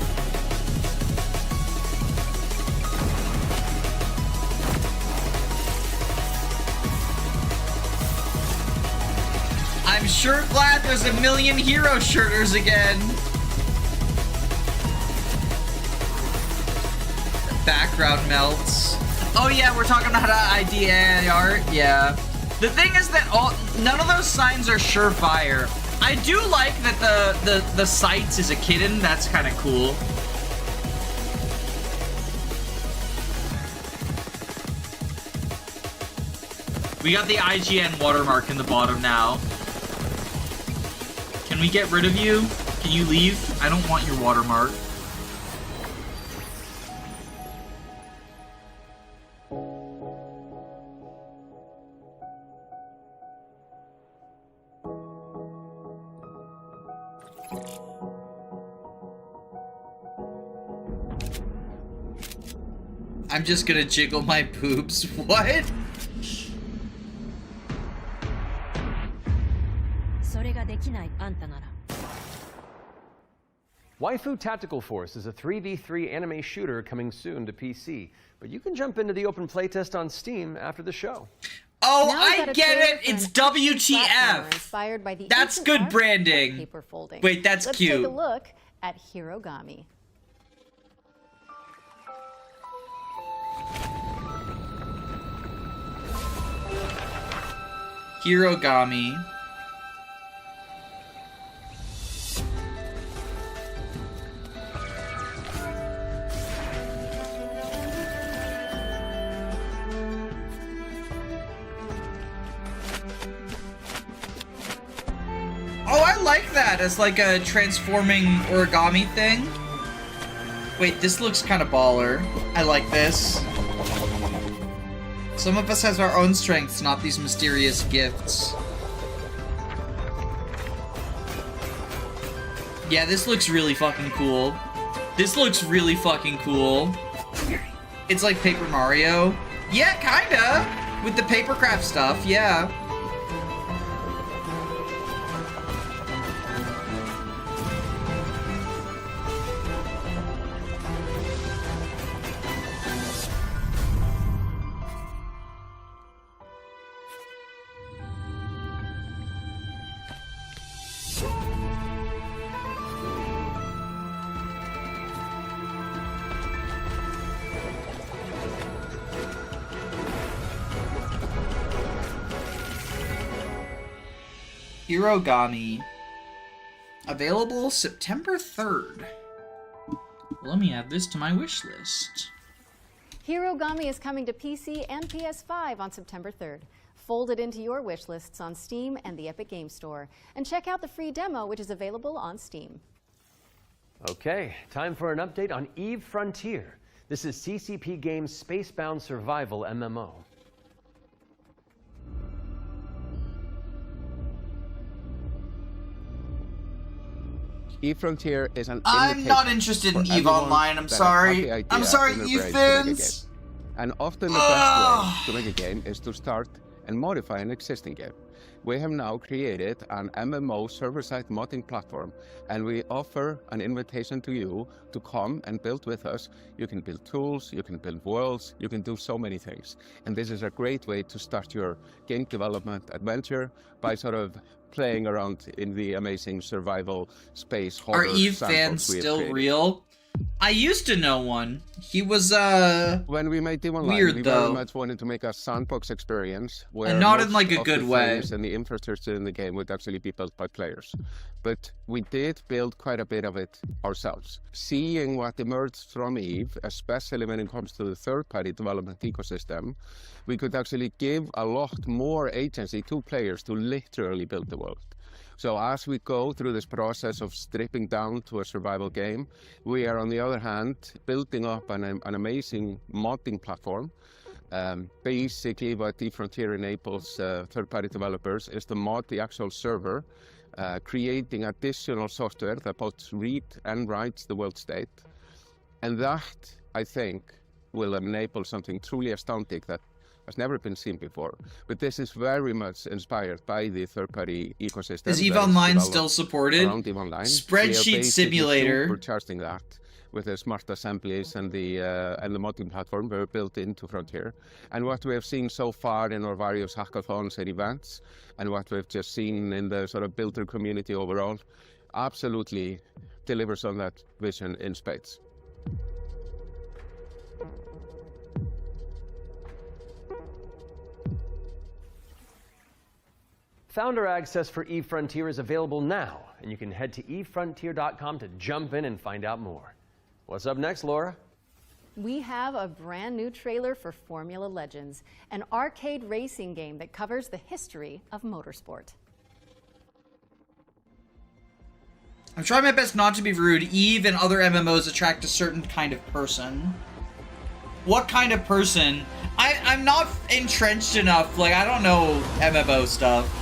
I'm sure glad there's a million hero shooters again. The background melts. Oh yeah, we're talking about IDA art. Yeah. The thing is that none of those signs are surefire. I do like that the sights is a kitten. That's kind of cool. We got the IGN watermark in the bottom now. Can we get rid of you? Can you leave? I don't want your watermark. I'm just gonna jiggle my boobs. What? Waifu Tactical Force is a 3v3 anime shooter coming soon to PC, but you can jump into the open playtest on Steam after the show. Oh, Now we've got I a get trailer it. for an It's action platformer WTF. Inspired by the That's ancient good art of branding. paper folding. Wait, that's Let's cute. take a look at Hirogami. Hirogami. Oh, I like that as like a transforming origami thing. Wait, this looks kind of baller. I like this. Some of us has our own strengths, not these mysterious gifts. Yeah, this looks really fucking cool. This looks really fucking cool. It's like Paper Mario. Yeah, kinda. With the papercraft stuff, yeah. Hirogami. Available September 3rd. Let me add this to my wish list. Hirogami is coming to PC and PS5 on September 3rd. Fold it into your wish lists on Steam and the Epic Games Store. And check out the free demo, which is available on Steam. Okay, time for an update on Eve Frontier. This is CCP Games' Spacebound Survival MMO. Eve Frontier is an I'm not interested in EVE Online, I'm sorry. I'm sorry, EVE fans! And often the best way to make a game is to start and modify an existing game. we have now created an MMO server-side modding platform, and we offer an invitation to you to come and build with us. You can build tools, you can build worlds, you can do so many things. And this is a great way to start your game development adventure by sort of playing around in the amazing survival space horror. Are Eve sandbox fans we have still created. real? I used to know one. He was when we made Eve Online, weird we though. very much wanted to make a sandbox experience where And not in, most like, a of good the way. frames and the infrastructure in the game would actually be built by players. But we did build quite a bit of it ourselves. Seeing what emerged from Eve, especially when it comes to the third-party development ecosystem, we could actually give a lot more agency to players to literally build the world. So as we go through this process of stripping down to a survival game, we are on the other hand building up an amazing modding platform. Basically what eFrontier enables third-party developers is to mod the actual server, creating additional software that both read and writes the world state. And that, I think, will enable something truly astounding that has never been seen before. But this is very much inspired by the third-party ecosystem. Is Eve that Online developed still supported? around Eve Online. Spreadsheet Simulator. We're supercharging that with the smart assemblies and the modding platform we're built into Frontier. And what we have seen so far in our various hackathons and events, and what we've just seen in the sort of builder community overall, absolutely delivers on that vision in spades. Founder access for eFrontier is available now, and you can head to efrontier.com to jump in and find out more. What's up next, Laura? We have a brand new trailer for Formula Legends, an arcade racing game that covers the history of motorsport. I'm trying my best not to be rude. Eve and other MMOs attract a certain kind of person. What kind of person? I'm not entrenched enough. Like, I don't know MMO stuff.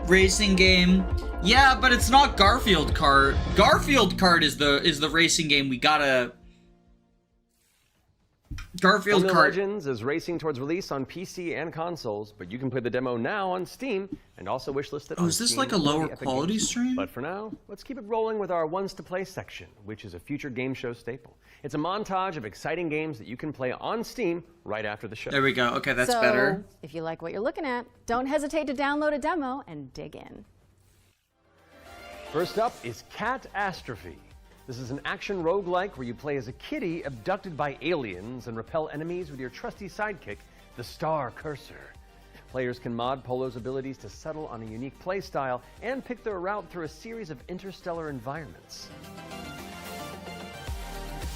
Racing game. Yeah, but it's not Garfield Kart. Garfield Kart is the racing game we gotta... Garfield Formula Kart. Legends is racing towards release on PC and consoles, but you can play the demo now on Steam and also wishlist it on Oh, is this Steam like a or the lower Epic quality Games Store. stream? But for now, let's keep it rolling with our Ones to Play section, which is a future game show staple. It's a montage of exciting games that you can play on Steam right after the show. There we go. Okay, that's so, better. If you like what you're looking at, don't hesitate to download a demo and dig in. First up is Catastrophe. This is an action roguelike where you play as a kitty abducted by aliens and repel enemies with your trusty sidekick, the Star Cursor. Players can mod Polo's abilities to settle on a unique playstyle and pick their route through a series of interstellar environments.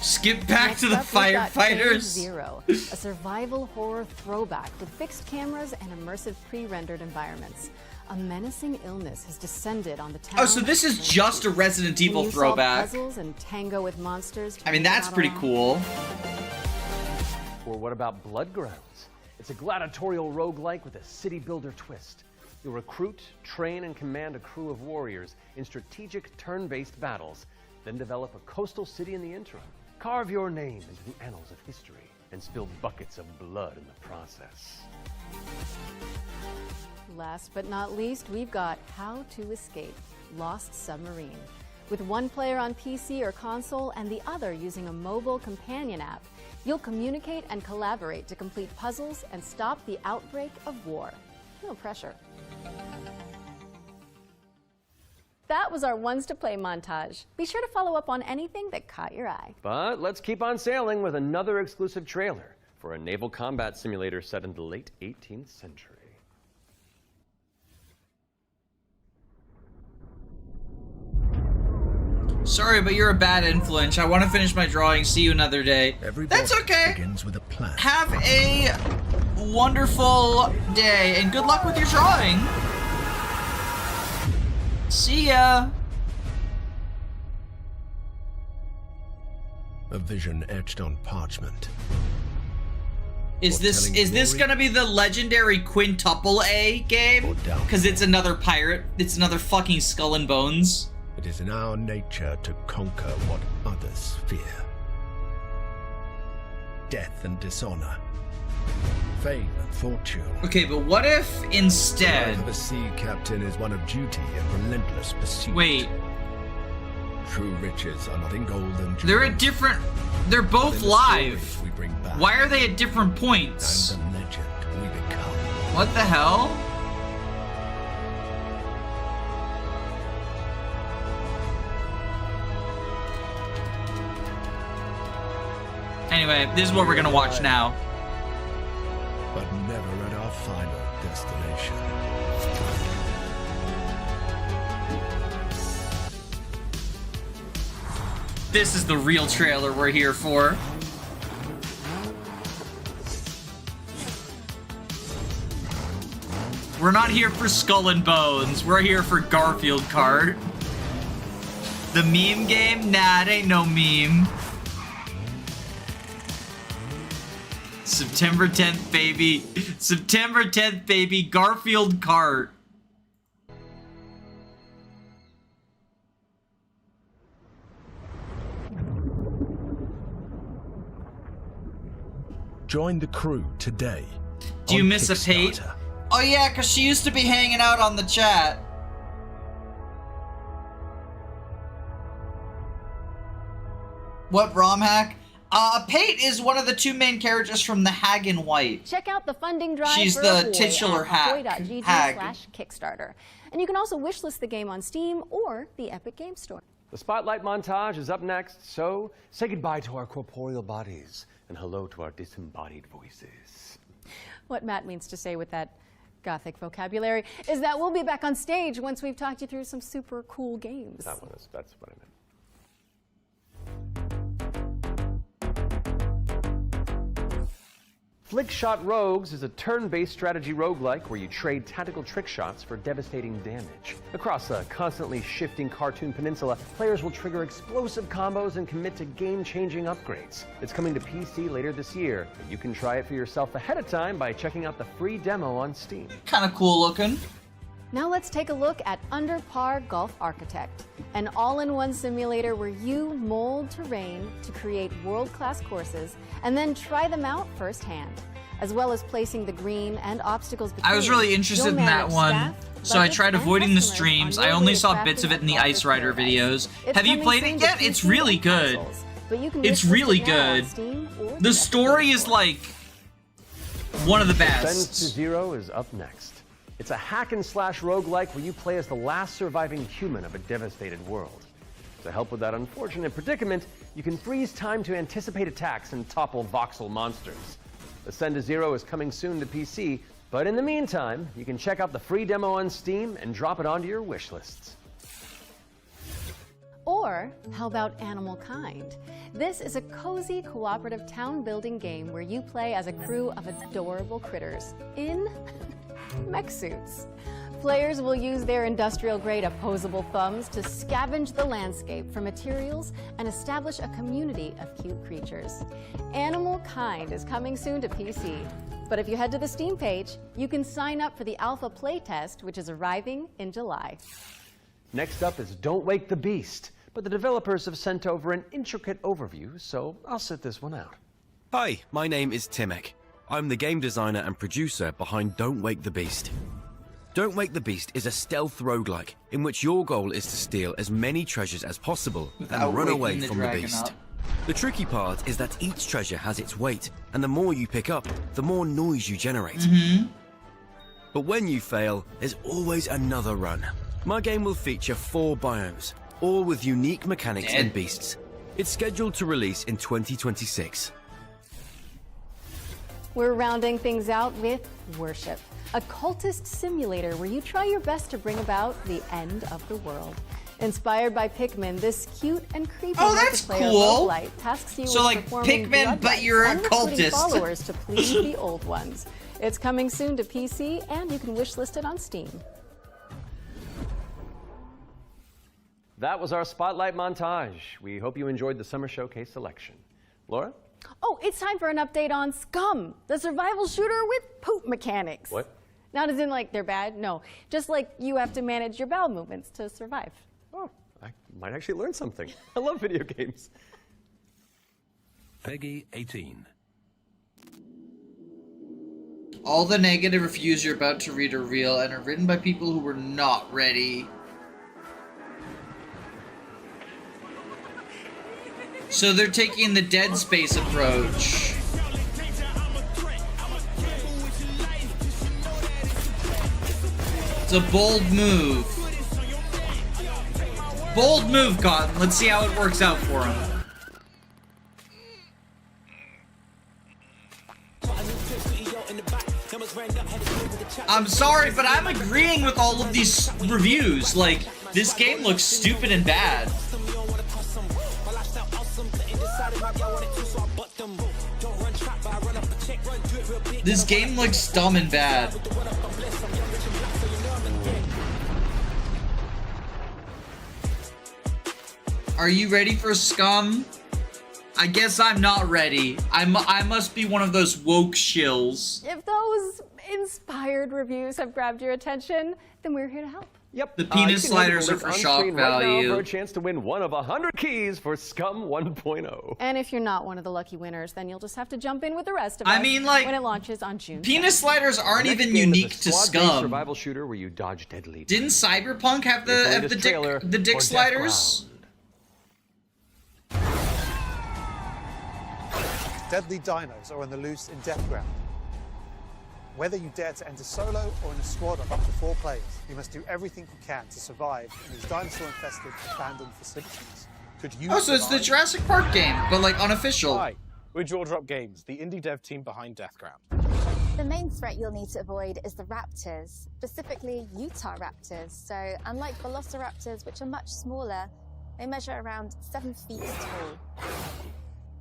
Skip back to the Next up, we've got Phase firefighters. Zero, a survival horror throwback with fixed cameras and immersive pre-rendered environments. A menacing illness has descended on the town. Oh, so this is just a Resident Evil Can you throwback. solve puzzles and tango with monsters to I mean, make it that's out pretty alive? cool. Or what about Bloodgrounds? It's a gladiatorial roguelike with a city builder twist. You'll recruit, train, and command a crew of warriors in strategic turn-based battles, then develop a coastal city in the interim. Carve your name into the annals of history and spill buckets of blood in the process. Last but not least, we've got How to Escape, Lost Submarine. With one player on PC or console and the other using a mobile companion app, you'll communicate and collaborate to complete puzzles and stop the outbreak of war. No pressure. That was our Ones to Play montage. Be sure to follow up on anything that caught your eye. But let's keep on sailing with another exclusive trailer for a naval combat simulator set in the late 18th century. Sorry, but you're a bad influence. I want to finish my drawing. See you another day. That's okay. Begins with a plan. Have a wonderful day, and good luck with your drawing. See ya. A vision etched on parchment. Is this gonna be the legendary quintuple A game? Because it's another pirate. It's another fucking Skull and Bones. It is in our nature to conquer what others fear. Death and dishonor. Fame and fortune. Okay, but what if instead... The life of a sea captain is one of duty and relentless pursuit. Wait. True riches are not in gold and jewels. They're at different... They're both live. We bring back. Why are they at different points? And the legend we become. What the hell? Anyway, this is what we're gonna watch now. But never at our final destination. This is the real trailer we're here for. We're not here for Skull and Bones. We're here for Garfield Kart. The meme game? Nah, it ain't no meme. September 10th, baby. September 10th, baby. Garfield Kart. Join the crew today. Do you miss a Pate? Oh yeah, because she used to be hanging out on the chat. What, Bromhack? Pate is one of the two main characters from the Hag in White. Check out the funding drive She's for the Ahoy titular at Hag. ahoy.gg/Kickstarter. And you can also wishlist the game on Steam or the Epic Game Store. The Spotlight montage is up next, so say goodbye to our corporeal bodies and hello to our disembodied voices. What Matt means to say with that gothic vocabulary is that we'll be back on stage once we've talked you through some super cool games. That's what I meant. Flickshot Rogues is a turn-based strategy roguelike where you trade tactical trick shots for devastating damage. Across a constantly shifting cartoon peninsula, players will trigger explosive combos and commit to game-changing upgrades. It's coming to PC later this year, but you can try it for yourself ahead of time by checking out the free demo on Steam. Kind of cool looking. Now let's take a look at Under Par Golf Architect, an all-in-one simulator where you mold terrain to create world-class courses and then try them out firsthand, as well as placing the green and obstacles between. I was really interested in that one, so I tried avoiding the streams. I only saw bits of it in the Ice Rider videos. Have you played it yet? It's really good. It's really good. The story is like one of the best. Ascend to Zero is up next. It's a hack-and-slash roguelike where you play as the last surviving human of a devastated world. To help with that unfortunate predicament, you can freeze time to anticipate attacks and topple voxel monsters. Ascend to Zero is coming soon to PC, but in the meantime, you can check out the free demo on Steam and drop it onto your wish lists. Or how about Animal Kind? This is a cozy cooperative town-building game where you play as a crew of adorable critters in mech suits. Players will use their industrial-grade opposable thumbs to scavenge the landscape for materials and establish a community of cute creatures. Animal Kind is coming soon to PC, but if you head to the Steam page, you can sign up for the alpha playtest, which is arriving in July. Next up is Don't Wake the Beast, but the developers have sent over an intricate overview, so I'll sit this one out. Hi, my name is Timek. I'm the game designer and producer behind Don't Wake the Beast. Don't Wake the Beast is a stealth roguelike in which your goal is to steal as many treasures as possible Without and run waking away the from the dragon beast. up. The tricky part is that each treasure has its weight, and the more you pick up, the more noise you generate. But when you fail, there's always another run. My game will feature 4 biomes, all with unique mechanics and beasts. It's scheduled to release in 2026. We're rounding things out with Worship, a cultist simulator where you try your best to bring about the end of the world. Inspired by Pikmin, this cute and creepy multiplayer cool. roguelite tasks you So, with like, performing Pikmin, blood but rites you're a and recruiting cultist. followers to please the old ones. It's coming soon to PC, and you can wishlist it on Steam. That was our Spotlight montage. We hope you enjoyed the Summer Showcase selection. Laura? Oh, it's time for an update on Scum, the survival shooter with poop mechanics. What? Not as in like they're bad, no. Just like you have to manage your bowel movements to survive. Oh, I might actually learn something. I love video games. Peggy 18. All the negative reviews you're about to read are real and are written by people who were not ready. So they're taking the Dead Space approach. It's a bold move. Bold move, Cotton. Let's see how it works out for him. I'm sorry, but I'm agreeing with all of these reviews. Like, this game looks stupid and bad. This game looks dumb and bad. Are you ready for Scum? I guess I'm not ready. I must be one of those woke shills. If those inspired reviews have grabbed your attention, then we're here to help. Yep. The penis sliders are for shock right now value. for a chance to win one of 100 keys for Scum 1.0. And if you're not one of the lucky winners, then you'll just have to jump in with the rest of I us mean, like, when it launches on June 10th. Penis sliders aren't Next even game is unique a to squad-based Scum. survival shooter where you dodge deadly. Didn't Cyberpunk have the dick sliders? Deadly dinos are on the loose in Deathground. Whether you dare to enter solo or in a squad of up to 4 players, you must do everything you can to survive in these dinosaur-infested abandoned facilities. Could you Oh, so it's the Jurassic Park game, but like unofficial. Hi, we're Jaw Drop Games, the indie dev team behind Deathground. The main threat you'll need to avoid is the raptors, specifically Utah raptors. So unlike velociraptors, which are much smaller, they measure around 7 feet tall.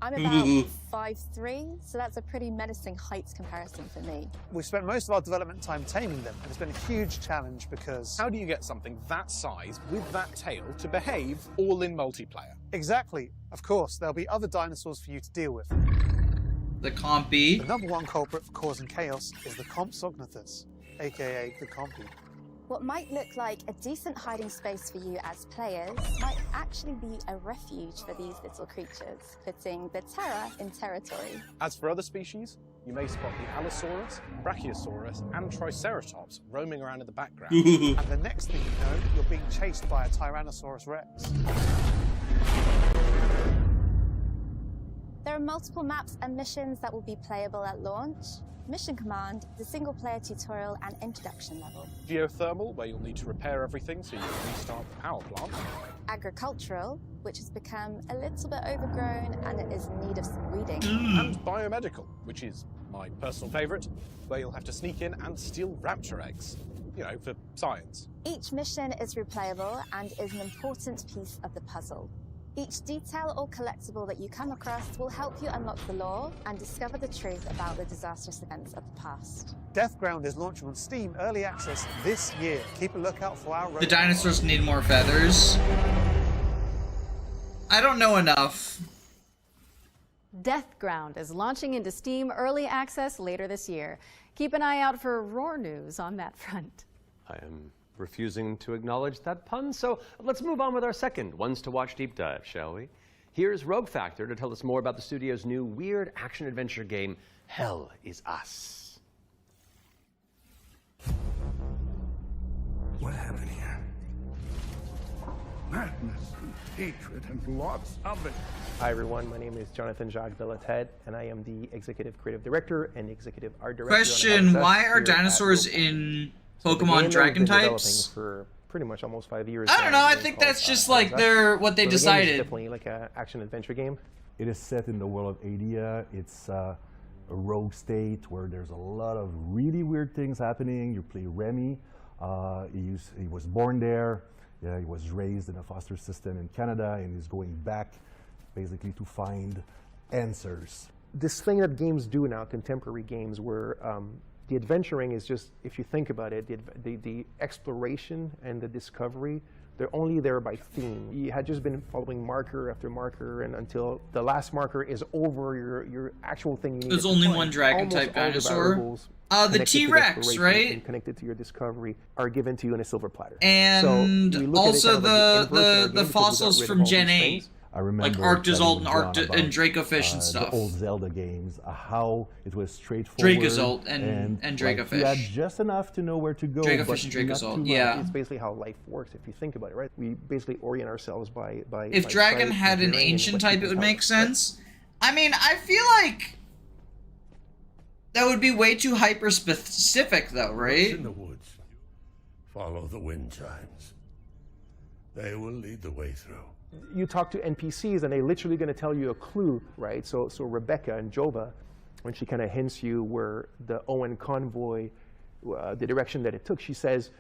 I'm about 5'3", so that's a pretty menacing height comparison for me. We've spent most of our development time taming them, and it's been a huge challenge because... How do you get something that size with that tail to behave all in multiplayer? Exactly. Of course, there'll be other dinosaurs for you to deal with. The Compy. The #1 culprit for causing chaos is the Compsognathus, aka the Compy. What might look like a decent hiding space for you as players might actually be a refuge for these little creatures, putting the terror in territory. As for other species, you may spot the Allosaurus, Brachiosaurus, and Triceratops roaming around in the background. And the next thing you know, you're being chased by a Tyrannosaurus Rex. There are multiple maps and missions that will be playable at launch. Mission Command, the single-player tutorial and introduction level. Geothermal, where you'll need to repair everything so you can restart the power plant. Agricultural, which has become a little bit overgrown and it is in need of some weeding. And biomedical, which is my personal favourite, where you'll have to sneak in and steal raptor eggs. You know, for science. Each mission is replayable and is an important piece of the puzzle. Each detail or collectible that you come across will help you unlock the lore and discover the truth about the disastrous events of the past. Deathground is launching on Steam Early Access this year. Keep a lookout for our... The dinosaurs need more feathers. I don't know enough. Deathground is launching into Steam Early Access later this year. Keep an eye out for roar news on that front. I am refusing to acknowledge that pun, so let's move on with our second Ones to Watch deep dive, shall we? Here's Rogue Factor to tell us more about the studio's new weird action-adventure game, Hell Is Us. What happened here? Madness and hatred and lots of it. Hi everyone, my name is Jonathan Jacques Delated, and I am the Executive Creative Director and Executive Art Director. Question, why are dinosaurs in Pokemon Dragon types? For pretty much almost 5 years. I don't know, I think that's just like what they decided. It's definitely like an action-adventure game. It is set in the world of Adia. It's a rogue state where there's a lot of really weird things happening. You play Remy. He was born there. Yeah, he was raised in a foster system in Canada, and he's going back basically to find answers. This thing that games do now, contemporary games, where the adventuring is just, if you think about it, the exploration and the discovery, they're only there by theme. You had just been following marker after marker, and until the last marker is over, your actual thing you need. There's only one dragon type dinosaur. The T-Rex, right? Connected to your discovery are given to you in a silver platter. And so also the fossils from Gen 8. I remember like Arctozolt and Dracofish Dracofish and stuff. The old Zelda games, how it was straightforward. Dracozolt and Dracofish. Like, you had just enough to know where to go. Dracofish and Dracozolt, yeah. It's basically how life works if you think about it, right? We basically orient ourselves by If Dragon had an ancient type, it would make sense. I mean, I feel like that would be way too hyper-specific, though, right? In the woods, follow the wind chimes. They will lead the way through. You talk to NPCs and they're literally going to tell you a clue, right? So Rebecca and Jova, when she kind of hints you where the Owen convoy, the direction that it took, she says,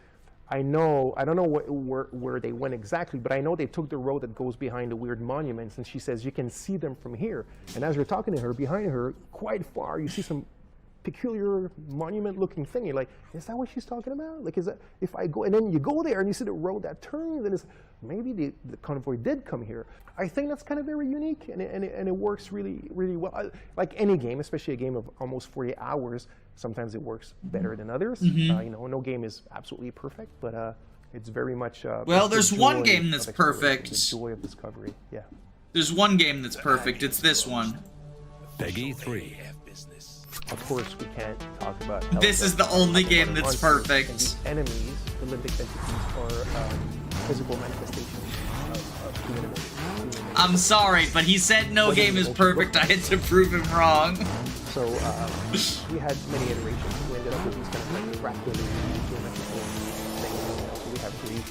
I don't know where they went exactly, but I know they took the road that goes behind the weird monuments. And she says, you can see them from here. And as you're talking to her, behind her, quite far, you see some peculiar monument-looking thing. You're like, is that what she's talking about? Like, is that if I go, and then you go there and you see the road that turns, and it's maybe the convoy did come here. I think that's kind of very unique, and it works really, really well. Like any game, especially a game of almost 40 hours, sometimes it works better than others. Mm-hmm. You know, no game is absolutely perfect, but it's very much. Well, there's one game that's perfect. The joy of discovery. Yeah. There's one game that's perfect. It's this one. Peggy 3. Of course, we can't talk about. This is the only game that's perfect. And the enemies, the limbic entities, are physical manifestations of human emotions. I'm sorry, but he said no game is perfect. I had to prove him wrong. So we had many iterations. We ended up with these kind of like fractal geometrical things. So we have grief,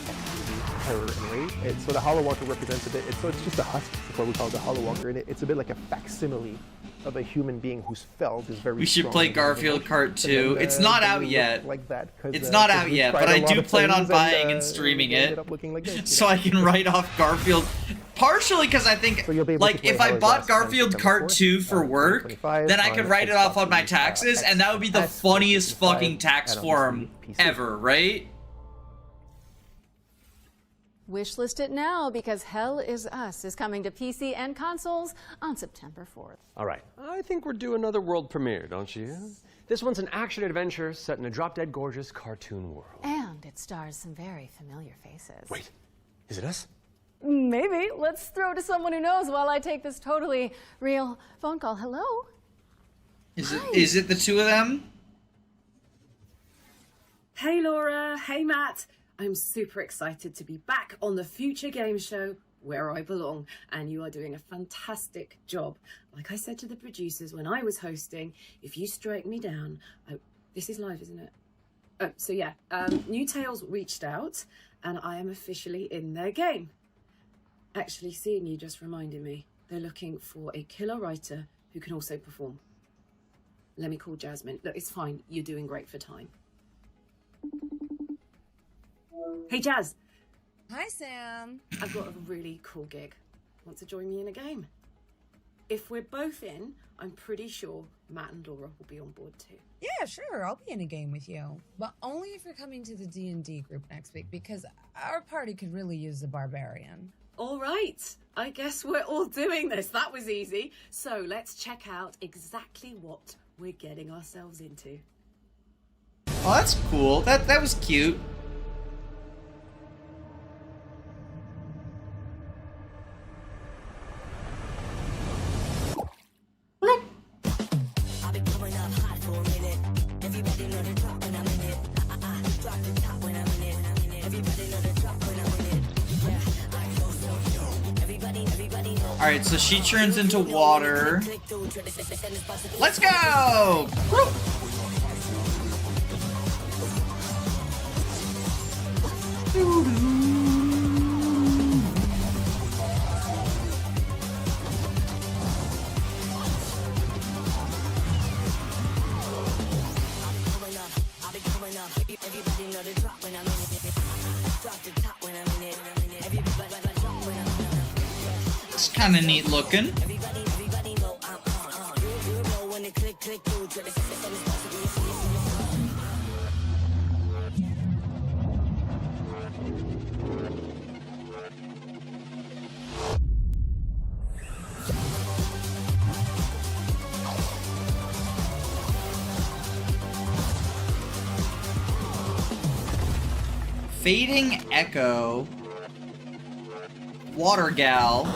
terror, and rage. And so the Hollow Walker represents a bit. So it's just a husk. That's what we call the Hollow Walker, and it's a bit like a facsimile of a human being who's felt is very. We should play Garfield Kart 2. It's not out yet. Like that, it's not out yet, but I do plan on buying and streaming it, like this, so I can write off Garfield. Partially because I think, like, if I bought Garfield Kart 2 for work, then I could write it off on my taxes, and that would be the funniest fucking tax form ever, right? Wishlist it now, because Hell Is Us is coming to PC and consoles on September 4th. All right, I think we're due another world premiere, don't you? This one's an action-adventure set in a drop-dead gorgeous cartoon world. And it stars some very familiar faces. Wait, is it us? Maybe. Let's throw to someone who knows while I take this totally real phone call. Hello? Is it the two of them? Hey Laura, hey Matt. I'm super excited to be back on the Future Game Show where I belong, and you are doing a fantastic job. Like I said to the producers when I was hosting, if you strike me down, this is live, isn't it? Oh, so yeah, New Tales reached out and I am officially in their game. Actually, seeing you just reminded me, they're looking for a killer writer who can also perform. Let me call Jasmine. Look, it's fine, you're doing great for time. Hey Jazz. Hi Sam. I've got a really cool gig. Want to join me in a game? If we're both in, I'm pretty sure Matt and Laura will be on board too. Yeah, sure, I'll be in a game with you. But only if you're coming to the D&D group next week, because our party could really use a barbarian. All right, I guess we're all doing this. That was easy. So let's check out exactly what we're getting ourselves into. Oh, that's cool. That was cute. Alright, so she turns into water. Let's go! Woo! It's kind of neat looking. Fading Echo. Water Gal.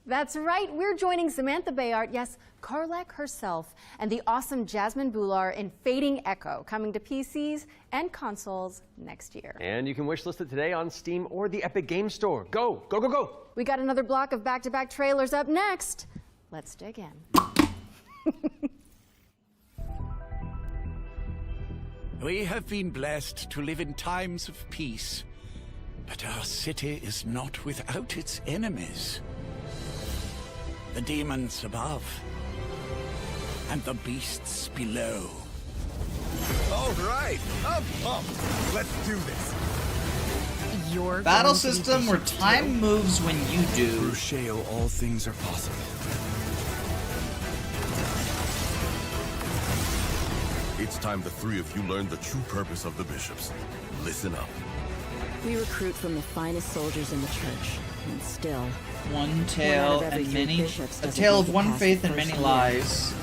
That's right, we're joining Samantha Bayard, yes, Karlak herself, and the awesome Jasmine Bular in Fading Echo, coming to PCs and consoles next year. And you can wishlist it today on Steam or the Epic Games Store. Go, go, go, go! We got another block of back-to-back trailers up next. Let's dig in. We have been blessed to live in times of peace, but our city is not without its enemies. The demons above, and the beasts below. All right, I'm pumped. Let's do this. Your Battle system where time moves when you do. Through Sheo, all things are possible. It's time the three of you learn the true purpose of the bishops. Listen up. We recruit from the finest soldiers in the church, and still, one tale and many, a tale of one faith and many lies.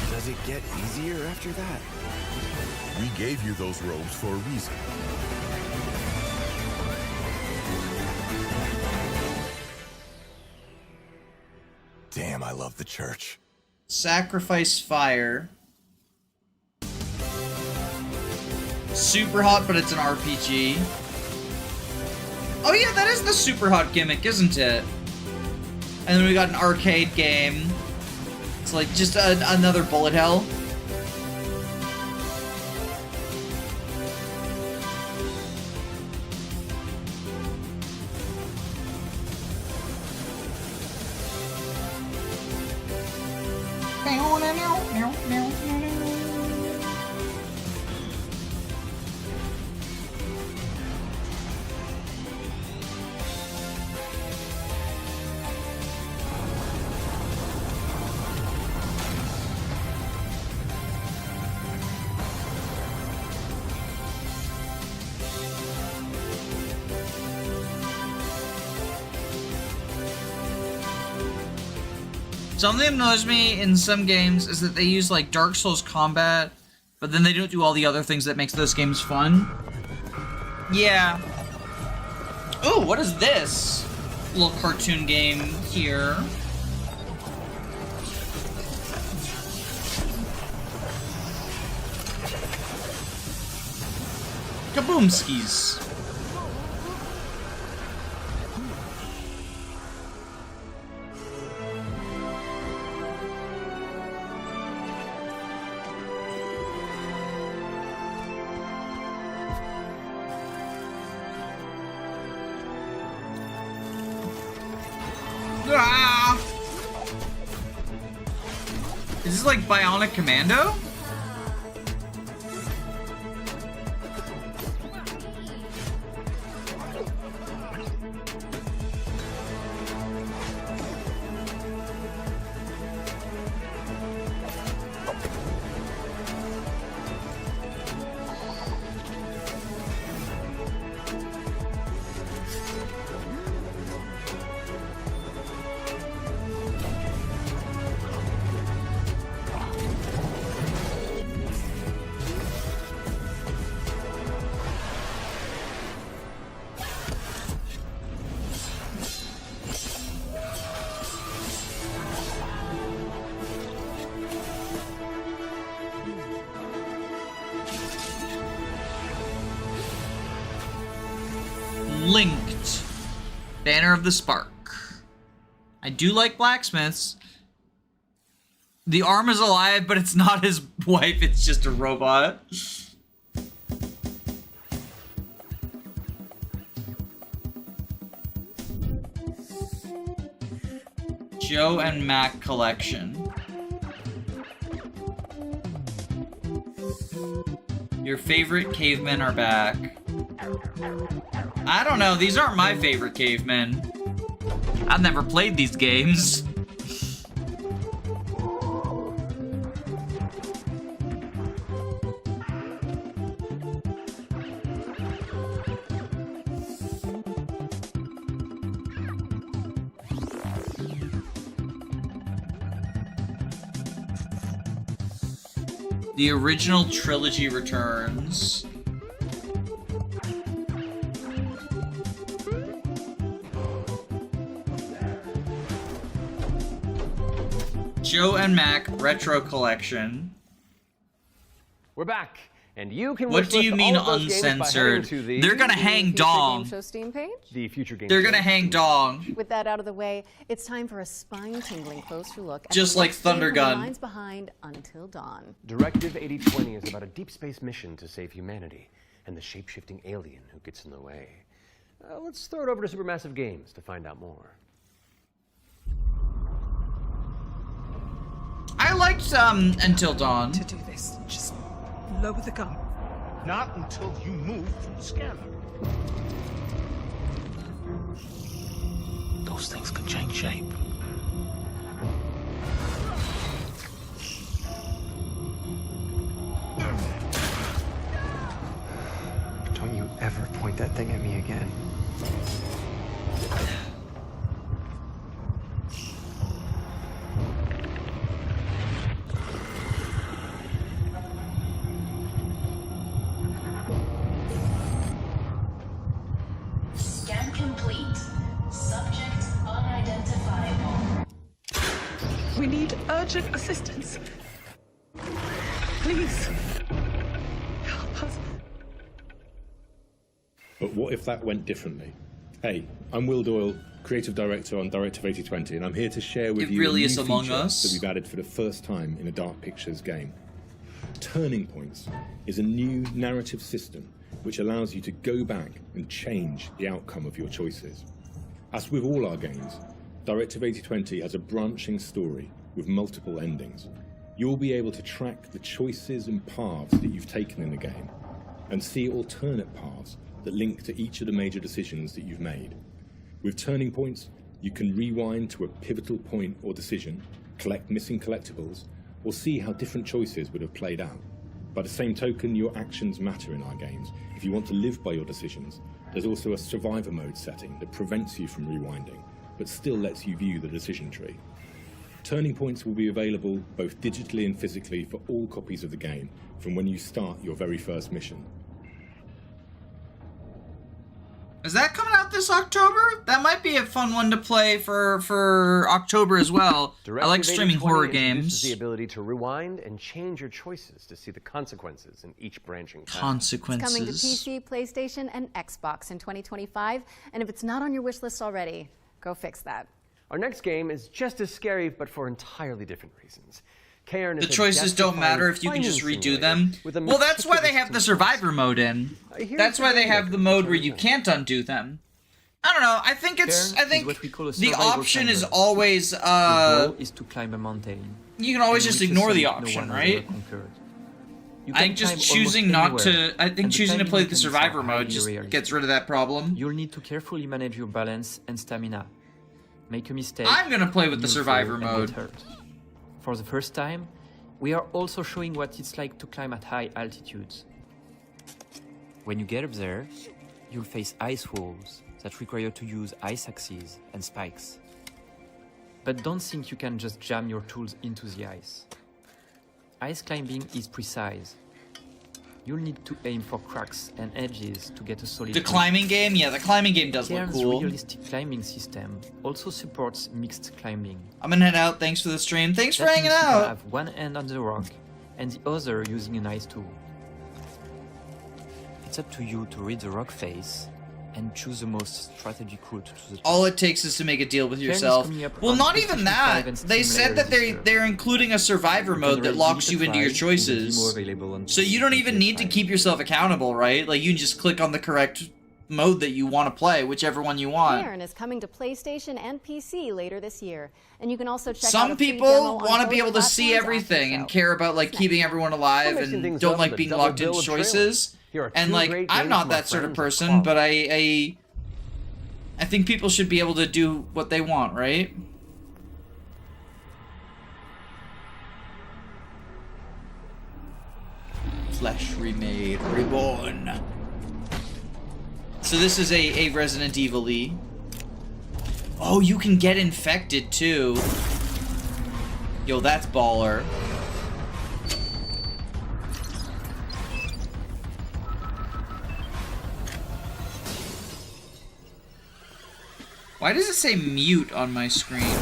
Does it get easier after that? We gave you those robes for a reason. Damn, I love the church. Sacrifice Fire. Super hot, but it's an RPG. Oh yeah, that is the super hot gimmick, isn't it? And then we got an arcade game. It's like just another bullet hell. Something that annoys me in some games is that they use like Dark Souls combat, but then they don't do all the other things that makes those games fun. Yeah. Ooh, what is this? Little cartoon game here. Kaboomskis. Ah! Is this like Bionic Commando? Linked. Banner of the Spark. I do like blacksmiths. The arm is alive, but it's not his wife, it's just a robot. Joe and Mac collection. Your favorite cavemen are back. I don't know, these aren't my favorite cavemen. I've never played these games. The original trilogy returns. Joe and Mac Retro Collection. We're back, and you can. What do you mean uncensored? They're gonna hang dong. Show Steam page. The future game. They're gonna hang dong. With that out of the way, it's time for a spine-tingling closer look. Just like Thunder Gun. Lines behind Until Dawn. Directive 8020 is about a deep space mission to save humanity and the shape-shifting alien who gets in the way. Let's throw it over to Supermassive Games to find out more. I liked Until Dawn. To do this, just lower the gun. Not until you move from the scanner. Those things can change shape. Don't you ever point that thing at me again. Scan complete. Subject unidentifiable. We need urgent assistance. Please. Help us. But what if that went differently? Hey, I'm Will Doyle, Creative Director on Directive 8020, and I'm here to share with you really a new is Among feature Us. that we've added for the first time in a Dark Pictures game. Turning Points is a new narrative system which allows you to go back and change the outcome of your choices. As with all our games, Directive 8020 has a branching story with multiple endings. You'll be able to track the choices and paths that you've taken in the game and see alternate paths that link to each of the major decisions that you've made. With Turning Points, you can rewind to a pivotal point or decision, collect missing collectibles, or see how different choices would have played out. By the same token, your actions matter in our games. If you want to live by your decisions, there's also a survivor mode setting that prevents you from rewinding, but still lets you view the decision tree. Turning Points will be available both digitally and physically for all copies of the game from when you start your very first mission. Is that coming out this October? That might be a fun one to play for October as well. I like streaming horror games. The ability to rewind and change your choices to see the consequences in each branching path. Consequences. It's coming to PC, PlayStation, and Xbox in 2025. And if it's not on your wish list already, go fix that. Our next game is just as scary, but for entirely different reasons. Cairn is The choices don't matter if you can just redo them. Well, that's why they have the survivor mode in. That's why they have the mode where you can't undo them. I don't know. I think the option is always the goal is to climb a mountain. You can always just ignore the option, right? I think just choosing not to. I think choosing to play the survivor mode just gets rid of that problem. You'll need to carefully manage your balance and stamina. Make a mistake. I'm gonna play with the survivor mode. For the first time, we are also showing what it's like to climb at high altitudes. When you get up there, you'll face ice walls that require you to use ice axes and spikes. But don't think you can just jam your tools into the ice. Ice climbing is precise. You'll need to aim for cracks and edges to get a solid. The climbing game, yeah, the climbing game does look Cairn's cool. realistic climbing system also supports mixed climbing. I'm gonna head out. Thanks for the stream. Thanks for That hanging means you can out. have one hand on the rock and the other using an ice tool. It's up to you to read the rock face and choose the most strategic route to the top. All it takes is to make a deal with Fairness yourself. coming up Well, on not even PlayStation that. 5 and They Steam said later that this year. they're including a survivor mode that locks you into your choices. So you don't even need to keep yourself accountable, right? Like, you can just click on the correct mode that you want to play, whichever one you want. Cairn is coming to PlayStation and PC later this year. And you can also check out Some a free people demo on want to be both able to see platforms after everything the and show. care about like keeping everyone alive mixing and things don't up like with a being double locked in bill of choices. trailers. Here are And two like, great I'm games not from our that sort of friends at person, Quad. but I think people should be able to do what they want, right? Flesh remade, reborn. So this is a Resident Evil-y. Oh, you can get infected too. Yo, that's baller. Why does it say mute on my screen?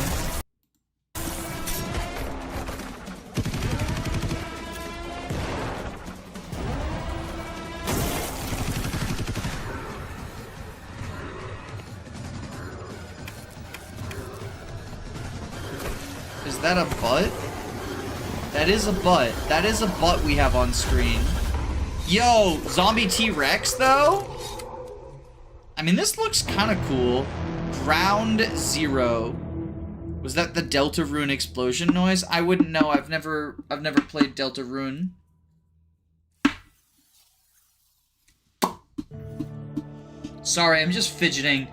Is that a butt? That is a butt. That is a butt we have on screen. Yo, zombie T-Rex though? I mean, this looks kind of cool. Ground Zero. Was that the Deltarune explosion noise? I wouldn't know. I've never played Deltarune. Sorry, I'm just fidgeting.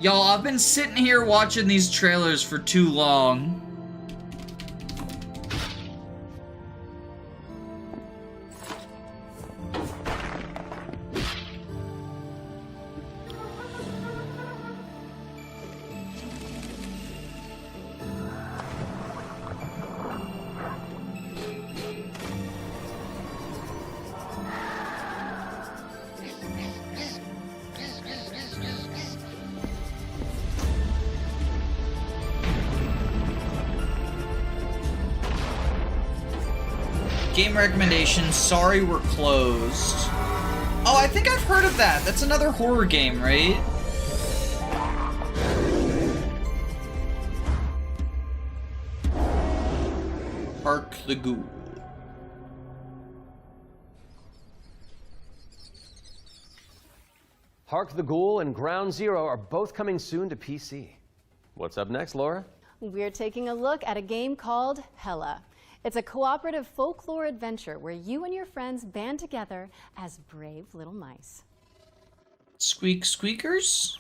Y'all, I've been sitting here watching these trailers for too long. Game recommendation, sorry we're closed. Oh, I think I've heard of that. That's another horror game, right? Hark the Ghoul. Hark the Ghoul and Ground Zero are both coming soon to PC. What's up next, Laura? We're taking a look at a game called Hella. It's a cooperative folklore adventure where you and your friends band together as brave little mice. Squeak squeakers?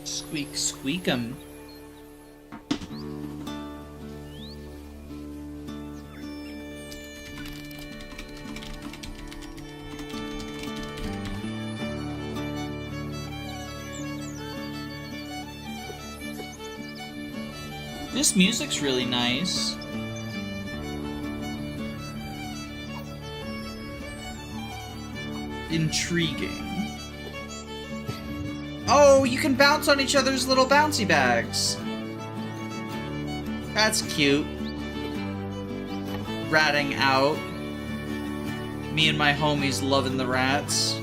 Squeak squeakum. This music's really nice. Intriguing. Oh, you can bounce on each other's little bouncy bags. That's cute. Ratting out. Me and my homies loving the rats.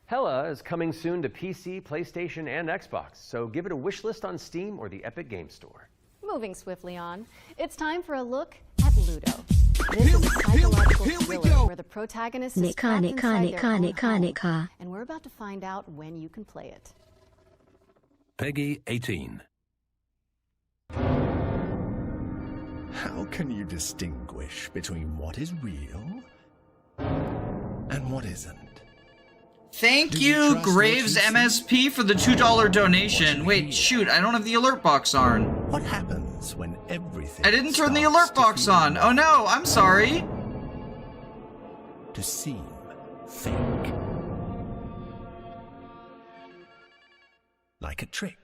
Hella is coming soon to PC, PlayStation, and Xbox, so give it a wish list on Steam or the Epic Game Store. Moving swiftly on, it's time for a look at Ludo. This is a psychological thriller where the protagonist is trapped inside their own home, and we're about to find out when you can play it. Peggy 18. How can you distinguish between what is real and what isn't? Thank you, Graves MSP, for the $2 donation. Wait, shoot, I don't have the alert box on. What happens when everything I didn't turn the alert box on. Oh no, I'm sorry. to seem Think. Like a trick.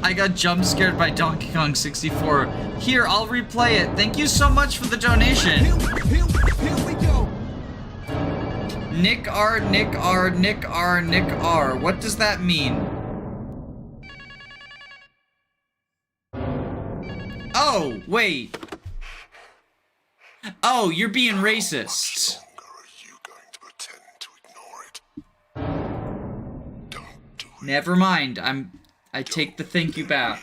I got jump scared by Donkey Kong 64. Here, I'll replay it. Thank you so much for the donation. Here we go. Nick R, Nick R, Nick R, Nick R. What does that mean? Oh, wait. Oh, you're being racist. Never mind. I take the thank you back.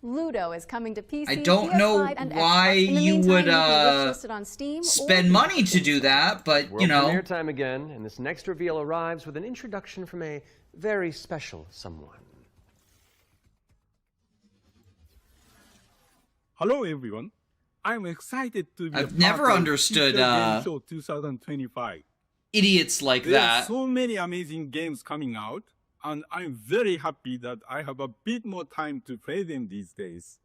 Ludo is coming to PC. I don't know PS5, and why Xbox. In the you meantime, would you can wishlist it on Steam spend or money to do that, but you World know. premiere time again, and this next reveal arrives with an introduction from a very special someone. Hello everyone. I'm excited to be I've a never part of understood, Future Game Show 2025. Idiots like There that. are so many amazing games coming out, and I'm very happy that I have a bit more time to play them these days.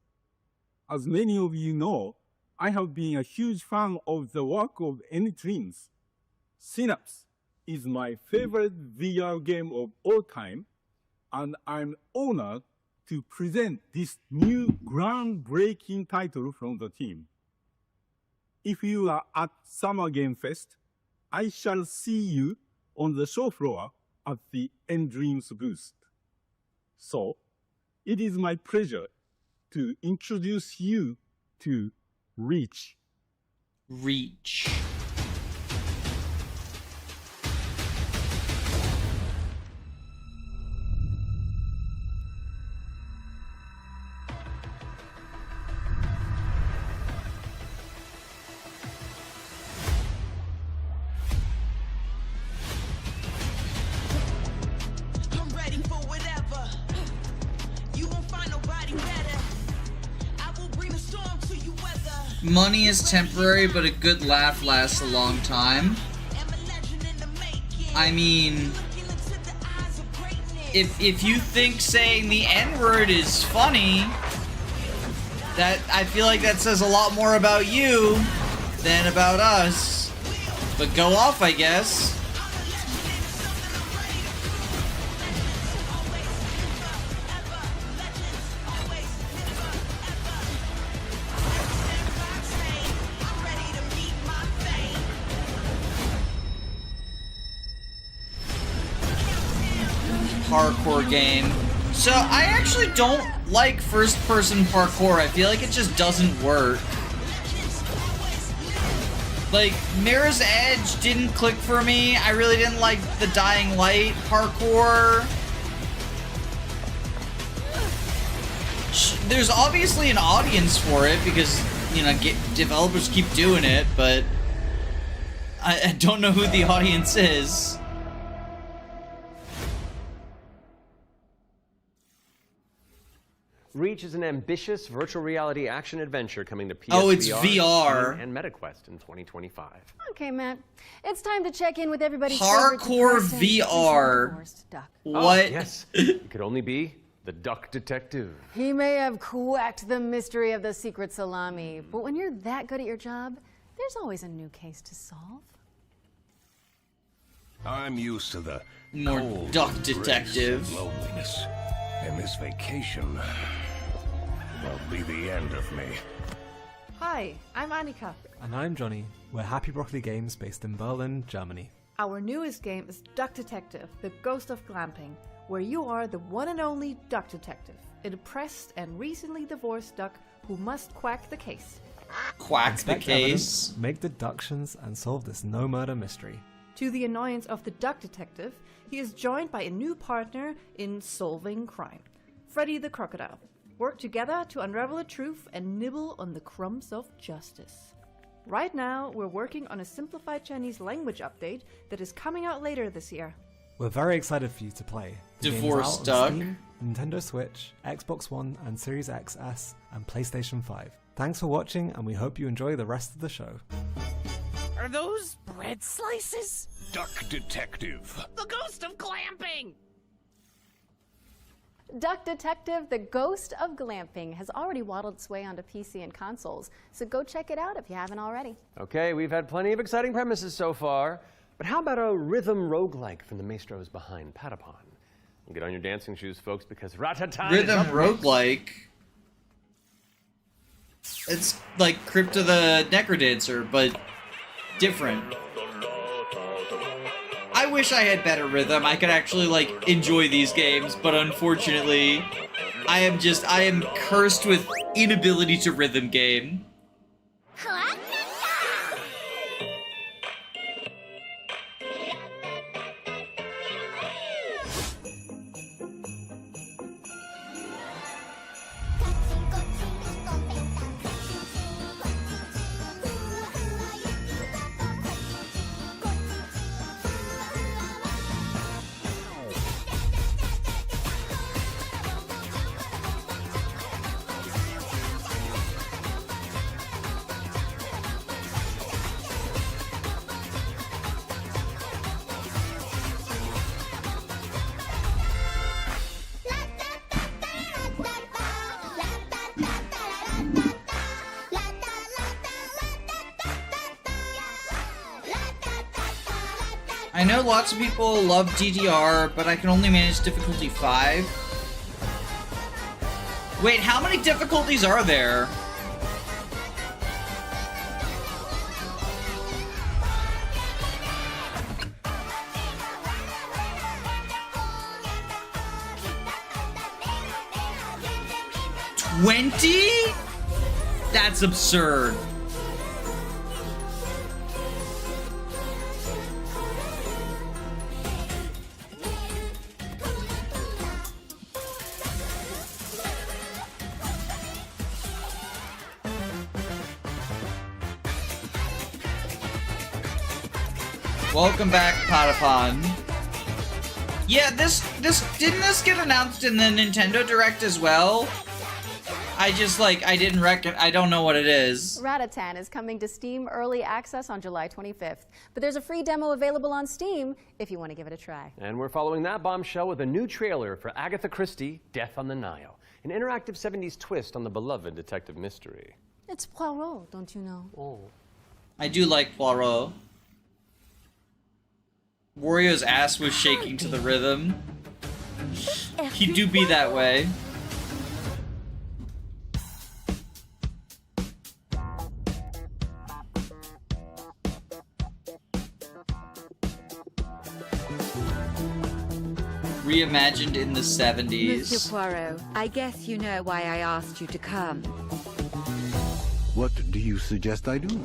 As many of you know, I have been a huge fan of the work of N-Dreams. Synapse is my favorite VR game of all time, and I'm honored to present this new groundbreaking title from the team. If you are at Summer Game Fest, I shall see you on the show floor at the N-Dreams booth. So, it is my pleasure to introduce you to Reach. Reach. I'm ready for whatever. You won't find nobody better. I will bring a storm to you weather. Money is temporary, but a good laugh lasts a long time. I mean, if you think saying the N-word is funny, that I feel like that says a lot more about you than about us. But go off, I guess. Parkour game. So I actually don't like first-person parkour. I feel like it just doesn't work. Like, Mirror's Edge didn't click for me. I really didn't like the Dying Light parkour. There's obviously an audience for it because, you know, developers keep doing it, but I don't know who the audience is. Reach is an ambitious virtual reality action adventure coming to PS Oh, it's VR. and MetaQuest in 2025. Okay, Matt. It's time to check in with everybody's Parkour favorite VR. divorced duck. What? Oh, yes. It could only be the Duck Detective. He may have cracked the mystery of the secret salami, but when you're that good at your job, there's always a new case to solve. I'm used to the More cold Duck embrace Detective. of loneliness, and this vacation will be the end of me. Hi, I'm Annika. And I'm Johnny. We're Happy Broccoli Games based in Berlin, Germany. Our newest game is Duck Detective, the Ghost of Glamping, where you are the one and only duck detective, a depressed and recently divorced duck who must quack the case. Quack Inspect the case. evidence, make deductions, and solve this no-murder mystery. To the annoyance of the duck detective, he is joined by a new partner in solving crime, Freddy the Crocodile. Work together to unravel the truth and nibble on the crumbs of justice. Right now, we're working on a simplified Chinese language update that is coming out later this year. We're very excited for you to play. The game's Divorced out on duck. Steam, Nintendo Switch, Xbox One and Series XS, and PlayStation 5. Thanks for watching, and we hope you enjoy the rest of the show. Are those bread slices? Duck Detective. The Ghost of Glamping! Duck Detective, the ghost of glamping, has already waddled its way onto PC and consoles, so go check it out if you haven't already. Okay, we've had plenty of exciting premises so far, but how about a rhythm roguelike from the maestros behind Patapon? Well, get on your dancing shoes, folks, because Ratata Rhythm is up next. roguelike. It's like Crypt of the Necrodancer, but different. I wish I had better rhythm. I could actually like enjoy these games, but unfortunately, I am cursed with inability to rhythm game. I know lots of people love DDR, but I can only manage difficulty 5. Wait, how many difficulties are there? $20? That's absurd. Welcome back, Patapon. Yeah, didn't this get announced in the Nintendo Direct as well? I don't know what it is. Ratatan is coming to Steam Early Access on July 25th, but there's a free demo available on Steam if you want to give it a try. And we're following that bombshell with a new trailer for Agatha Christie, Death on the Nile, an interactive 70s twist on the beloved detective mystery. It's Poirot, don't you know? Oh. I do like Poirot. Wario's ass was shaking to the rhythm. He do be that way. Reimagined in the 70s. Mr. Poirot, I guess you know why I asked you to come. What do you suggest I do?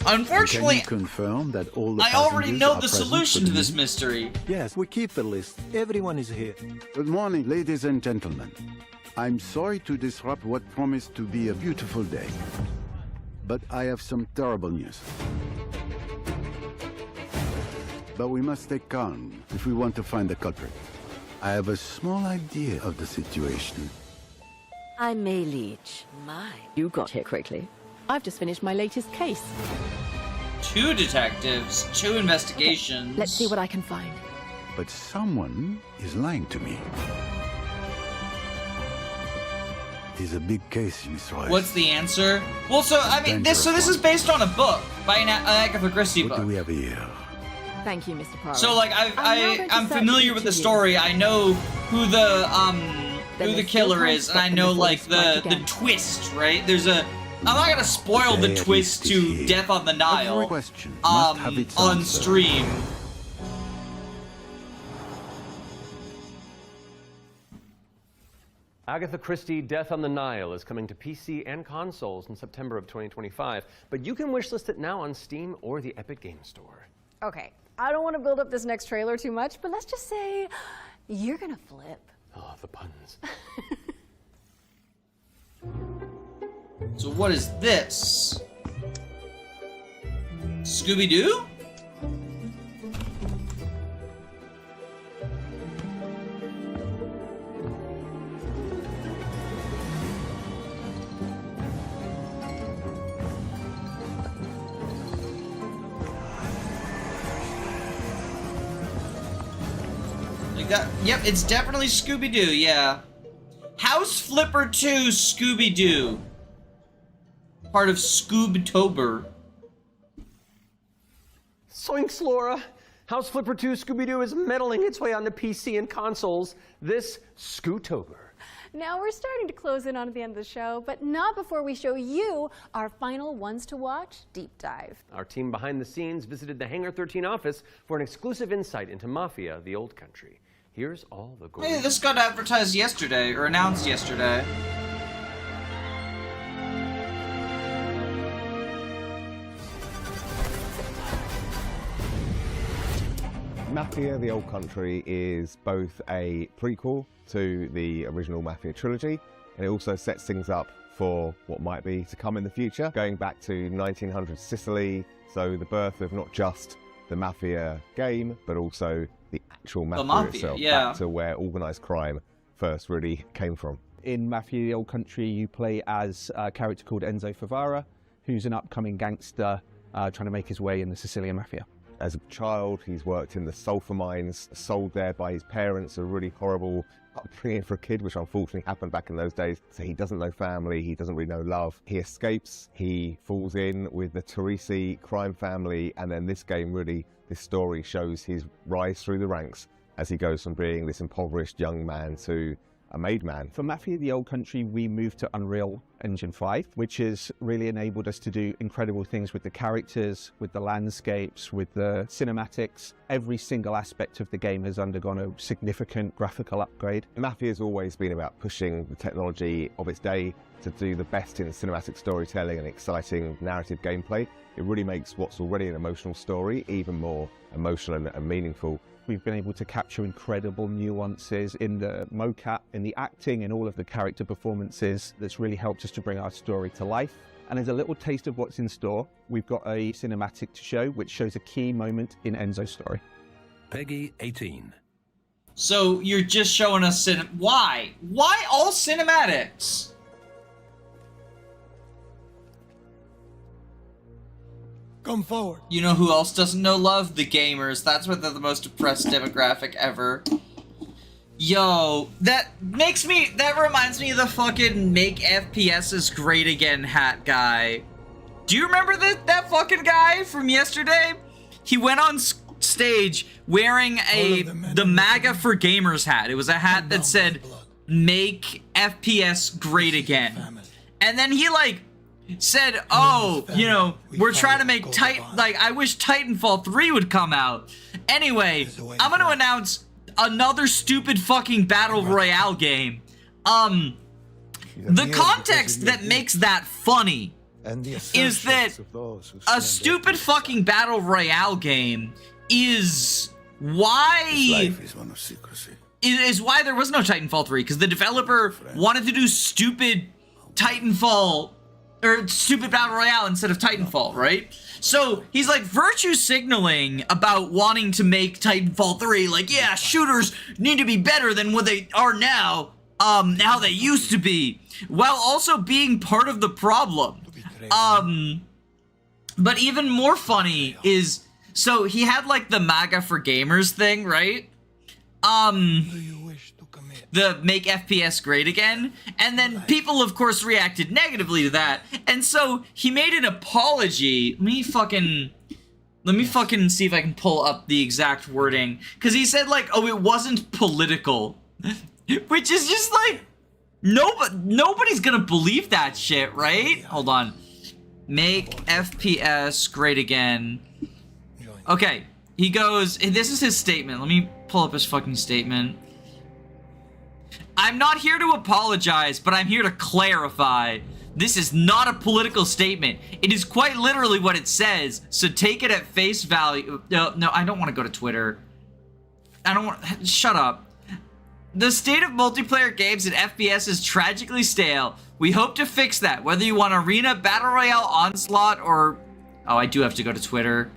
Unfortunately, Can you confirm that all the I already passengers know are the present solution for to the this meeting? mystery. Yes, we keep the list. Everyone is here. Good morning, ladies and gentlemen. I'm sorry to disrupt what promised to be a beautiful day, but I have some terrible news. But we must stay calm if we want to find the culprit. I have a small idea of the situation. I'm May Leach. My, you got here quickly. I've just finished my latest case. 2 detectives, 2 investigations. Let's see what I can find. But someone is lying to me. It is a big case, Miss Royce. What's the answer? Well, so I mean, this is based on a book by an Agatha Christie book. What do we have here? Thank you, Mr. Poirot. So like I'm familiar with the story. I know who the killer is, and I know like the twist, right? I'm not gonna spoil the twist to Death on the Nile on stream. Agatha Christie, Death on the Nile is coming to PC and consoles in September of 2025, but you can wishlist it now on Steam or the Epic Games Store. Okay, I don't want to build up this next trailer too much, but let's just say you're gonna flip. Oh, the puns. So what is this? Scooby-Doo? Yep, it's definitely Scooby-Doo, yeah. House Flipper 2 Scooby-Doo. Part of Scoobtober. Soinks, Laura! House Flipper 2 Scooby-Doo is meddling its way onto PC and consoles this Scootober. Now we're starting to close in on the end of the show, but not before we show you our final ones to watch deep dive. Our team behind the scenes visited the Hangar 13 office for an exclusive insight into Mafia: The Old Country. Here's all the gold. Hey, this got advertised yesterday, or announced yesterday. Mafia: The Old Country is both a prequel to the original Mafia trilogy, and it also sets things up for what might be to come in the future, going back to 1900s Sicily, so the birth of not just the Mafia game, but also the actual Mafia itself, back to where organised crime first really came from. In Mafia: The Old Country, you play as a character called Enzo Favara, who's an upcoming gangster trying to make his way in the Sicilian Mafia. As a child, he's worked in the sulfur mines, sold there by his parents, a really horrible upbringing for a kid, which unfortunately happened back in those days. So he doesn't know family, he doesn't really know love. He escapes, he falls in with the Teresi crime family, and then this game really, this story shows his rise through the ranks as he goes from being this impoverished young man to a made man. For Mafia: The Old Country, we moved to Unreal Engine 5, which has really enabled us to do incredible things with the characters, with the landscapes, with the cinematics. Every single aspect of the game has undergone a significant graphical upgrade. Mafia has always been about pushing the technology of its day to do the best in cinematic storytelling and exciting narrative gameplay. It really makes what's already an emotional story even more emotional and meaningful. We've been able to capture incredible nuances in the mocap, in the acting, in all of the character performances. That's really helped us to bring our story to life. And as a little taste of what's in store, we've got a cinematic to show, which shows a key moment in Enzo's story. Peggy 18. So you're just showing us why? Why all cinematics? Come forward. You know who else doesn't know love? The gamers. That's why they're the most oppressed demographic ever. Yo, that reminds me of the fucking Make FPSs Great Again hat guy. Do you remember that fucking guy from yesterday? He went on stage wearing the MAGA for Gamers hat. It was a hat that said, Make FPS Great Again. And then he said, oh, you know, we're trying to make I wish Titanfall 3 would come out. Anyway, I'm gonna announce another stupid fucking Battle Royale game. The context that makes that funny is that a stupid fucking Battle Royale game is why why there was no Titanfall 3, because the developer wanted to do stupid Titanfall or stupid Battle Royale instead of Titanfall, right? So he's virtue signaling about wanting to make Titanfall 3, yeah, shooters need to be better than what they are now, how they used to be, while also being part of the problem. But even more funny is, so he had the MAGA for Gamers thing, right? The Make FPS Great Again, and then people of course reacted negatively to that, and so he made an apology. Let me fucking see if I can pull up the exact wording, because he said oh, it wasn't political, which is just nobody's gonna believe that shit, right? Hold on. Make FPS Great Again. Okay, he goes, this is his statement. Let me pull up his fucking statement. I'm not here to apologize, but I'm here to clarify. This is not a political statement. It is quite literally what it says, so take it at face value. No, I don't want to go to Twitter. Shut up. The state of multiplayer games and FPS is tragically stale. We hope to fix that, whether you want Arena, Battle Royale, Onslaught, or... Oh, I do have to go to Twitter.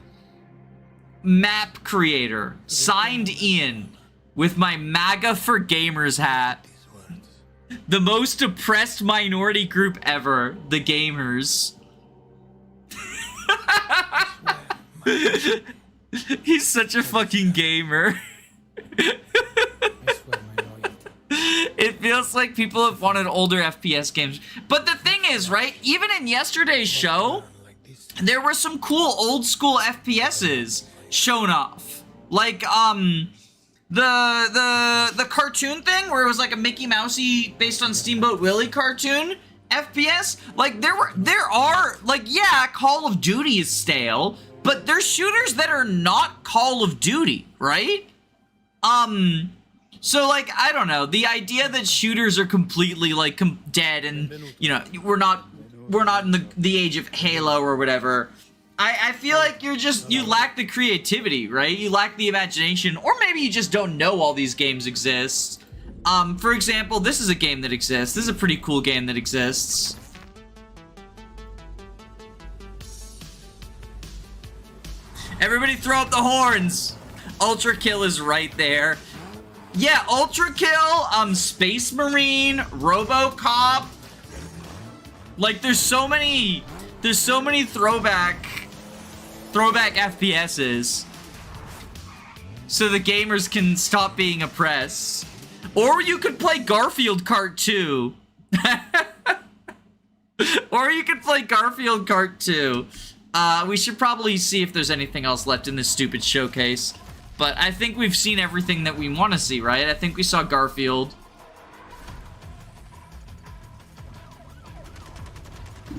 Map creator. Signed Ian. With my MAGA for Gamers hat. The most oppressed minority group ever. The gamers. He's such a fucking gamer. It feels like people have wanted older FPS games. But the thing is, right, even in yesterday's show, there were some cool old school FPSs shown off. Like, the cartoon thing where it was like a Mickey Mousey based on Steamboat Willie cartoon FPS. Like, there are, like, yeah, Call of Duty is stale, but there's shooters that are not Call of Duty, right? So, like, I don't know. The idea that shooters are completely, like, dead and, you know, we're not in the age of Halo or whatever. I feel like you lack the creativity, right? You lack the imagination, or maybe you just don't know all these games exist. For example, this is a game that exists. This is a pretty cool game that exists. Everybody throw up the horns! Ultra Kill is right there. Yeah, Ultra Kill, Space Marine, RoboCop. Like, there's so many throwback FPSs. So the gamers can stop being oppressed. Or you could play Garfield Kart 2. Or you could play Garfield Kart 2. We should probably see if there's anything else left in this stupid showcase. But I think we've seen everything that we want to see, right? I think we saw Garfield.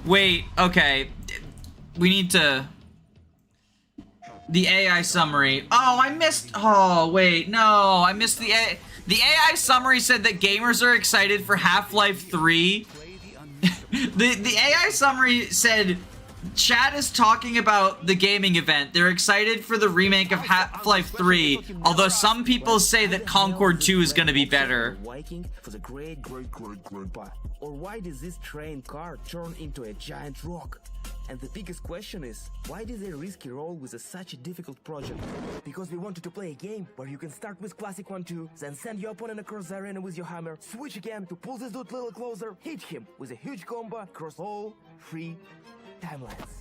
Wait, okay. We need to... The AI summary. Oh, I missed... Oh, wait, no. I missed the AI... The AI summary said that gamers are excited for Half-Life 3. The AI summary said... Chat is talking about the gaming event. They're excited for the remake of Half-Life 3, although some people say that Concord 2 is going to be better. Or why does this train car turn into a giant rock? And the biggest question is, why did they risk it all with such a difficult project? Because we wanted to play a game where you can start with classic 1-2, then send your opponent across the arena with your hammer, switch again to pull this dude a little closer, hit him with a huge combo across all 3 timelines.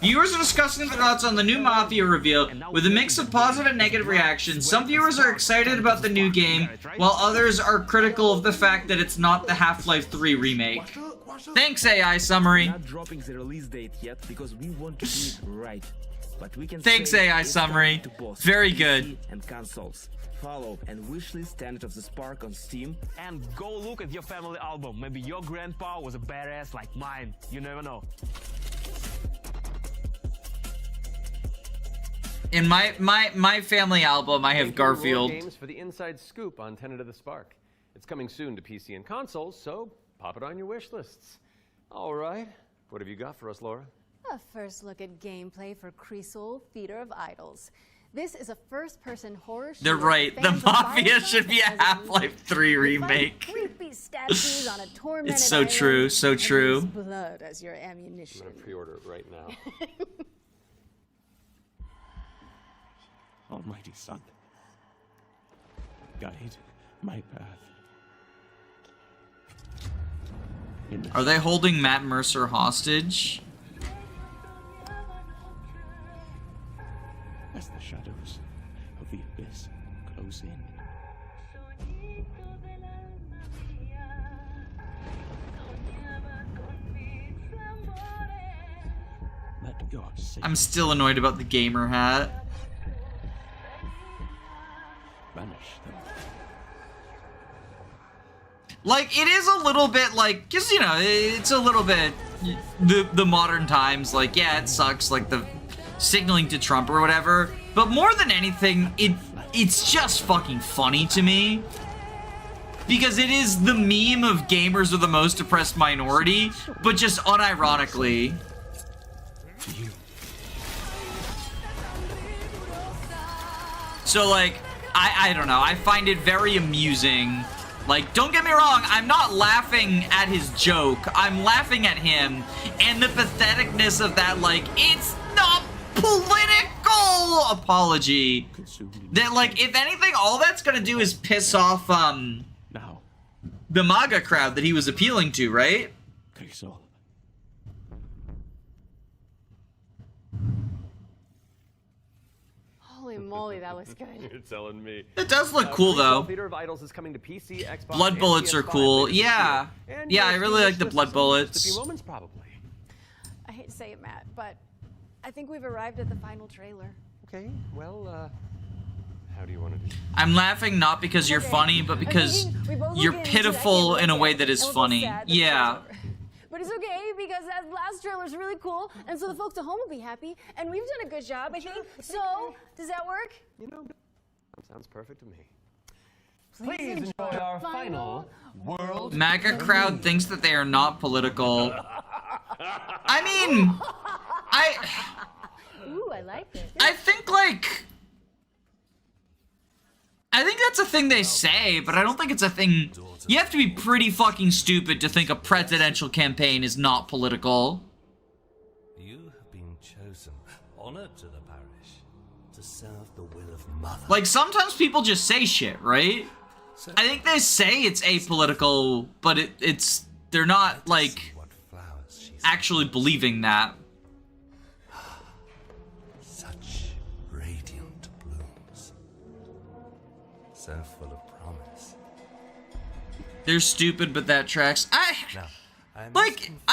Viewers are discussing their thoughts on the new Mafia reveal with a mix of positive and negative reactions. Some viewers are excited about the new game, while others are critical of the fact that it's not the Half-Life 3 remake. Thanks, AI Summary. Not dropping the release date yet because we want to do it right. But we can Thanks, AI Summary. Very good. And consoles. Follow and wishlist Tenet of the Spark on Steam. And go look at your family album. Maybe your grandpa was a badass like mine. You never know. In my family album, I have Garfield. Games for the inside scoop on Tenet of the Spark. It's coming soon to PC and consoles, so pop it on your wish lists. All right, what have you got for us, Laura? A first look at gameplay for Creasol, Feeder of Idols. This is a first-person horror. They're right. The Mafia should be a Half-Life 3 remake. Creepy statues on a tormented It's so true, so true. Blood as your ammunition. I'm gonna pre-order it right now. Almighty Son, guide my path. Are they holding Matt Mercer hostage? As the shadows of the abyss close in. Let God save I'm still annoyed about the gamer hat. banish them. Like, it is a little bit like, cause you know, it's a little bit the modern times. Like, yeah, it sucks, like the signaling to Trump or whatever. But more than anything, it's just fucking funny to me. Because it is the meme of gamers are the most oppressed minority, but just unironically. So like, I don't know, I find it very amusing. Like, don't get me wrong, I'm not laughing at his joke, I'm laughing at him, and the patheticness of that, like, it's not political apology. That, like, if anything, all that's gonna do is piss off, the MAGA crowd that he was appealing to, right? Creasol. Holy Holy moly, that looks good. You're telling me. It does look cool though. Theater of Idols is coming to PC, Xbox, Blood and bullets are PS5 cool. later this Yeah. year. And Yeah, I your really Steam like the wishlist blood is in just a few bullets. moments, probably. I hate to say it, Matt, but I think we've arrived at the final trailer. Okay, well, how do you want to do? I'm laughing not because you're funny, but because you're pitiful in a way that is funny. Yeah. But it's okay because that last trailer is really cool, and so the folks at home will be happy, and we've done a good job, I think. So, does that work? You know, that sounds perfect to me. Please enjoy our final world. MAGA crowd thinks that they are not political. I mean, Ooh, I like it. I think that's a thing they say, but I don't think it's a thing. You have to be pretty fucking stupid to think a presidential campaign is not political. You have been chosen, honored to the parish, to serve the will of Mother. Like, sometimes people just say shit, right? I think they say it's apolitical, but they're not, like, actually believing that. Such radiant blooms, so full of promise. They're stupid, but that tracks. I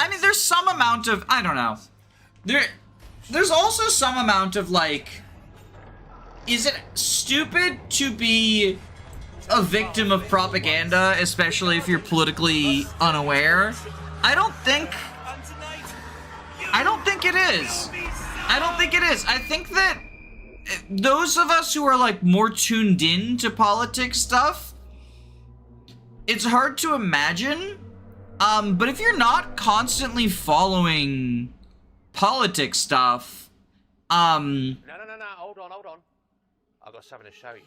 mean, there's some amount of, I don't know. There's also some amount of, like, is it stupid to be a victim of propaganda, especially if you're politically unaware? I don't think it is. I don't think it is. I think that those of us who are, like, more tuned in to politics stuff, it's hard to imagine. But if you're not constantly following politics stuff, No, hold on. I've got something to show you.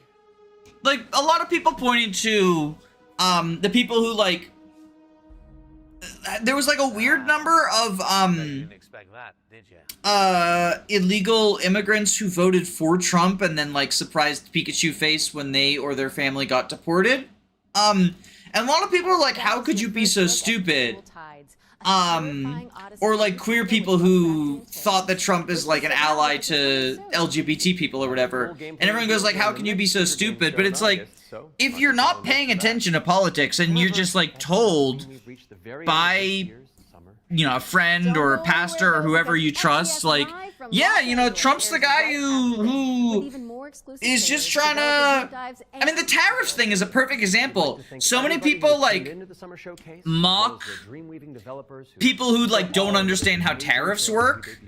like, a lot of people pointing to, the people who, like, there was, like, a weird number of, You didn't expect that, did you? illegal immigrants who voted for Trump and then, like, surprised Pikachu face when they or their family got deported. And a lot of people are like, how could you be so stupid? Or, like, queer people who thought that Trump is, like, an ally to LGBT people or whatever. And everyone goes, like, how can you be so stupid? But it's like, if you're not paying attention to politics and you're just, like, told by, you know, a friend or a pastor or whoever you trust, like, yeah, you know, Trump's the guy who is just trying to, I mean, the tariffs thing is a perfect example. So many people, like, mock people who, like, don't understand how tariffs work,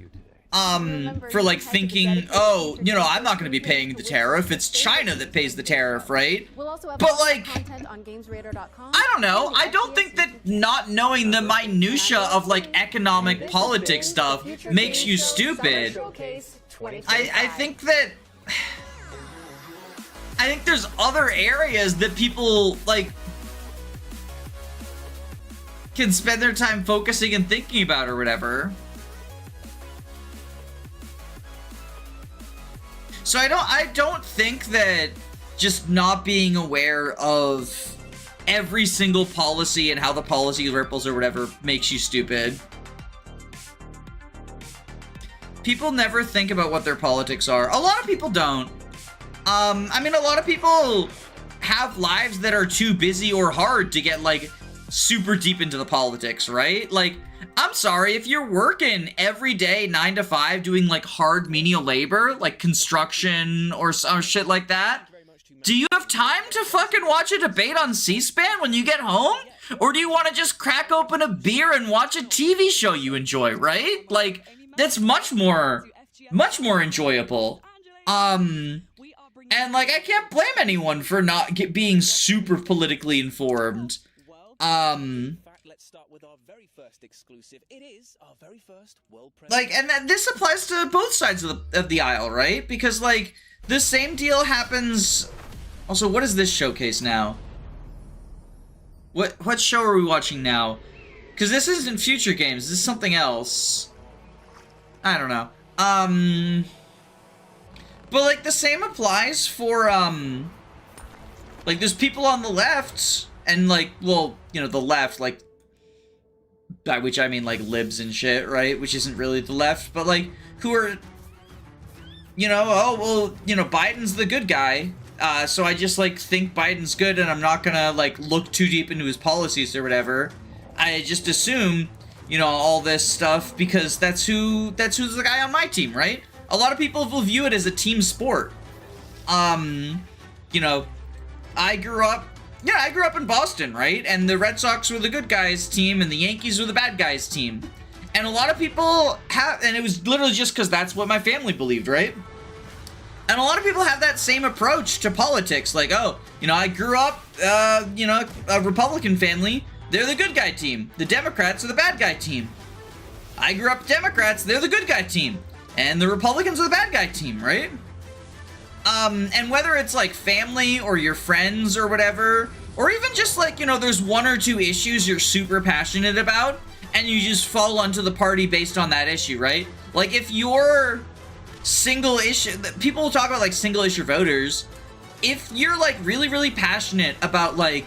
for, like, thinking, oh, you know, I'm not going to be paying the tariff, it's China that pays the tariff, right? But, like, I don't know, I don't think that not knowing the minutia of, like, economic politics stuff makes you stupid. I think that, I think there's other areas that people, like, can spend their time focusing and thinking about or whatever. So I don't think that just not being aware of every single policy and how the policy ripples or whatever makes you stupid. People never think about what their politics are. A lot of people don't. I mean, a lot of people have lives that are too busy or hard to get, like, super deep into the politics, right? Like, I'm sorry, if you're working every day 9 to 5 doing, like, hard menial labor, like construction or some shit like that, do you have time to fucking watch a debate on C-SPAN when you get home? Or do you want to just crack open a beer and watch a TV show you enjoy, right? Like, that's much more enjoyable. And, like, I can't blame anyone for not being super politically informed. Like, and this applies to both sides of the aisle, right? Because, like, the same deal happens. Also, what is this showcase now? What show are we watching now? Because this isn't future games. This is something else. I don't know. But, like, the same applies for, like, there's people on the left, and, like, well, you know, the left, like, by which I mean, like, libs and shit, right? Which isn't really the left, but, like, who are you know, oh, well, you know, Biden's the good guy. So I just, like, think Biden's good and I'm not gonna, like, look too deep into his policies or whatever. I just assume, you know, all this stuff because that's who's the guy on my team, right? A lot of people will view it as a team sport. You know, I grew up in Boston, right? And the Red Sox were the good guys team and the Yankees were the bad guys team. And a lot of people have, and it was literally just because that's what my family believed, right? And a lot of people have that same approach to politics. Like, oh, you know, I grew up, you know, a Republican family. They're the good guy team. The Democrats are the bad guy team. I grew up Democrats. They're the good guy team. And the Republicans are the bad guy team, right? And whether it's like family or your friends or whatever, or even just like, you know, there's one or two issues you're super passionate about and you just fall onto the party based on that issue, right? Like if you're single issue, people will talk about like single issue voters. If you're like really, really passionate about like,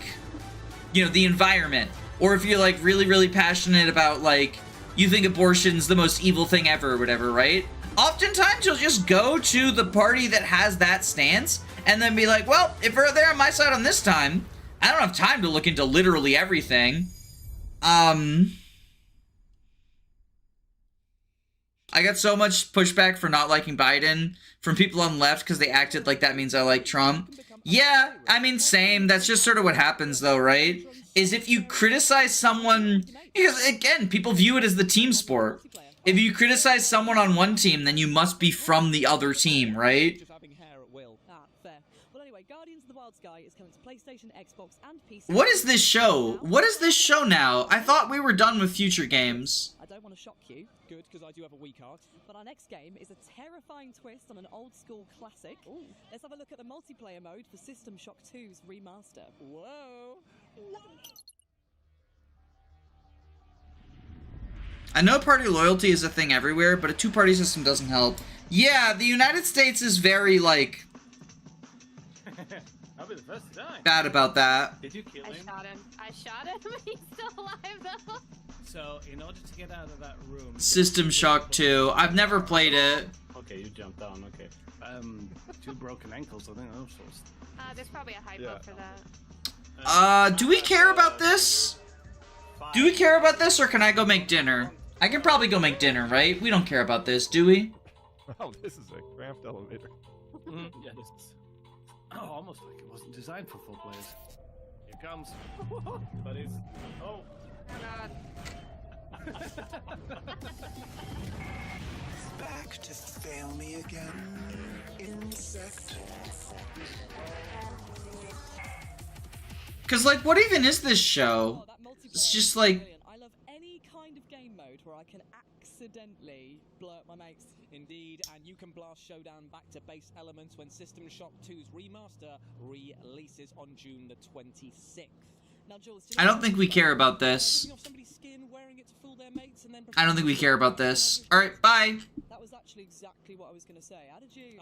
you know, the environment, or if you're like really, really passionate about like, you think abortion's the most evil thing ever or whatever, right? Oftentimes you'll just go to the party that has that stance and then be like, well, if they're on my side on this time, I don't have time to look into literally everything. I got so much pushback for not liking Biden from people on the left because they acted like that means I like Trump. Yeah, I mean, same. That's just sort of what happens though, right? Is if you criticize someone, because again, people view it as the team sport. If you criticize someone on one team, then you must be from the other team, right? What is this show? What is this show now? I thought we were done with future games. I don't want to shock you. Good, because I do have a weak heart. But our next game is a terrifying twist on an old school classic. Ooh. Let's have a look at the multiplayer mode for System Shock 2's remaster. Whoa! I know party loyalty is a thing everywhere, but a two-party system doesn't help. Yeah, the United States is very, like, That'll be the first time. bad about that. Did you kill him? I shot him. He's still alive though. So, in order to get out of that room... System Shock 2. I've never played it. Okay, you jumped down, okay. 2 broken ankles, I think that's first. There's probably a hypo for that. Do we care about this? Do we care about this, or can I go make dinner? I can probably go make dinner, right? We don't care about this, do we? Oh, this is a craft elevator. Yeah, this is... Oh, almost like it wasn't designed for 4 players. Here comes. But it's... Oh. Back to fail me again, insect. Cause like, what even is this show? It's just like... I love any kind of game mode where I can accidentally blow up my mates. Indeed, and you can blast Showdown back to base elements when System Shock 2's remaster releases on June the 26th. Now, Jules, I don't think we care about this. I don't think we care about this. Alright, bye! That was actually exactly what I was going to say. How did you...